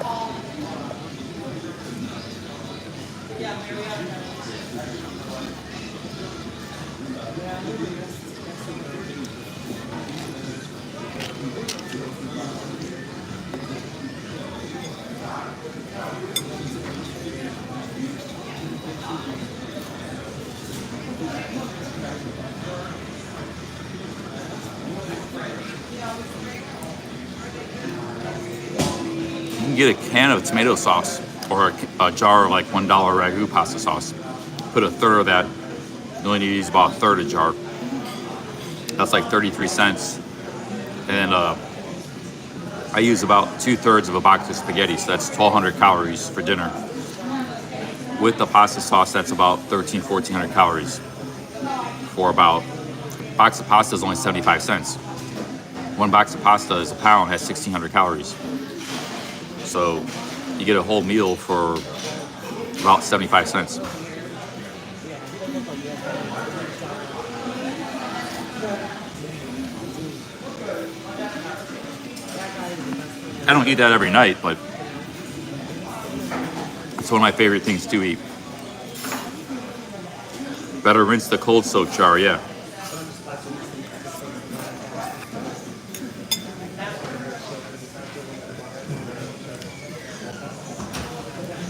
Get a can of tomato sauce or a jar of like $1 ragu pasta sauce. Put a third of that. You only need to use about a third of a jar. That's like 33 cents. And I use about 2/3 of a box of spaghetti, so that's 1,200 calories for dinner. With the pasta sauce, that's about 1,400 calories. For about a box of pasta is only 75 cents. One box of pasta is a pound, has 1,600 calories. So you get a whole meal for about 75 cents. I don't eat that every night, but it's one of my favorite things to eat. Better rinse the cold soak jar, yeah.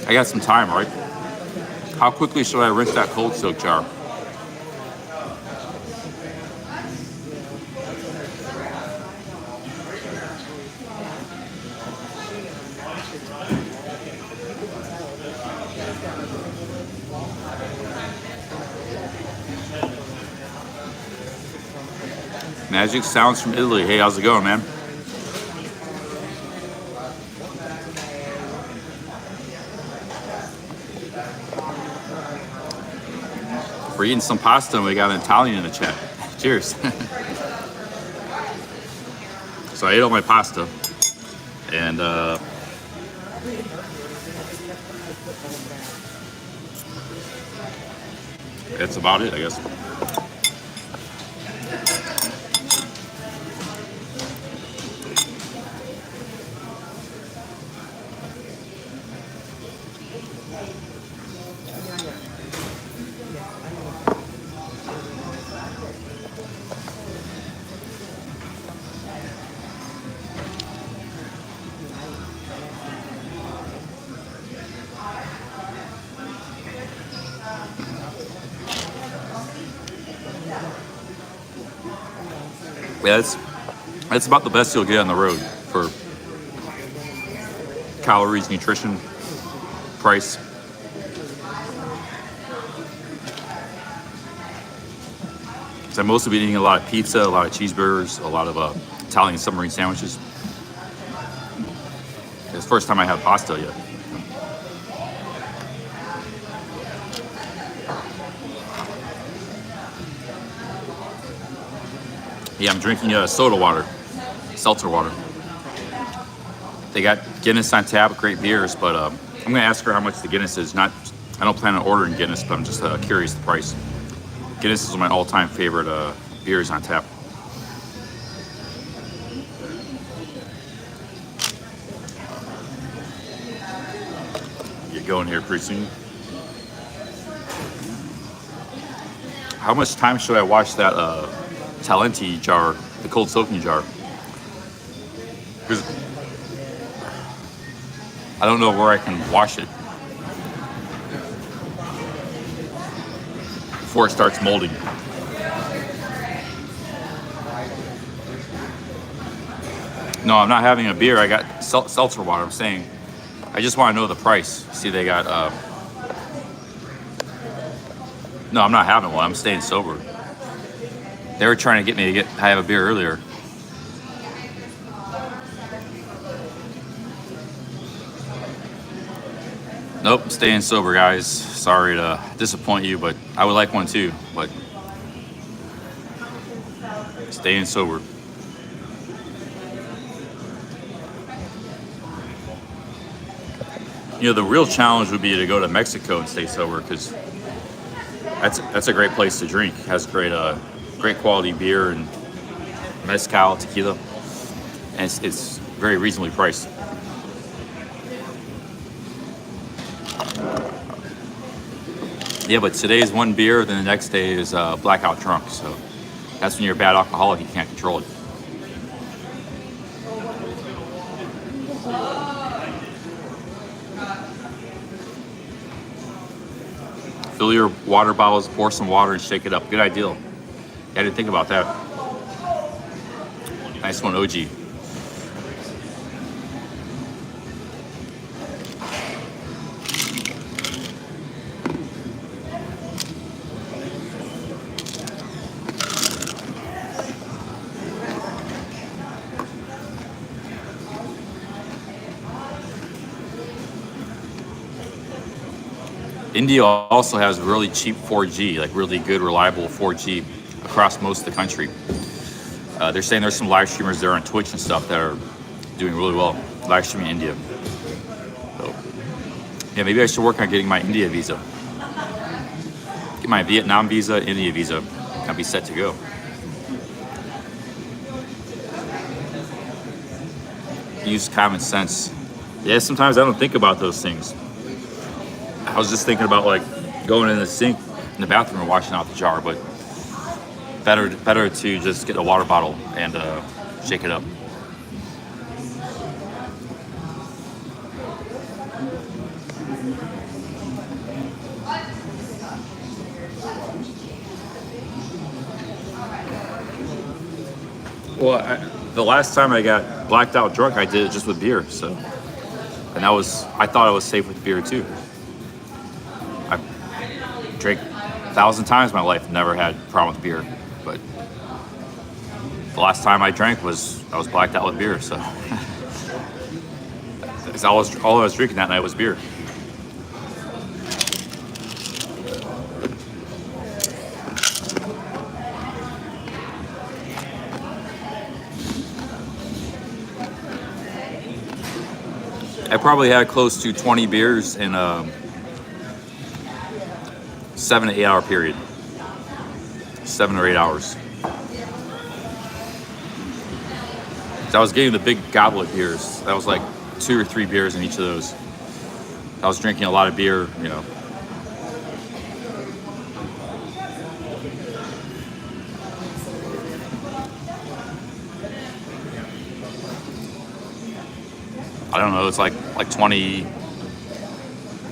I got some time, right? How quickly should I rinse that cold soak jar? Magic Sounds from Italy. Hey, how's it going, man? We're eating some pasta and we got an Italian in the chat. Cheers. So I ate all my pasta and that's about it, I guess. Yeah, that's about the best you'll get on the road for calories, nutrition, price. So I've mostly been eating a lot of pizza, a lot of cheeseburgers, a lot of Italian submarine sandwiches. It's the first time I had pasta yet. Yeah, I'm drinking soda water, seltzer water. They got Guinness on tap, great beers, but I'm gonna ask her how much the Guinness is. I don't plan on ordering Guinness, but I'm just curious the price. Guinness is my all-time favorite beers on tap. Get going here pretty soon. How much time should I wash that Talenti jar, the cold soaking jar? Because I don't know where I can wash it before it starts molding. No, I'm not having a beer. I got seltzer water. I'm saying, I just want to know the price. See, they got. No, I'm not having one. I'm staying sober. They were trying to get me to have a beer earlier. Nope, I'm staying sober, guys. Sorry to disappoint you, but I would like one too. But staying sober. You know, the real challenge would be to go to Mexico and stay sober, because that's a great place to drink. It has great quality beer and mezcal, tequila, and it's very reasonably priced. Yeah, but today's one beer, then the next day is blackout drunk. So that's when you're a bad alcoholic, you can't control it. Fill your water bottles, pour some water, and shake it up. Good idea. I didn't think about that. Nice one, OG. India also has really cheap 4G, like really good, reliable 4G across most of the country. They're saying there's some live streamers there on Twitch and stuff that are doing really well, live streaming India. So, yeah, maybe I should work on getting my India visa. Get my Vietnam visa, India visa, I'll be set to go. Use common sense. Yeah, sometimes I don't think about those things. I was just thinking about like going in the sink in the bathroom and washing out the jar, but better to just get a water bottle and shake it up. Well, the last time I got blacked out drunk, I did it just with beer. So, and I thought I was safe with beer too. I drank 1,000 times in my life, never had a problem with beer. But the last time I drank I was blacked out with beer. So, because all I was drinking that night was beer. I probably had close to 20 beers in 6 7 to 8 hour period. 7 or 8 hours. So I was getting the big goblet beers. That was like 2 or 3 beers in each of those. I was drinking a lot of beer, you know. I don't know, it's like 20,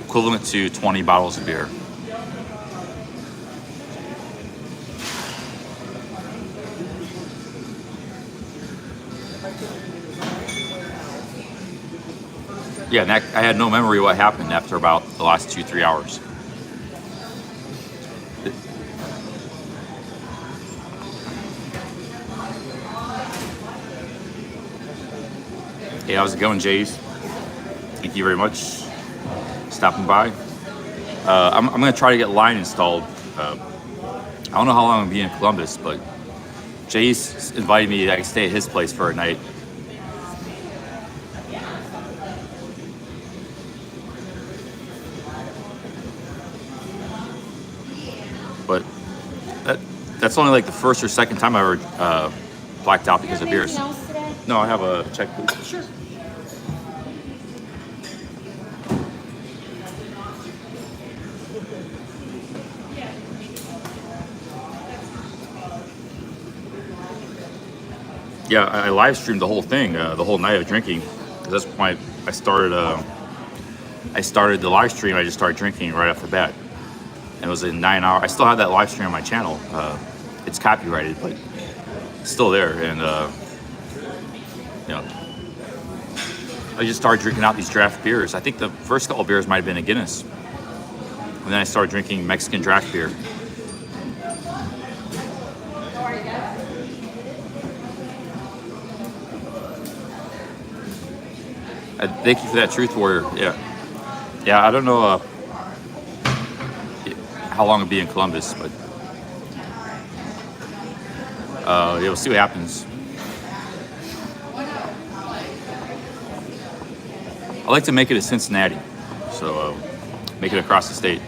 equivalent to 20 bottles of beer. Yeah, and I had no memory of what happened after about the last 2-3 hours. Hey, how's it going, Jays? Thank you very much. Stopping by. I'm going to try to get line installed. I don't know how long I'll be in Columbus, but Jay's invited me. I can stay at his place for a night. But that's only like the first or second time I ever blacked out because of beers. Anything else today? No, I have a check, please. Sure. Yeah, I live streamed the whole thing, the whole night of drinking. 'Cause that's why I started. I started the live stream. I just started drinking right off the bat. And it was in 9 hours. I still have that live stream on my channel. It's copyrighted, but it's still there. And you know, I just started drinking out these draft beers. I think the first couple beers might have been a Guinness, and then I started drinking Mexican draft beer. Thank you for that, Truth Warrior. Yeah. I don't know how long I'll be in Columbus, but yeah, we'll see what happens. I like to make it to Cincinnati, so make it across the state.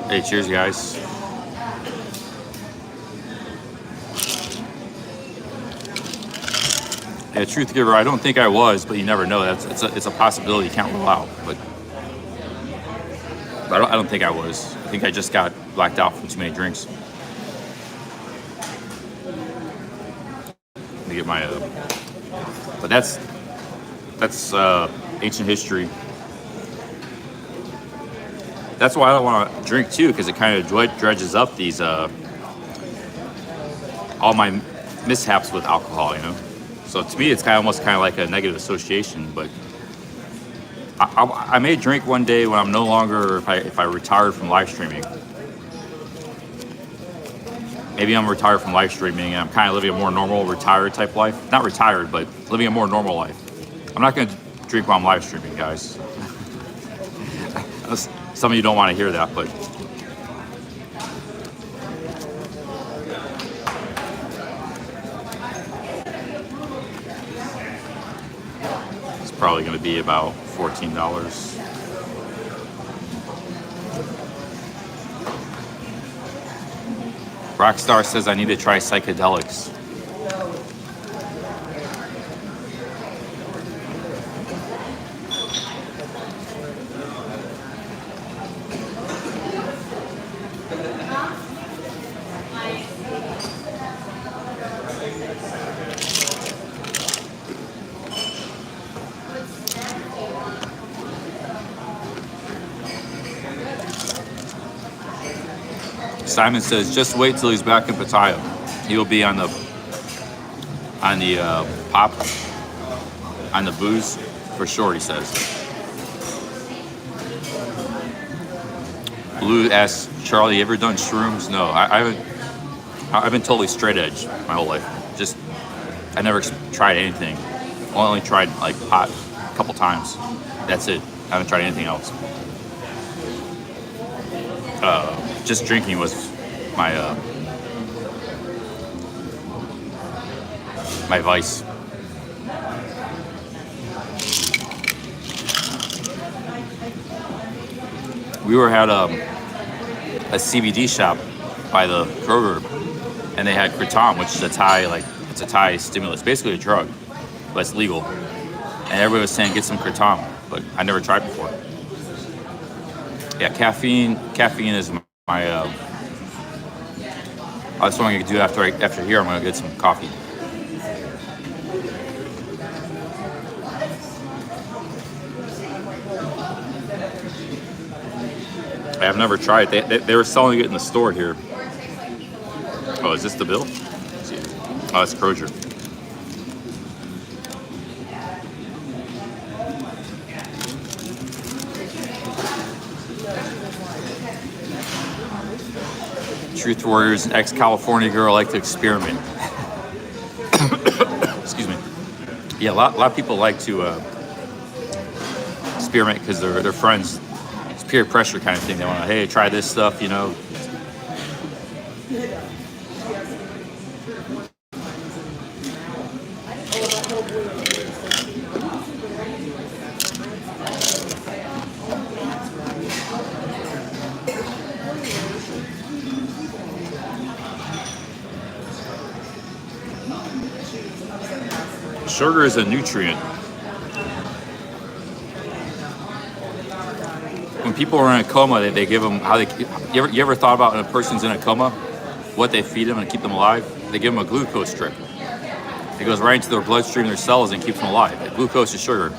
Hey, cheers, guys. Yeah, truth giver, I don't think I was, but you never know. It's a possibility you can't rule out. But I don't think I was. I think I just got blacked out from too many drinks. Let me get my. But that's ancient history. That's why I don't want to drink too, because it kind of dredges up these all my mishaps with alcohol, you know. So to me, it's almost like a negative association. But I may drink one day when I'm no longer, if I retired from live streaming. Maybe I'm retired from live streaming and I'm kind of living a more normal, retired type life. Not retired, but living a more normal life. I'm not going to drink while I'm live streaming, guys. Some of you don't want to hear that, but it's probably going to be about $14. Rockstar says I need to try psychedelics. Simon says, just wait till he's back in Pattaya. He will be on the pop, on the booze, for sure, he says. Blue asks, Charlie, you ever done shrooms? No, I haven't. I've been totally straight edge my whole life. I never tried anything. Only tried like pot a couple times. That's it. I haven't tried anything else. Just drinking was my my vice. We were at a CBD shop by the Kroger, and they had kratom, which is a Thai, like, it's a Thai stimulus, basically a drug, but it's legal. And everybody was saying get some kratom, but I never tried before. Yeah, caffeine is my. That's what I'm gonna do after here. I'm gonna get some coffee. I've never tried it. They were selling it in the store here. Oh, is this the bill? Let's see. Oh, it's Kroger. Truth warriors and ex-California girl like to experiment. Excuse me. Yeah, a lot of people like to experiment because they're friends. It's peer pressure kind of thing. They want to, hey, try this stuff, you know. Sugar is a nutrient. When people are in a coma, they give them how they. You ever thought about when a person's in a coma, what they feed them and keep them alive? They give them a glucose drip. It goes right into their bloodstream, their cells, and keeps them alive. Glucose is sugar.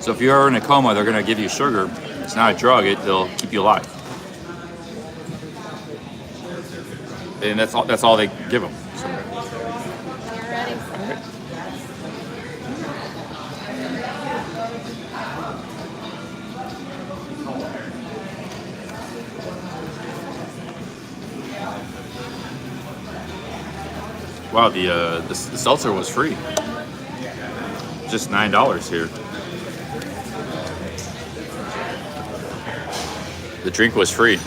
So if you're in a coma, they're going to give you sugar. It's not a drug. They'll keep you alive. And that's all they give them. So. You're ready. Wow, the seltzer was free. Just $9 here. The drink was free.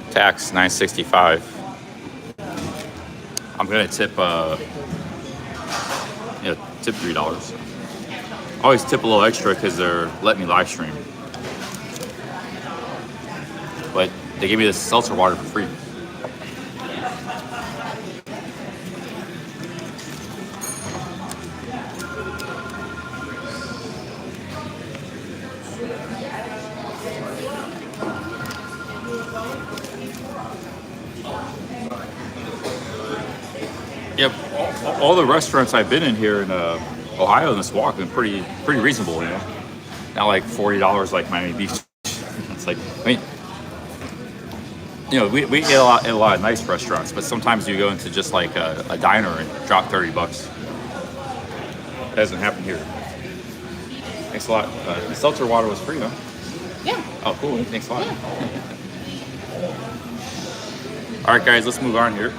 Tax $9.65. I'm gonna tip tip $3. Always tip a little extra because they're letting me live stream. But they gave me this seltzer water for free. Yep, all the restaurants I've been in here in Ohio in this walk have been pretty reasonable, you know. Not like $40 like Miami Beach. It's like, I mean, you know, we eat a lot of nice restaurants, but sometimes you go into just like a diner and drop $30. That doesn't happen here. Thanks a lot. The seltzer water was free, huh? Yeah. Oh, cool. Thanks a lot. All right, guys, let's move on here.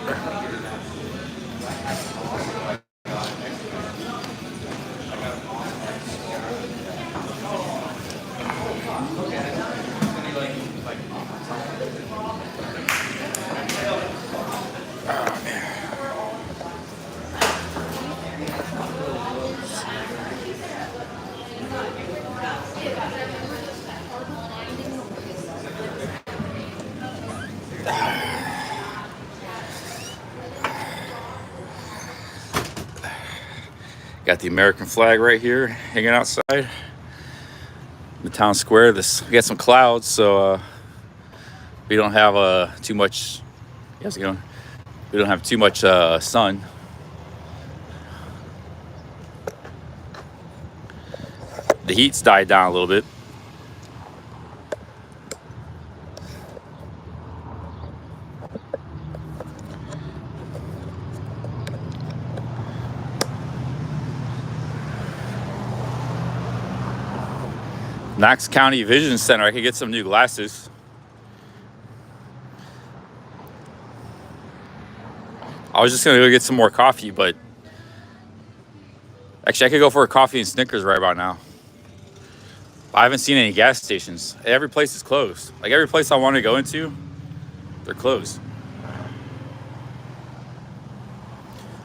Got the American flag right here, hanging outside the town square. We got some clouds, so we don't have too much. Yes, we don't have too much sun. The heat's died down a little bit. Knox County Vision Center. I could get some new glasses. I was just gonna go get some more coffee, but actually I could go for a coffee and Snickers right about now. I haven't seen any gas stations. Every place is closed. Like every place I want to go into, they're closed.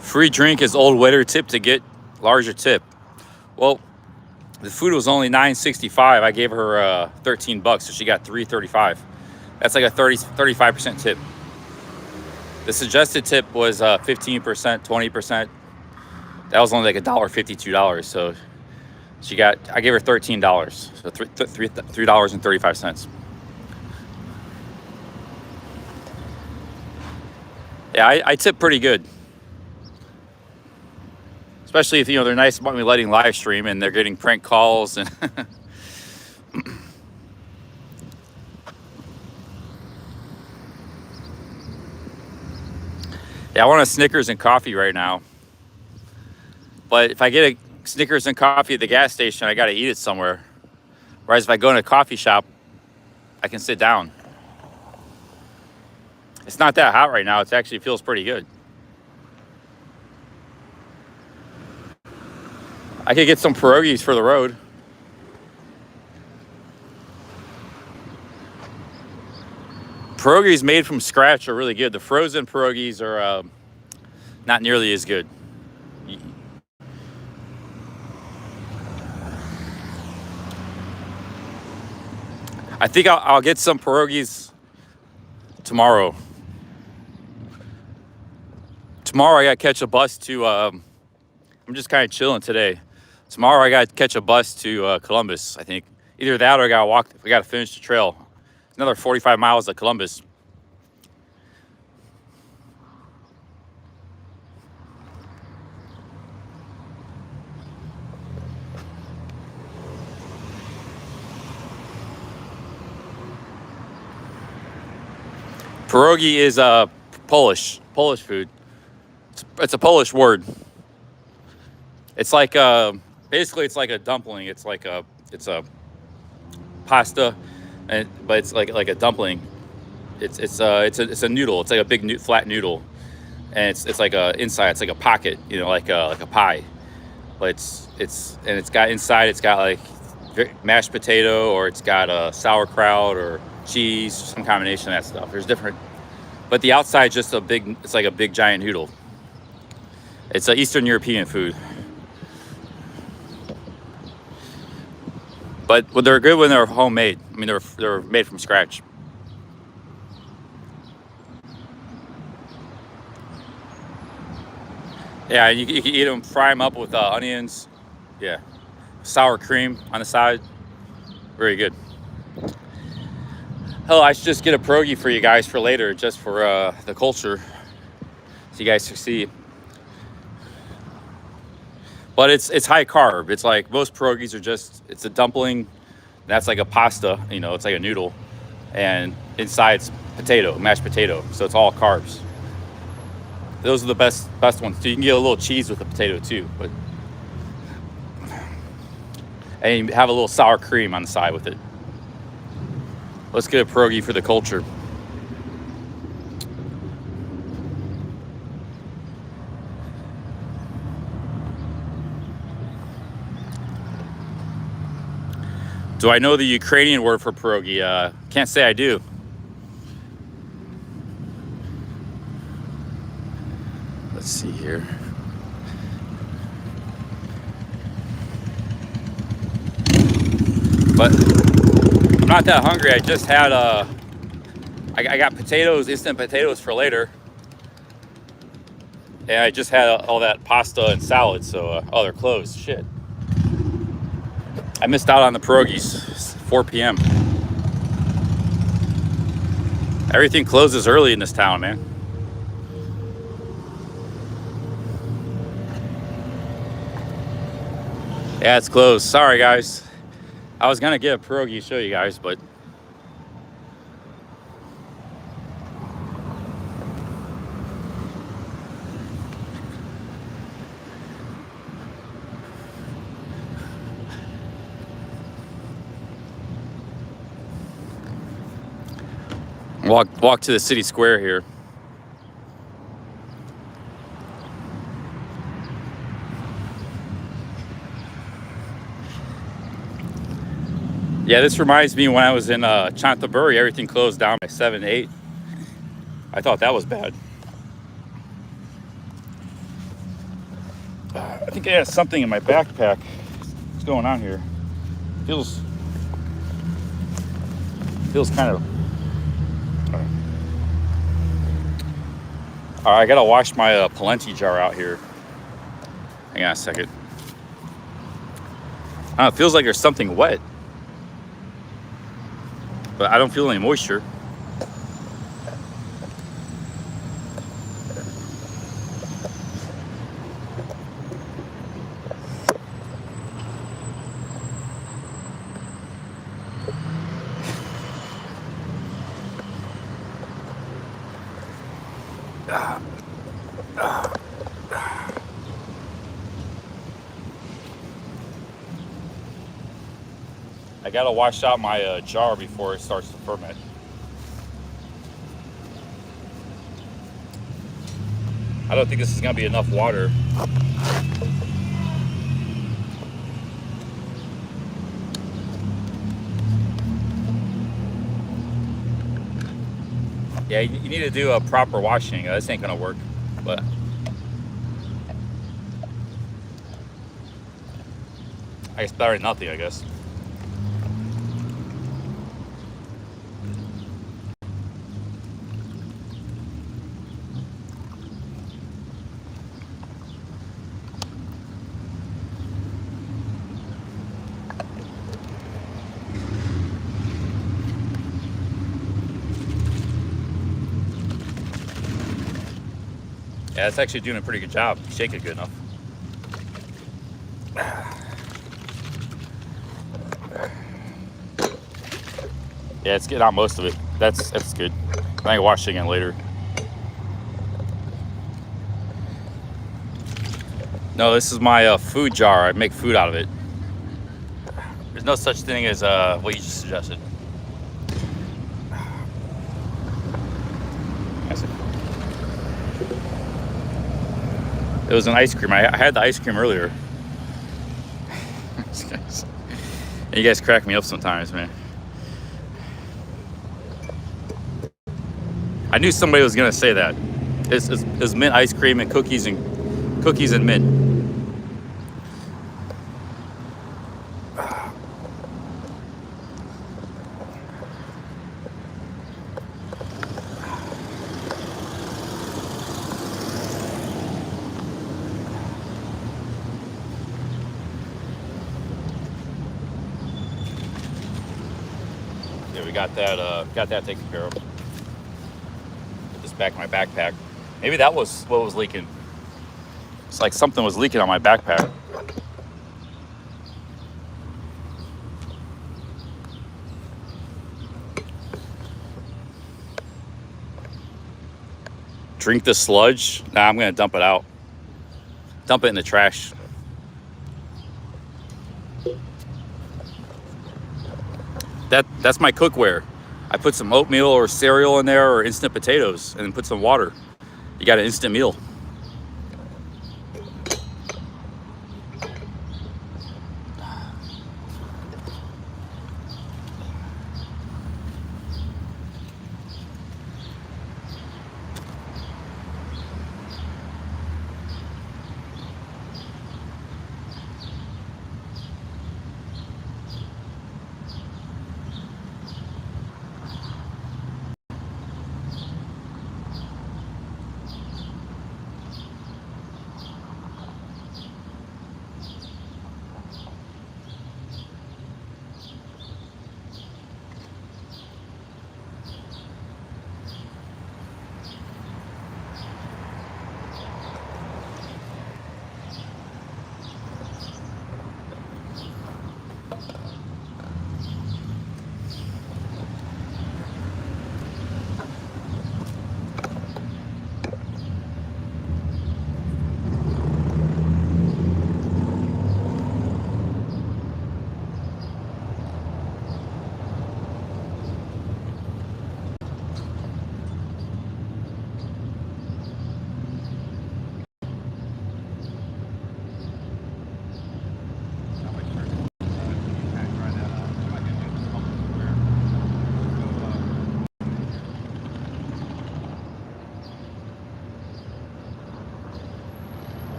Free drink is old waiter tip to get larger tip. Well, The food was only $9.65. I gave her 13 bucks, so she got $3.35. That's like a 35% tip. The suggested tip was 15%, 20%. That was only like $1.52. So I gave her $13. So $3.35. Yeah, I tip pretty good. Especially if, they're nice about me letting live stream and they're getting prank calls and yeah, I want a Snickers and coffee right now. But if I get a Snickers and coffee at the gas station, I got to eat it somewhere. Whereas if I go in a coffee shop, I can sit down. It's not that hot right now. It actually feels pretty good. I could get some pierogies for the road. Pierogies made from scratch are really good. The frozen pierogies are not nearly as good. I think I'll get some pierogies tomorrow. Tomorrow I got to catch a bus to, I'm just kind of chilling today. Tomorrow I got to catch a bus to Columbus, I think. Either that or I got to walk, we got to finish the trail. Another 45 miles to Columbus. Pierogi is Polish food. It's a Polish word. It's like basically it's like a dumpling. It's a pasta, but it's like a dumpling. It's a noodle. It's like a big flat noodle, and it's like inside. It's like a pocket, like a pie. But it's got inside. It's got like mashed potato, or it's got sauerkraut or cheese, some combination of that stuff. There's different, but the outside just it's like a big giant noodle. It's Eastern European food. But they're good when they're homemade. I mean, they're made from scratch. Yeah, you can eat them, fry them up with onions. Yeah, sour cream on the side. Very good. Hell, I should just get a pierogi for you guys for later, just for the culture, so you guys can see. But it's high carb. It's like most pierogies are it's a dumpling. That's like a pasta, it's like a noodle. And inside it's mashed potato. So it's all carbs. Those are the best ones. So you can get a little cheese with the potato too. And you have a little sour cream on the side with it. Let's get a pierogi for the culture. Do I know the Ukrainian word for pierogi? Can't say I do. Let's see here. But I'm not that hungry. I just had I got potatoes, instant potatoes for later. And I just had all that pasta and salad, so they're closed. Shit. I missed out on the pierogies. It's 4 p.m. Everything closes early in this town, man. Yeah, it's closed. Sorry, guys. I was gonna get a pierogi to show you guys, but walk to the city square here. Yeah, this reminds me when I was in Brewery, everything closed down by 7, 8. I thought that was bad. I think I have something in my backpack. It's going on here. Feels kind of. All right, I gotta wash my polenti jar out here. Hang on a second. It feels like there's something wet, but I don't feel any moisture. I gotta wash out my jar before it starts to ferment. I don't think this is gonna be enough water. Yeah, you need to do a proper washing. This ain't gonna work, but I guess better than nothing, I guess. Yeah, it's actually doing a pretty good job. Shake it good enough. Yeah, it's getting out most of it. That's good. I can wash it again later. No, this is my food jar. I make food out of it. There's no such thing as what you just suggested. It was an ice cream. I had the ice cream earlier. You guys crack me up sometimes, man. I knew somebody was gonna say that. It's mint ice cream and cookies and mint. Yeah, we got that taken care of. Put this back in my backpack. Maybe that was what was leaking. It's like something was leaking on my backpack. Drink the sludge? Nah, I'm gonna dump it out. Dump it in the trash. That's my cookware. I put some oatmeal or cereal in there or instant potatoes and then put some water. You got an instant meal.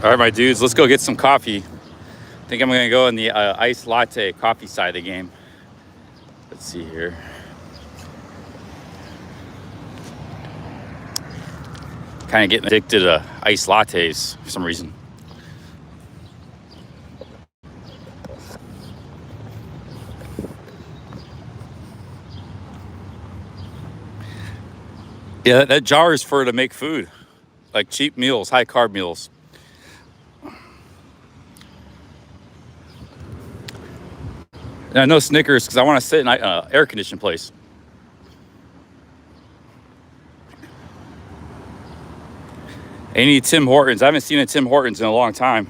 All right, my dudes, let's go get some coffee. I think I'm gonna go in the iced latte coffee side of the game. Let's see here. Kind of getting addicted to iced lattes for some reason. Yeah, that jar is for to make food, like cheap meals, high carb meals. And no Snickers because I want to sit in an air conditioned place. Any Tim Hortons? I haven't seen a Tim Hortons in a long time.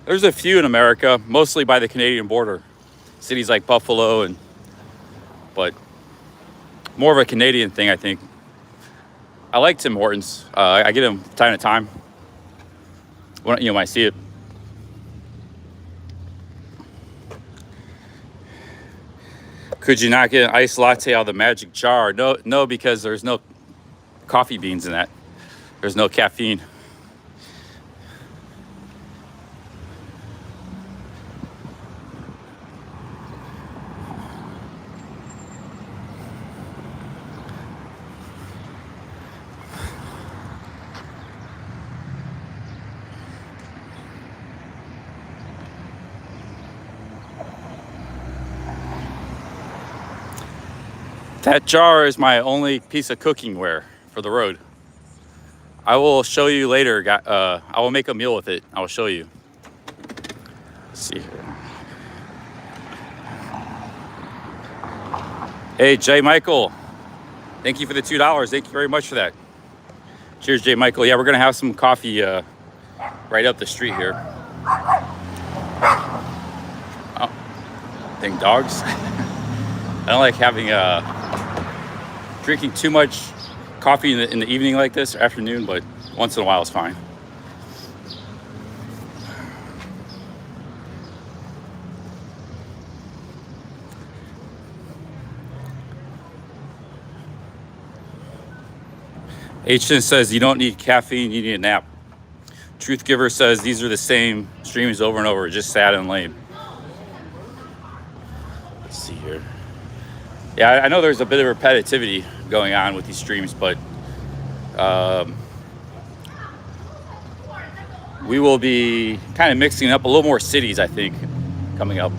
There's a few in America, mostly by the Canadian border, cities like Buffalo, but more of a Canadian thing, I think. I like Tim Hortons. I get them time to time when I see it. Could you not get an iced latte out of the magic jar? No, because there's no coffee beans in that. There's no caffeine. That jar is my only piece of cooking ware for the road. I will show you later. I will make a meal with it. I will show you. Let's see here. Hey, J. Michael. Thank you for the $2. Thank you very much for that. Cheers, J. Michael. Yeah, we're going to have some coffee right up the street here. Oh, dang dogs. I don't like having drinking too much coffee in the evening like this or afternoon, but once in a while is fine. H says you don't need caffeine, you need a nap. Truth Giver says these are the same streams over and over, just sad and lame. Let's see here. Yeah, I know there's a bit of repetitivity going on with these streams, but we will be kind of mixing up a little more cities, I think, coming up.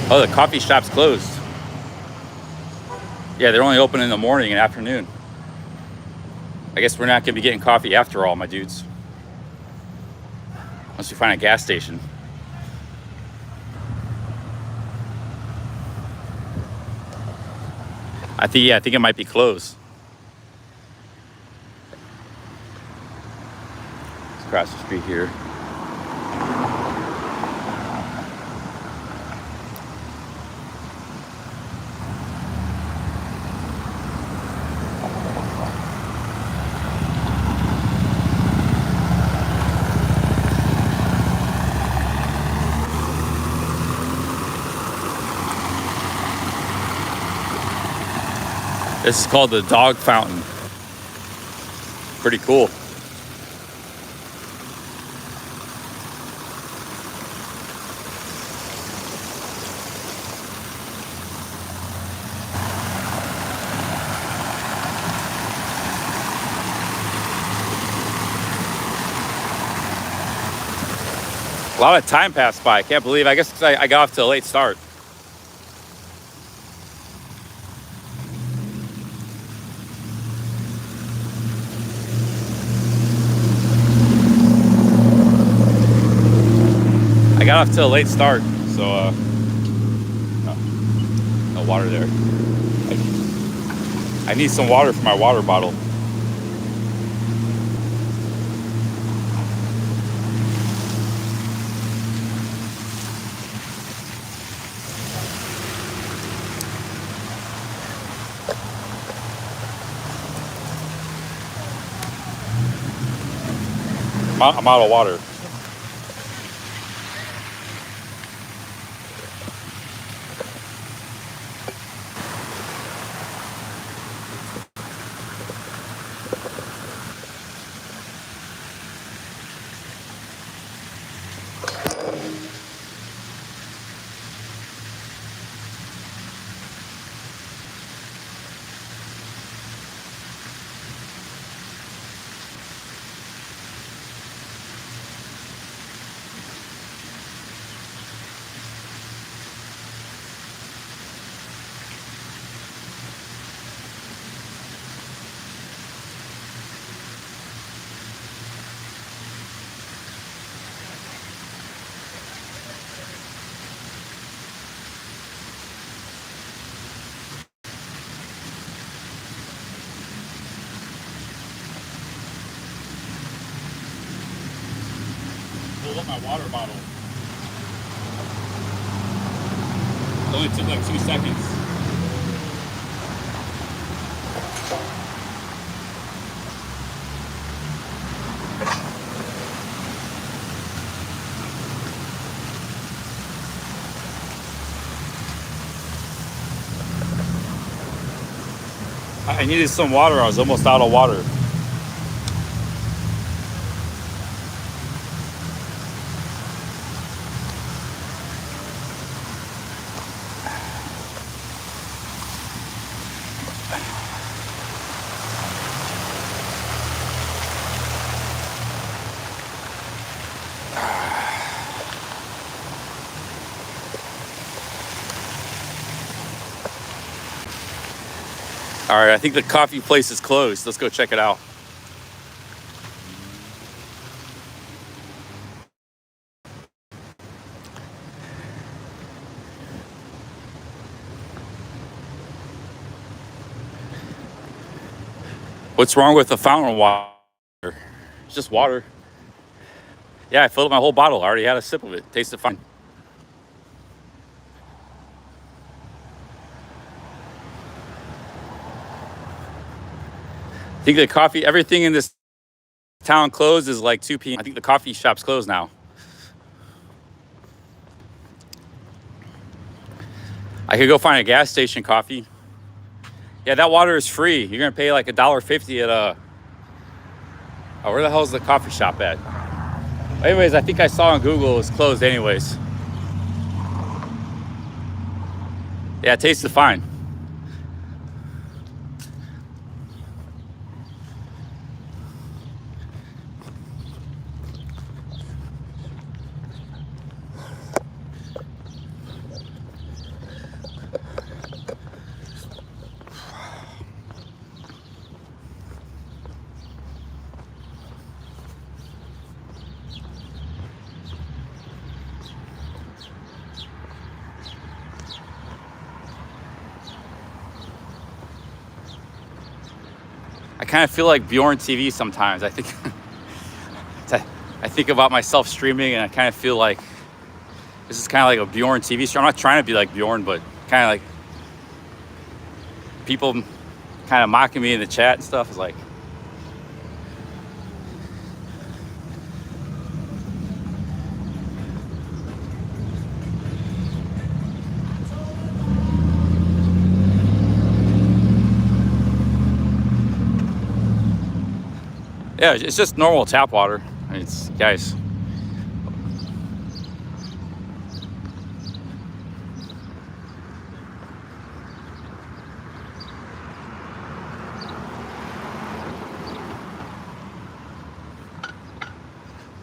Oh, the coffee shop's closed. Yeah, they're only open in the morning and afternoon. I guess we're not going to be getting coffee after all, my dudes. Unless we find a gas station. I think it might be closed. Let's cross the street here. This is called the Dog Fountain. Pretty cool. A lot of time passed by. I can't believe. I guess 'cause I got off to a late start. I got off to a late start, so no water there. I need some water for my water bottle. I'm out of water. Pulled up my water bottle. It only took like 2 seconds. I needed some water. I was almost out of water. All right, I think the coffee place is closed. Let's go check it out. What's wrong with the fountain water? It's just water. Yeah, I filled up my whole bottle. I already had a sip of it. Tasted fine. I think the coffee, everything in this town closed is like 2 p.m. I think the coffee shop's closed now. I could go find a gas station coffee. Yeah, that water is free. You're gonna pay like $1.50 at a. Oh, where the hell is the coffee shop at? Anyways, I think I saw on Google it's closed anyways. Yeah, it tasted fine. I kind of feel like Bjorn TV sometimes. I think I think about myself streaming, and I kind of feel like this is kind of like a Bjorn TV stream. I'm not trying to be like Bjorn, but kind of like people kind of mocking me in the chat and stuff. Is like, yeah, it's just normal tap water. I mean, it's, guys.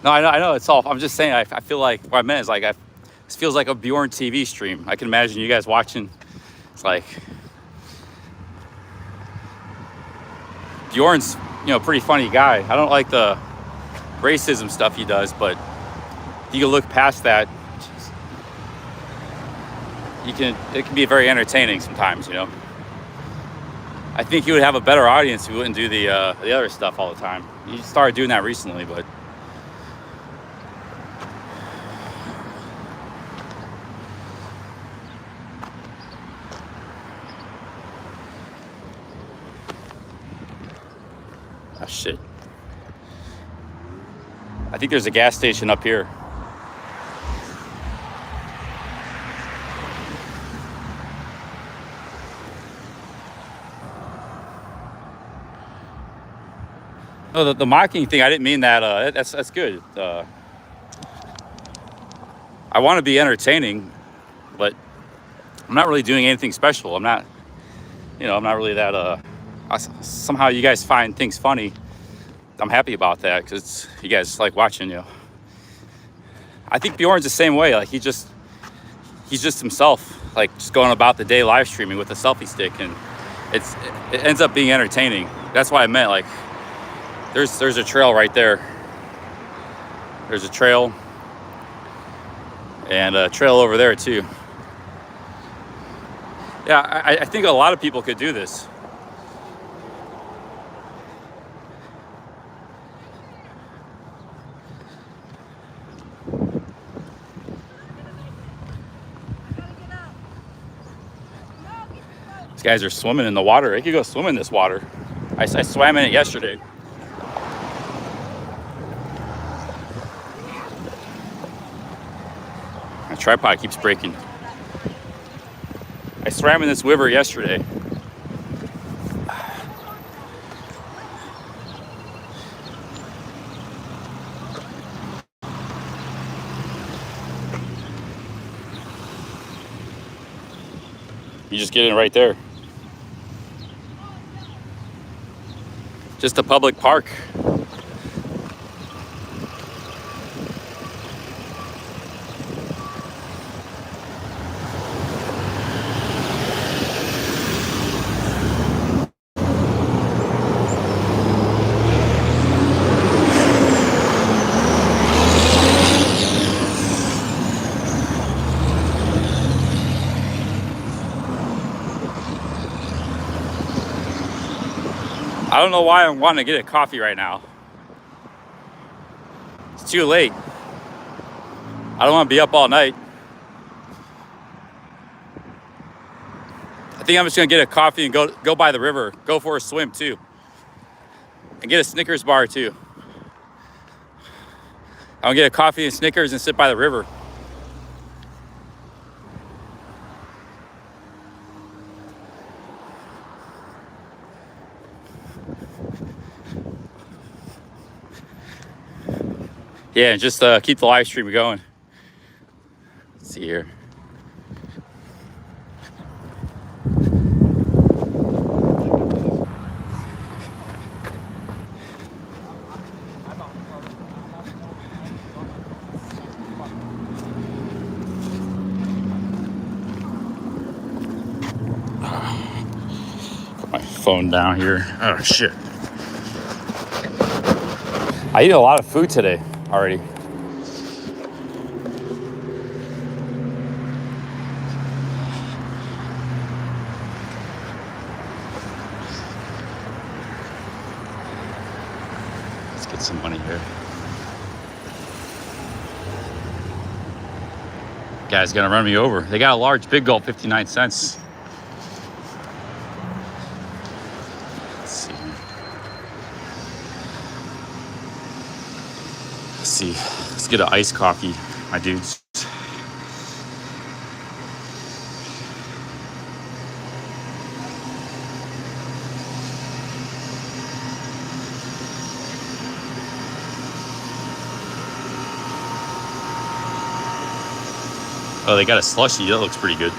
No, I know it's all. I'm just saying. I feel like what I meant is like this feels like a Bjorn TV stream. I can imagine you guys watching. It's like Bjorn's, pretty funny guy. I don't like the racism stuff he does, but you can look past that. It can be very entertaining sometimes, I think he would have a better audience if he wouldn't do the other stuff all the time. He started doing that recently, but oh shit. I think there's a gas station up here. No, the mocking thing, I didn't mean that. That's good. I want to be entertaining, but I'm not really doing anything special. I'm not, I'm not really that, somehow you guys find things funny. I'm happy about that because you guys like watching, I think Bjorn's the same way. Like he's just himself, like just going about the day live streaming with a selfie stick, and it ends up being entertaining. That's why I meant, like, there's a trail right there. There's a trail and a trail over there too. Yeah, I think a lot of people could do this. These guys are swimming in the water. They could go swim in this water. I swam in it yesterday. My tripod keeps breaking. I swam in this river yesterday. You just get in right there. Just a public park. I don't know why I'm wanting to get a coffee right now. It's too late. I don't want to be up all night. I think I'm just gonna get a coffee and go by the river, go for a swim too, and get a Snickers bar too. I'm gonna get a coffee and Snickers and sit by the river. Yeah, and just keep the live stream going. Let's see here. Put my phone down here. Oh shit. I eat a lot of food today already. Let's get some money here. Guy's gonna run me over. They got a large big gulp, 59 cents. Let's see. Let's see. Let's get an iced coffee, my dudes. Oh, they got a slushie. That looks pretty good.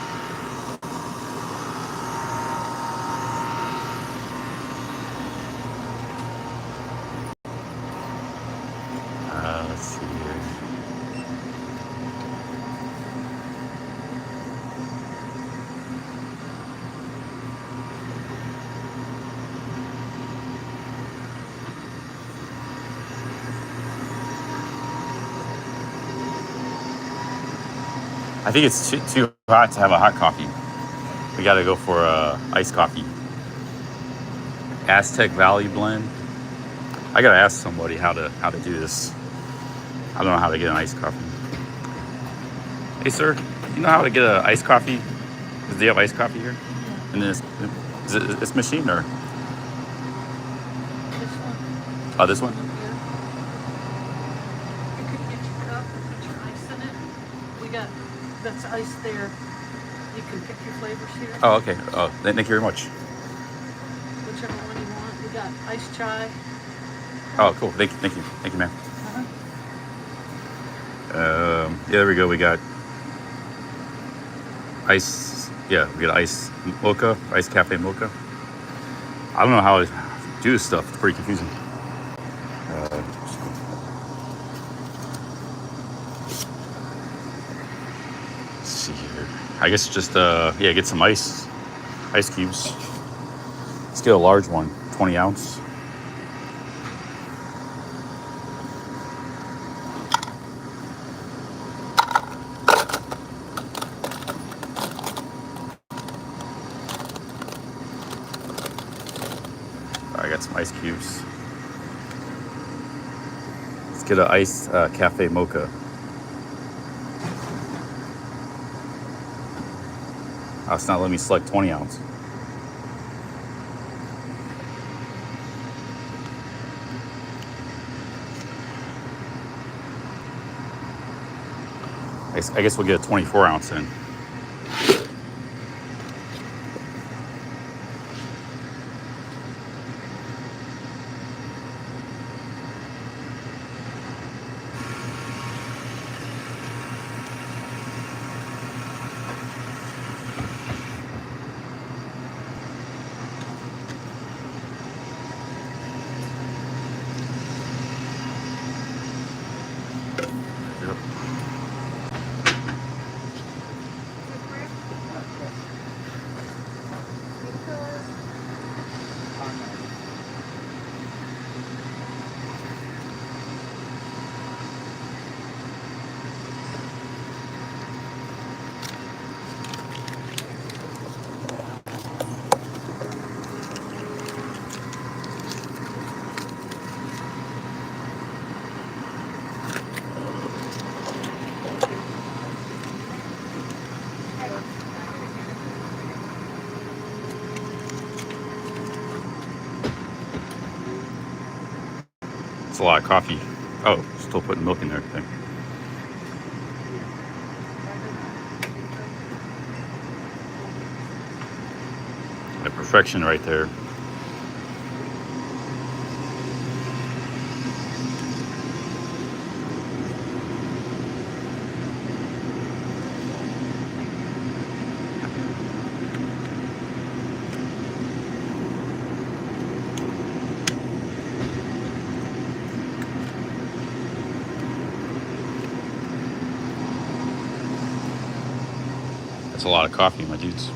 Let's see here. I think it's too hot to have a hot coffee. We got to go for iced coffee. Aztec Valley blend. I gotta ask somebody how to do this. I don't know how to get an iced coffee. Hey sir, you know how to get an iced coffee? Do you have iced coffee here? And then is it this machine or? This one. Oh, this one? You can get your cup and put your ice in it. That's ice there. You can pick your flavors here. Oh, okay. Oh, thank you very much. Whichever one you want. We got iced chai. Oh, cool. Thank you, ma'am. Uh-huh. Yeah, there we go. We got ice. Yeah, we got ice mocha, ice cafe mocha. I don't know how to do this stuff. It's pretty confusing. Let's see here. I guess just yeah, get some ice cubes. Let's get a large one, 20 ounce. I got some ice cubes. Let's get an ice cafe mocha. Oh, it's not letting me select 20 ounce. I guess we'll get a 24 ounce in. Yep. It's a lot of coffee. Oh, still putting milk in there. Thing. The perfection right there. That's a lot of coffee, my dudes.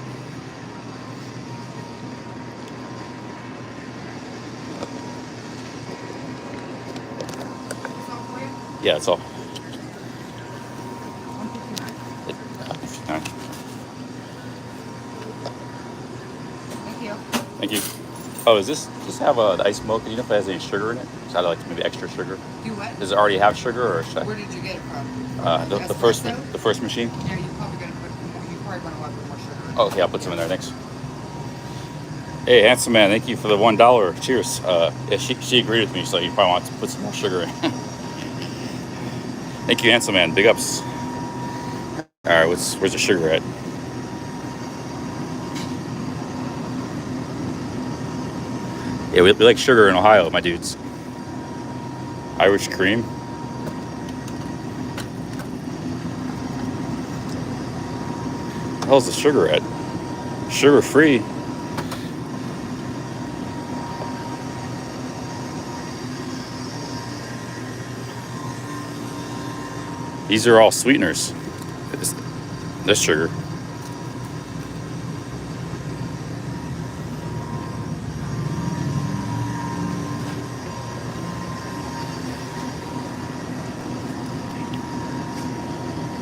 Yeah, it's all. Thank you. Thank you. Oh, does this have the ice mocha? Do you know if it has any sugar in it? So I'd like maybe extra sugar. Do what? Does it already have sugar, or should Where did you get it from? the first Espresso? the first machine? Yeah, you probably want to put more sugar. Oh, okay, I'll put some in there. Thanks. Hey, handsome man, thank you for the $1. Cheers. Yeah, she agreed with me, so you probably want to put some more sugar in. Thank you, handsome man. Big ups. All right, where's the sugar at? Yeah, we like sugar in Ohio, my dudes. Irish cream. Where the hell's the sugar at? Sugar free. These are all sweeteners. This sugar.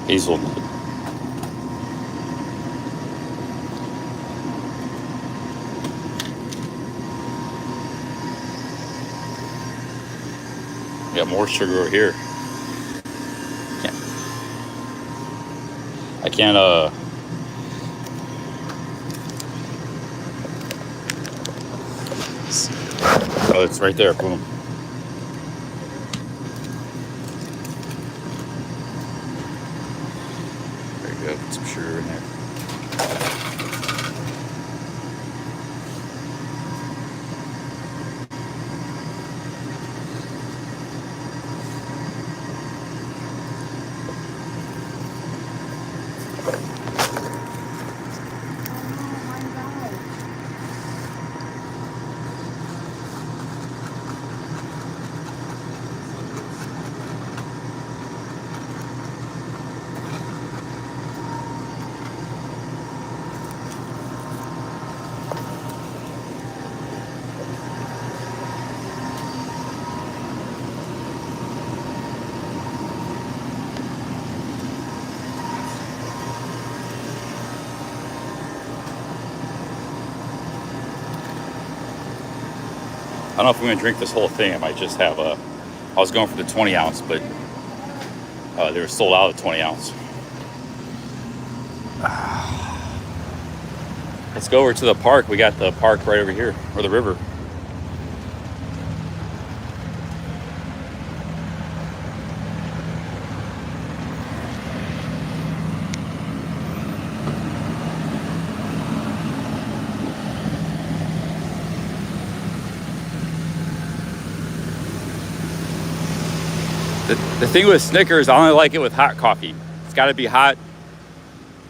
Hazelnut. We got more sugar over here. I can't oh, it's right there. Boom. There you go. Put some sugar in there. I don't know if I'm gonna drink this whole thing. I might just have a. I was going for the 20 ounce, but they were sold out of 20 ounce. Let's go over to the park. We got the park right over here, or the river. The thing with Snickers, I only like it with hot coffee. It's got to be hot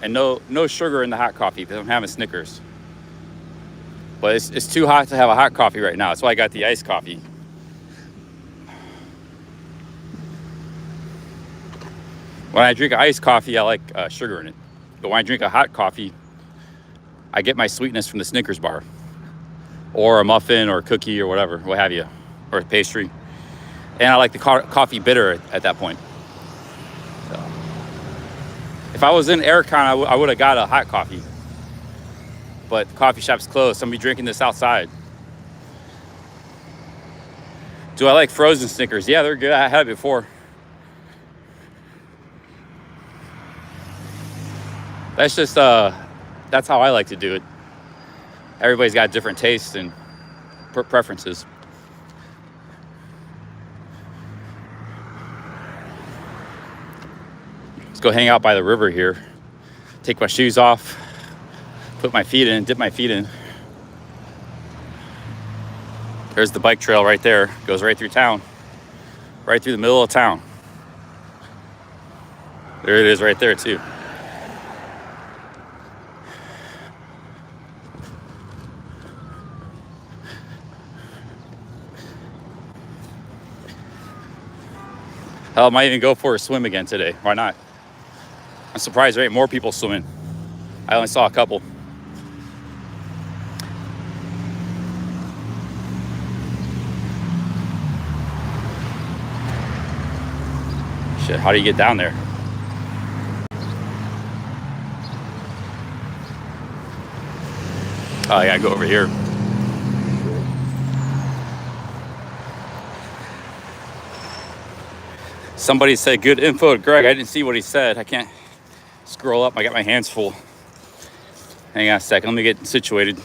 and no sugar in the hot coffee because I'm having Snickers. But it's too hot to have a hot coffee right now. That's why I got the iced coffee. When I drink iced coffee, I like sugar in it. But when I drink a hot coffee, I get my sweetness from the Snickers bar. Or a muffin or a cookie or whatever, what have you. Or a pastry. And I like the coffee bitter at that point. So, if I was in Aircon, I would have got a hot coffee. But the coffee shop's closed. So I'm be drinking this outside. Do I like frozen Snickers? Yeah, they're good. I had it before. That's just, that's how I like to do it. Everybody's got different tastes and preferences. Let's go hang out by the river here. Take my shoes off, put my feet in, dip my feet in. There's the bike trail right there. Goes right through town. Right through the middle of town. There it is right there too. Hell, I might even go for a swim again today. Why not? I'm surprised there ain't more people swimming. I only saw a couple. Shit, how do you get down there? Oh, I gotta go over here. Somebody said good info to Greg. I didn't see what he said. I can't scroll up. I got my hands full. Hang on a second. Let me get situated.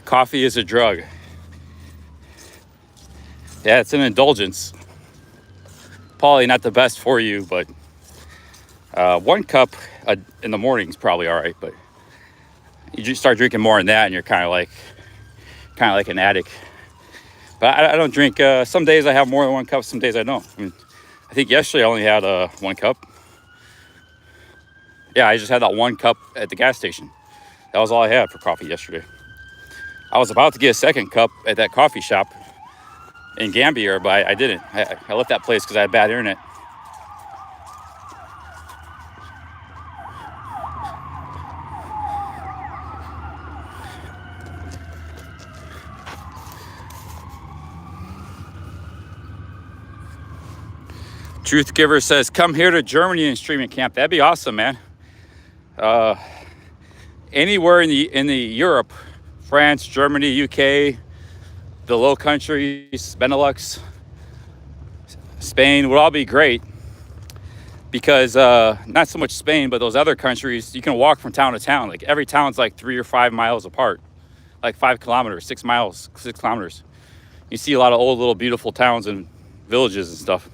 Coffee is a drug. Yeah, it's an indulgence. Probably not the best for you, but 1 cup in the morning is probably all right. But you just start drinking more than that, and you're kind of like an addict. But I don't drink. Some days I have more than 1 cup. Some days I don't. I mean, I think yesterday I only had 1 cup. Yeah, I just had that 1 cup at the gas station. That was all I had for coffee yesterday. I was about to get a 2nd cup at that coffee shop in Gambier, but I didn't. I left that place because I had bad internet. Truth Giver says, come here to Germany and streaming camp. That'd be awesome, man. Anywhere in the Europe, France, Germany, UK, the Low Countries, Benelux, Spain would all be great. Because not so much Spain, but those other countries, you can walk from town to town. Like every town's like 3 or 5 miles apart, like 5 kilometers, 6 miles, 6 kilometers. You see a lot of old little beautiful towns and villages and stuff.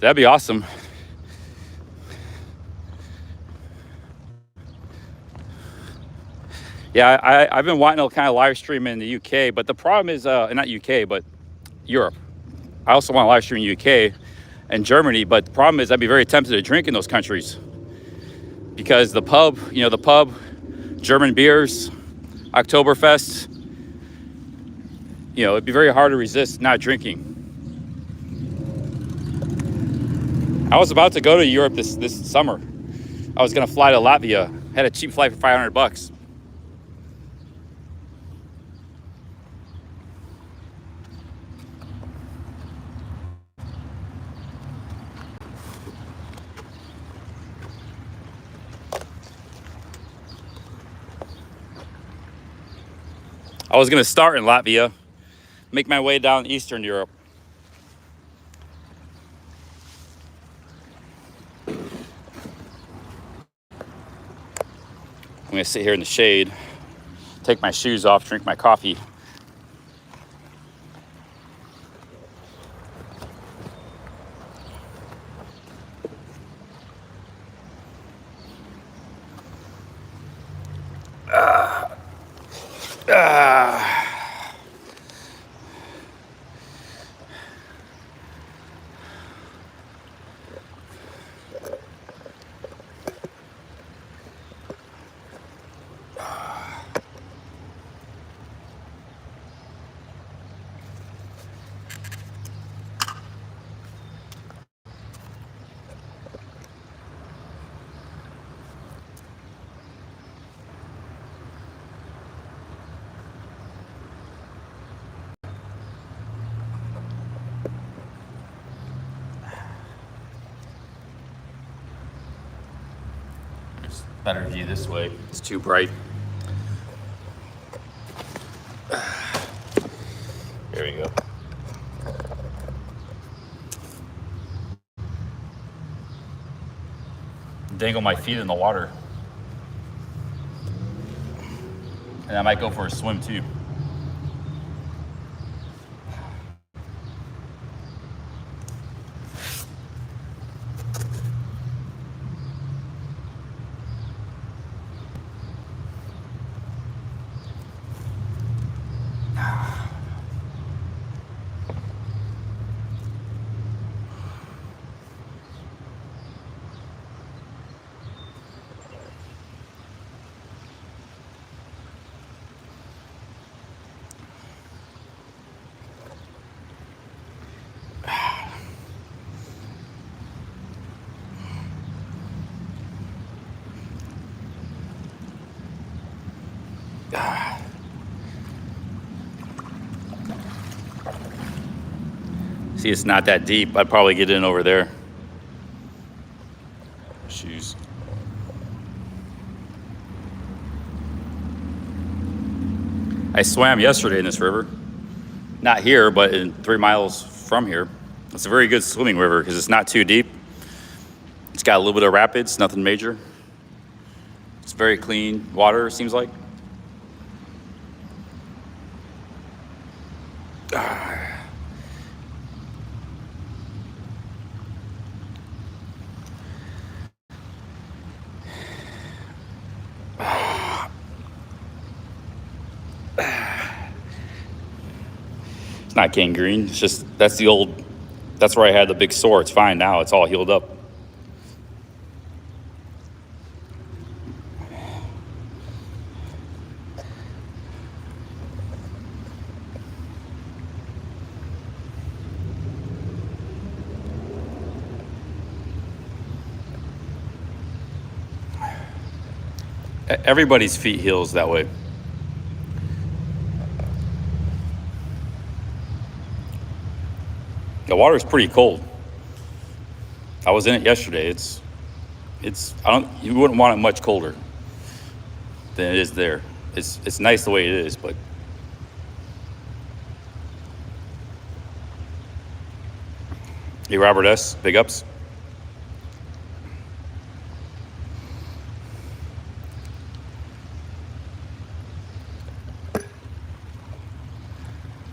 That'd be awesome. Yeah, I've been wanting to kind of live stream in the UK, but the problem is, not UK, but Europe. I also want to live stream in the UK and Germany, but the problem is I'd be very tempted to drink in those countries because the pub, German beers, Oktoberfest, it'd be very hard to resist not drinking. I was about to go to Europe this summer. I was gonna fly to Latvia. Had a cheap flight for $500. I was gonna start in Latvia, make my way down Eastern Europe. I'm gonna sit here in the shade, take my shoes off, drink my coffee. There's a better view this way. It's too bright. There we go. Dangle my feet in the water. And I might go for a swim too. See, it's not that deep. I'd probably get in over there. Shoes. I swam yesterday in this river. Not here, but in 3 miles from here. It's a very good swimming river because it's not too deep. It's got a little bit of rapids, nothing major. It's very clean water, it seems like. It's not gangrene. It's just, that's where I had the big sore. It's fine now. It's all healed up. Everybody's feet heals that way. The water's pretty cold. I was in it yesterday. You wouldn't want it much colder than it is there. It's nice the way it is, but hey, Robert S., big ups.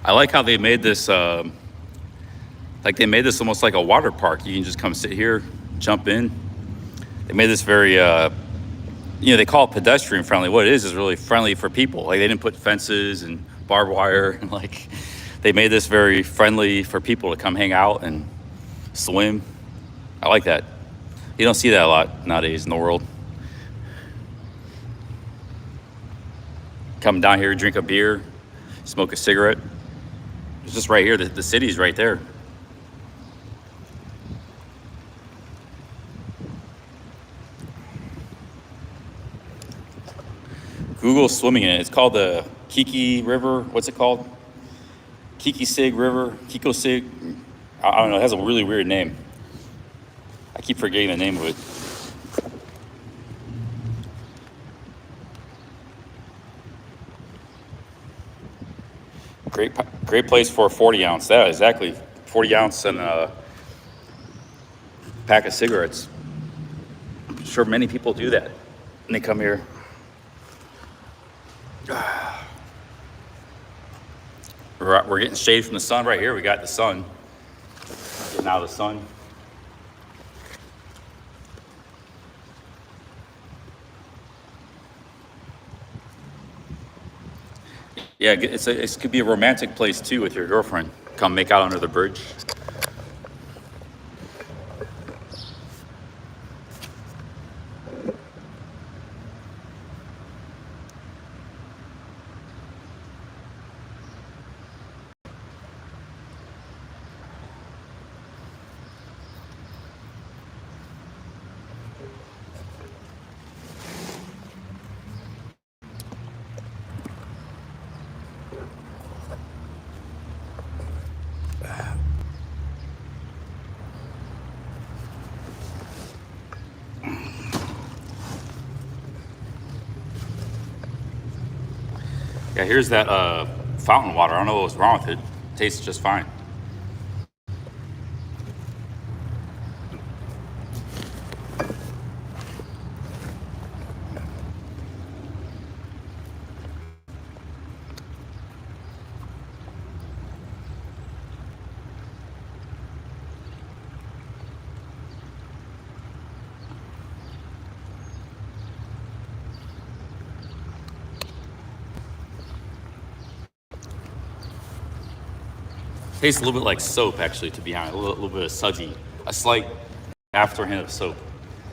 I like how they made this, they made this almost like a water park. You can just come sit here, jump in. They made this very, they call it pedestrian friendly. What it is really friendly for people. Like, they didn't put fences and barbed wire. Like, they made this very friendly for people to come hang out and swim. I like that. You don't see that a lot nowadays in the world. Come down here, drink a beer, smoke a cigarette. It's just right here. The city's right there. Google's swimming in it. It's called the Kiki River. What's it called? Kikisig River. Kikosig. I don't know. It has a really weird name. I keep forgetting the name of it. Great place for a 40 ounce. Yeah, exactly. 40 ounce and a pack of cigarettes. I'm sure many people do that. And they come here. We're getting shade from the sun right here. We got the sun. Getting out of the sun. Yeah, it could be a romantic place too with your girlfriend. Come make out under the bridge. Yeah, here's that fountain water. I don't know what was wrong with it. Tastes just fine. Tastes a little bit like soap, actually, to be honest. A little bit of sudsy. A slight after hint of soap.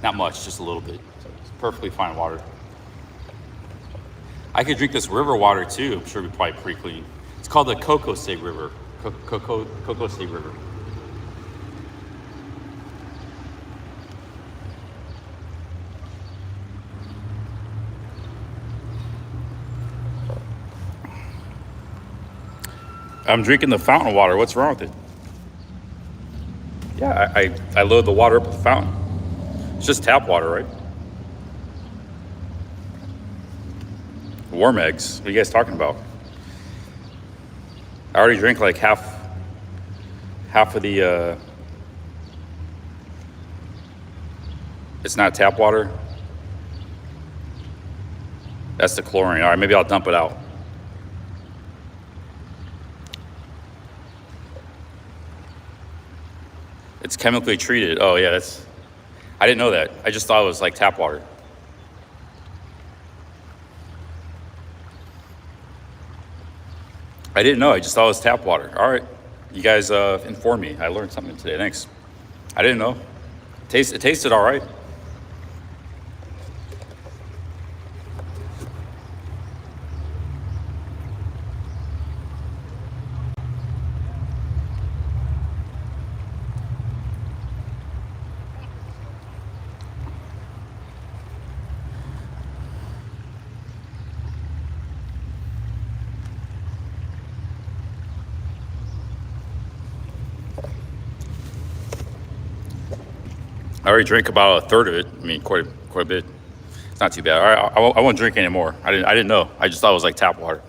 Not much, just a little bit. It's perfectly fine water. I could drink this river water too. I'm sure it'd be probably pretty clean. It's called the Cocoa State River. Cocoa State River. I'm drinking the fountain water. What's wrong with it? Yeah, I load the water up with the fountain. It's just tap water, right? Warm eggs. What are you guys talking about? I already drank like half of the, it's not tap water. That's the chlorine. All right, maybe I'll dump it out. It's chemically treated. Oh yeah, I didn't know that. I just thought it was like tap water. I didn't know. I just thought it was tap water. All right, you guys informed me. I learned something today. Thanks. I didn't know. It tasted all right. I already drank about a third of it. I mean, quite a bit. It's not too bad. All right, I won't drink anymore. I didn't know. I just thought it was like tap water.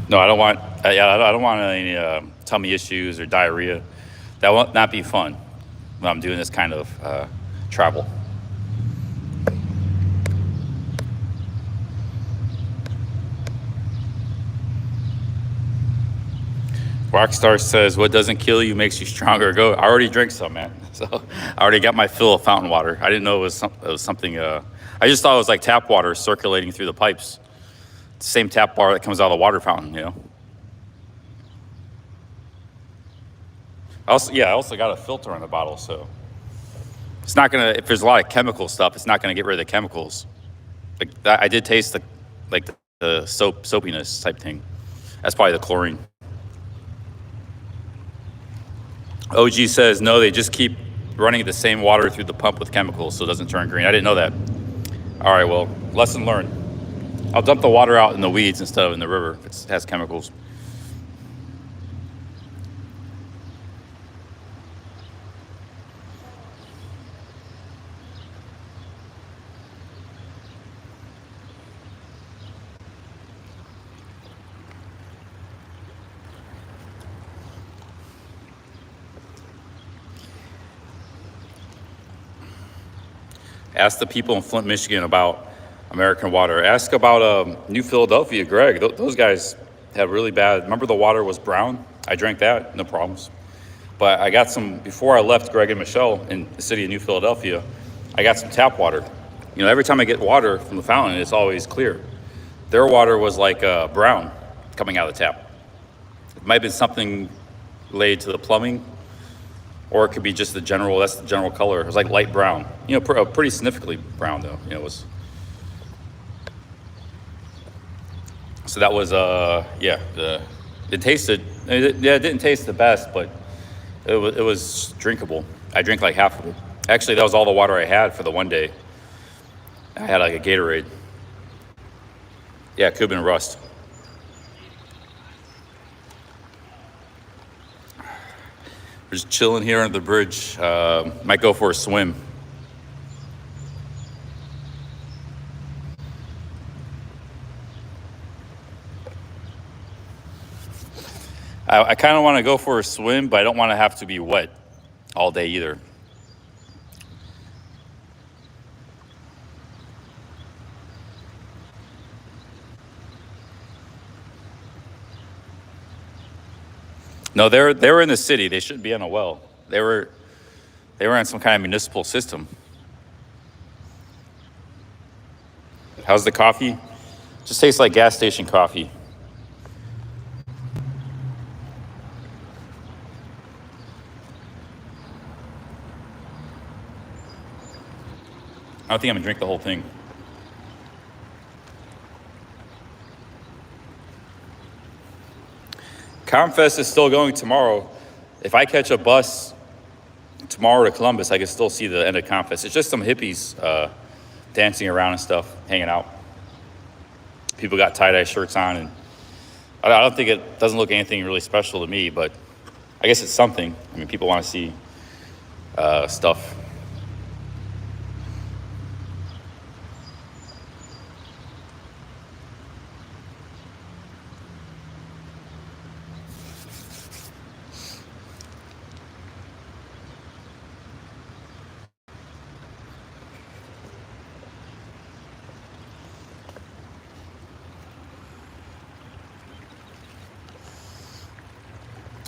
No, I don't want. Yeah, I don't want any tummy issues or diarrhea. That will not be fun when I'm doing this kind of travel. Rockstar says, what doesn't kill you makes you stronger. Go. I already drank some, man. So I already got my fill of fountain water. I didn't know it was something. I just thought it was like tap water circulating through the pipes. It's the same tap water that comes out of the water fountain, you know. I also got a filter on the bottle, so it's not gonna. If there's a lot of chemical stuff, it's not gonna get rid of the chemicals. Like that, I did taste the soapiness type thing. That's probably the chlorine. OG says, no, they just keep running the same water through the pump with chemicals so it doesn't turn green. I didn't know that. All right, well, lesson learned. I'll dump the water out in the weeds instead of in the river if it has chemicals. Ask the people in Flint, Michigan about American water. Ask about New Philadelphia, Greg. Those guys had really bad. Remember the water was brown? I drank that, no problems. But I got some, before I left Greg and Michelle in the city of New Philadelphia, I got some tap water. You know, every time I get water from the fountain, it's always clear. Their water was like brown coming out of the tap. It might have been something related to the plumbing, or it could be just the general, that's the general color. It was like light brown, you know, pretty significantly brown though. You know, it was. So that was, yeah, it tasted, it didn't taste the best, but it was drinkable. I drank like half of it. Actually, that was all the water I had for the one day. I had like a Gatorade. Yeah, it could have been rust. We're just chilling here under the bridge. Might go for a swim. I kind of want to go for a swim, but I don't want to have to be wet all day either. No, they were in the city. They shouldn't be on a well. They were on some kind of municipal system. How's the coffee? Just tastes like gas station coffee. I don't think I'm gonna drink the whole thing. Comfest is still going tomorrow. If I catch a bus tomorrow to Columbus, I can still see the end of Comfest. It's just some hippies dancing around and stuff, hanging out. People got tie-dye shirts on, and I don't think it doesn't look anything really special to me, but I guess it's something. I mean, people want to see stuff.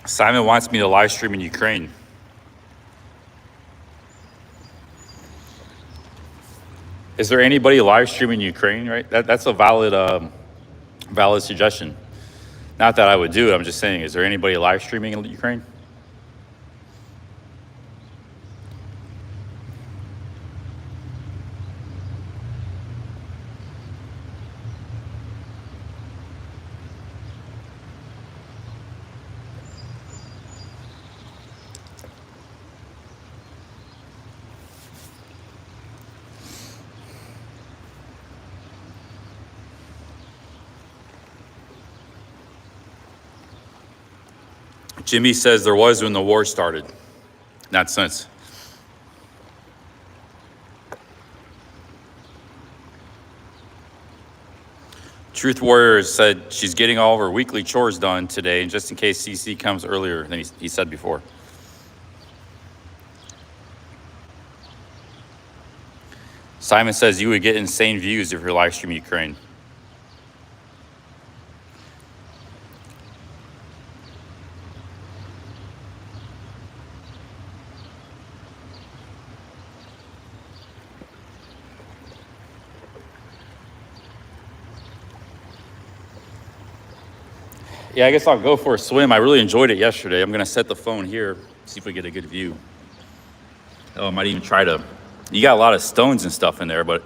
Simon wants me to live stream in Ukraine. Is there anybody live streaming Ukraine, right? That's a valid suggestion. Not that I would do it, I'm just saying, is there anybody live streaming in Ukraine? Jimmy says there was when the war started. Not since. Truth Warrior said she's getting all of her weekly chores done today, and just in case CC comes earlier than he said before. Simon says you would get insane views if you're live streaming Ukraine. Yeah, I guess I'll go for a swim. I really enjoyed it yesterday. I'm going to set the phone here, see if we get a good view. Oh, I might even try to... You got a lot of stones and stuff in there, but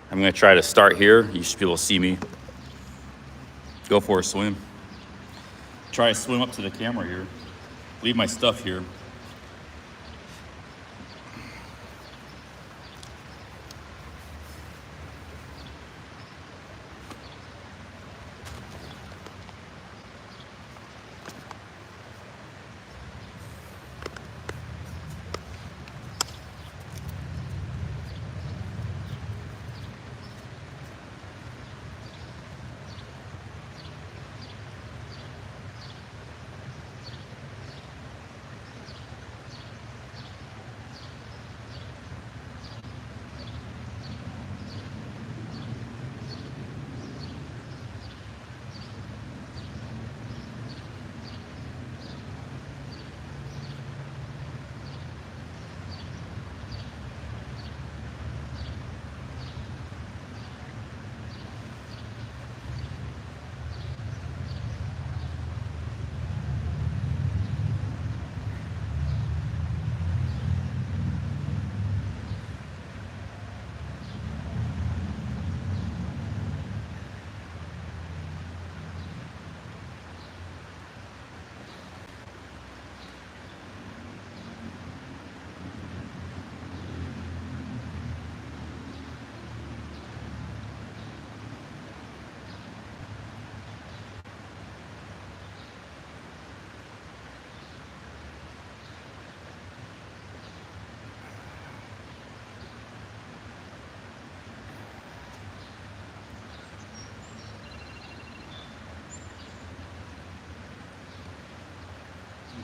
I'm going to try to start here. You should be able to see me. Go for a swim. Try to swim up to the camera here. Leave my stuff here.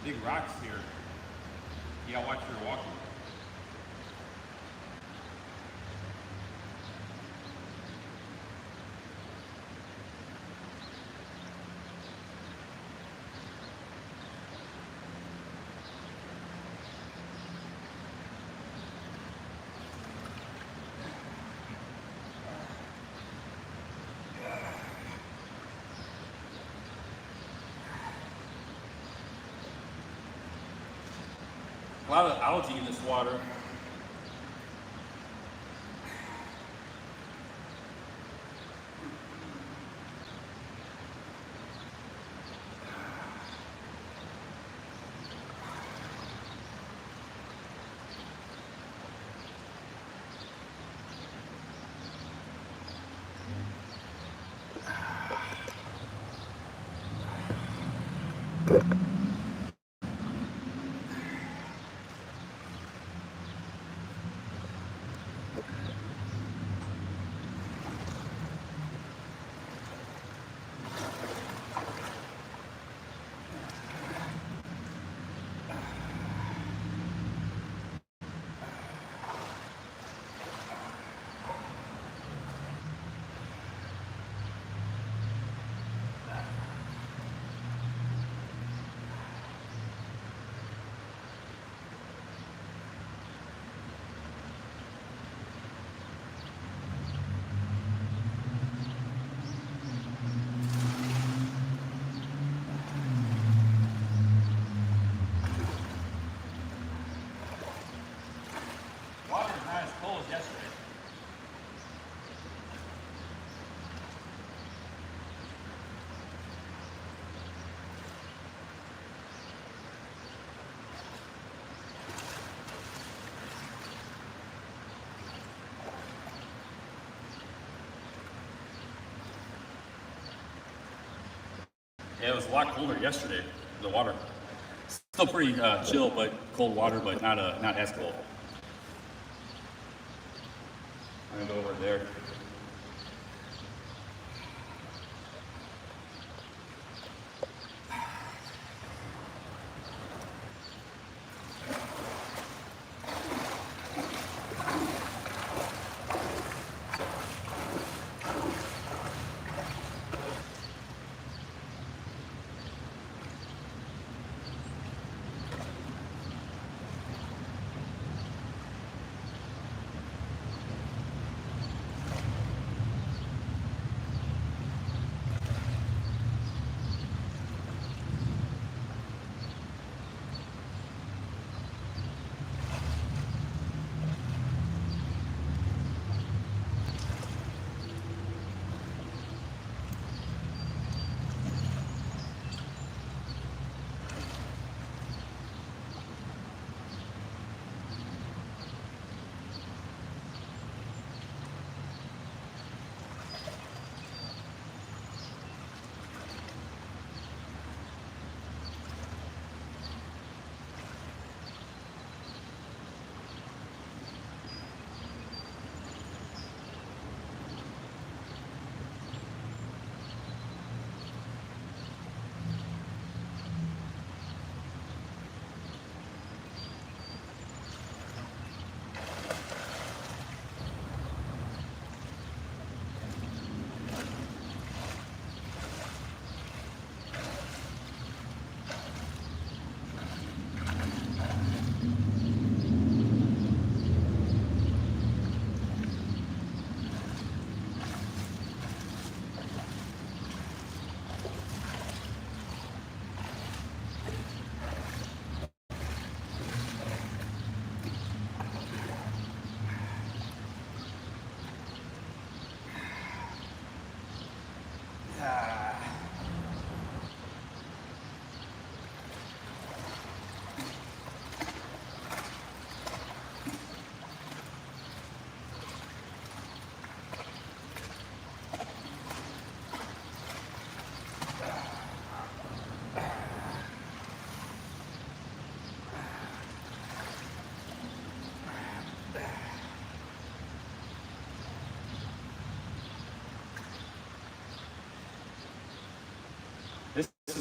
big rocks here. You gotta watch where you're walking. A lot of algae in this water. Water's not as cold as yesterday. Yeah, it was a lot colder yesterday, the water. Still pretty chill, but cold water, but not as cold. I'm gonna go over there.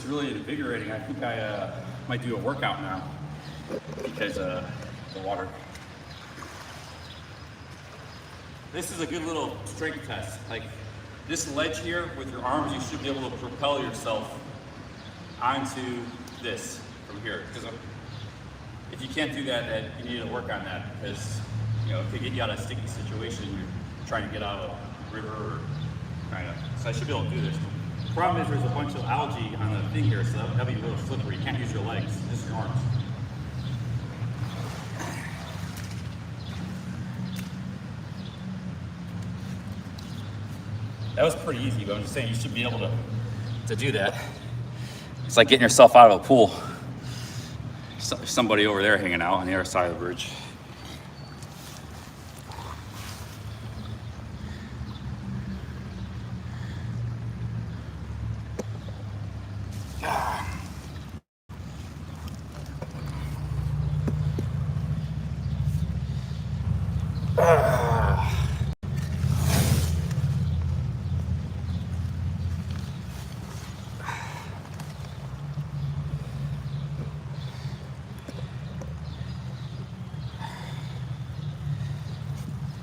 really invigorating. I think I might do a workout now because the water. This is a good little strength test. Like this ledge here with your arms, you should be able to propel yourself onto this from here. Because if you can't do that, you need to work on that because it could get you out of a sticky situation. You're trying to get out of a river or kind of. So I should be able to do this. The problem is there's a bunch of algae on the thing here, so that'll be a little slippery. You can't use your legs, just your arms. That was pretty easy, but I'm just saying you should be able to do that. It's like getting yourself out of a pool. Somebody over there hanging out on the other side of the bridge.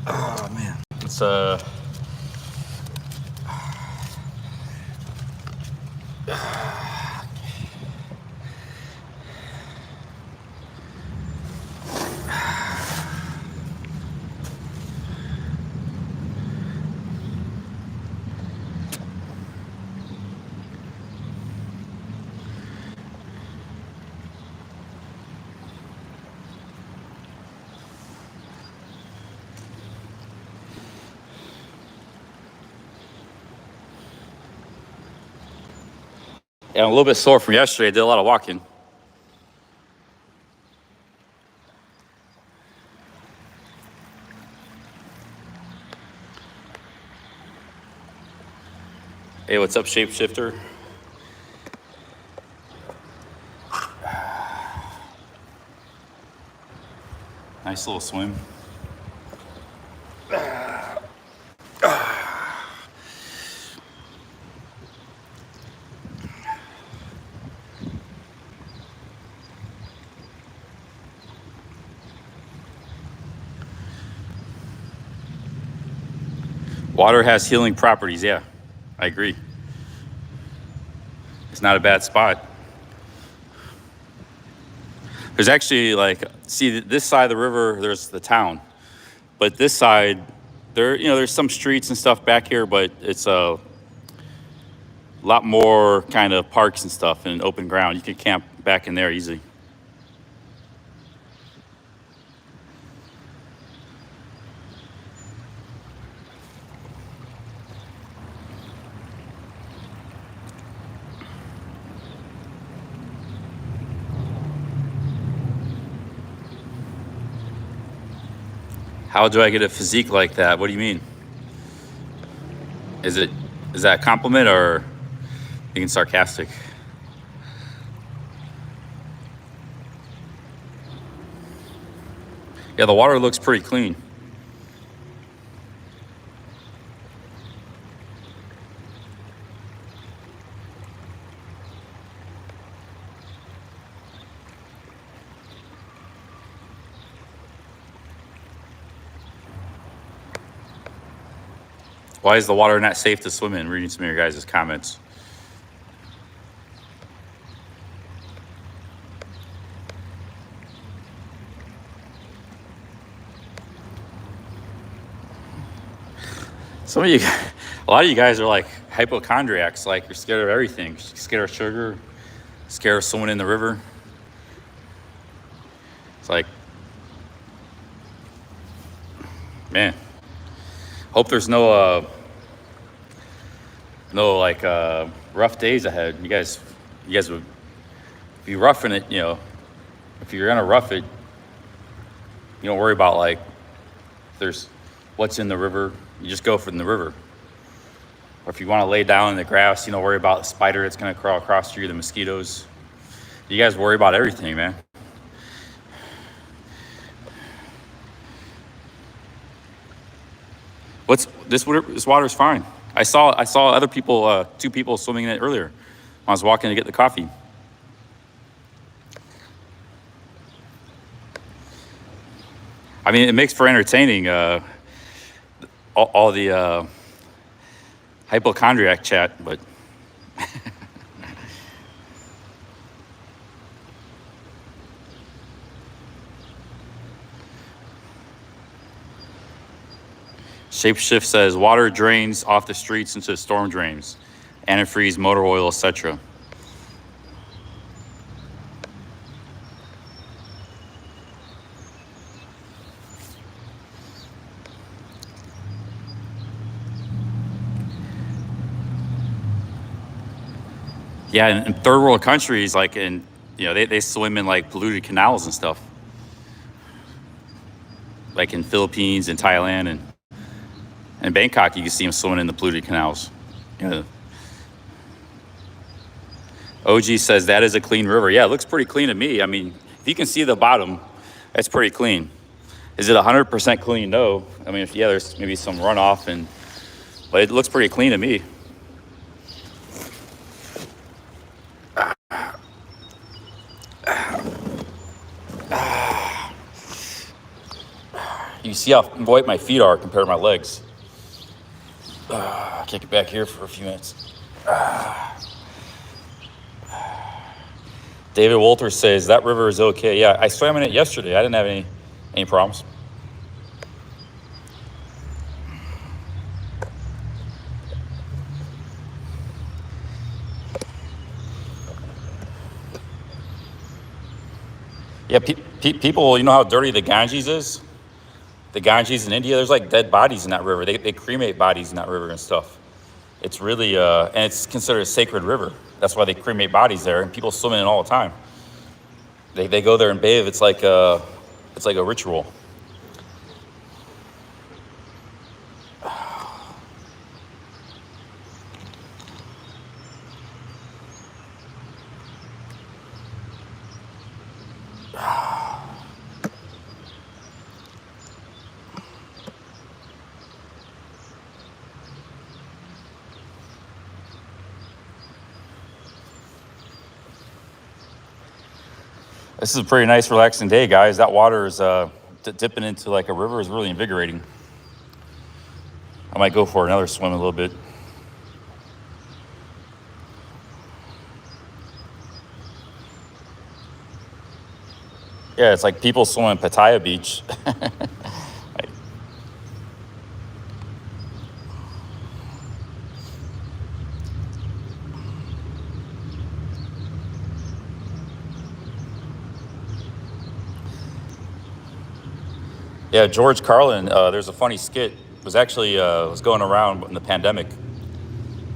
Oh man, it's yeah, I'm a little bit sore from yesterday. I did a lot of walking. Hey, what's up, shapeshifter? Nice little swim. Water has healing properties, yeah, I agree. It's not a bad spot. There's actually see this side of the river, there's the town. But this side, there's some streets and stuff back here, but it's a lot more kind of parks and stuff and open ground. You can camp back in there easily. How do I get a physique like that? What do you mean? Is that a compliment or being sarcastic? Yeah, the water looks pretty clean. Why is the water not safe to swim in? Reading some of your guys' comments. A lot of you guys are like hypochondriacs, like you're scared of everything. You're scared of sugar, scared of swimming in the river. It's like, man, hope there's no rough days ahead. You guys would be roughing it, if you're gonna rough it, you don't worry about if there's what's in the river. You just go from the river. Or if you want to lay down in the grass, you don't worry about the spider that's going to crawl across you, the mosquitoes. You guys worry about everything, man. This water's fine. I saw other people, 2 people swimming in it earlier. I was walking to get the coffee. I mean, it makes for entertaining, all the hypochondriac chat, but Shapeshift says water drains off the streets into storm drains, antifreeze, motor oil, etc. Yeah, in third world countries, like they swim in like polluted canals and stuff. Like in Philippines and Thailand and Bangkok, you can see them swimming in the polluted canals. OG says that is a clean river. Yeah, it looks pretty clean to me. I mean, if you can see the bottom, that's pretty clean. Is it 100% clean? No. I mean, there's maybe some runoff, but it looks pretty clean to me. You see how white my feet are compared to my legs. Kick it back here for a few minutes. David Walters says that river is okay. Yeah, I swam in it yesterday. I didn't have any problems. Yeah, people, you know how dirty the Ganges is? The Ganges in India, there's like dead bodies in that river. They cremate bodies in that river and stuff. It's really, and it's considered a sacred river. That's why they cremate bodies there, and people swim in it all the time. They go there and bathe. It's like a ritual. This is a pretty nice, relaxing day, guys. That water is dipping into like a river is really invigorating. I might go for another swim in a little bit. Yeah, it's like people swimming Pattaya Beach. Yeah, George Carlin, there's a funny skit. It was actually was going around in the pandemic.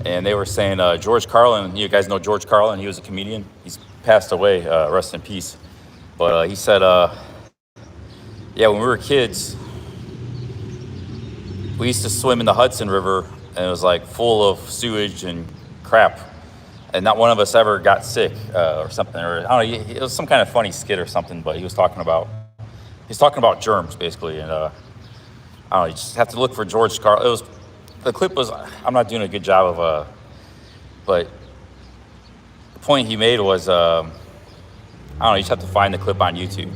And they were saying George Carlin, you guys know George Carlin, he was a comedian. He's passed away, rest in peace. But he said, yeah, when we were kids, we used to swim in the Hudson River, and it was like full of sewage and crap. And not one of us ever got sick or something. Or I don't know, it was some kind of funny skit or something, but he was talking about germs, basically. And I don't know, you just have to look for George Carlin. The clip was, I'm not doing a good job of, but the point he made was, I don't know, you just have to find the clip on YouTube.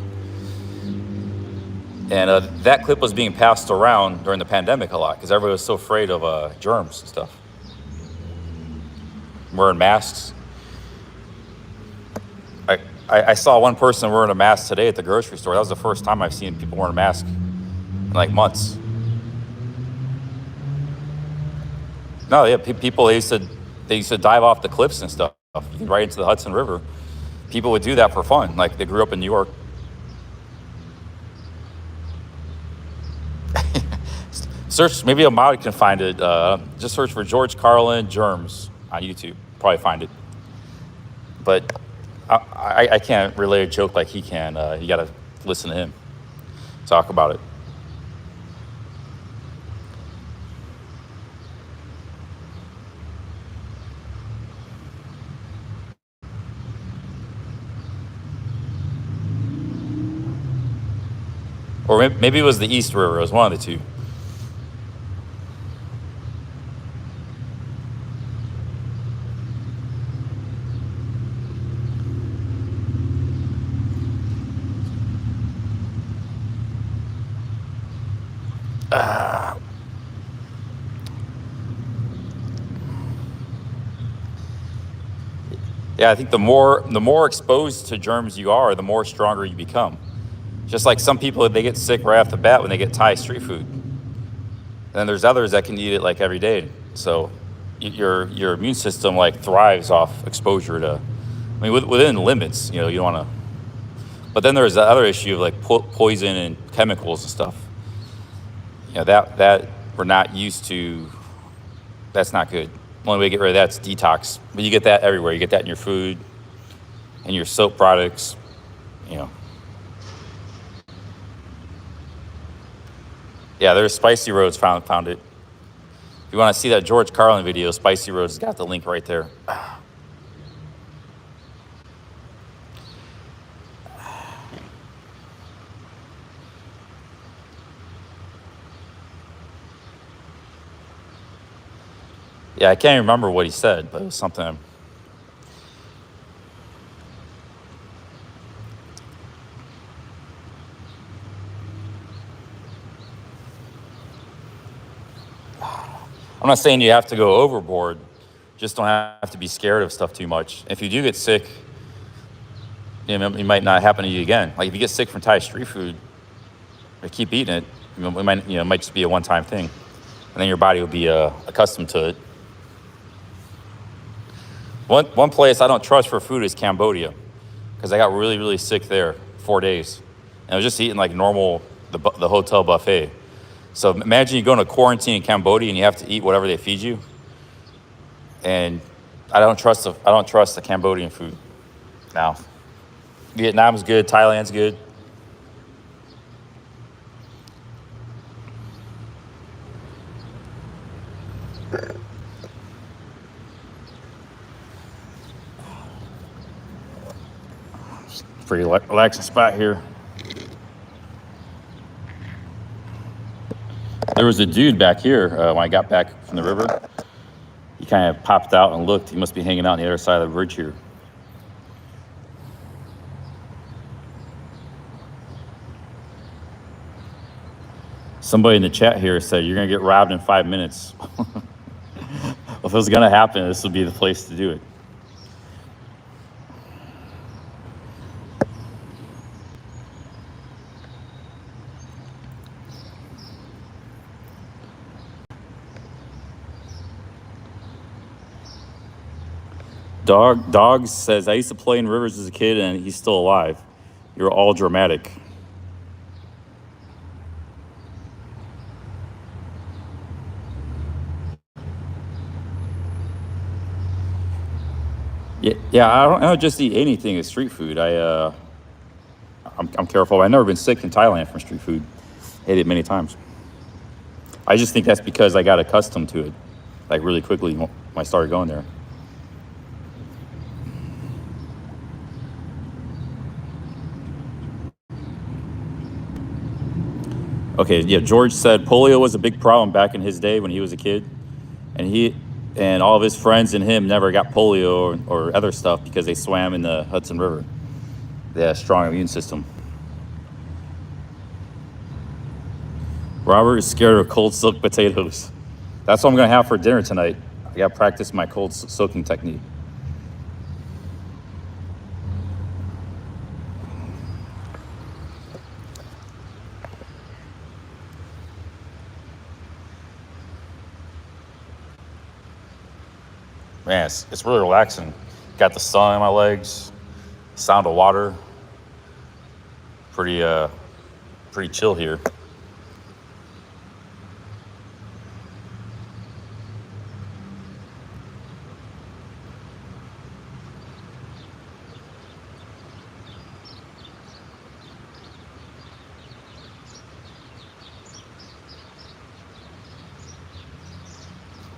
And that clip was being passed around during the pandemic a lot because everybody was so afraid of germs and stuff. Wearing masks. I saw one person wearing a mask today at the grocery store. That was the first time I've seen people wearing a mask in like months. No, yeah, people, they used to dive off the cliffs and stuff, right into the Hudson River. People would do that for fun. Like, they grew up in New York. Search, maybe a mod can find it. Just search for George Carlin germs on YouTube. Probably find it. But I can't relay a joke like he can. You got to listen to him talk about it. Or maybe it was the East River. It was one of the two. Yeah, I think the more exposed to germs you are, the more stronger you become. Just like some people, they get sick right off the bat when they get Thai street food. Then there's others that can eat it like every day. So your immune system like thrives off exposure to, I mean, within limits. You know, you don't want to. But then there's the other issue of like poison and chemicals and stuff. You know, that we're not used to. That's not good. The only way to get rid of that's detox. But you get that everywhere. You get that in your food, and your soap products. You know. Yeah, there's Spicy Roads found it. If you want to see that George Carlin video, Spicy Roads has got the link right there. Yeah, I can't even remember what he said, but it was something. I'm not saying you have to go overboard. Just don't have to be scared of stuff too much. If you do get sick, you know, it might not happen to you again. Like if you get sick from Thai street food, but keep eating it, it might just be a one-time thing, and then your body will be accustomed to it. One place I don't trust for food is Cambodia, because I got really, really sick there 4 days. And I was just eating like normal, the hotel buffet. So imagine you go into quarantine in Cambodia and you have to eat whatever they feed you. And I don't trust the Cambodian food. Now, Vietnam's good, Thailand's good. Pretty relaxing spot here. There was a dude back here when I got back from the river. He kind of popped out and looked. He must be hanging out on the other side of the bridge here. Somebody in the chat here said, you're going to get robbed in 5 minutes. Well, if it was going to happen, this would be the place to do it. Dogs says, I used to play in rivers as a kid and he's still alive. You're all dramatic. Yeah. I don't just eat anything as street food. I'm careful. I've never been sick in Thailand from street food. Ate it many times. I just think that's because I got accustomed to it, like really quickly when I started going there. Okay, yeah, George said polio was a big problem back in his day when he was a kid. And he and all of his friends and him never got polio or other stuff because they swam in the Hudson River. They had a strong immune system. Robert is scared of cold soaked potatoes. That's what I'm going to have for dinner tonight. I got to practice my cold soaking technique. Man, it's really relaxing. Got the sun on my legs, sound of water. Pretty chill here.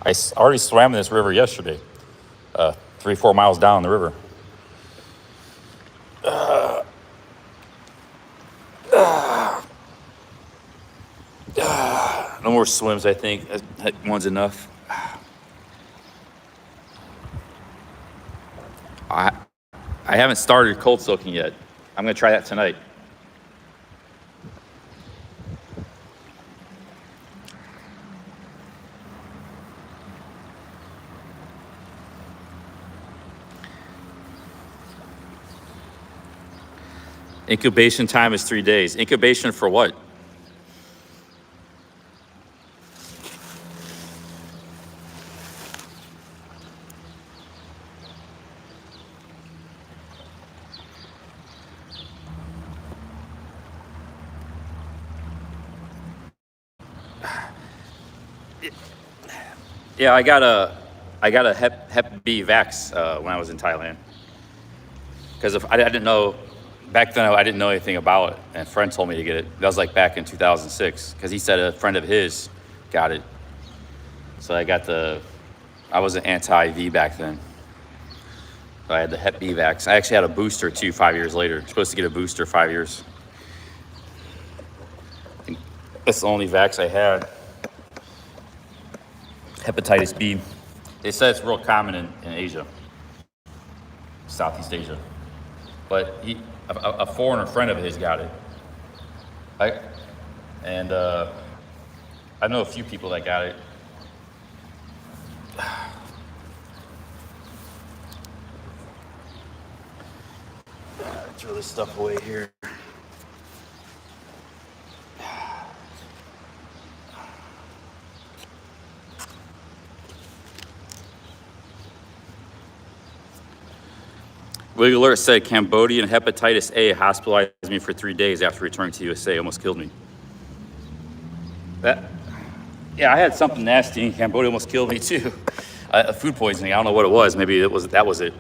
I already swam in this river yesterday, 3-4 miles down the river. No more swims, I think. That one's enough. I haven't started cold soaking yet. I'm gonna try that tonight. Incubation time is 3 days. Incubation for what? Yeah, I got a Hep B vax when I was in Thailand. Because I didn't know, back then I didn't know anything about it. And a friend told me to get it. That was like back in 2006. Because he said a friend of his got it. So I wasn't anti-V back then. So I had the Hep B vax. I actually had a booster too 5 years later. Supposed to get a booster 5 years. I think that's the only vax I had. Hepatitis B. They said it's real common in Asia, Southeast Asia. But a foreigner friend of his got it. I know a few people that got it. Throw this stuff away here. Wig Alert said Cambodian hepatitis A hospitalized me for 3 days after returning to USA. Almost killed me. Yeah, I had something nasty in Cambodia. Almost killed me too. Food poisoning. I don't know what it was. Maybe that was it.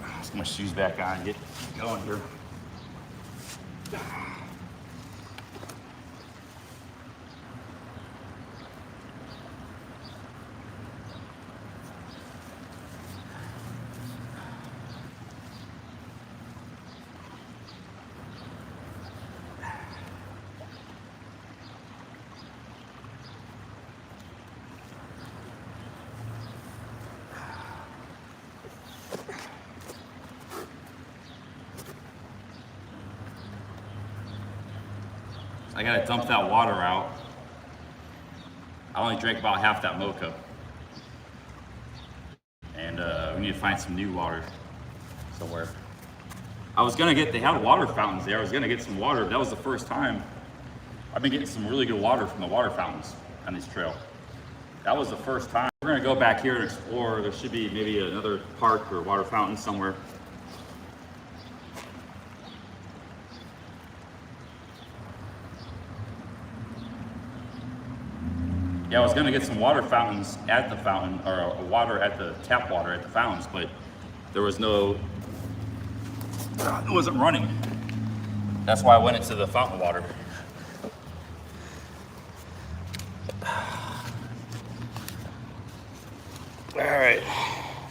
Let's get my shoes back on and get going here. I gotta dump that water out. I only drank about half that mocha. And we need to find some new water somewhere. They had water fountains there. I was gonna get some water. That was the first time. I've been getting some really good water from the water fountains on this trail. That was the first time. We're gonna go back here and explore. There should be maybe another park or water fountain somewhere. Yeah, I was gonna get some water fountains at the fountain, or water at the tap water at the fountains, but there was it wasn't running. That's why I went into the fountain water. All right,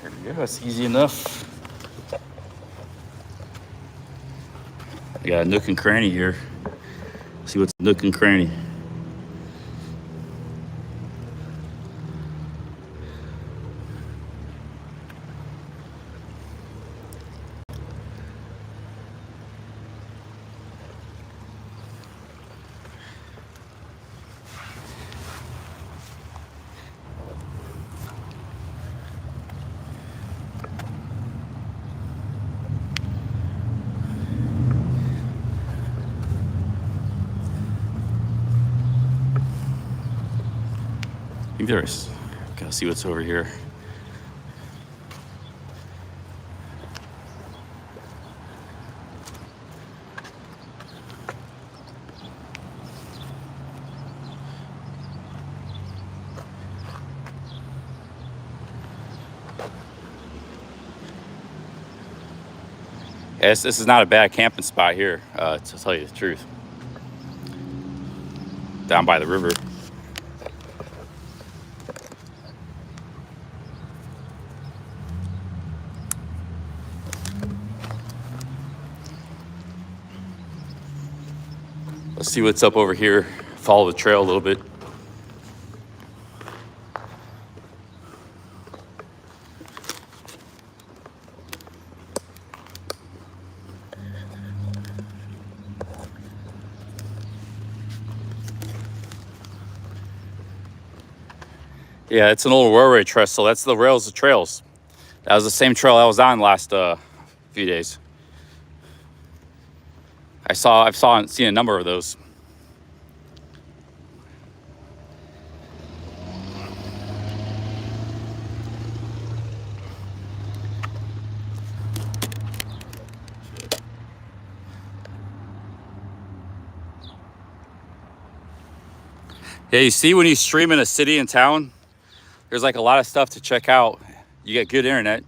here we go, it's easy enough. I got a nook and cranny here. See what's nook and cranny. I think there's, gotta see what's over here. Yes, this is not a bad camping spot here, to tell you the truth. Down by the river. Let's see what's up over here. Follow the trail a little bit. Yeah, it's an old railway trestle. That's the rails of trails. That was the same trail I was on last few days. I've seen a number of those. Yeah, you see when you stream in a city and town, there's like a lot of stuff to check out. You get good internet.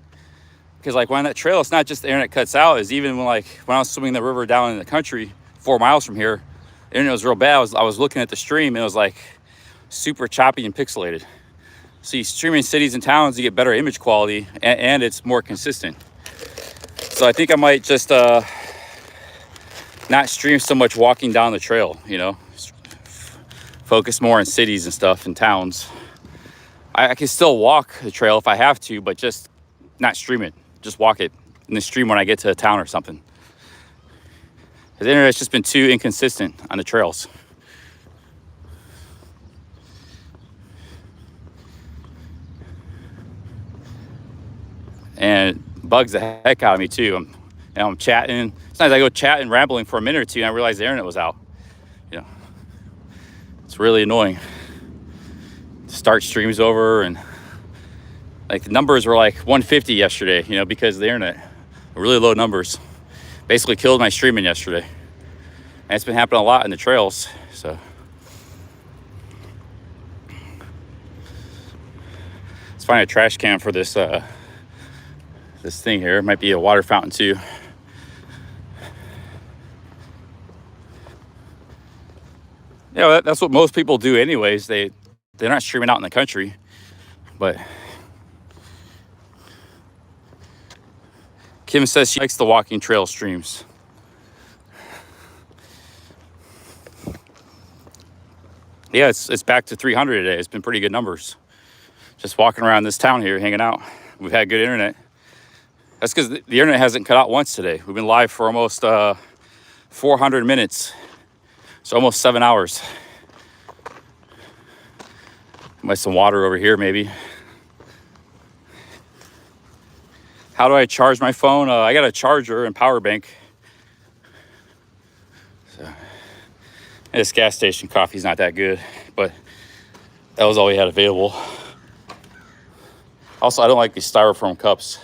Because like when that trail, it's not just the internet cuts out, is even when I was swimming the river down in the country 4 miles from here, the internet was real bad. I was looking at the stream and it was like super choppy and pixelated. So you stream in cities and towns, you get better image quality and it's more consistent. So I think I might just not stream so much walking down the trail, you know, focus more on cities and stuff and towns. I can still walk the trail if I have to, but just not stream it. Just walk it in the stream when I get to a town or something. The internet's just been too inconsistent on the trails. And it bugs the heck out of me too. I'm chatting. Sometimes I go chatting, rambling for a minute or two, and I realize the internet was out. You know, it's really annoying. Start streams over, and like the numbers were like 150 yesterday, you know, because of the internet. Really low numbers. Basically killed my streaming yesterday. And it's been happening a lot in the trails, so. Let's find a trash can for this this thing here. It might be a water fountain too. Yeah, that's what most people do anyways. They're not streaming out in the country, but Kim says she likes the walking trail streams. Yeah, it's back to 300 today. It's been pretty good numbers. Just walking around this town here, hanging out. We've had good internet. That's because the internet hasn't cut out once today. We've been live for almost 400 minutes. So almost 7 hours. Might some water over here, maybe. How do I charge my phone? I got a charger and power bank. So, this gas station coffee's not that good, but that was all we had available. Also, I don't like these styrofoam cups.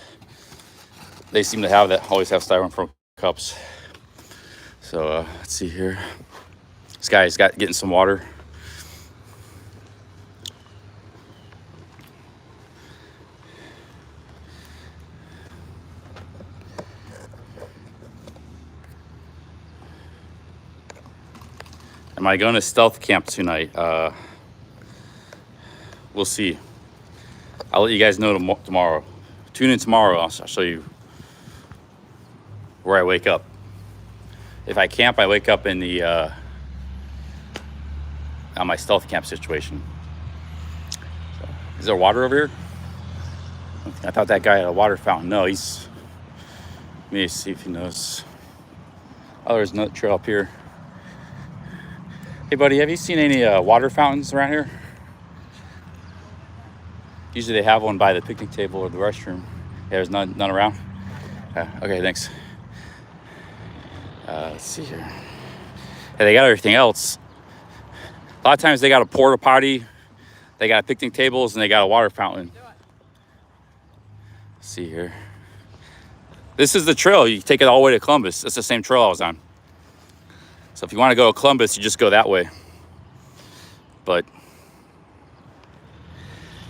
They seem to have that, always have styrofoam cups. So let's see here. This guy's getting some water. Am I going to stealth camp tonight? We'll see. I'll let you guys know tomorrow. Tune in tomorrow. I'll show you where I wake up. If I camp, I wake up in the on my stealth camp situation. So, is there water over here? I thought that guy had a water fountain. No, he's. Let me see if he knows. Oh, there's another trail up here. Hey, buddy, have you seen any water fountains around here? Usually they have one by the picnic table or the restroom. Yeah, there's none around? Okay, thanks. Let's see here. Hey, they got everything else. A lot of times they got a porta potty, they got picnic tables, and they got a water fountain. Let's see here. This is the trail. You take it all the way to Columbus. That's the same trail I was on. So if you want to go to Columbus, you just go that way. But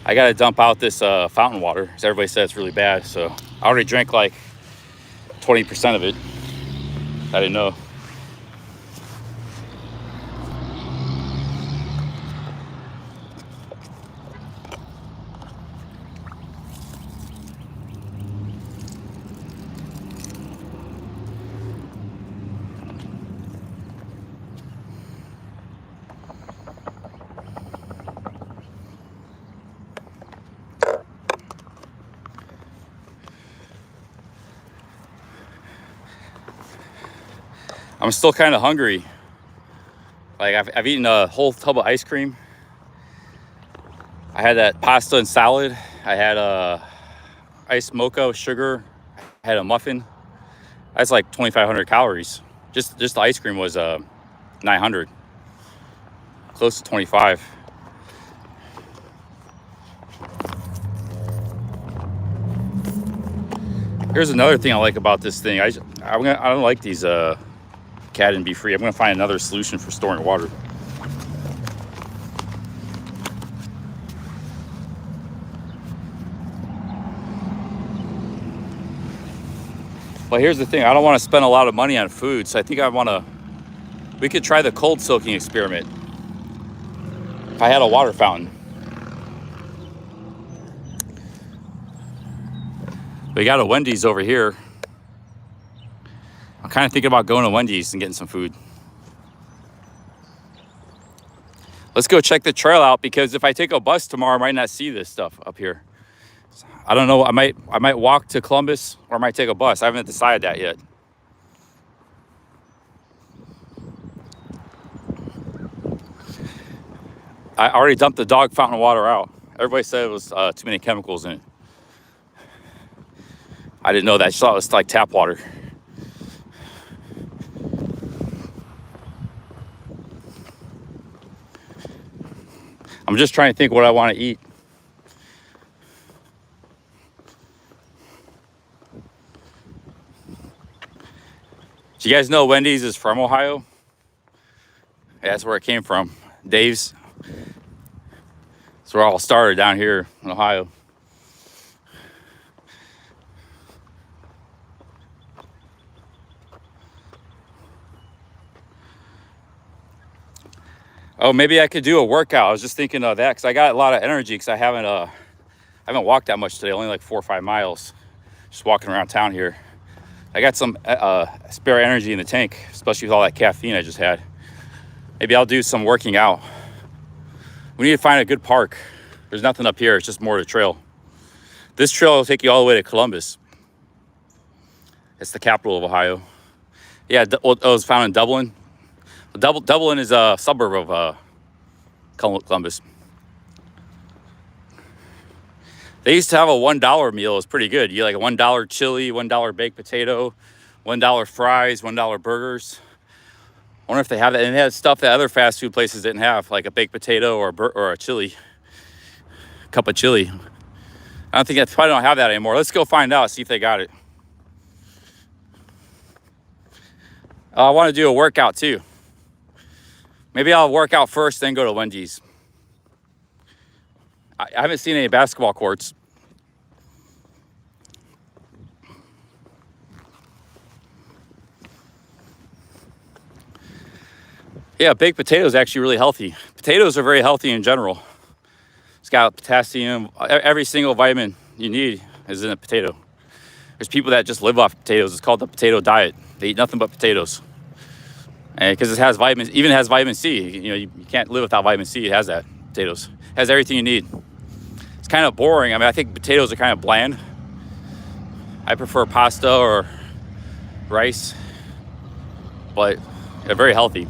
I got to dump out this fountain water because everybody said it's really bad. So I already drank like 20% of it. I didn't know. I'm still kind of hungry. Like I've eaten a whole tub of ice cream. I had that pasta and salad. I had iced mocha with sugar. I had a muffin. That's like 2,500 calories. Just the ice cream was 900, close to 25. Here's another thing I like about this thing. I don't like these cat and be free. I'm gonna find another solution for storing water. But here's the thing, I don't want to spend a lot of money on food, so I think we could try the cold soaking experiment. If I had a water fountain. We got a Wendy's over here. I'm kind of thinking about going to Wendy's and getting some food. Let's go check the trail out, because if I take a bus tomorrow, I might not see this stuff up here. I don't know. I might walk to Columbus, or I might take a bus. I haven't decided that yet. I already dumped the dog fountain water out. Everybody said it was too many chemicals in it. I didn't know that. I just thought it was like tap water. I'm just trying to think what I want to eat. Do you guys know Wendy's is from Ohio? Yeah, that's where it came from. Dave's. That's where it all started, down here in Ohio. Oh, maybe I could do a workout. I was just thinking of that, because I got a lot of energy, because I haven't walked that much today, only like 4 or 5 miles, just walking around town here. I got some spare energy in the tank, especially with all that caffeine I just had. Maybe I'll do some working out. We need to find a good park. There's nothing up here. It's just more of a trail. This trail will take you all the way to Columbus. It's the capital of Ohio. Yeah, it was found in Dublin. Dublin is a suburb of Columbus. They used to have a $1 meal. It was pretty good. You get like a $1 chili, $1 baked potato, $1 fries, $1 burgers. I wonder if they have that. And they had stuff that other fast food places didn't have, like a baked potato or a chili, a cup of chili. I don't think they probably don't have that anymore. Let's go find out, see if they got it. I want to do a workout too. Maybe I'll work out first, then go to Wendy's. I haven't seen any basketball courts. Yeah, baked potato is actually really healthy. Potatoes are very healthy in general. It's got potassium. Every single vitamin you need is in a potato. There's people that just live off potatoes. It's called the potato diet. They eat nothing but potatoes. And because it has vitamins, even has vitamin C. You know, you can't live without vitamin C. It has that. Potatoes. It has everything you need. It's kind of boring. I mean, I think potatoes are kind of bland. I prefer pasta or rice, but they're very healthy.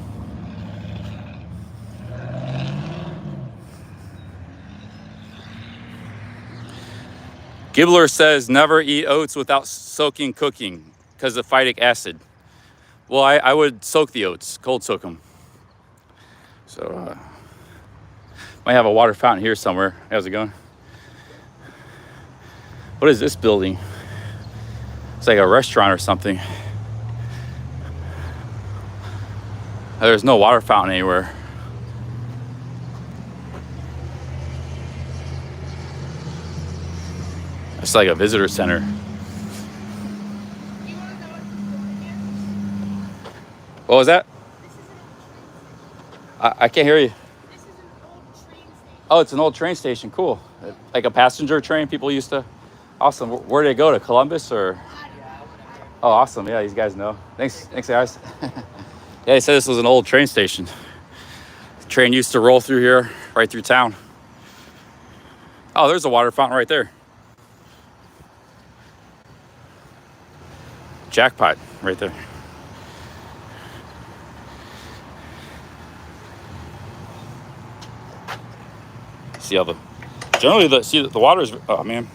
Gibbler says never eat oats without soaking cooking because of phytic acid. Well, I would soak the oats, cold soak them. So, might have a water fountain here somewhere. How's it going? What is this building? It's like a restaurant or something. There's no water fountain anywhere. It's like a visitor center. What was that? I can't hear you. This is an old train station. Oh, it's an old train station. Cool. Like a passenger train people used to. Awesome. Where did it go, to Columbus or? Oh, awesome. Yeah, these guys know. Thanks guys. Yeah, they said this was an old train station. The train used to roll through here, right through town. Oh, there's a water fountain right there. Jackpot right there. See all the Generally, the water is. Oh man.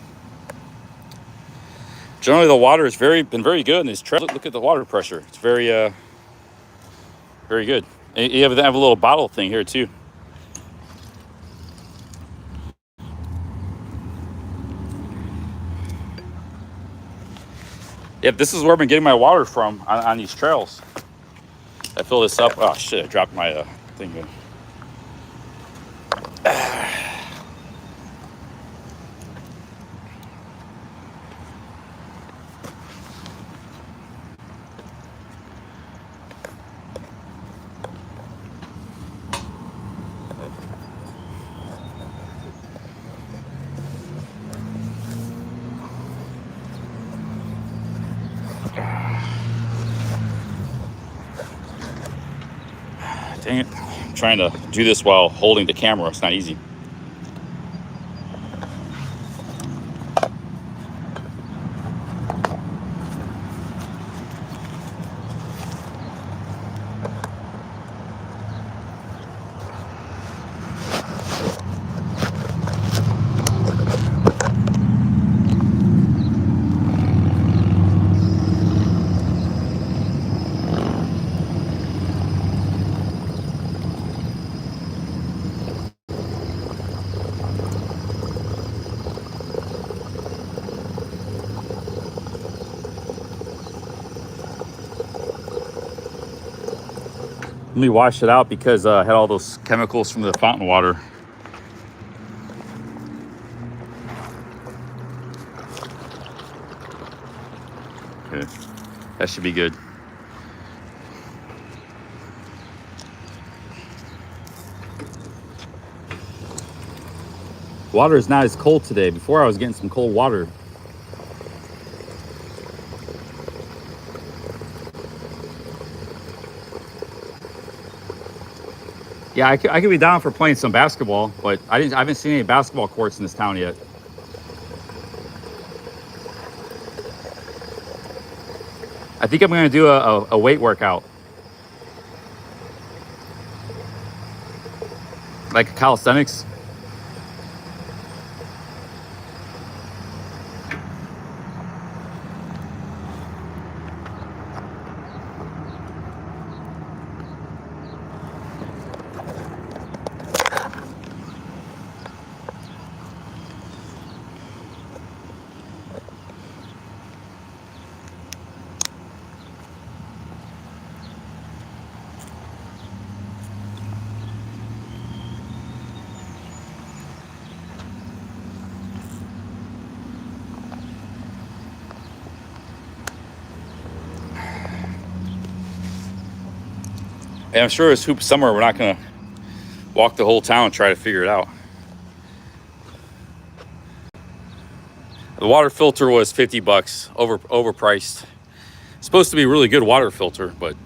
Generally, the water has been very good in these trails. Look at the water pressure. It's very very good. And you have a little bottle thing here too. Yep, this is where I've been getting my water from on these trails. I fill this up. Oh shit! I dropped my thing. Dang it. I'm trying to do this while holding the camera. It's not easy. Let me wash it out because I had all those chemicals from the fountain water. Okay, that should be good. Water is not as cold today. Before I was getting some cold water. Yeah, I could be down for playing some basketball, but I haven't seen any basketball courts in this town yet. I think I'm going to do a weight workout. Like calisthenics. And I'm sure it's hoop summer. We're not going to walk the whole town and try to figure it out. The water filter was $50, overpriced. It's supposed to be a really good water filter, but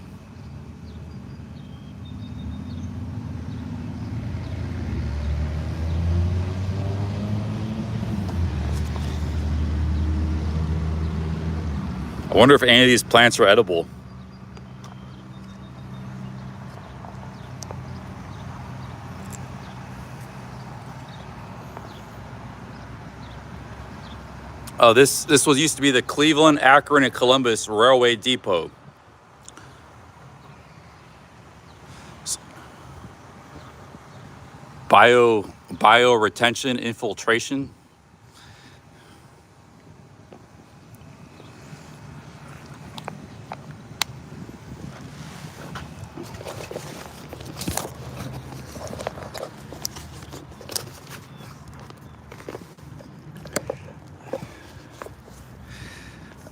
I wonder if any of these plants are edible. Oh, this was used to be the Cleveland, Akron, and Columbus Railway Depot. Bio retention infiltration.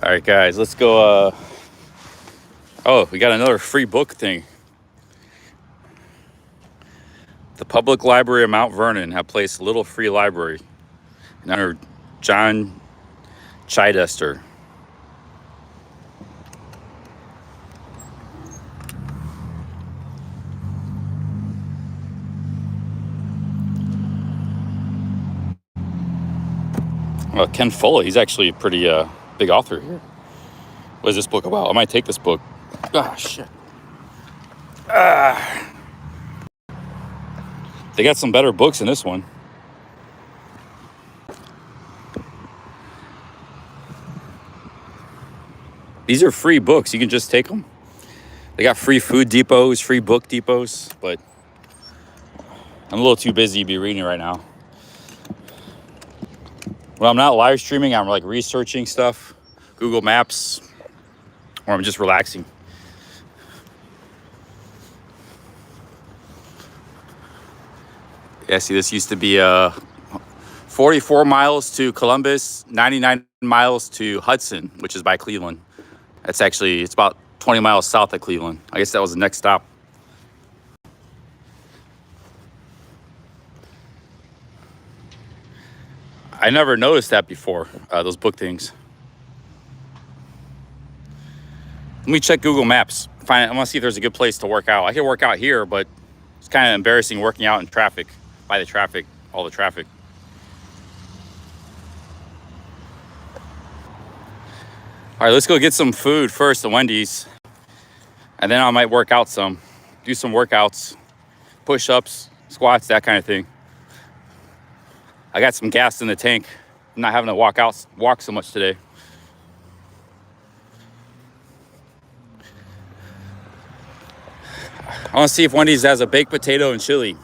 All right, guys, let's go. Oh, we got another free book thing. The Public Library of Mount Vernon have placed a little free library in honor of John Chidester. Well, Ken Follett, he's actually a pretty big author here. What is this book about? I might take this book. Ah, shit. They got some better books in this one. These are free books. You can just take them. They got free food depots, free book depots, but I'm a little too busy to be reading right now. When I'm not live streaming, I'm like researching stuff, Google Maps, or I'm just relaxing. Yeah, see, this used to be 44 miles to Columbus, 99 miles to Hudson, which is by Cleveland. That's actually, it's about 20 miles south of Cleveland. I guess that was the next stop. I never noticed that before, those book things. Let me check Google Maps. I want to see if there's a good place to work out. I can work out here, but it's kind of embarrassing working out in traffic, by the traffic, all the traffic. All right, let's go get some food first at Wendy's. And then I might work out some, do some workouts, push-ups, squats, that kind of thing. I got some gas in the tank. I'm not having to walk so much today. I want to see if Wendy's has a baked potato and chili.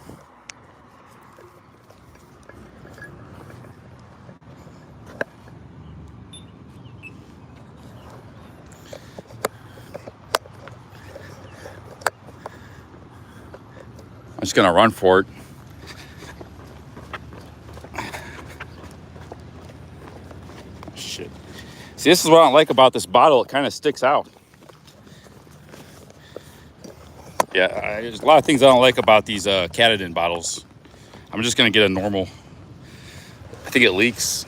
I'm just gonna run for it. Shit. See, this is what I don't like about this bottle. It kind of sticks out. Yeah, there's a lot of things I don't like about these Katadyn bottles. I'm just gonna get a normal. I think it leaks.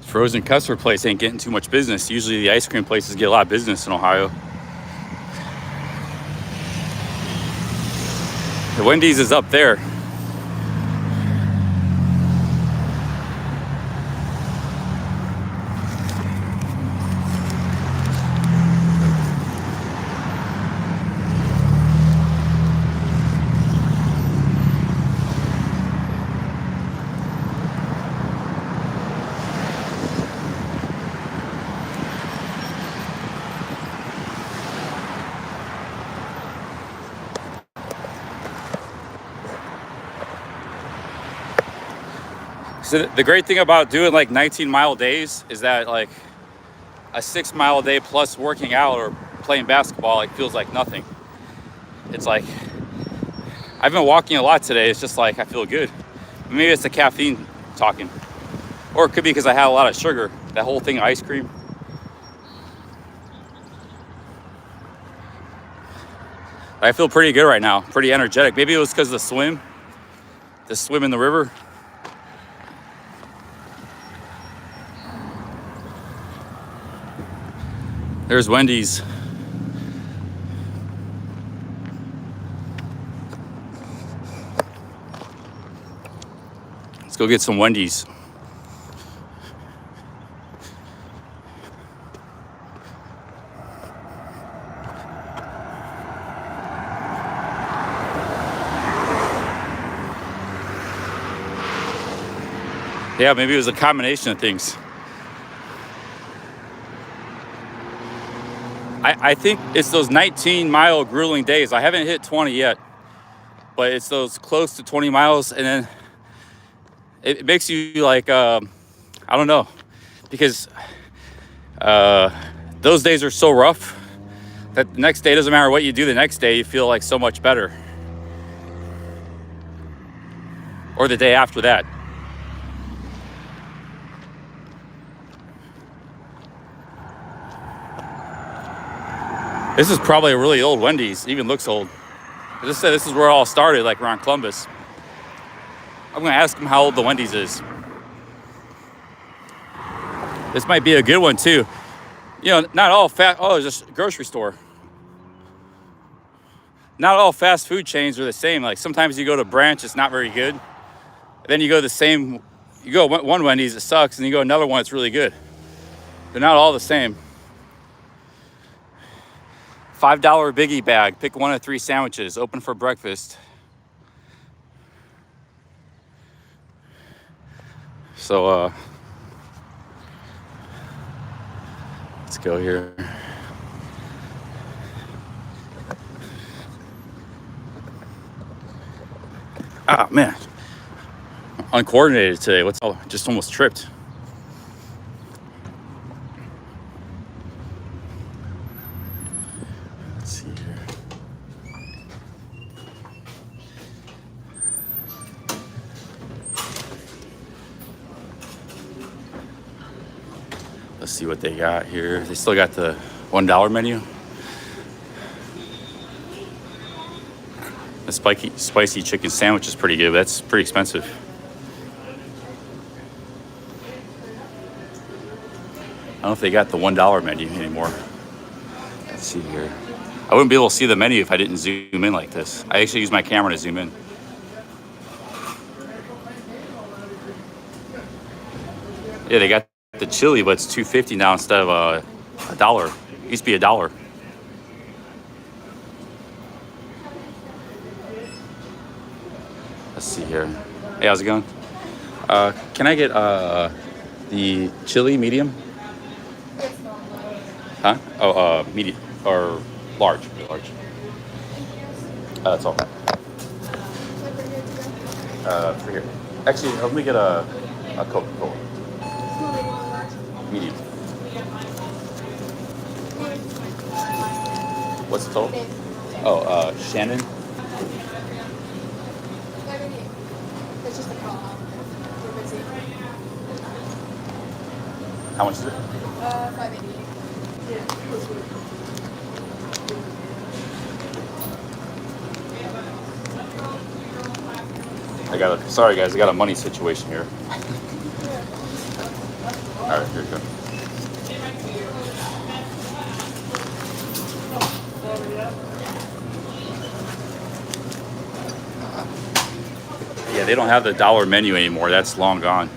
Frozen custard place ain't getting too much business. Usually the ice cream places get a lot of business in Ohio. The Wendy's is up there. So the great thing about doing like 19-mile days is that like a 6-mile a day plus working out or playing basketball like feels like nothing. It's like I've been walking a lot today. It's just like I feel good. Maybe it's the caffeine talking, or it could be because I had a lot of sugar. That whole thing of ice cream. I feel pretty good right now. Pretty energetic. Maybe it was because of the swim in the river. There's Wendy's. Let's go get some Wendy's. Yeah, maybe it was a combination of things. I think it's those 19-mile grueling days. I haven't hit 20 yet, but it's those close to 20 miles, and then it makes you like, I don't know, because those days are so rough that the next day, doesn't matter what you do the next day, you feel like so much better. Or the day after that. This is probably a really old Wendy's. It even looks old. I just said this is where it all started, like around Columbus. I'm gonna ask him how old the Wendy's is. This might be a good one too. You know, not all fat. Oh, it's just a grocery store. not all fast food chains are the same. Like sometimes you go to Branch, it's not very good. Then you go the same, you go one Wendy's, it sucks, and you go another one, it's really good. They're not all the same. $5 biggie bag, pick one of 3 sandwiches, open for breakfast. So let's go here. Ah, man. Uncoordinated today. What's all? Just almost tripped. Let's see here. Let's see what they got here. They still got the $1 menu. The spicy chicken sandwich is pretty good, but that's pretty expensive. I don't know if they got the $1 menu anymore. Let's see here. I wouldn't be able to see the menu if I didn't zoom in like this. I actually use my camera to zoom in. Yeah, they got the chili, but it's $2.50 now instead of $1. It used to be $1. Let's see here. Hey, how's it going? Can I get the chili medium? Huh? Oh, medium or large? Large. That's all. For here. Actually, let me get a Coca-Cola. Medium. What's the total? Oh, Shannon. How much is it? $5.80. Sorry guys, I got a money situation here. All right, here you go. Yeah, they don't have the $1 menu anymore. That's long gone.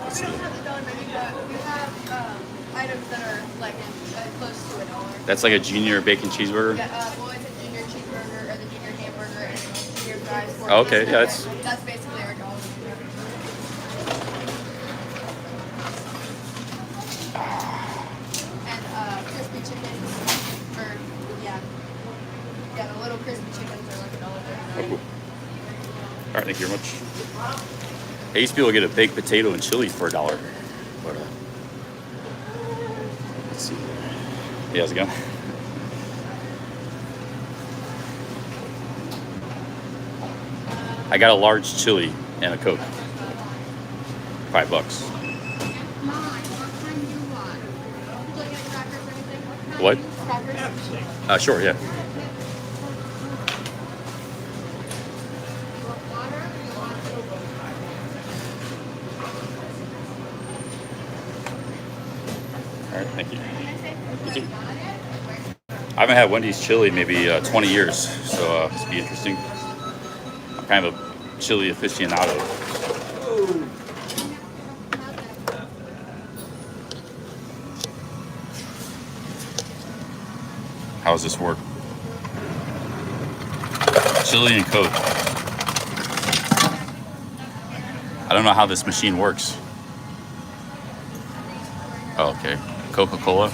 Let's see. Items that are like close to $1. That's like a junior bacon cheeseburger? Yeah, well, it's a junior cheeseburger or the junior hamburger and junior fries. Oh, okay, yeah, that's basically our $1. And crispy chickens for, yeah, the little crispy chickens are like $1.39. Oh, cool. All right, thank you very much. I used to be able to get a baked potato and chili for $1. But, let's see. Yeah, how's it going? I got a large chili and a Coke. $5. What? Sure, yeah. All right, thank you. You too. I haven't had Wendy's chili in maybe 20 years, so this will be interesting. I'm kind of a chili aficionado. How does this work? Chili and Coke. I don't know how this machine works. Oh, okay. Coca-Cola.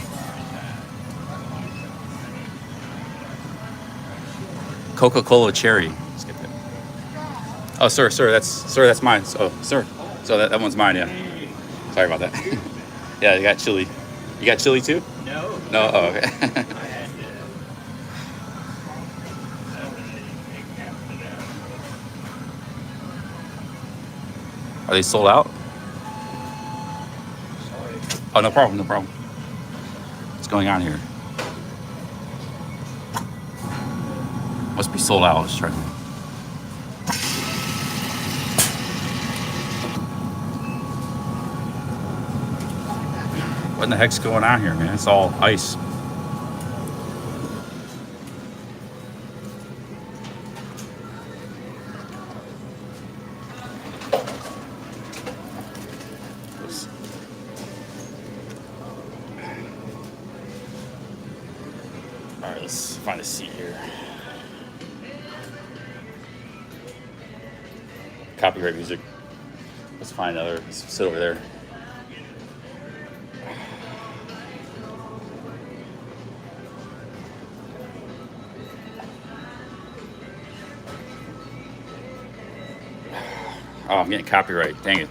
Coca-Cola cherry. Let's get that. Oh, sir, that's mine. Oh, sir. So that one's mine, yeah. Sorry about that. Yeah, you got chili. You got chili too? No. No? Oh, okay. Are they sold out? Oh, no problem, no problem. What's going on here? Must be sold out. Let's try. What in the heck's going on here, man? It's all ice. Find a seat here. Copyright music. Let's find another. Let's sit over there. Oh, I'm getting copyright. Dang it.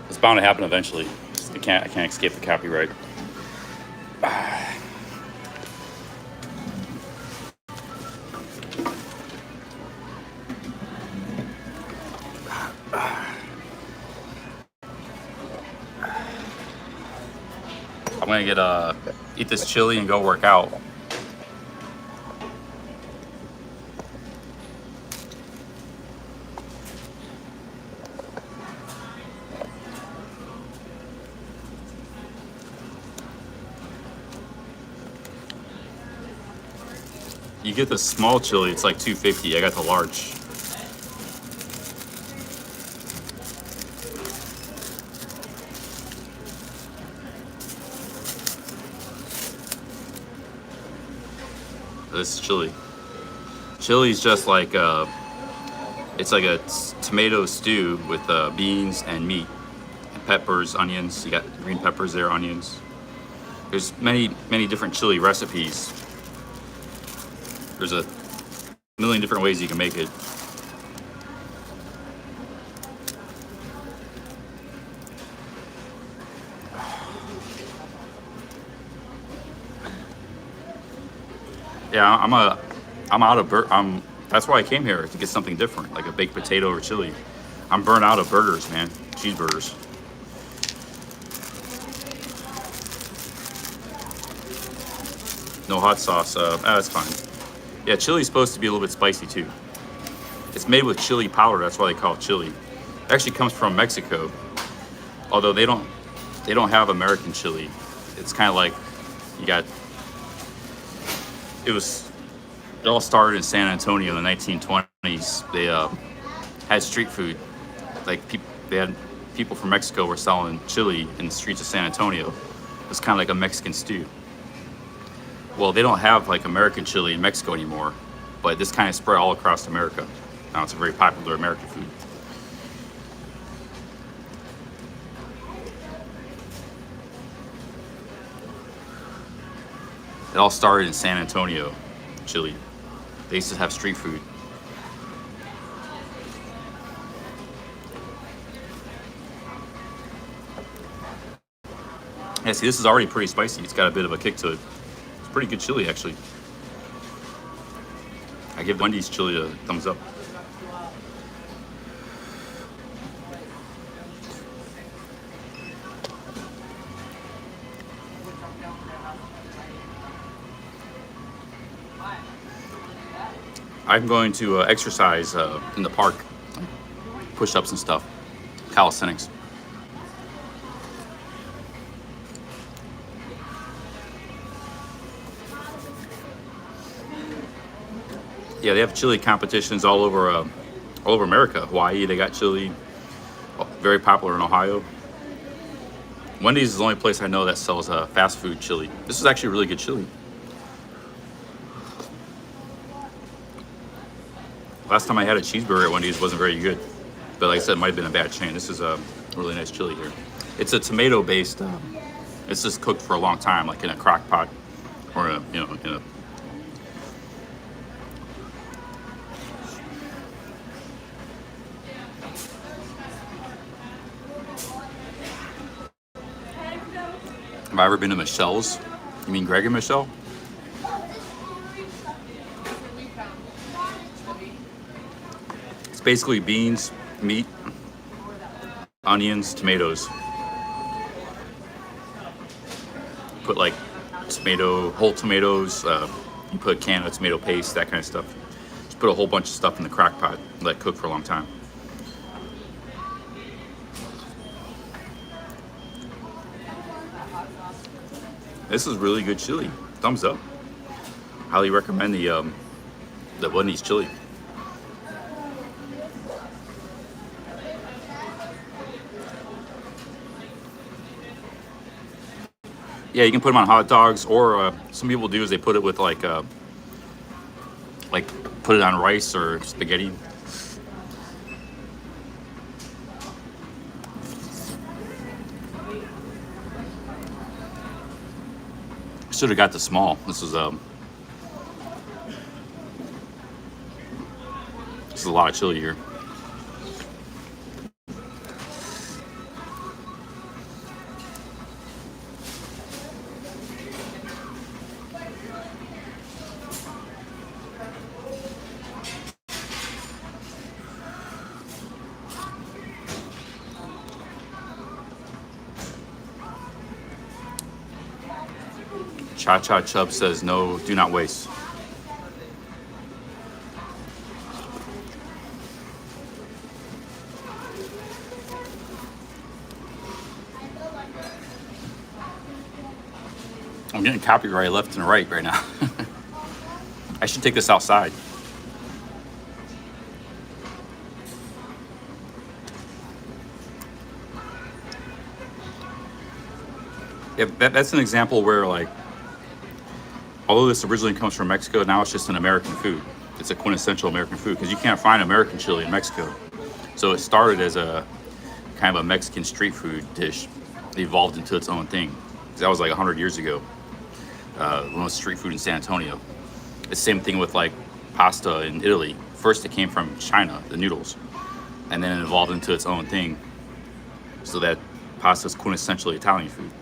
It's bound to happen eventually. I can't escape the copyright. I'm gonna eat this chili and go work out. You get the small chili, it's like $2.50. I got the large. This is chili. Chili's just like it's like a tomato stew with beans and meat, and peppers, onions. You got green peppers there, onions. There's many different chili recipes. There's a million different ways you can make it. Yeah, that's why I came here, to get something different, like a baked potato or chili. I'm burnt out of burgers, man. Cheeseburgers. No hot sauce. That's fine. Yeah, chili's supposed to be a little bit spicy too. It's made with chili powder. That's why they call it chili. It actually comes from Mexico, although they don't have American chili. It's kind of like it all started in San Antonio in the 1920s. They had street food. Like they had people from Mexico were selling chili in the streets of San Antonio. It was kind of like a Mexican stew. Well, they don't have like American chili in Mexico anymore, but this kind of spread all across America. Now it's a very popular American food. It all started in San Antonio, Chile. They used to have street food. Yeah, see, this is already pretty spicy. It's got a bit of a kick to it. It's pretty good chili, actually. I give Wendy's chili a thumbs up. I'm going to exercise in the park, push-ups and stuff, calisthenics. Yeah, they have chili competitions all over America. Hawaii, they got chili. Very popular in Ohio. Wendy's is the only place I know that sells fast food chili. This is actually really good chili. Last time I had a cheeseburger at Wendy's wasn't very good, but like I said, it might have been a bad chain. This is a really nice chili here. It's a tomato-based. It's just cooked for a long time, like in a crock pot, or in a. Have I ever been to Michelle's? You mean Greg and Michelle? It's basically beans, meat, onions, tomatoes. Put like whole tomatoes, you put a can of tomato paste, that kind of stuff. Just put a whole bunch of stuff in the crock pot, let it cook for a long time. This is really good chili. Thumbs up. Highly recommend the Wendy's chili. Yeah, you can put them on hot dogs, or some people do is they put it with like like put it on rice or spaghetti. Should have got the small. This is a lot of chili here. Cha Cha Chub says no, do not waste. I'm getting copyright left and right now. I should take this outside. Yeah, that's an example where, like, although this originally comes from Mexico, now it's just an American food. It's a quintessential American food because you can't find American chili in Mexico. So it started as a kind of a Mexican street food dish. It evolved into its own thing. That was like 100 years ago. When it was street food in San Antonio. The same thing with like pasta in Italy. First it came from China, the noodles, and then it evolved into its own thing. So that pasta is quintessentially Italian food.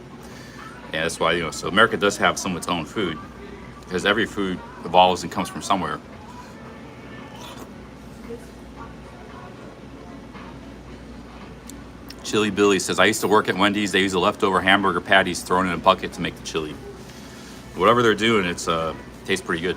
And that's why, you know, so America does have some of its own food because every food evolves and comes from somewhere. Chili Billy says, I used to work at Wendy's. They use the leftover hamburger patties thrown in a bucket to make the chili. Whatever they're doing, it's tastes pretty good.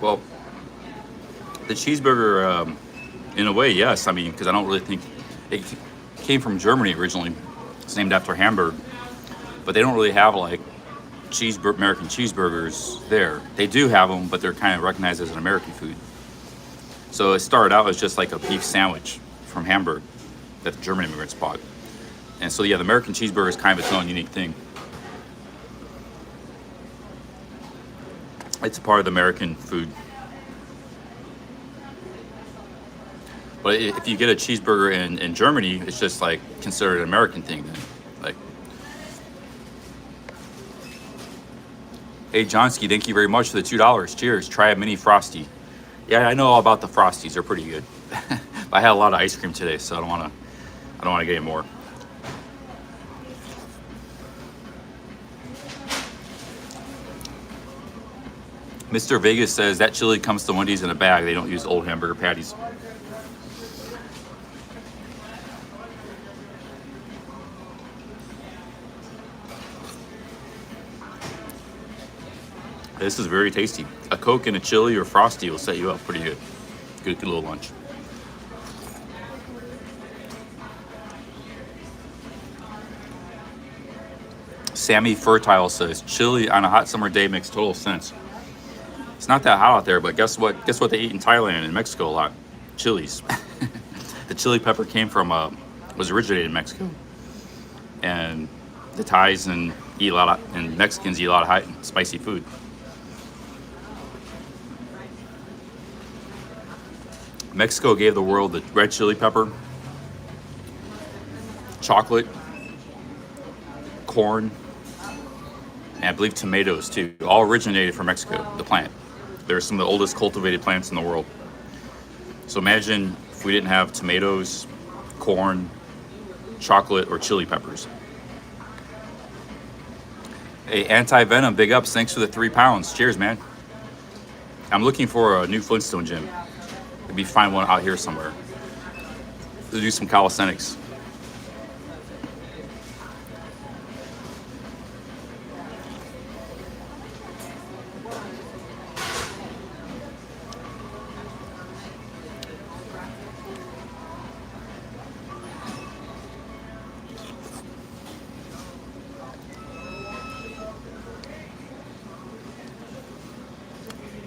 Well, the cheeseburger, in a way, yes. I mean, because I don't really think it came from Germany originally. It's named after Hamburg, but they don't really have like American cheeseburgers there. They do have them, but they're kind of recognized as an American food. So it started out as just like a beef sandwich from Hamburg that the German immigrants bought. And so yeah, the American cheeseburger is kind of its own unique thing. It's a part of the American food. But if you get a cheeseburger in Germany, it's just like considered an American thing then. Like, hey Johnsky, thank you very much for the $2. Cheers. Try a mini Frosty. Yeah, I know all about the Frosties. They're pretty good. I had a lot of ice cream today, so I don't want to get any more. Mr. Vegas says that chili comes to Wendy's in a bag. They don't use old hamburger patties. This is very tasty. A Coke and a chili or Frosty will set you up pretty good. Good little lunch. Sammy Fertile says, chili on a hot summer day makes total sense. It's not that hot out there, but guess what? Guess what they eat in Thailand and Mexico a lot? Chilies. The chili pepper came from, was originated in Mexico. And the Thais and Mexicans eat a lot of hot spicy food. Mexico gave the world the red chili pepper, chocolate, corn, and I believe tomatoes too. All originated from Mexico, the plant. They're some of the oldest cultivated plants in the world. So imagine if we didn't have tomatoes, corn, chocolate, or chili peppers. Hey, Anti-Venom, big ups. Thanks for the 3 pounds. Cheers, man. I'm looking for a new Flintstone gym. Maybe find one out here somewhere. To do some calisthenics.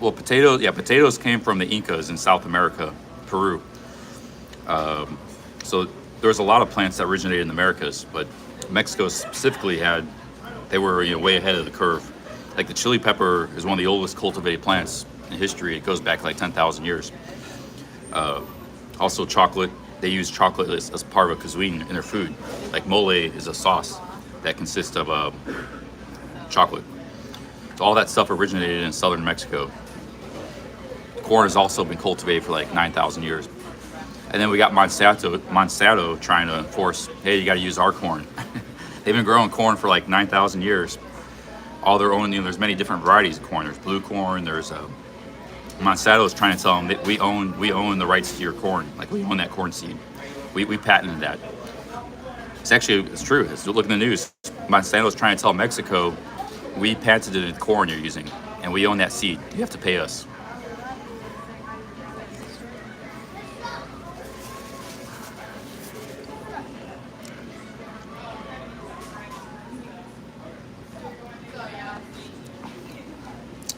Well, potatoes came from the Incas in South America, Peru. So there's a lot of plants that originated in the Americas, but Mexico specifically they were way ahead of the curve. Like the chili pepper is one of the oldest cultivated plants in history. It goes back like 10,000 years. Also chocolate, they use chocolate as part of a cuisine in their food. Like mole is a sauce that consists of chocolate. So all that stuff originated in southern Mexico. Corn has also been cultivated for like 9,000 years. And then we got Monsanto trying to enforce, hey, you got to use our corn. They've been growing corn for like 9,000 years. All their own, there's many different varieties of corn. There's blue corn, there's Monsanto is trying to tell them that we own the rights to your corn. Like we own that corn seed. We patented that. It's true. Look in the news. Monsanto is trying to tell Mexico, we patented the corn you're using, and we own that seed. You have to pay us.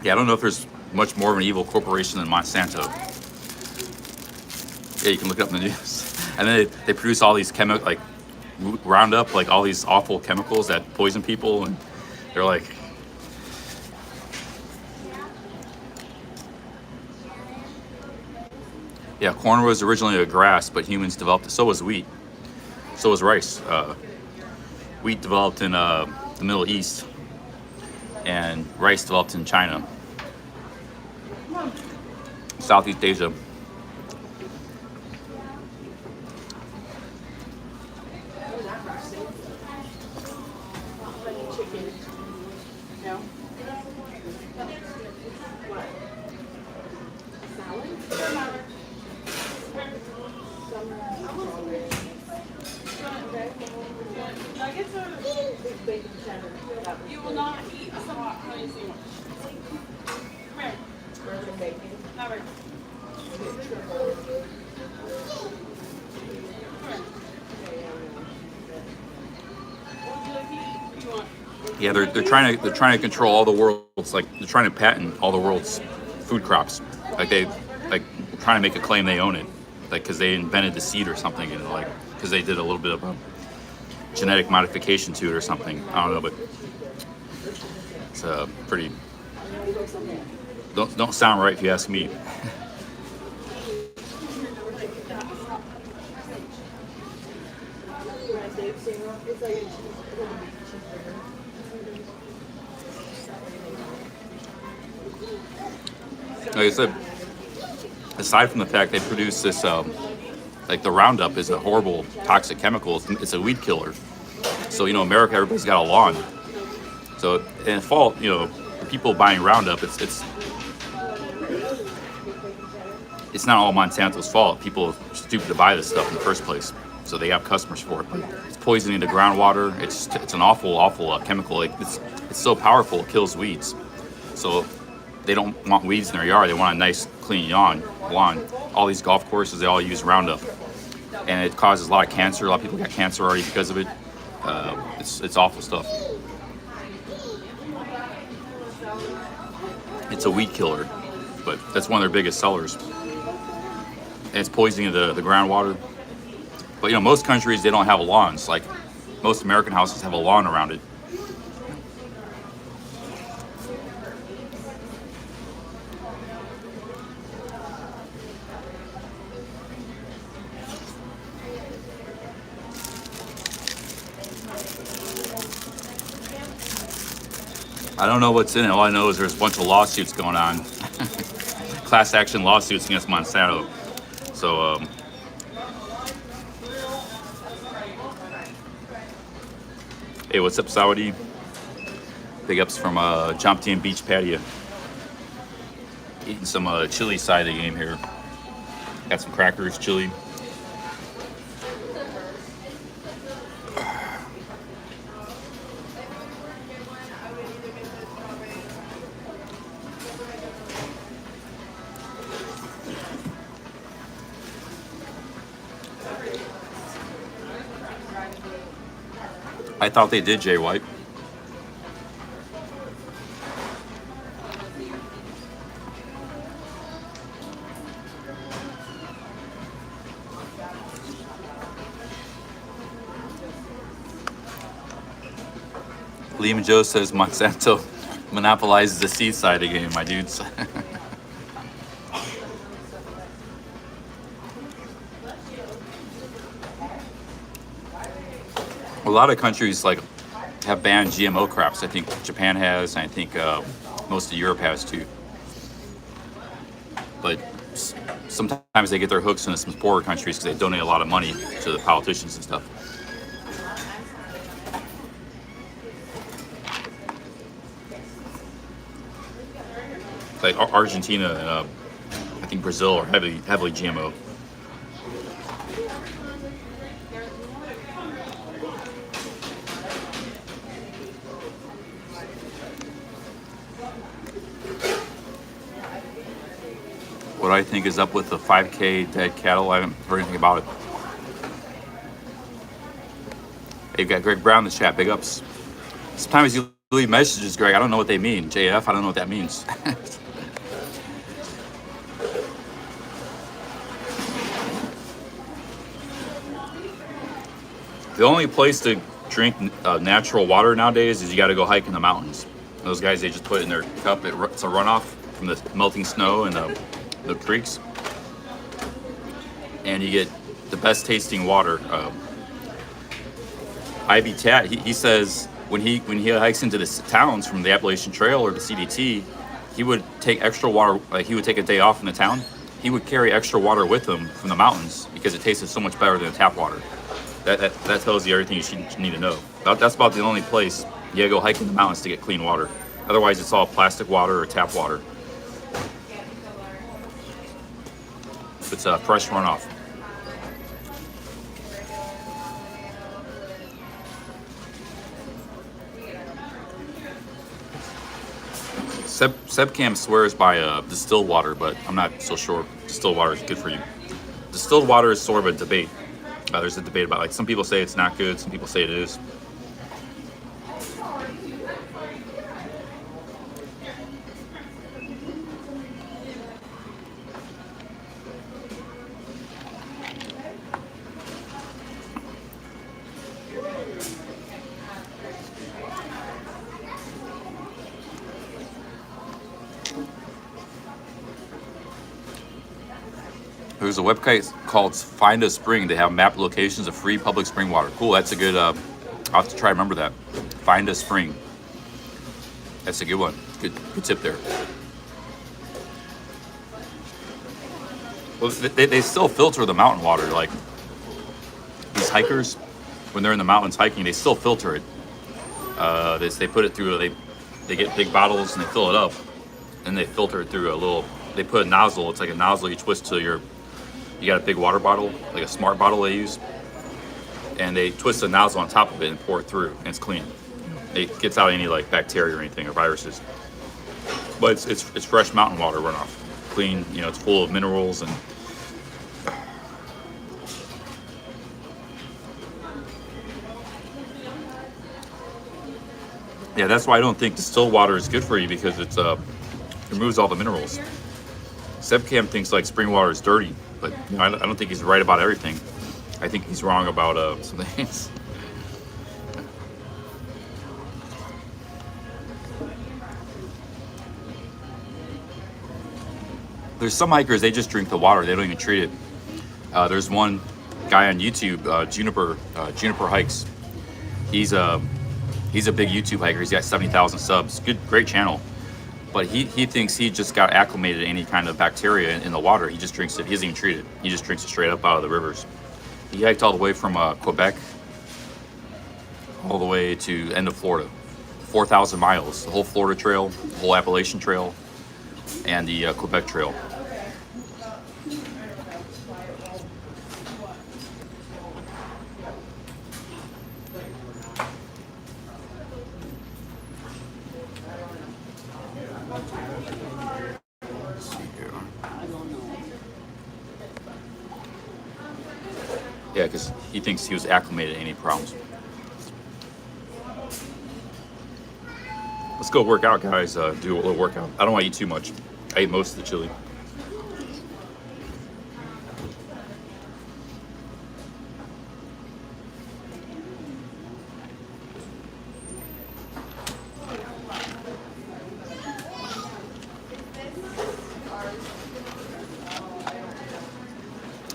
Yeah, I don't know if there's much more of an evil corporation than Monsanto. Yeah, you can look it up in the news. And then they produce all these like Roundup, like all these awful chemicals that poison people, and they're like, yeah, corn was originally a grass, but humans developed it. So was wheat. So was rice. Wheat developed in the Middle East, and rice developed in China, Southeast Asia. You will not eat a somewhat crazy one. Come here. Not right. Yeah, they're trying to control all the world's, like they're trying to patent all the world's food crops. Like trying to make a claim they own it, like because they invented the seed or something, and like because they did a little bit of a genetic modification to it or something. I don't know, but it's pretty. Don't sound right if you ask me. Like I said, aside from the fact they produce this, like the Roundup is a horrible toxic chemical. It's a weed killer. So America, everybody's got a lawn. So in fall, the people buying Roundup, it's not all Monsanto's fault. People are stupid to buy this stuff in the first place. So they have customers for it. But it's poisoning the groundwater. It's an awful chemical. Like it's so powerful, it kills weeds. So they don't want weeds in their yard. They want a nice, clean lawn. All these golf courses, they all use Roundup, and it causes a lot of cancer. A lot of people got cancer already because of it. It's awful stuff. It's a weed killer, but that's one of their biggest sellers. And it's poisoning the groundwater. But most countries, they don't have lawns. Like most American houses have a lawn around it. I don't know what's in it. All I know is there's a bunch of lawsuits going on. Class action lawsuits against Monsanto. So, hey, what's up, Saudi? Big ups from Jomtien Beach patio. Eating some chili side of the game here. Got some crackers, chili. I thought they did, Jay White. Liam Joe says Monsanto monopolizes the seed side again, my dudes. A lot of countries like have banned GMO crops. I think Japan has, and I think most of Europe has too. But sometimes they get their hooks into some poorer countries because they donate a lot of money to the politicians and stuff. Like Argentina and I think Brazil are heavily GMO. What I think is up with the 5K dead cattle, I haven't heard anything about it. Hey, you've got Greg Brown in the chat, big ups. Sometimes you leave messages, Greg, I don't know what they mean. JF, I don't know what that means. The only place to drink natural water nowadays is you got to go hike in the mountains. Those guys, they just put it in their cup. It's a runoff from the melting snow and the creeks, and you get the best tasting water. Ivy Tat, he says when he hikes into the towns from the Appalachian Trail or the CDT, he would take extra water. Like he would take a day off in the town, he would carry extra water with him from the mountains because it tasted so much better than tap water. That tells you everything you need to know. That's about the only place you gotta go hike in the mountains to get clean water. Otherwise, it's all plastic water or tap water. It's a fresh runoff. Sebcam swears by distilled water, but I'm not so sure distilled water is good for you. Distilled water is sort of a debate. There's a debate about, like, some people say it's not good, some people say it is. There's a website called Find a Spring. They have mapped locations of free public spring water. Cool, that's a good, I'll have to try to remember that. Find a Spring. That's a good one. Good tip there. Well, they still filter the mountain water. Like, these hikers, when they're in the mountains hiking, they still filter it. They put it through, they get big bottles and they fill it up. And they filter it through a little, they put a nozzle. It's like a nozzle you twist to you got a big water bottle, like a smart bottle they use, and they twist the nozzle on top of it and pour it through, and it's clean. It gets out any like bacteria or anything or viruses. But it's fresh mountain water runoff, clean. You know, it's full of minerals and. Yeah, that's why I don't think distilled water is good for you, because it removes all the minerals. Sebcam thinks like spring water is dirty, but you know, I don't think he's right about everything. I think he's wrong about some things. There's some hikers, they just drink the water, they don't even treat it. There's one guy on YouTube, Juniper Hikes. He's a big YouTube hiker. He's got 70,000 subs. Great channel. But he thinks he just got acclimated to any kind of bacteria in the water. He just drinks it. He doesn't even treat it. He just drinks it straight up out of the rivers. He hiked all the way from Quebec all the way to end of Florida. 4,000 miles. The whole Florida Trail, the whole Appalachian Trail, and the Quebec Trail. Yeah, because he thinks he was acclimated to any problems. Let's go work out, guys. Do a little workout. I don't want to eat too much. I ate most of the chili.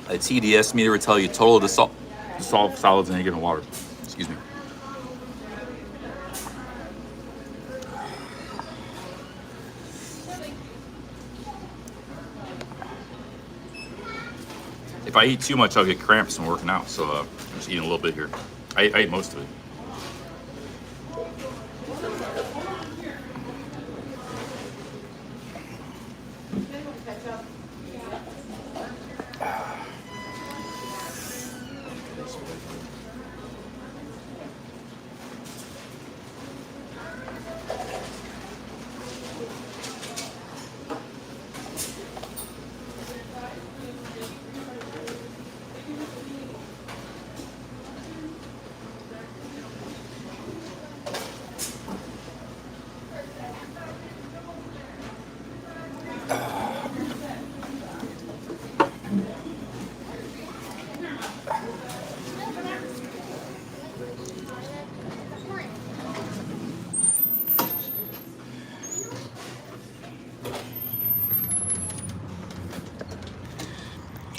A TDS meter would tell you total dissolved solids in any given water. Excuse me. If I eat too much, I'll get cramps from working out. So I'm just eating a little bit here. I ate most of it.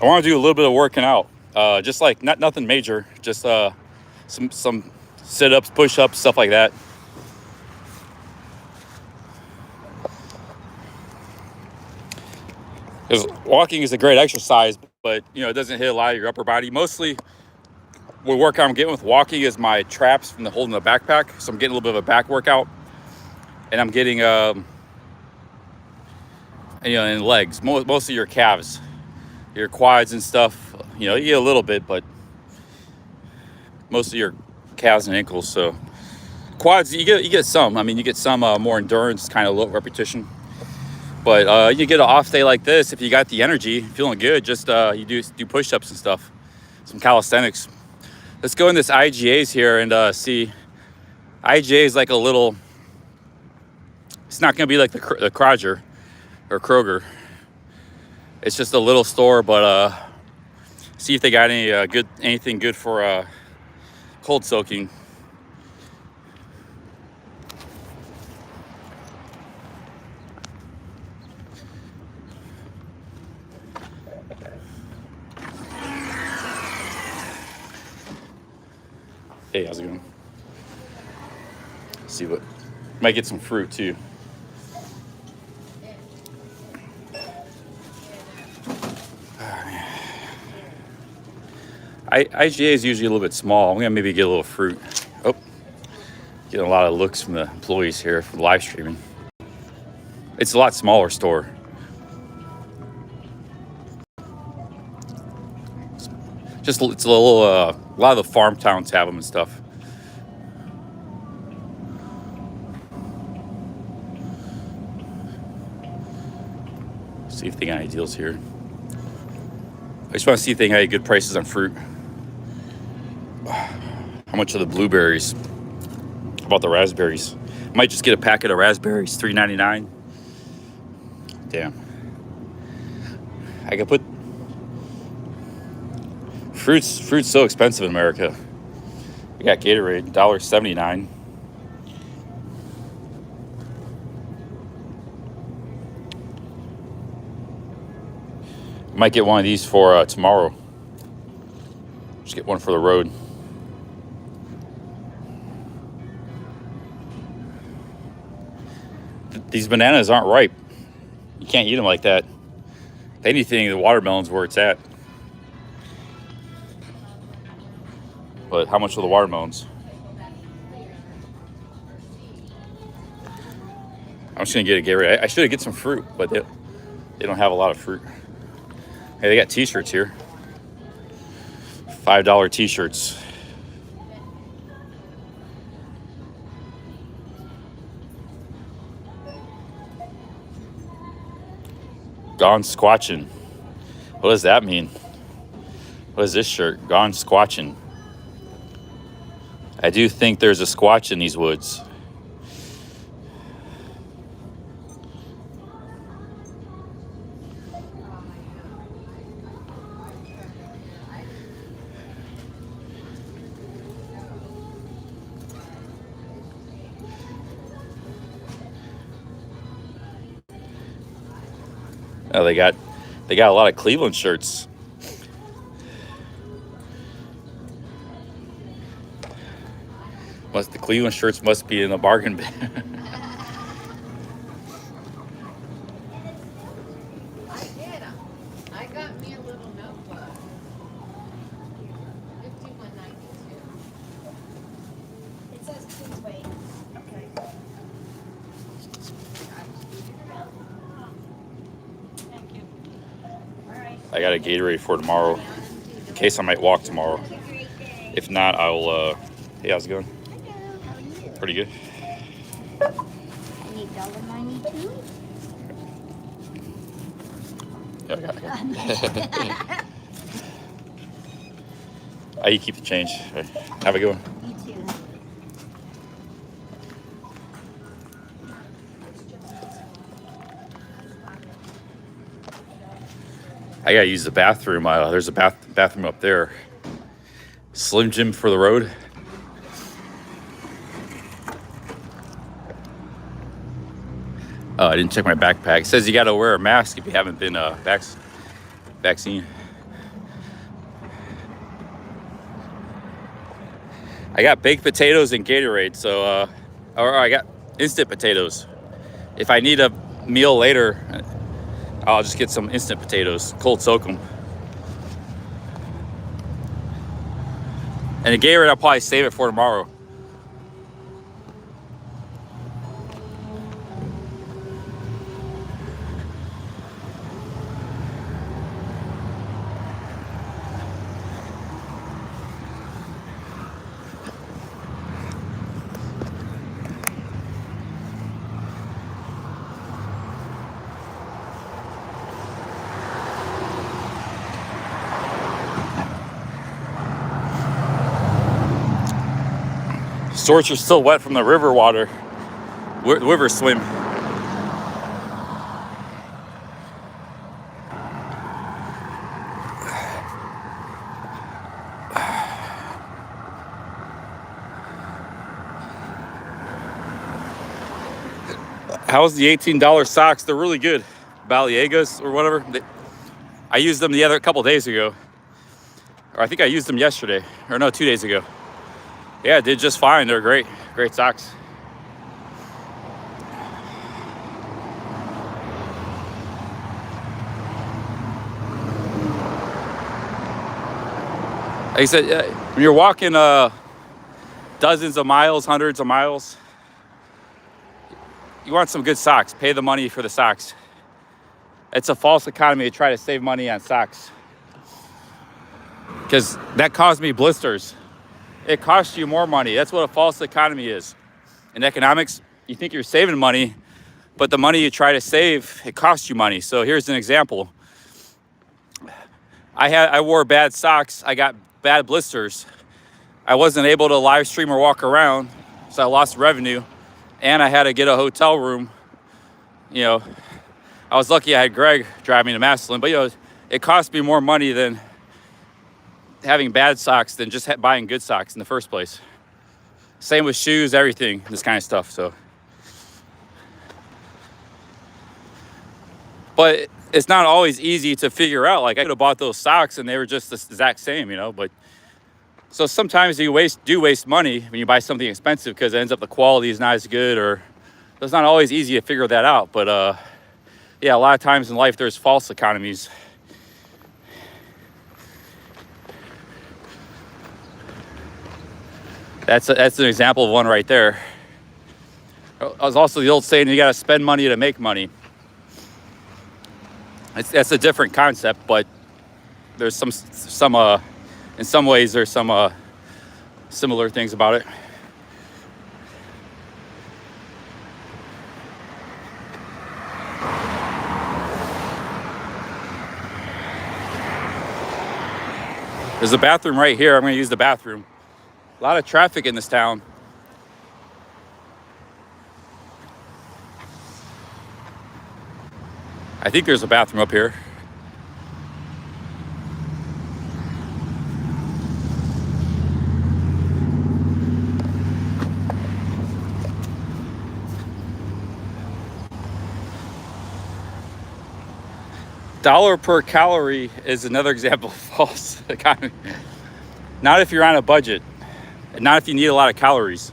I want to do a little bit of working out, just like nothing major, just some sit-ups, push-ups, stuff like that. Because walking is a great exercise, but you know it doesn't hit a lot of your upper body. Mostly, the workout I'm getting with walking is my traps from holding the backpack, so I'm getting a little bit of a back workout, and I'm getting and legs, mostly your calves. Your quads and stuff, you know, you get a little bit, but mostly your calves and ankles. So quads, you get some. I mean, you get some more endurance, kind of low repetition. But you get an off day like this, if you got the energy, feeling good, just you do push-ups and stuff, some calisthenics. Let's go in this IGA's here and see. IGA is like a little. It's not gonna be like the Kroger or Kroger. It's just a little store, but see if they got any anything good for cold soaking. Hey, how's it going? See what might get some fruit too. IGA is usually a little bit small. I'm gonna maybe get a little fruit. Oh, getting a lot of looks from the employees here for live streaming. It's a lot smaller store. Just it's a little. A lot of the farm towns have them and stuff. See if they got any deals here. I just want to see if they got any good prices on fruit. How much are the blueberries? How about the raspberries? Might just get a packet of raspberries, $3.99. Damn. I could put fruit's so expensive in America. We got Gatorade, $1.79. Might get one of these for tomorrow. Just get one for the road. These bananas aren't ripe. You can't eat them like that. If anything, the watermelon's where it's at. But how much are the watermelons? I'm just gonna get a Gatorade. I should get some fruit, but they don't have a lot of fruit. Hey, they got t-shirts here. $5 t-shirts. Gone squatching. What does that mean? What is this shirt? Gone squatching. I do think there's a squatch in these woods. Oh, they got a lot of Cleveland shirts. The Cleveland shirts must be in the bargain bin. I did. I got me a little notebook. 51.92. It says please wait. Okay. Thank you. I got a Gatorade for tomorrow, in case I might walk tomorrow. Have a great day. If not, I'll, hey, how's it going? Hello, how are you? Pretty good. I need $1.92. Yeah, I got it. You keep the change. All right. Have a good one. You too. I gotta use the bathroom. There's a bathroom up there. Slim Jim for the road. I didn't check my backpack. It says you gotta wear a mask if you haven't been vaccine. I got baked potatoes and Gatorade, so or I got instant potatoes. If I need a meal later, I'll just get some instant potatoes, cold soak them. And the Gatorade, I'll probably save it for tomorrow. Shorts are still wet from the river water, river swim. How's the $18 socks? They're really good. Baliegas or whatever. I used them a couple days ago. Or I think I used them yesterday. Or no, 2 days ago. Yeah, did just fine. They're great. Great socks. Like I said, when you're walking dozens of miles, hundreds of miles, you want some good socks. Pay the money for the socks. It's a false economy to try to save money on socks. Because that caused me blisters. It costs you more money. That's what a false economy is. In economics, you think you're saving money, but the money you try to save, it costs you money. So here's an example. I wore bad socks. I got bad blisters. I wasn't able to live stream or walk around, so I lost revenue. And I had to get a hotel room. You know, I was lucky I had Greg drive me to Massillon, but you know, it cost me more money than having bad socks than just buying good socks in the first place. Same with shoes, everything, this kind of stuff. So, but it's not always easy to figure out. Like I could have bought those socks and they were just the exact same, you know. But so sometimes you do waste money when you buy something expensive because it ends up the quality is not as good, or it's not always easy to figure that out. But yeah, a lot of times in life there's false economies. That's an example of one right there. There's also the old saying, you got to spend money to make money. That's a different concept, but there's some in some ways there's some similar things about it. There's a bathroom right here. I'm going to use the bathroom. A lot of traffic in this town. I think there's a bathroom up here. $1 per calorie is another example of false economy. Not if you're on a budget. Not if you need a lot of calories.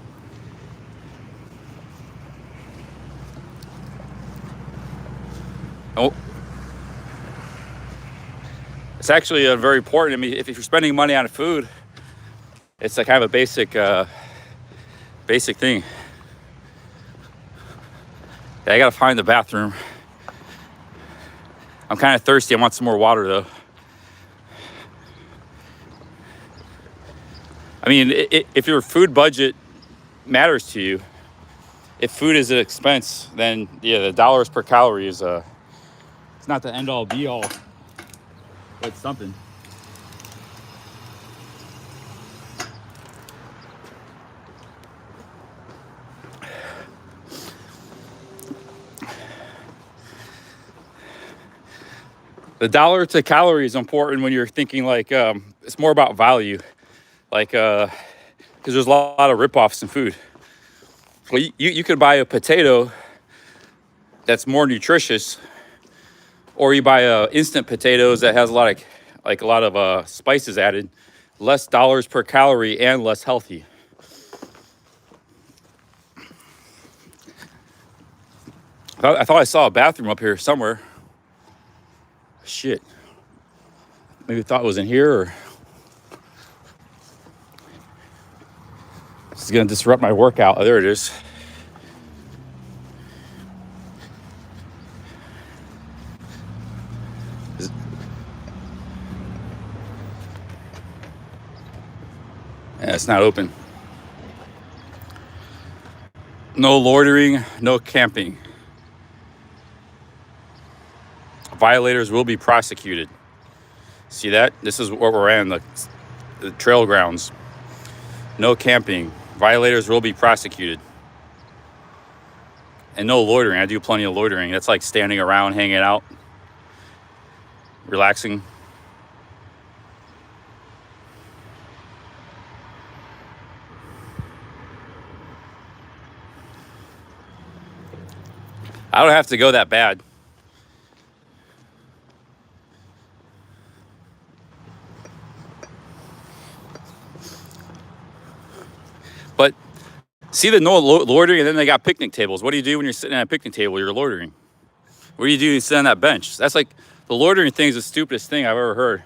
Oh, it's actually very important. I mean, if you're spending money on food, it's like kind of a basic thing. Yeah, I gotta find the bathroom. I'm kind of thirsty. I want some more water though. I mean, if your food budget matters to you, if food is an expense, then yeah, the dollars per calorie is it's not the end all be all, but it's something. The dollar to calorie is important when you're thinking like it's more about value, like because there's a lot of ripoffs in food. Well, you could buy a potato that's more nutritious, or you buy instant potatoes that has a lot of spices added, less dollars per calorie and less healthy. I thought I saw a bathroom up here somewhere. Shit. Maybe I thought it was in here, or this is gonna disrupt my workout. Oh, there it is. Yeah, it's not open. No loitering, no camping. Violators will be prosecuted. See that? This is where we're at, the trail grounds. No camping. Violators will be prosecuted. And no loitering. I do plenty of loitering. That's like standing around, hanging out, relaxing. I don't have to go that bad. But see the no loitering, and then they got picnic tables. What do you do when you're sitting at a picnic table? You're loitering. What do you do when you sit on that bench? That's like, the loitering thing is the stupidest thing I've ever heard.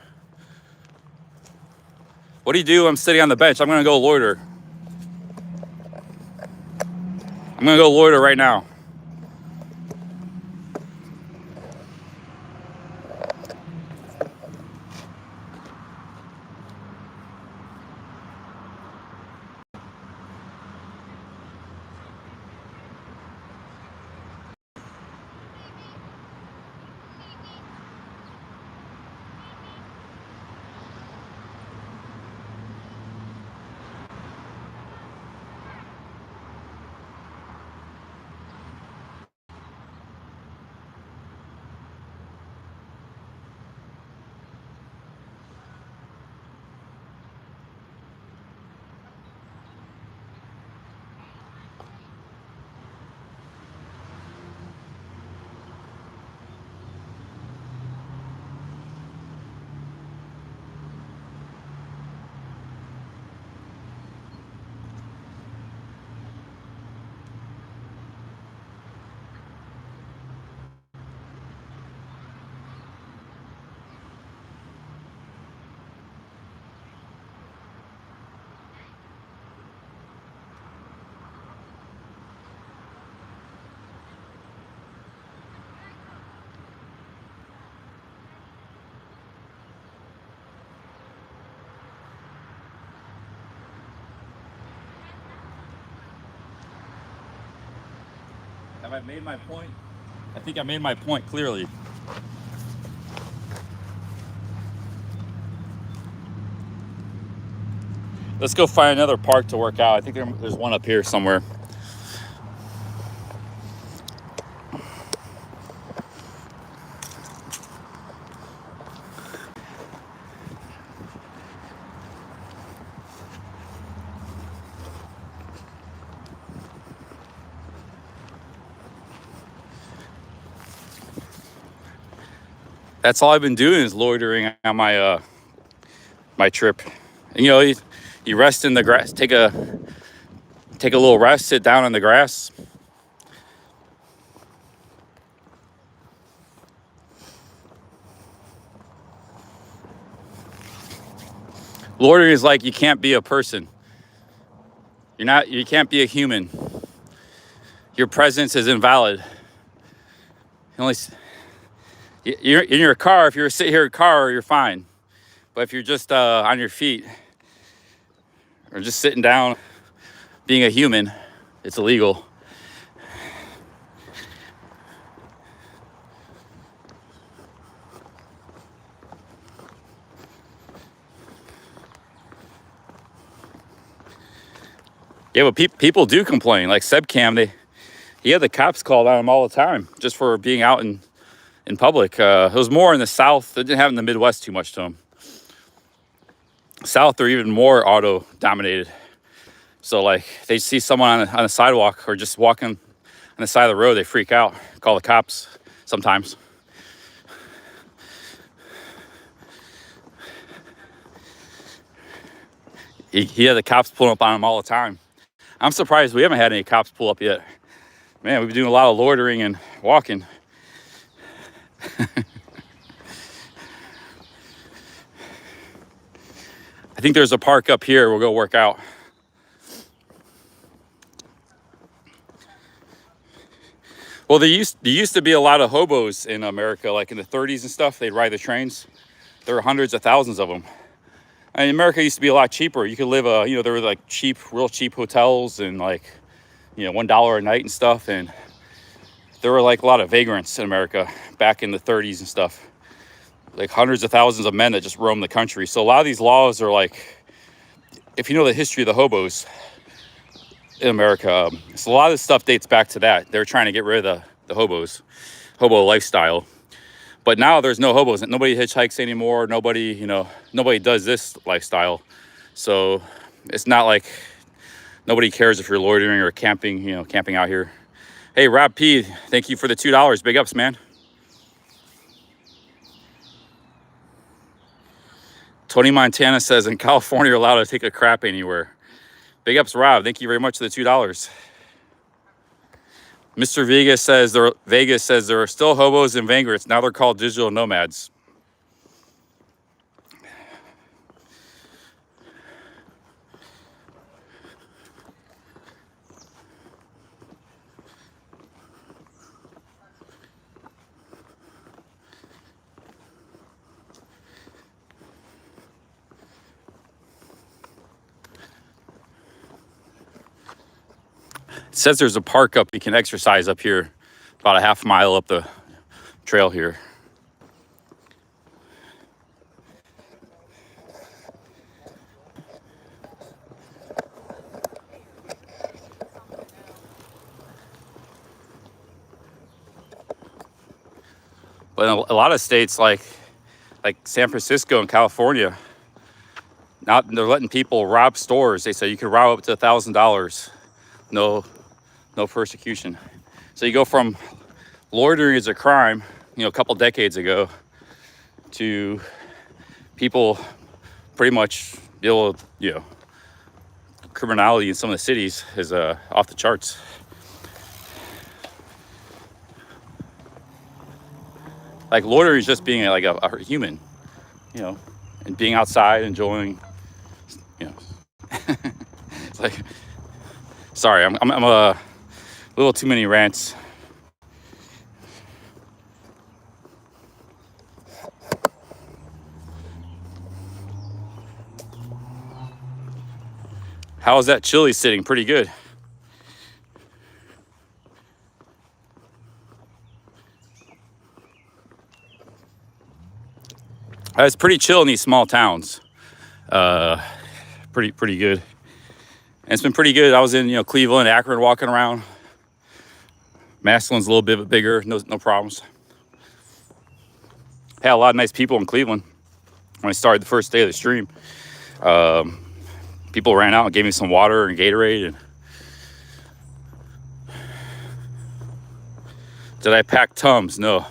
What do you do when I'm sitting on the bench? I'm gonna go loiter. I'm gonna go loiter right now. Have I made my point? I think I made my point clearly. Let's go find another park to work out. I think there's one up here somewhere. That's all I've been doing is loitering on my my trip. And you know, you rest in the grass, take a little rest, sit down on the grass. Loitering is like you can't be a person. You can't be a human. Your presence is invalid. You're in your car. If you're sitting here in a car, you're fine. But if you're just on your feet or just sitting down, being a human, it's illegal. Yeah, but people do complain. Like Sebcam, he had the cops called on him all the time just for being out in public. It was more in the South. They didn't have it in the Midwest too much to them. South, they're even more auto dominated. So like they see someone on the sidewalk or just walking on the side of the road, they freak out, call the cops sometimes. He had the cops pulling up on him all the time. I'm surprised we haven't had any cops pull up yet. Man, we've been doing a lot of loitering and walking. I think there's a park up here. We'll go work out. Well, there used to be a lot of hobos in America, like in the 30s and stuff. They'd ride the trains. There were hundreds of thousands of them. And America used to be a lot cheaper. You could live, there were like real cheap hotels and like, $1 a night and stuff. And there were like a lot of vagrants in America back in the 30s and stuff. Like hundreds of thousands of men that just roamed the country. So a lot of these laws are like, if you know the history of the hobos in America, so a lot of this stuff dates back to that. They're trying to get rid of the hobo lifestyle. But now there's no hobos. Nobody hitchhikes anymore. Nobody does this lifestyle. So it's not like nobody cares if you're loitering or camping out here. Hey, Rob P, thank you for the $2. Big ups, man. Tony Montana says, in California, you're allowed to take a crap anywhere. Big ups, Rob. Thank you very much for the $2. Mr. Vegas says there are still hobos and vagrants. Now they're called digital nomads. It says there's a park up, you can exercise up here, about a half mile up the trail here. But in a lot of states like San Francisco and California, now they're letting people rob stores. They say you can rob up to $1,000. No persecution. So you go from loitering as a crime, a couple decades ago, to people pretty much criminality in some of the cities is off the charts. Like loitering is just being like a human, and being outside, enjoying, it's like, sorry, I'm a little too many rants. How's that chili sitting? Pretty good. It's pretty chill in these small towns. Pretty good. And it's been pretty good. I was in, Cleveland, Akron, walking around. Massillon's a little bit bigger, no problems. Had a lot of nice people in Cleveland when I started the first day of the stream. People ran out and gave me some water and Gatorade. And did I pack Tums? No.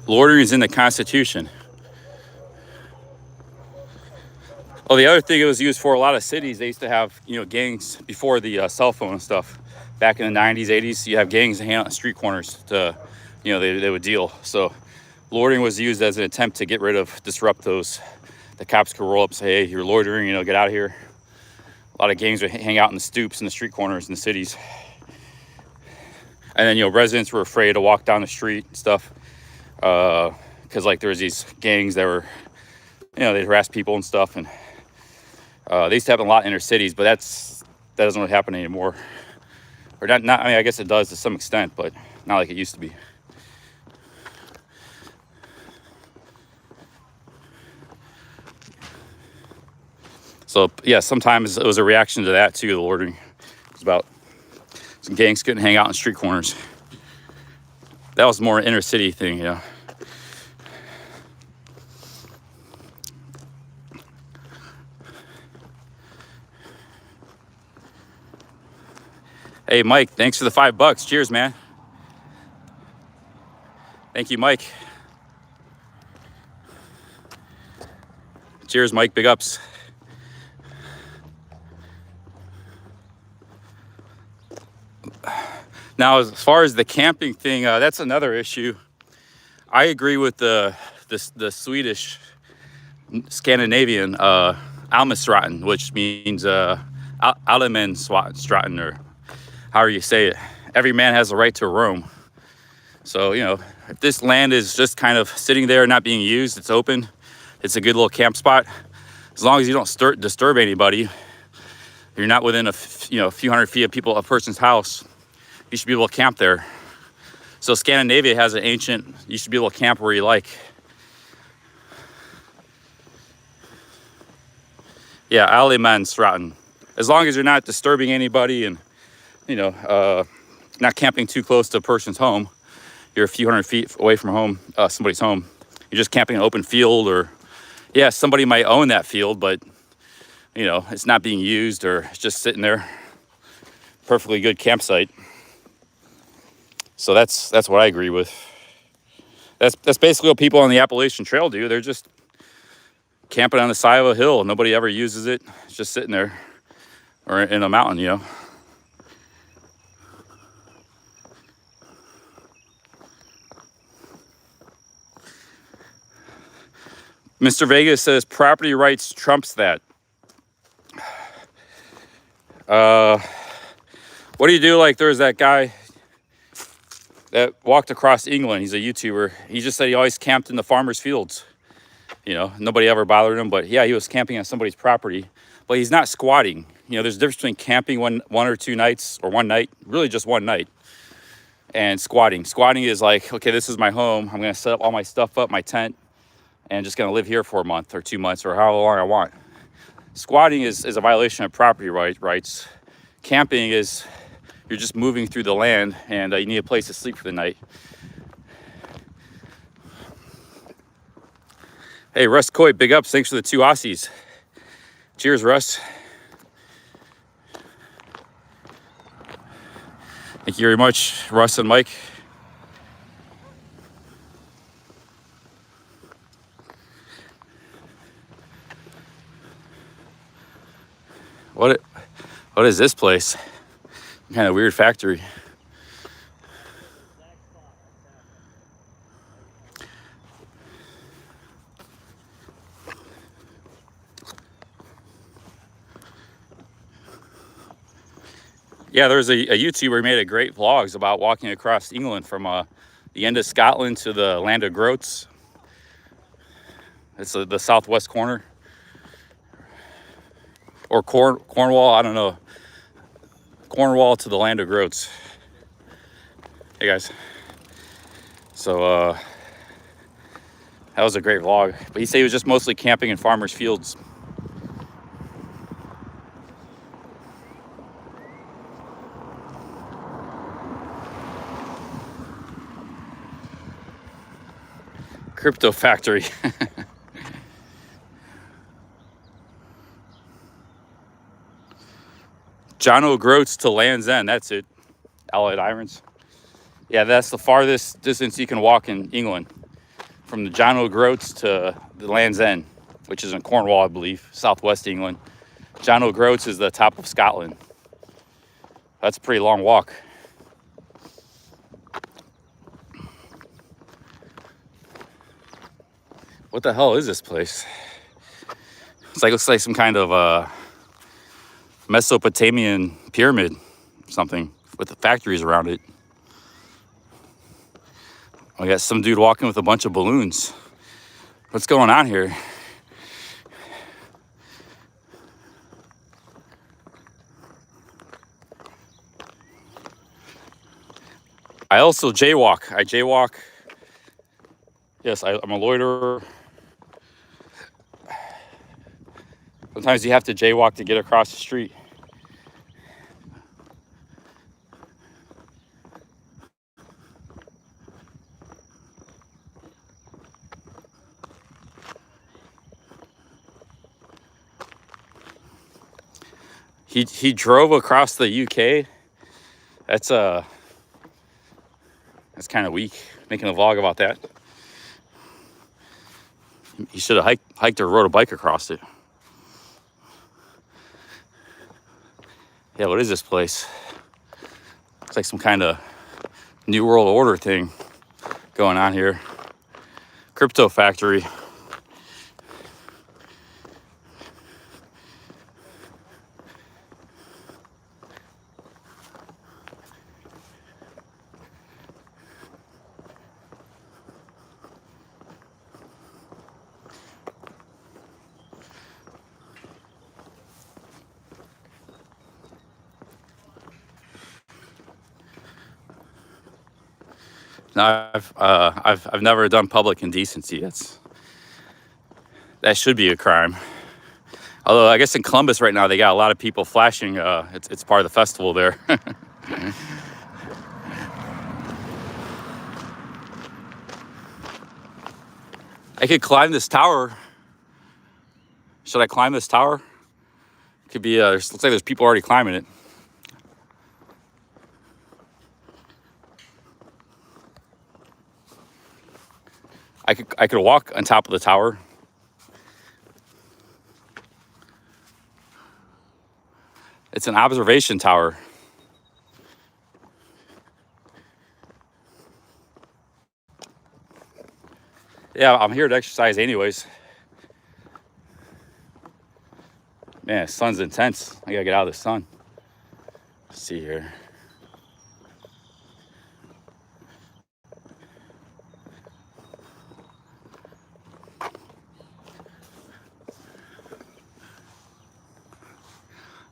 Loitering is in the Constitution. Well, the other thing it was used for, a lot of cities, they used to have, gangs before the cell phone and stuff. Back in the 90s, 80s, you have gangs hanging out on street corners to, they would deal. So loitering was used as an attempt to disrupt those. The cops could roll up and say, hey, you're loitering, you know, get out of here. A lot of gangs would hang out in the stoops and the street corners in the cities. And then, you know, residents were afraid to walk down the street and stuff. Because, like, there was these gangs that were, you know, they'd harass people and stuff. And they used to happen a lot in inner cities, but that doesn't really happen anymore. Or not, I mean, I guess it does to some extent, but not like it used to be. So, yeah, sometimes it was a reaction to that, too, the loitering. It was about some gangs couldn't hang out in street corners. That was more an inner city thing, you know. Hey, Mike, thanks for the $5. Cheers, man. Thank you, Mike. Cheers, Mike. Big ups. Now, as far as the camping thing, that's another issue. I agree with the Swedish, Scandinavian Almesraten, which means Allemansraten, or however you say it. Every man has a right to roam. So, you know, if this land is just kind of sitting there not being used, it's open, it's a good little camp spot. As long as you don't disturb anybody, you're not within a few hundred feet of a person's house, you should be able to camp there. So Scandinavia has an ancient, you should be able to camp where you like. Yeah, Allemansraten. As long as you're not disturbing anybody and, you know, not camping too close to a person's home. You're a few hundred feet away from home, somebody's home. You're just camping an open field, or, yeah, somebody might own that field, but, you know, it's not being used, or it's just sitting there. Perfectly good campsite. So that's what I agree with. That's basically what people on the Appalachian Trail do. They're just camping on the side of a hill. Nobody ever uses it. It's just sitting there, or in a mountain, you know. Mr. Vegas says property rights trumps that. What do you do? Like, there's that guy that walked across England. He's a YouTuber. He just said he always camped in the farmers' fields. You know, nobody ever bothered him, but yeah, he was camping on somebody's property, but he's not squatting. You know, there's a difference between camping one or two nights, or one night, really just one night, and squatting. Squatting is like, okay, this is my home. I'm going to set up all my stuff up, my tent, and just going to live here for a month or 2 months or however long I want. Squatting is a violation of property rights. Camping is, you're just moving through the land, and you need a place to sleep for the night. Hey, Russ Coy, big ups. Thanks for the 2 Aussies. Cheers, Russ. Thank you very much, Russ and Mike. What is this place? Some kind of weird factory. Yeah, there's a YouTuber who made great vlogs about walking across England from the end of Scotland to the land of groats. It's the southwest corner. Or Cornwall, I don't know. Cornwall to the land of groats. Hey guys. So that was a great vlog. But he said he was just mostly camping in farmers' fields. Crypto factory. John O'Groats to Land's End, that's it. Allied Irons. Yeah, that's the farthest distance you can walk in England. From the John O'Groats to the Land's End, which is in Cornwall, I believe, southwest England. John O'Groats is the top of Scotland. That's a pretty long walk. What the hell is this place? It's like, looks like some kind of Mesopotamian pyramid or something with the factories around it. We got some dude walking with a bunch of balloons. What's going on here? I also jaywalk. I jaywalk. Yes, I'm a loiterer. Sometimes you have to jaywalk to get across the street. He drove across the UK. That's kind of weak. Making a vlog about that. He should have hiked or rode a bike across it. Yeah, what is this place? It's like some kind of New World Order thing going on here. Crypto factory. No, I've never done public indecency. That should be a crime. Although I guess in Columbus right now they got a lot of people flashing. It's part of the festival there. I could climb this tower. Should I climb this tower? Could be. Looks like there's people already climbing it. I could walk on top of the tower. It's an observation tower. Yeah, I'm here to exercise anyways. Man, the sun's intense. I gotta get out of the sun. Let's see here.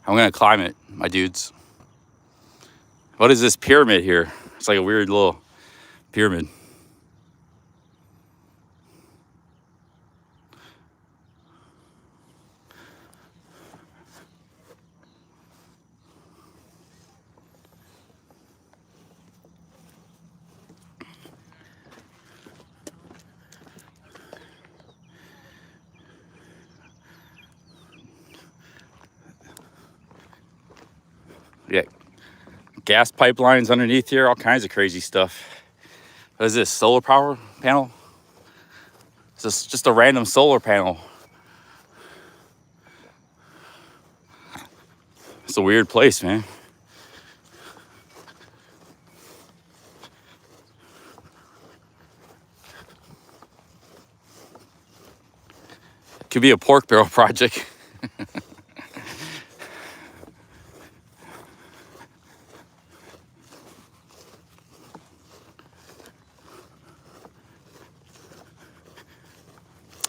I'm gonna climb it, my dudes. What is this pyramid here? It's like a weird little pyramid. Yeah, gas pipelines underneath here, all kinds of crazy stuff. What is this, solar power panel? It's just a random solar panel. It's a weird place, man. It could be a pork barrel project.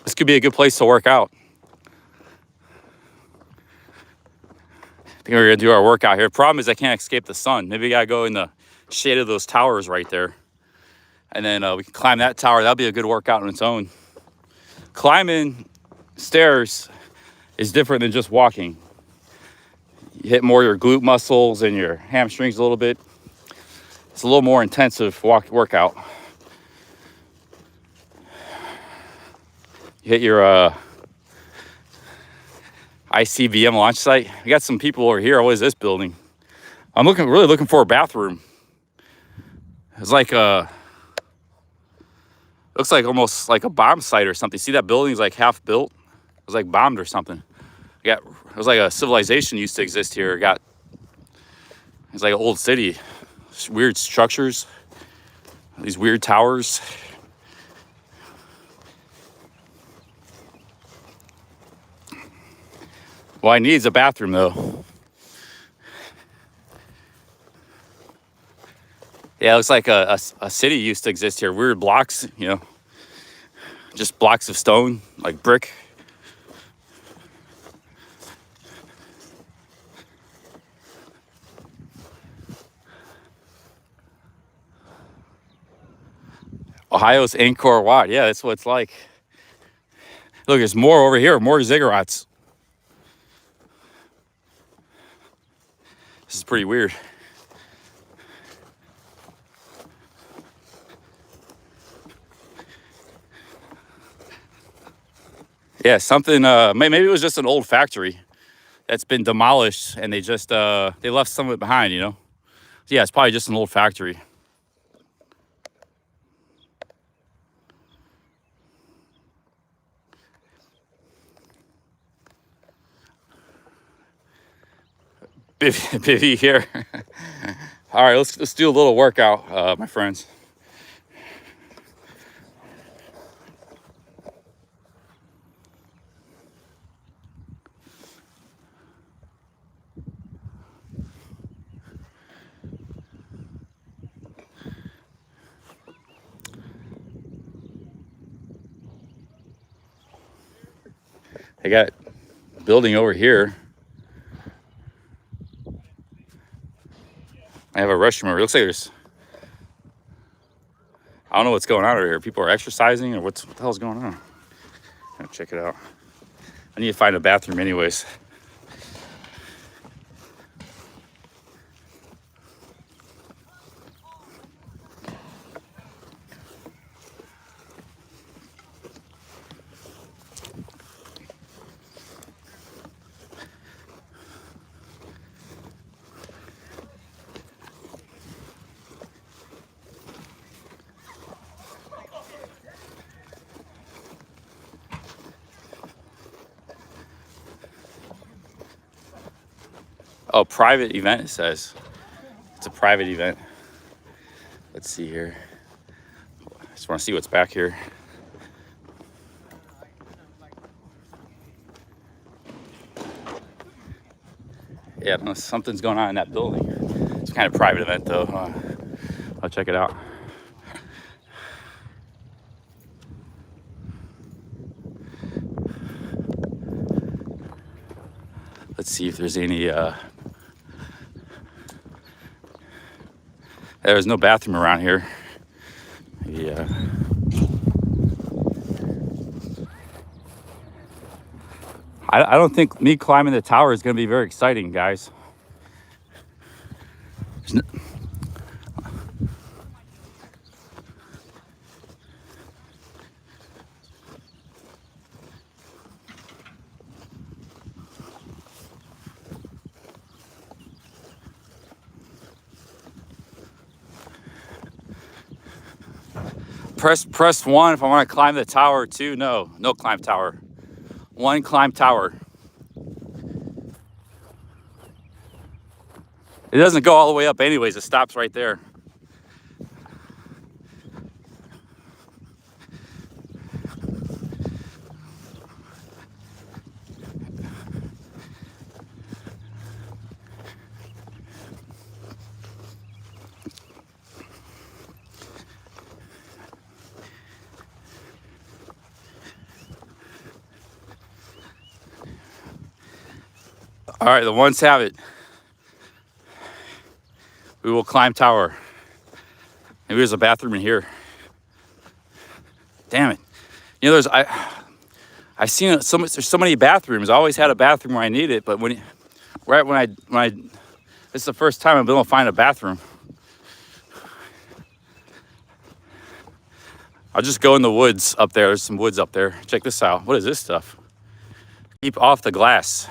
This could be a good place to work out. I think we're gonna do our workout here. Problem is I can't escape the sun. Maybe we gotta go in the shade of those towers right there. And then we can climb that tower. That'll be a good workout on its own. Climbing stairs is different than just walking. You hit more your glute muscles and your hamstrings a little bit. It's a little more intensive workout. You hit your ICBM launch site. We got some people over here. What is this building? I'm really looking for a bathroom. It's like looks like almost like a bomb site or something. See that building's like half built? It was like bombed or something. It was like a civilization used to exist here. It's like an old city. Weird structures. These weird towers. Well, I needs a bathroom though. Yeah, it looks like a city used to exist here. Weird blocks, you know, just blocks of stone, like brick. Ohio's Angkor Wat. Yeah, that's what it's like. Look, there's more over here, more ziggurats. This is pretty weird. Yeah, something, maybe it was just an old factory that's been demolished and they just, they left some of it behind, you know? Yeah, it's probably just an old factory. Bivy here. All right, let's do a little workout, my friends. They got a building over here. I have a restroom over here. Looks like there's, I don't know what's going on over here. People are exercising or what the hell's going on? Gotta check it out. I need to find a bathroom anyways. Oh, private event, it says. It's a private event. Let's see here. I just want to see what's back here. Yeah, no, something's going on in that building. It's kind of private event though. I'll check it out. Let's see if there's any, there's no bathroom around here. Yeah. I don't think me climbing the tower is going to be very exciting, guys. Press 1 if I want to climb the tower. 2, no climb tower. 1, climb tower. It doesn't go all the way up anyways. It stops right there. All right, the ones have it. We will climb tower. Maybe there's a bathroom in here. Damn it. You know, I've seen there's so many bathrooms. I always had a bathroom where I need it, but when I this is the first time I've been able to find a bathroom. I'll just go in the woods up there. There's some woods up there. Check this out. What is this stuff? Keep off the glass.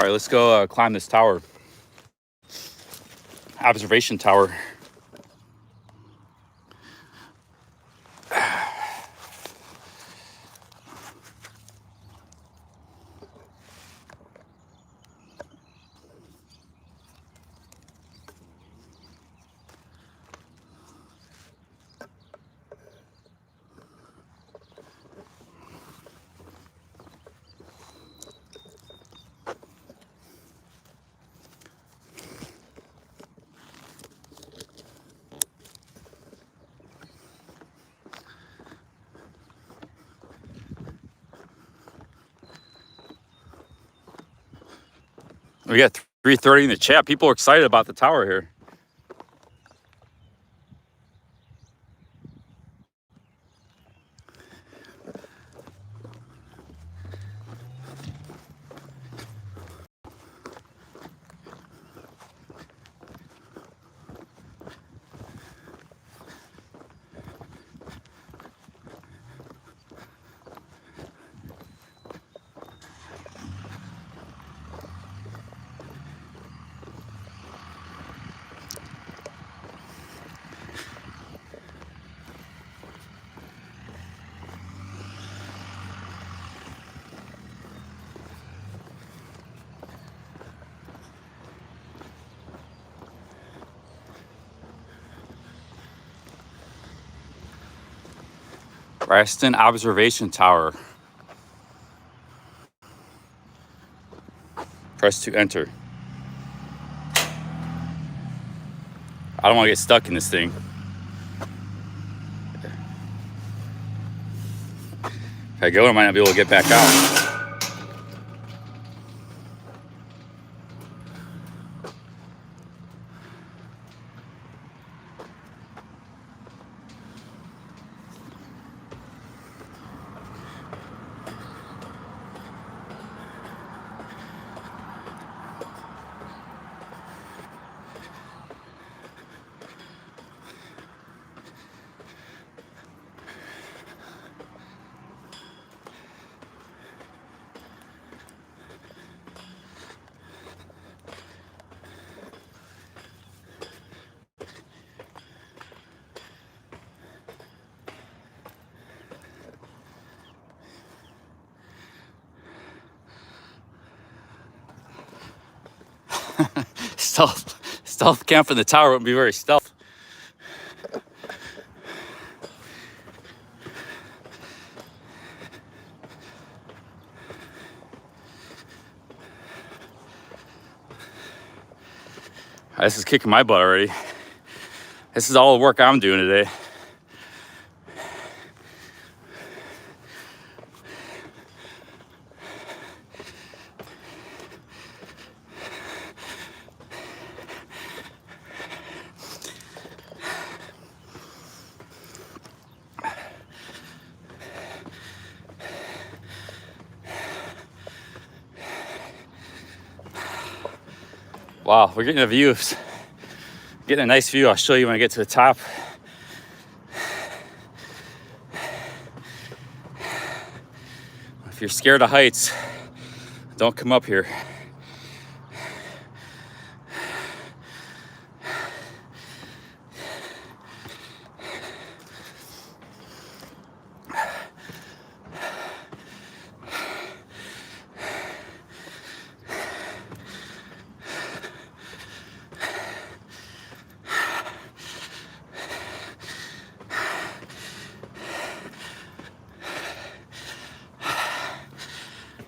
All right, let's go climb this tower. Observation tower. We got 3:30 in the chat. People are excited about the tower here. Raston Observation Tower. Press to enter. I don't want to get stuck in this thing. If I go, I might not be able to get back out. Stealth camp in the tower wouldn't be very stealth. This is kicking my butt already. This is all the work I'm doing today. Wow, we're getting a view. Getting a nice view. I'll show you when I get to the top. If you're scared of heights, don't come up here.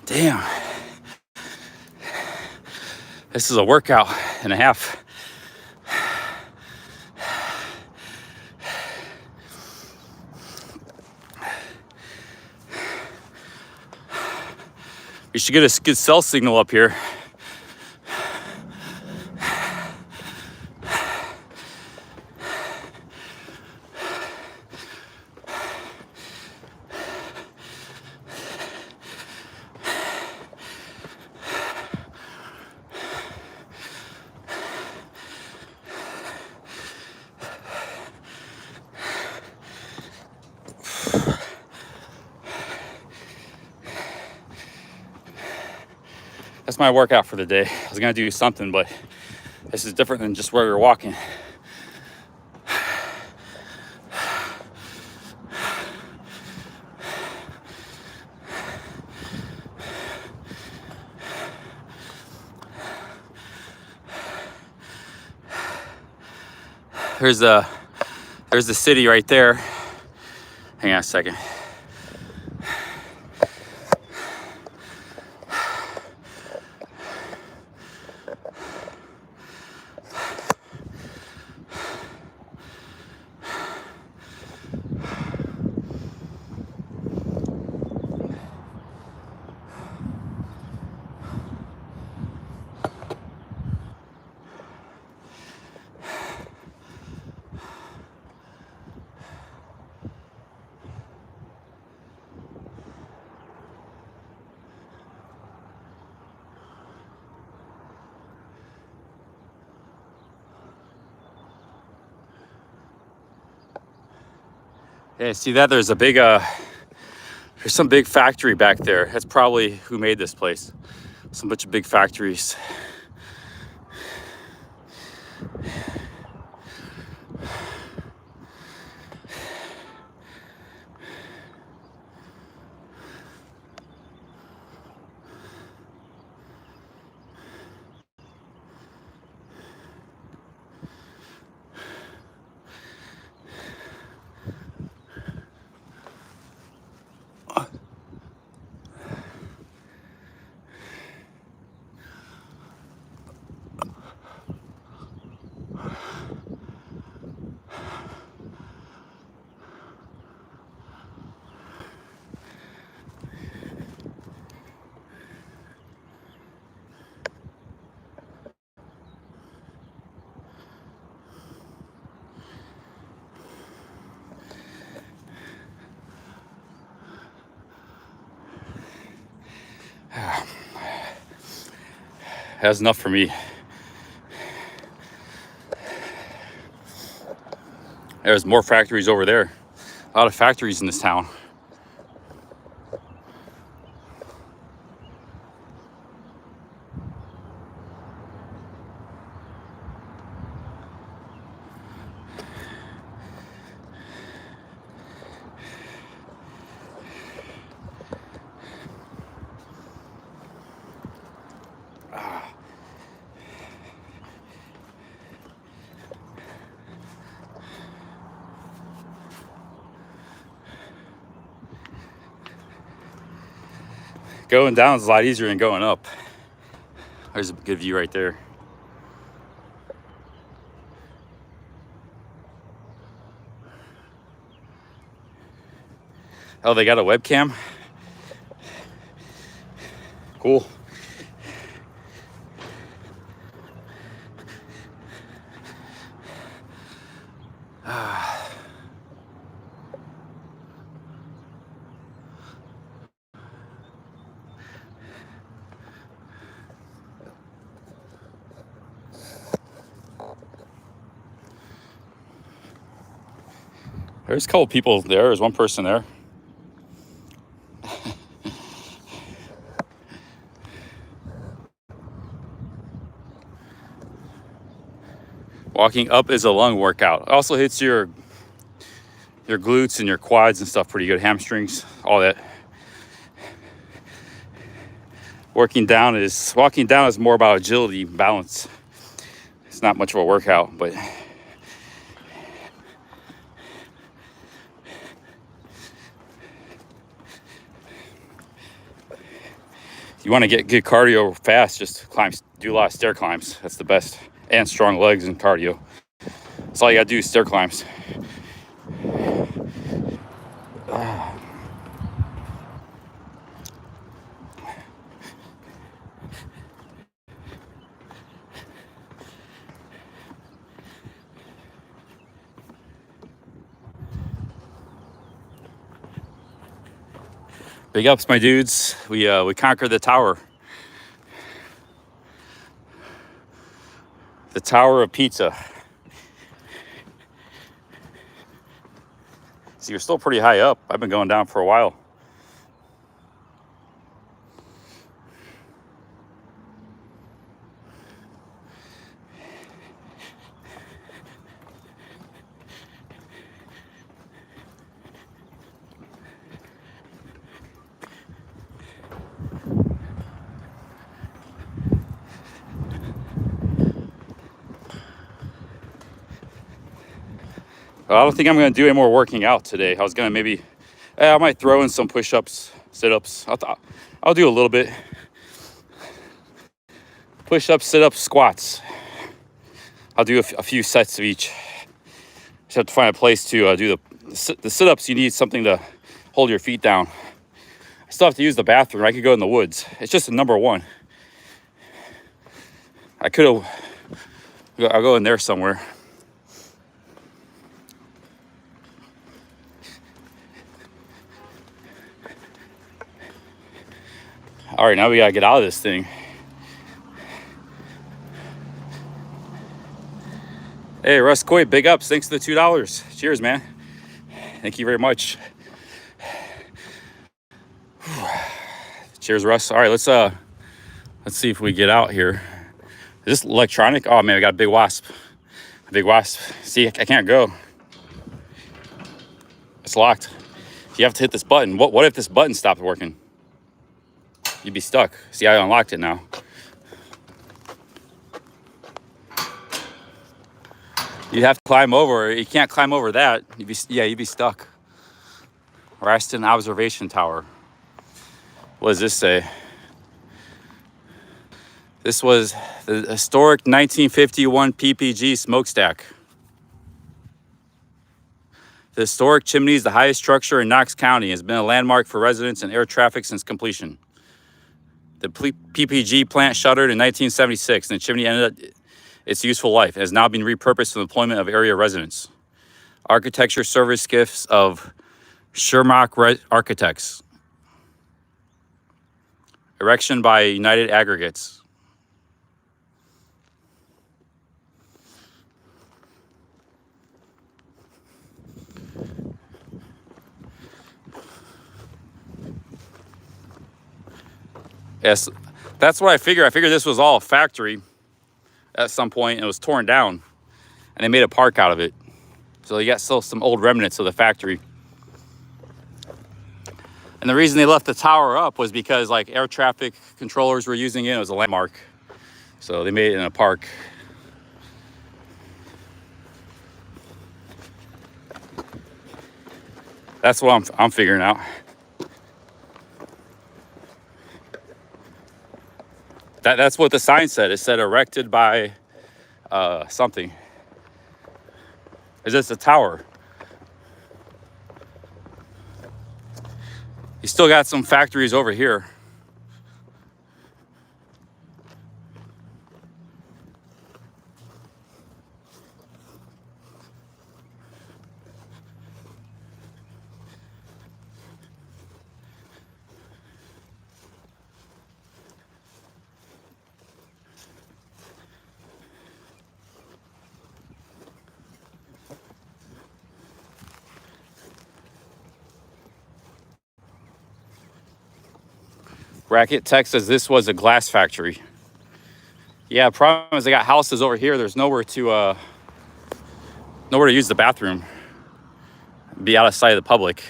Damn. This is a workout and a half. You should get a good cell signal up here. That's my workout for the day. I was gonna do something, but this is different than just where you're walking. There's the city right there. Hang on a second. Yeah, see that? There's a big, there's some big factory back there. That's probably who made this place. Some bunch of big factories. That's enough for me. There's more factories over there. A lot of factories in this town. Going down is a lot easier than going up. There's a good view right there. Oh, they got a webcam? Cool. There's a couple people there. There's one person there. Walking up is a lung workout. It also hits your glutes and your quads and stuff pretty good. Hamstrings, all that. Walking down is more about agility, balance. It's not much of a workout, but you want to get good cardio fast, just do a lot of stair climbs. That's the best. And strong legs and cardio. That's all you gotta do is stair climbs. Big ups, my dudes. We conquered the tower. The Tower of Pizza. See, you're still pretty high up. I've been going down for a while. Well, I don't think I'm going to do any more working out today. I was going to maybe, I might throw in some push-ups, sit-ups. I'll do a little bit. Push-ups, sit-ups, squats. I'll do a few sets of each. Just have to find a place to do the sit-ups. You need something to hold your feet down. I still have to use the bathroom. I could go in the woods. It's just a number one. I could have, I'll go in there somewhere. All right, now we gotta get out of this thing. Hey, Russ Coy, big ups. Thanks for the $2. Cheers, man. Thank you very much. Cheers, Russ. All right, let's see if we get out here. Is this electronic? Oh man, we got a big wasp. A big wasp. See, I can't go. It's locked. You have to hit this button. What if this button stopped working? You'd be stuck. See, I unlocked it now. You have to climb over. You can't climb over that. You'd be stuck. Raston Observation Tower. What does this say? This was the historic 1951 PPG smokestack. The historic chimney is the highest structure in Knox County. Has been a landmark for residents and air traffic since completion. The PPG plant shuttered in 1976, and the chimney ended its useful life. It has now been repurposed for the employment of area residents. Architecture service gifts of Shermock Architects. Erection by United Aggregates. Yes, that's what I figured. I figured this was all a factory at some point, and it was torn down, and they made a park out of it. So you got still some old remnants of the factory. And the reason they left the tower up was because like air traffic controllers were using it. It was a landmark, so they made it in a park. That's what I'm figuring out. That's what the sign said. It said erected by something. Is this a tower? You still got some factories over here. Racket Tech says this was a glass factory. Yeah, problem is they got houses over here. There's nowhere to use the bathroom. Be out of sight of the public.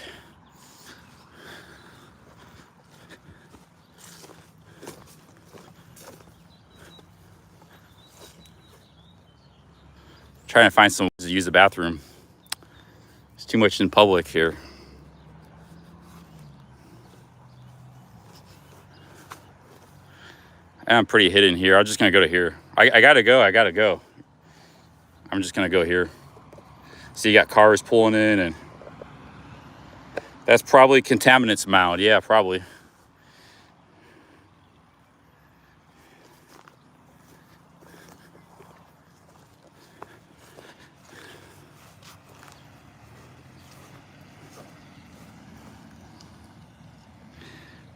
Trying to find someone to use the bathroom. It's too much in public here. I'm pretty hidden here. I'm just gonna go to here. I gotta go. I'm just gonna go here. So you got cars pulling in, and that's probably contaminants mound. Yeah, probably.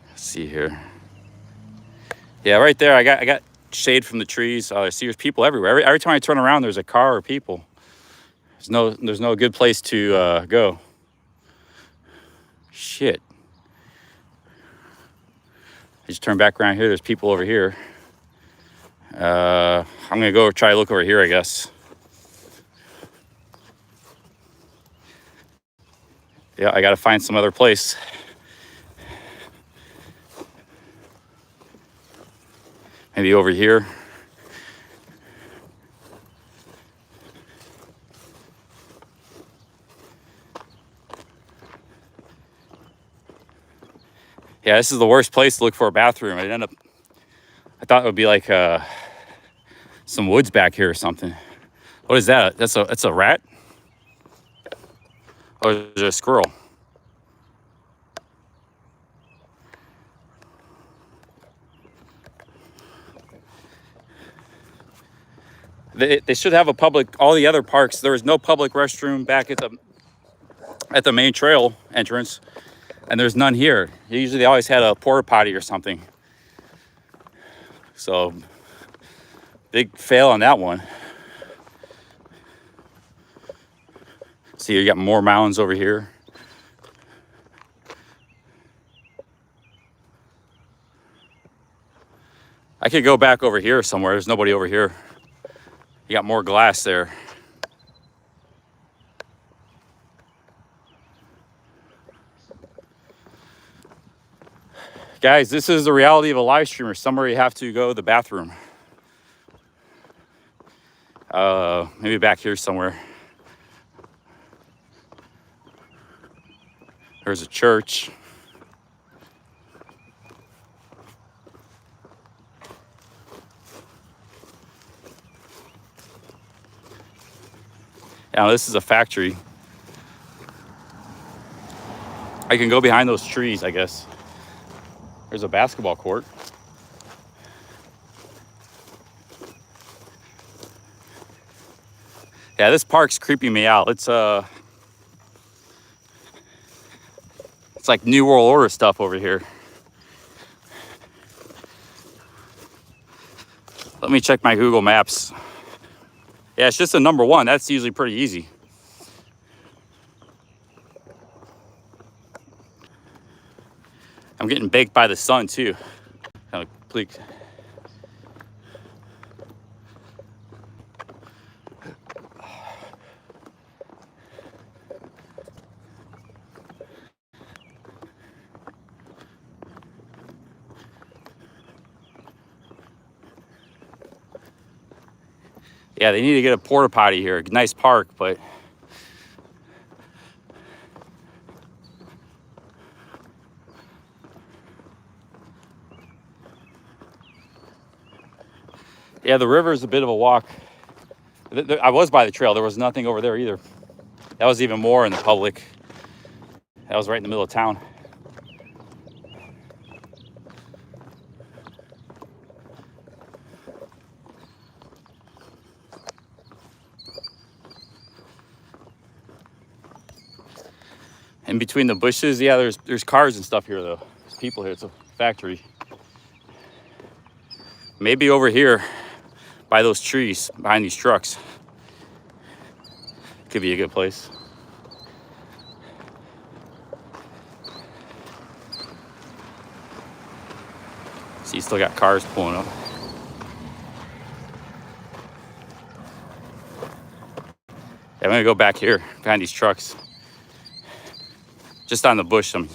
Let's see here. Yeah, right there, I got shade from the trees. I see there's people everywhere. Every time I turn around, there's a car or people. There's no good place to go. Shit. I just turn back around here. There's people over here. I'm gonna go try to look over here, I guess. Yeah, I gotta find some other place. Maybe over here. Yeah, this is the worst place to look for a bathroom. I thought it would be like some woods back here or something. What is that? That's a rat? Or is it a squirrel? They should have a public, all the other parks, there was no public restroom back at the main trail entrance, and there's none here. Usually they always had a porta potty or something. So, big fail on that one. See, you got more mountains over here. I could go back over here somewhere. There's nobody over here. You got more glass there. Guys, this is the reality of a live streamer. Somewhere you have to go to the bathroom. Maybe back here somewhere. There's a church. Now this is a factory. I can go behind those trees, I guess. There's a basketball court. Yeah, this park's creeping me out. It's like New World Order stuff over here. Let me check my Google Maps. Yeah, it's just a number 1. That's usually pretty easy. I'm getting baked by the sun too. Kind of bleak. Yeah, they need to get a porta potty here. Nice park, but yeah, the river is a bit of a walk. I was by the trail. There was nothing over there either. That was even more in the public. That was right in the middle of town. In between the bushes, yeah, there's cars and stuff here though. There's people here. It's a factory. Maybe over here by those trees, behind these trucks. Could be a good place. See, you still got cars pulling up. Yeah, I'm gonna go back here behind these trucks. Just on the bush. All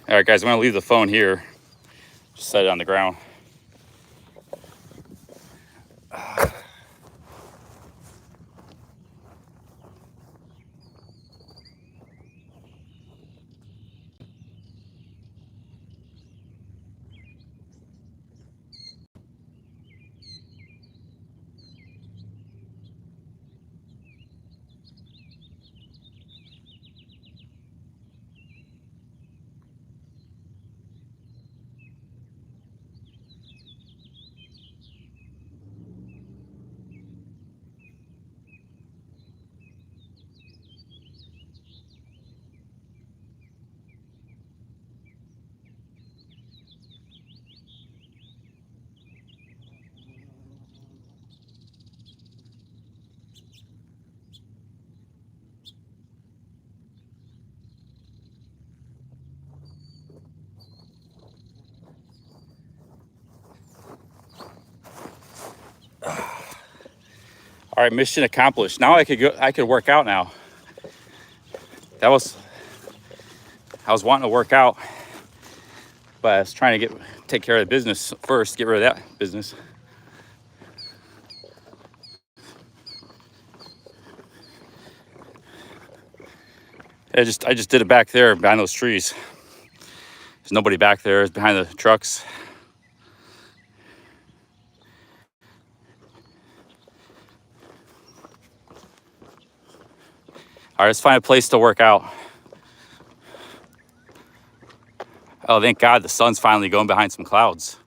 right, guys, I'm gonna leave the phone here. Just set it on the ground. All right, mission accomplished. Now I could work out now. I was wanting to work out, but I was trying to take care of the business first, get rid of that business. I just did it back there behind those trees. There's nobody back there. It's behind the trucks. All right, let's find a place to work out. Oh, thank God the sun's finally going behind some clouds.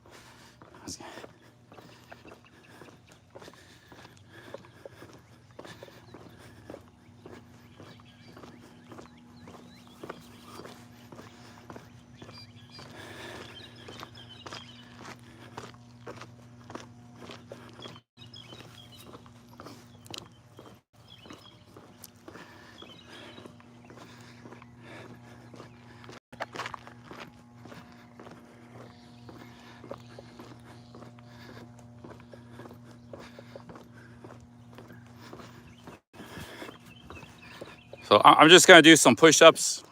So I'm just gonna do some push-ups.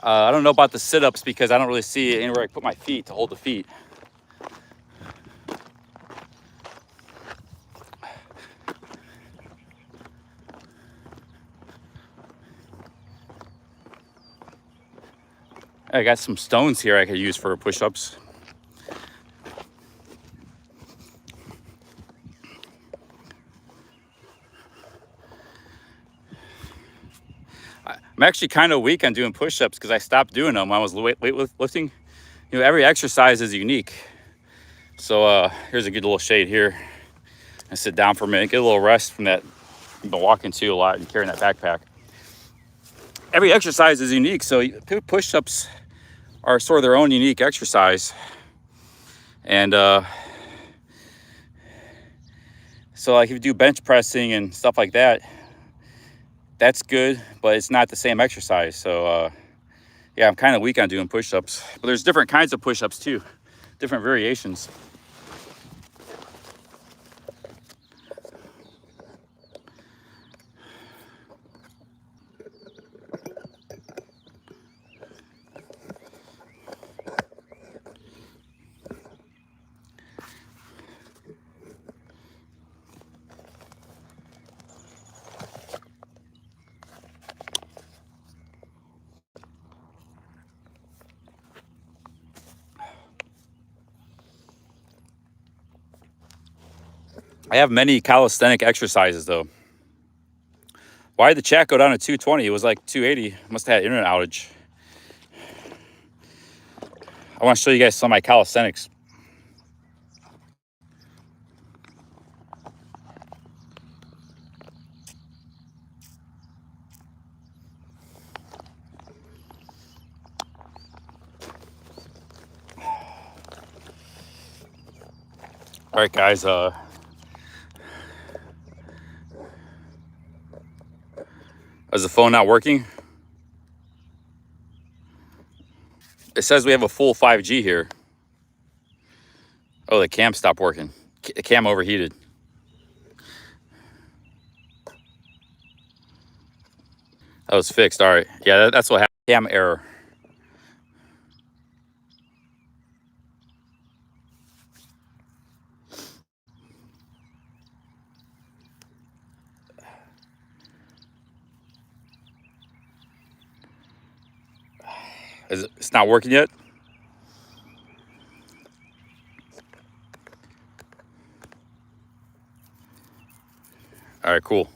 I don't know about the sit-ups because I don't really see anywhere I put my feet to hold the feet. I got some stones here I could use for push-ups. I'm actually kind of weak on doing push-ups because I stopped doing them when I was weightlifting. You know, every exercise is unique. So here's a good little shade here. I sit down for a minute, get a little rest from that. I've been walking too a lot and carrying that backpack. Every exercise is unique, so push-ups are sort of their own unique exercise. And so like if you do bench pressing and stuff like that, that's good, but it's not the same exercise. So yeah, I'm kind of weak on doing push-ups, but there's different kinds of push-ups too, different variations. I have many calisthenic exercises though. Why did the chat go down to 220? It was like 280. Must have had internet outage. I want to show you guys some of my calisthenics. All right, guys. Is the phone not working? It says we have a full 5G here. Oh, the cam stopped working. The cam overheated. That was fixed. All right. Yeah, that's what happened. Cam error. It's not working yet? All right, cool.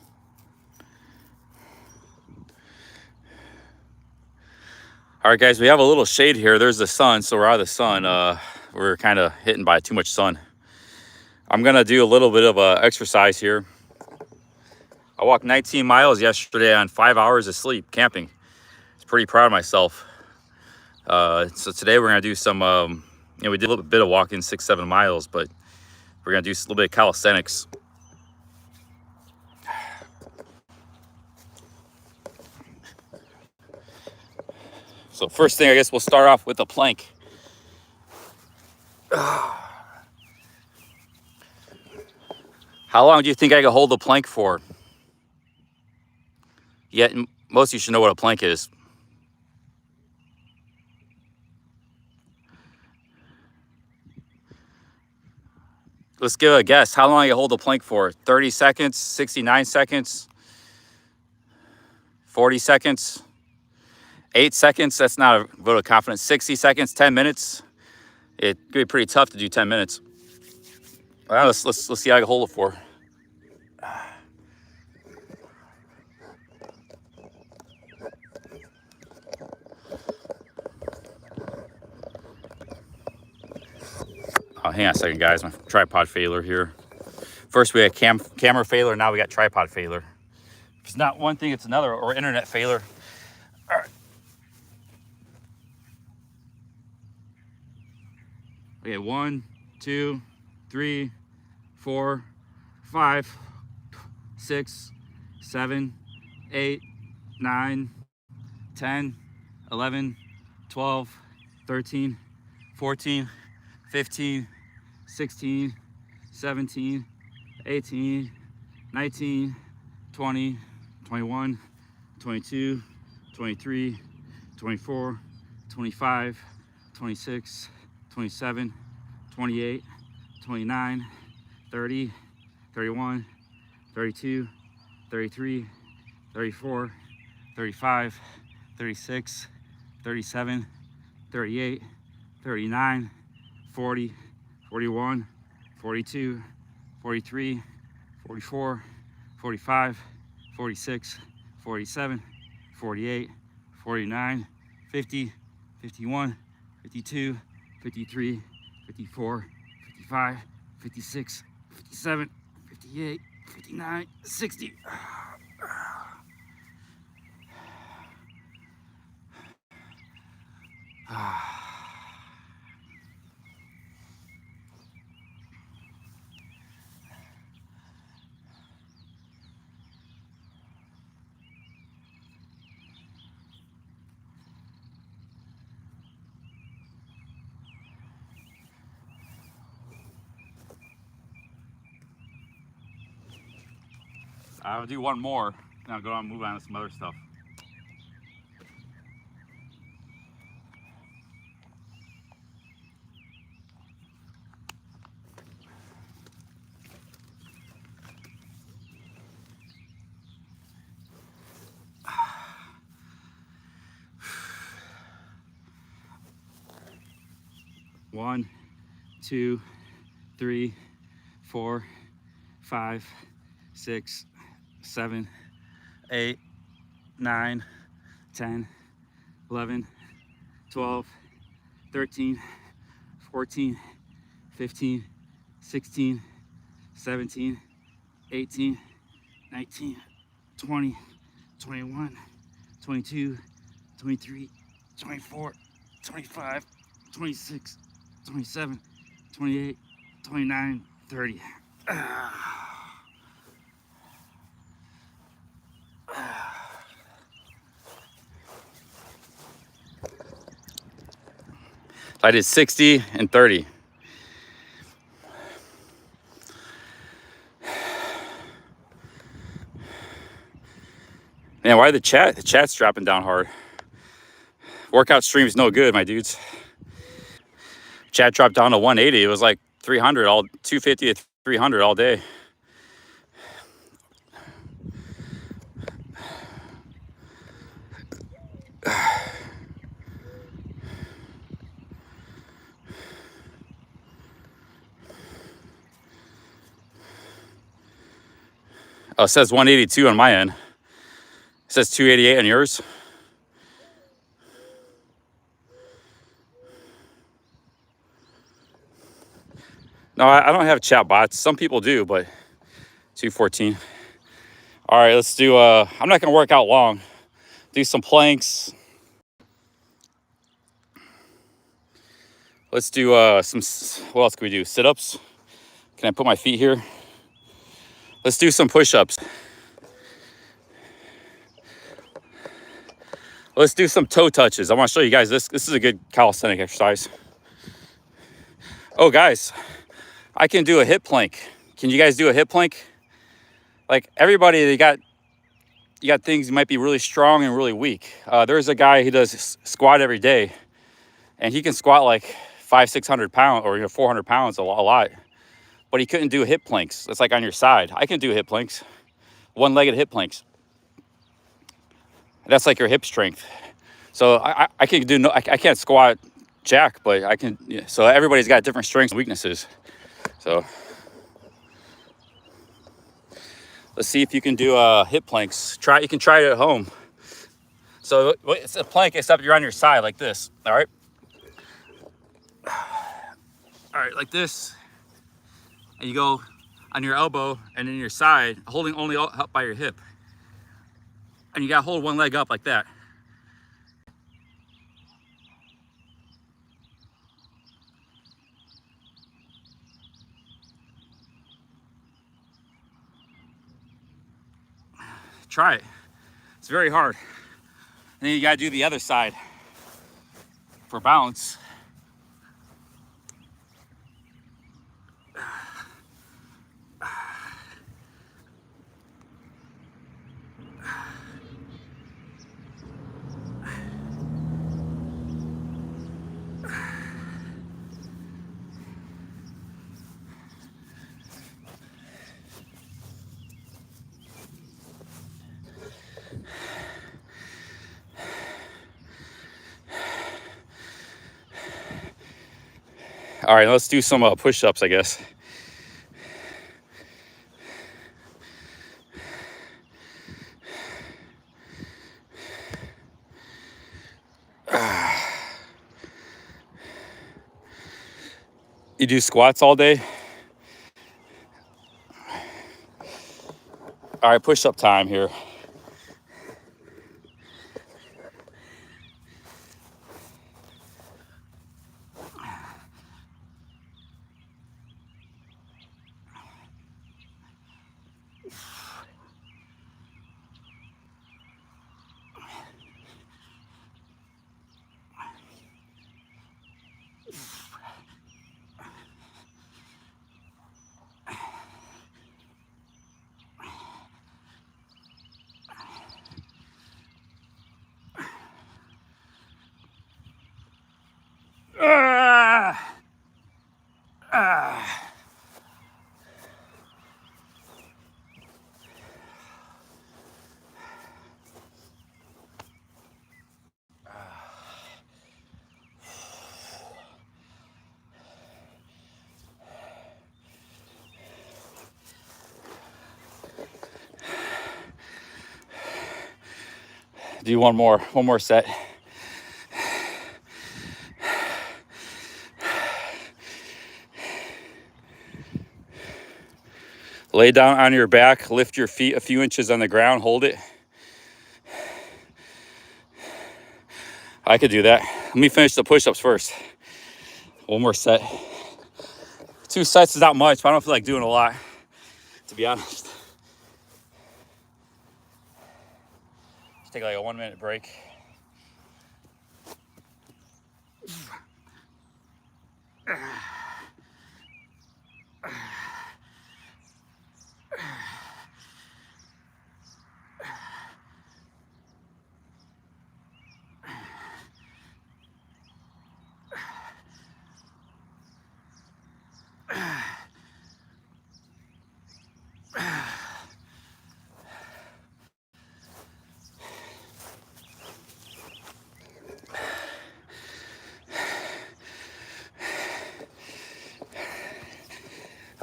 All right, guys, we have a little shade here. There's the sun, so we're out of the sun. We're kind of hitting by too much sun. I'm gonna do a little bit of exercise here. I walked 19 miles yesterday on 5 hours of sleep camping. I was pretty proud of myself. So today we're gonna do some, we did a little bit of walking, 6-7 miles, but we're gonna do a little bit of calisthenics. So first thing, I guess we'll start off with a plank. How long do you think I can hold the plank for? Yet most of you should know what a plank is. Let's give it a guess. How long I can hold the plank for? 30 seconds, 69 seconds, 40 seconds, 8 seconds. That's not a vote of confidence. 60 seconds, 10 minutes. It could be pretty tough to do 10 minutes. Well, let's see how I can hold it for. Oh, hang on a second, guys. My tripod failure here. First we had camera failure. Now we got tripod failure. If it's not one thing, it's another, or internet failure. All right. Okay, 1, 2, 3, 4, 5, 6, 7, 8, 9, 10, 11, 12, 13, 14, 15, 16, 17, 18, 19, 20, 21, 22, 23, 24, 25, 26, 27, 28, 29, 30, 31, 32, 33, 34, 35, 36, 37, 38, 39, 40, 41, 42, 43, 44, 45, 46, 47, 48, 49, 50, 51, 52, 53, 54, 55, 56, 57, 58, 59, 60. I'll do one more, and I'll go on and move on to some other stuff. One, 2, 3, 4, 5, 6, 7, 8, 9, 10, 11, 12, 13, 14, 15, 16, 17, 18, 19, 20, 21, 22, 23, 24, 25, 26, 27, 28, 29, 30. I did 60 and 30. Man, why the chat's dropping down hard? Workout stream's no good, my dudes. Chat dropped down to 180. It was like 300 all 250 to 300 all day. Oh, it says 182 on my end. It says 288 on yours. No, I don't have chat bots. Some people do, but 214. All right, let's do, I'm not gonna work out long. Do some planks. Let's do what else can we do? Sit-ups. Can I put my feet here? Let's do some push-ups. Let's do some toe touches. I want to show you guys this. This is a good calisthenic exercise. Oh, guys, I can do a hip plank. Can you guys do a hip plank? Like everybody, you got things you might be really strong and really weak. There's a guy who does squat every day, and he can squat like 500-600 pounds or 400 pounds a lot. But he couldn't do hip planks. It's like on your side. I can do hip planks, one-legged hip planks. That's like your hip strength. So I can do I can't squat jack, but I can. Yeah, so everybody's got different strengths and weaknesses. So let's see if you can do hip planks. You can try it at home. So it's a plank except you're on your side like this. All right. All right, like this, and you go on your elbow and then your side, holding only up by your hip, and you gotta hold one leg up like that. Try it. It's very hard. And then you gotta do the other side for balance. All right, let's do some push-ups, I guess. You do squats all day? All right, push-up time here. Do one more set. Lay down on your back, lift your feet a few inches on the ground, hold it. I could do that. Let me finish the push-ups first. One more set. 2 sets is not much, but I don't feel like doing a lot, to be honest. Just take like a 1-minute break.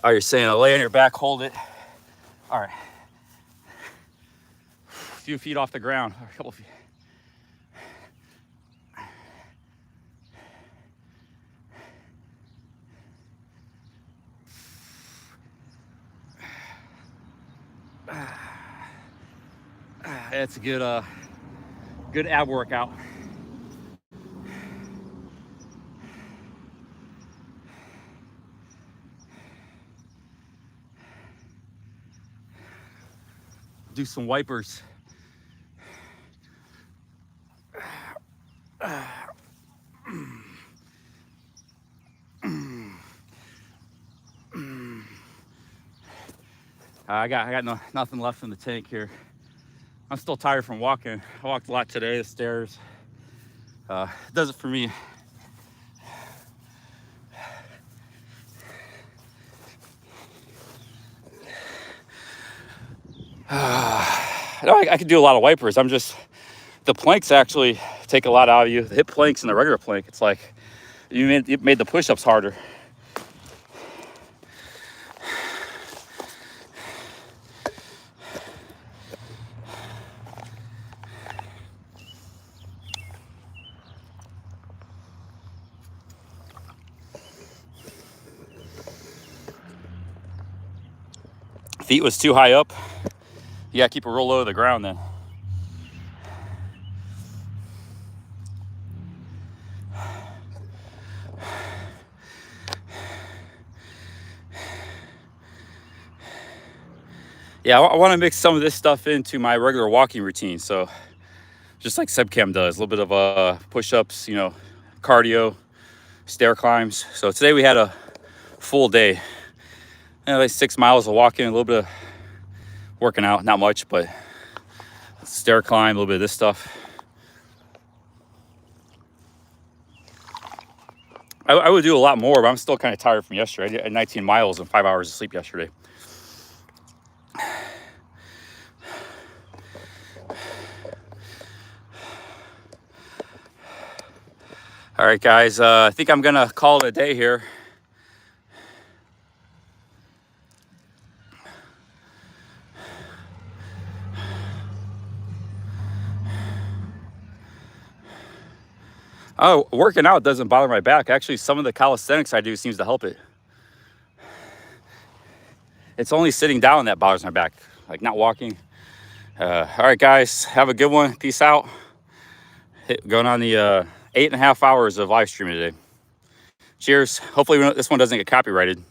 Oh, you're saying lay on your back, hold it. All right. A few feet off the ground, or a couple feet. It's a good ab workout. Do some wipers. I got nothing left in the tank here. I'm still tired from walking. I walked a lot today, the stairs. Does it for me. No, I could do a lot of wipers. I'm just The planks actually take a lot out of you. The hip planks and the regular plank, it's like you made the push-ups harder. Feet was too high up. You gotta keep it real low to the ground then. Yeah, I want to mix some of this stuff into my regular walking routine. So just like Sebcam does, a little bit of push-ups, you know, cardio, stair climbs. So today we had a full day. You know, like 6 miles of walking, a little bit of working out, not much, but stair climb, a little bit of this stuff. I would do a lot more, but I'm still kind of tired from yesterday. I did 19 miles and 5 hours of sleep yesterday. All right, guys, I think I'm gonna call it a day here. Oh, working out doesn't bother my back. Actually, some of the calisthenics I do seems to help it. It's only sitting down that bothers my back, like not walking. All right, guys, have a good one. Peace out. Going on the 8.5 hours of live streaming today. Cheers. Hopefully this one doesn't get copyrighted.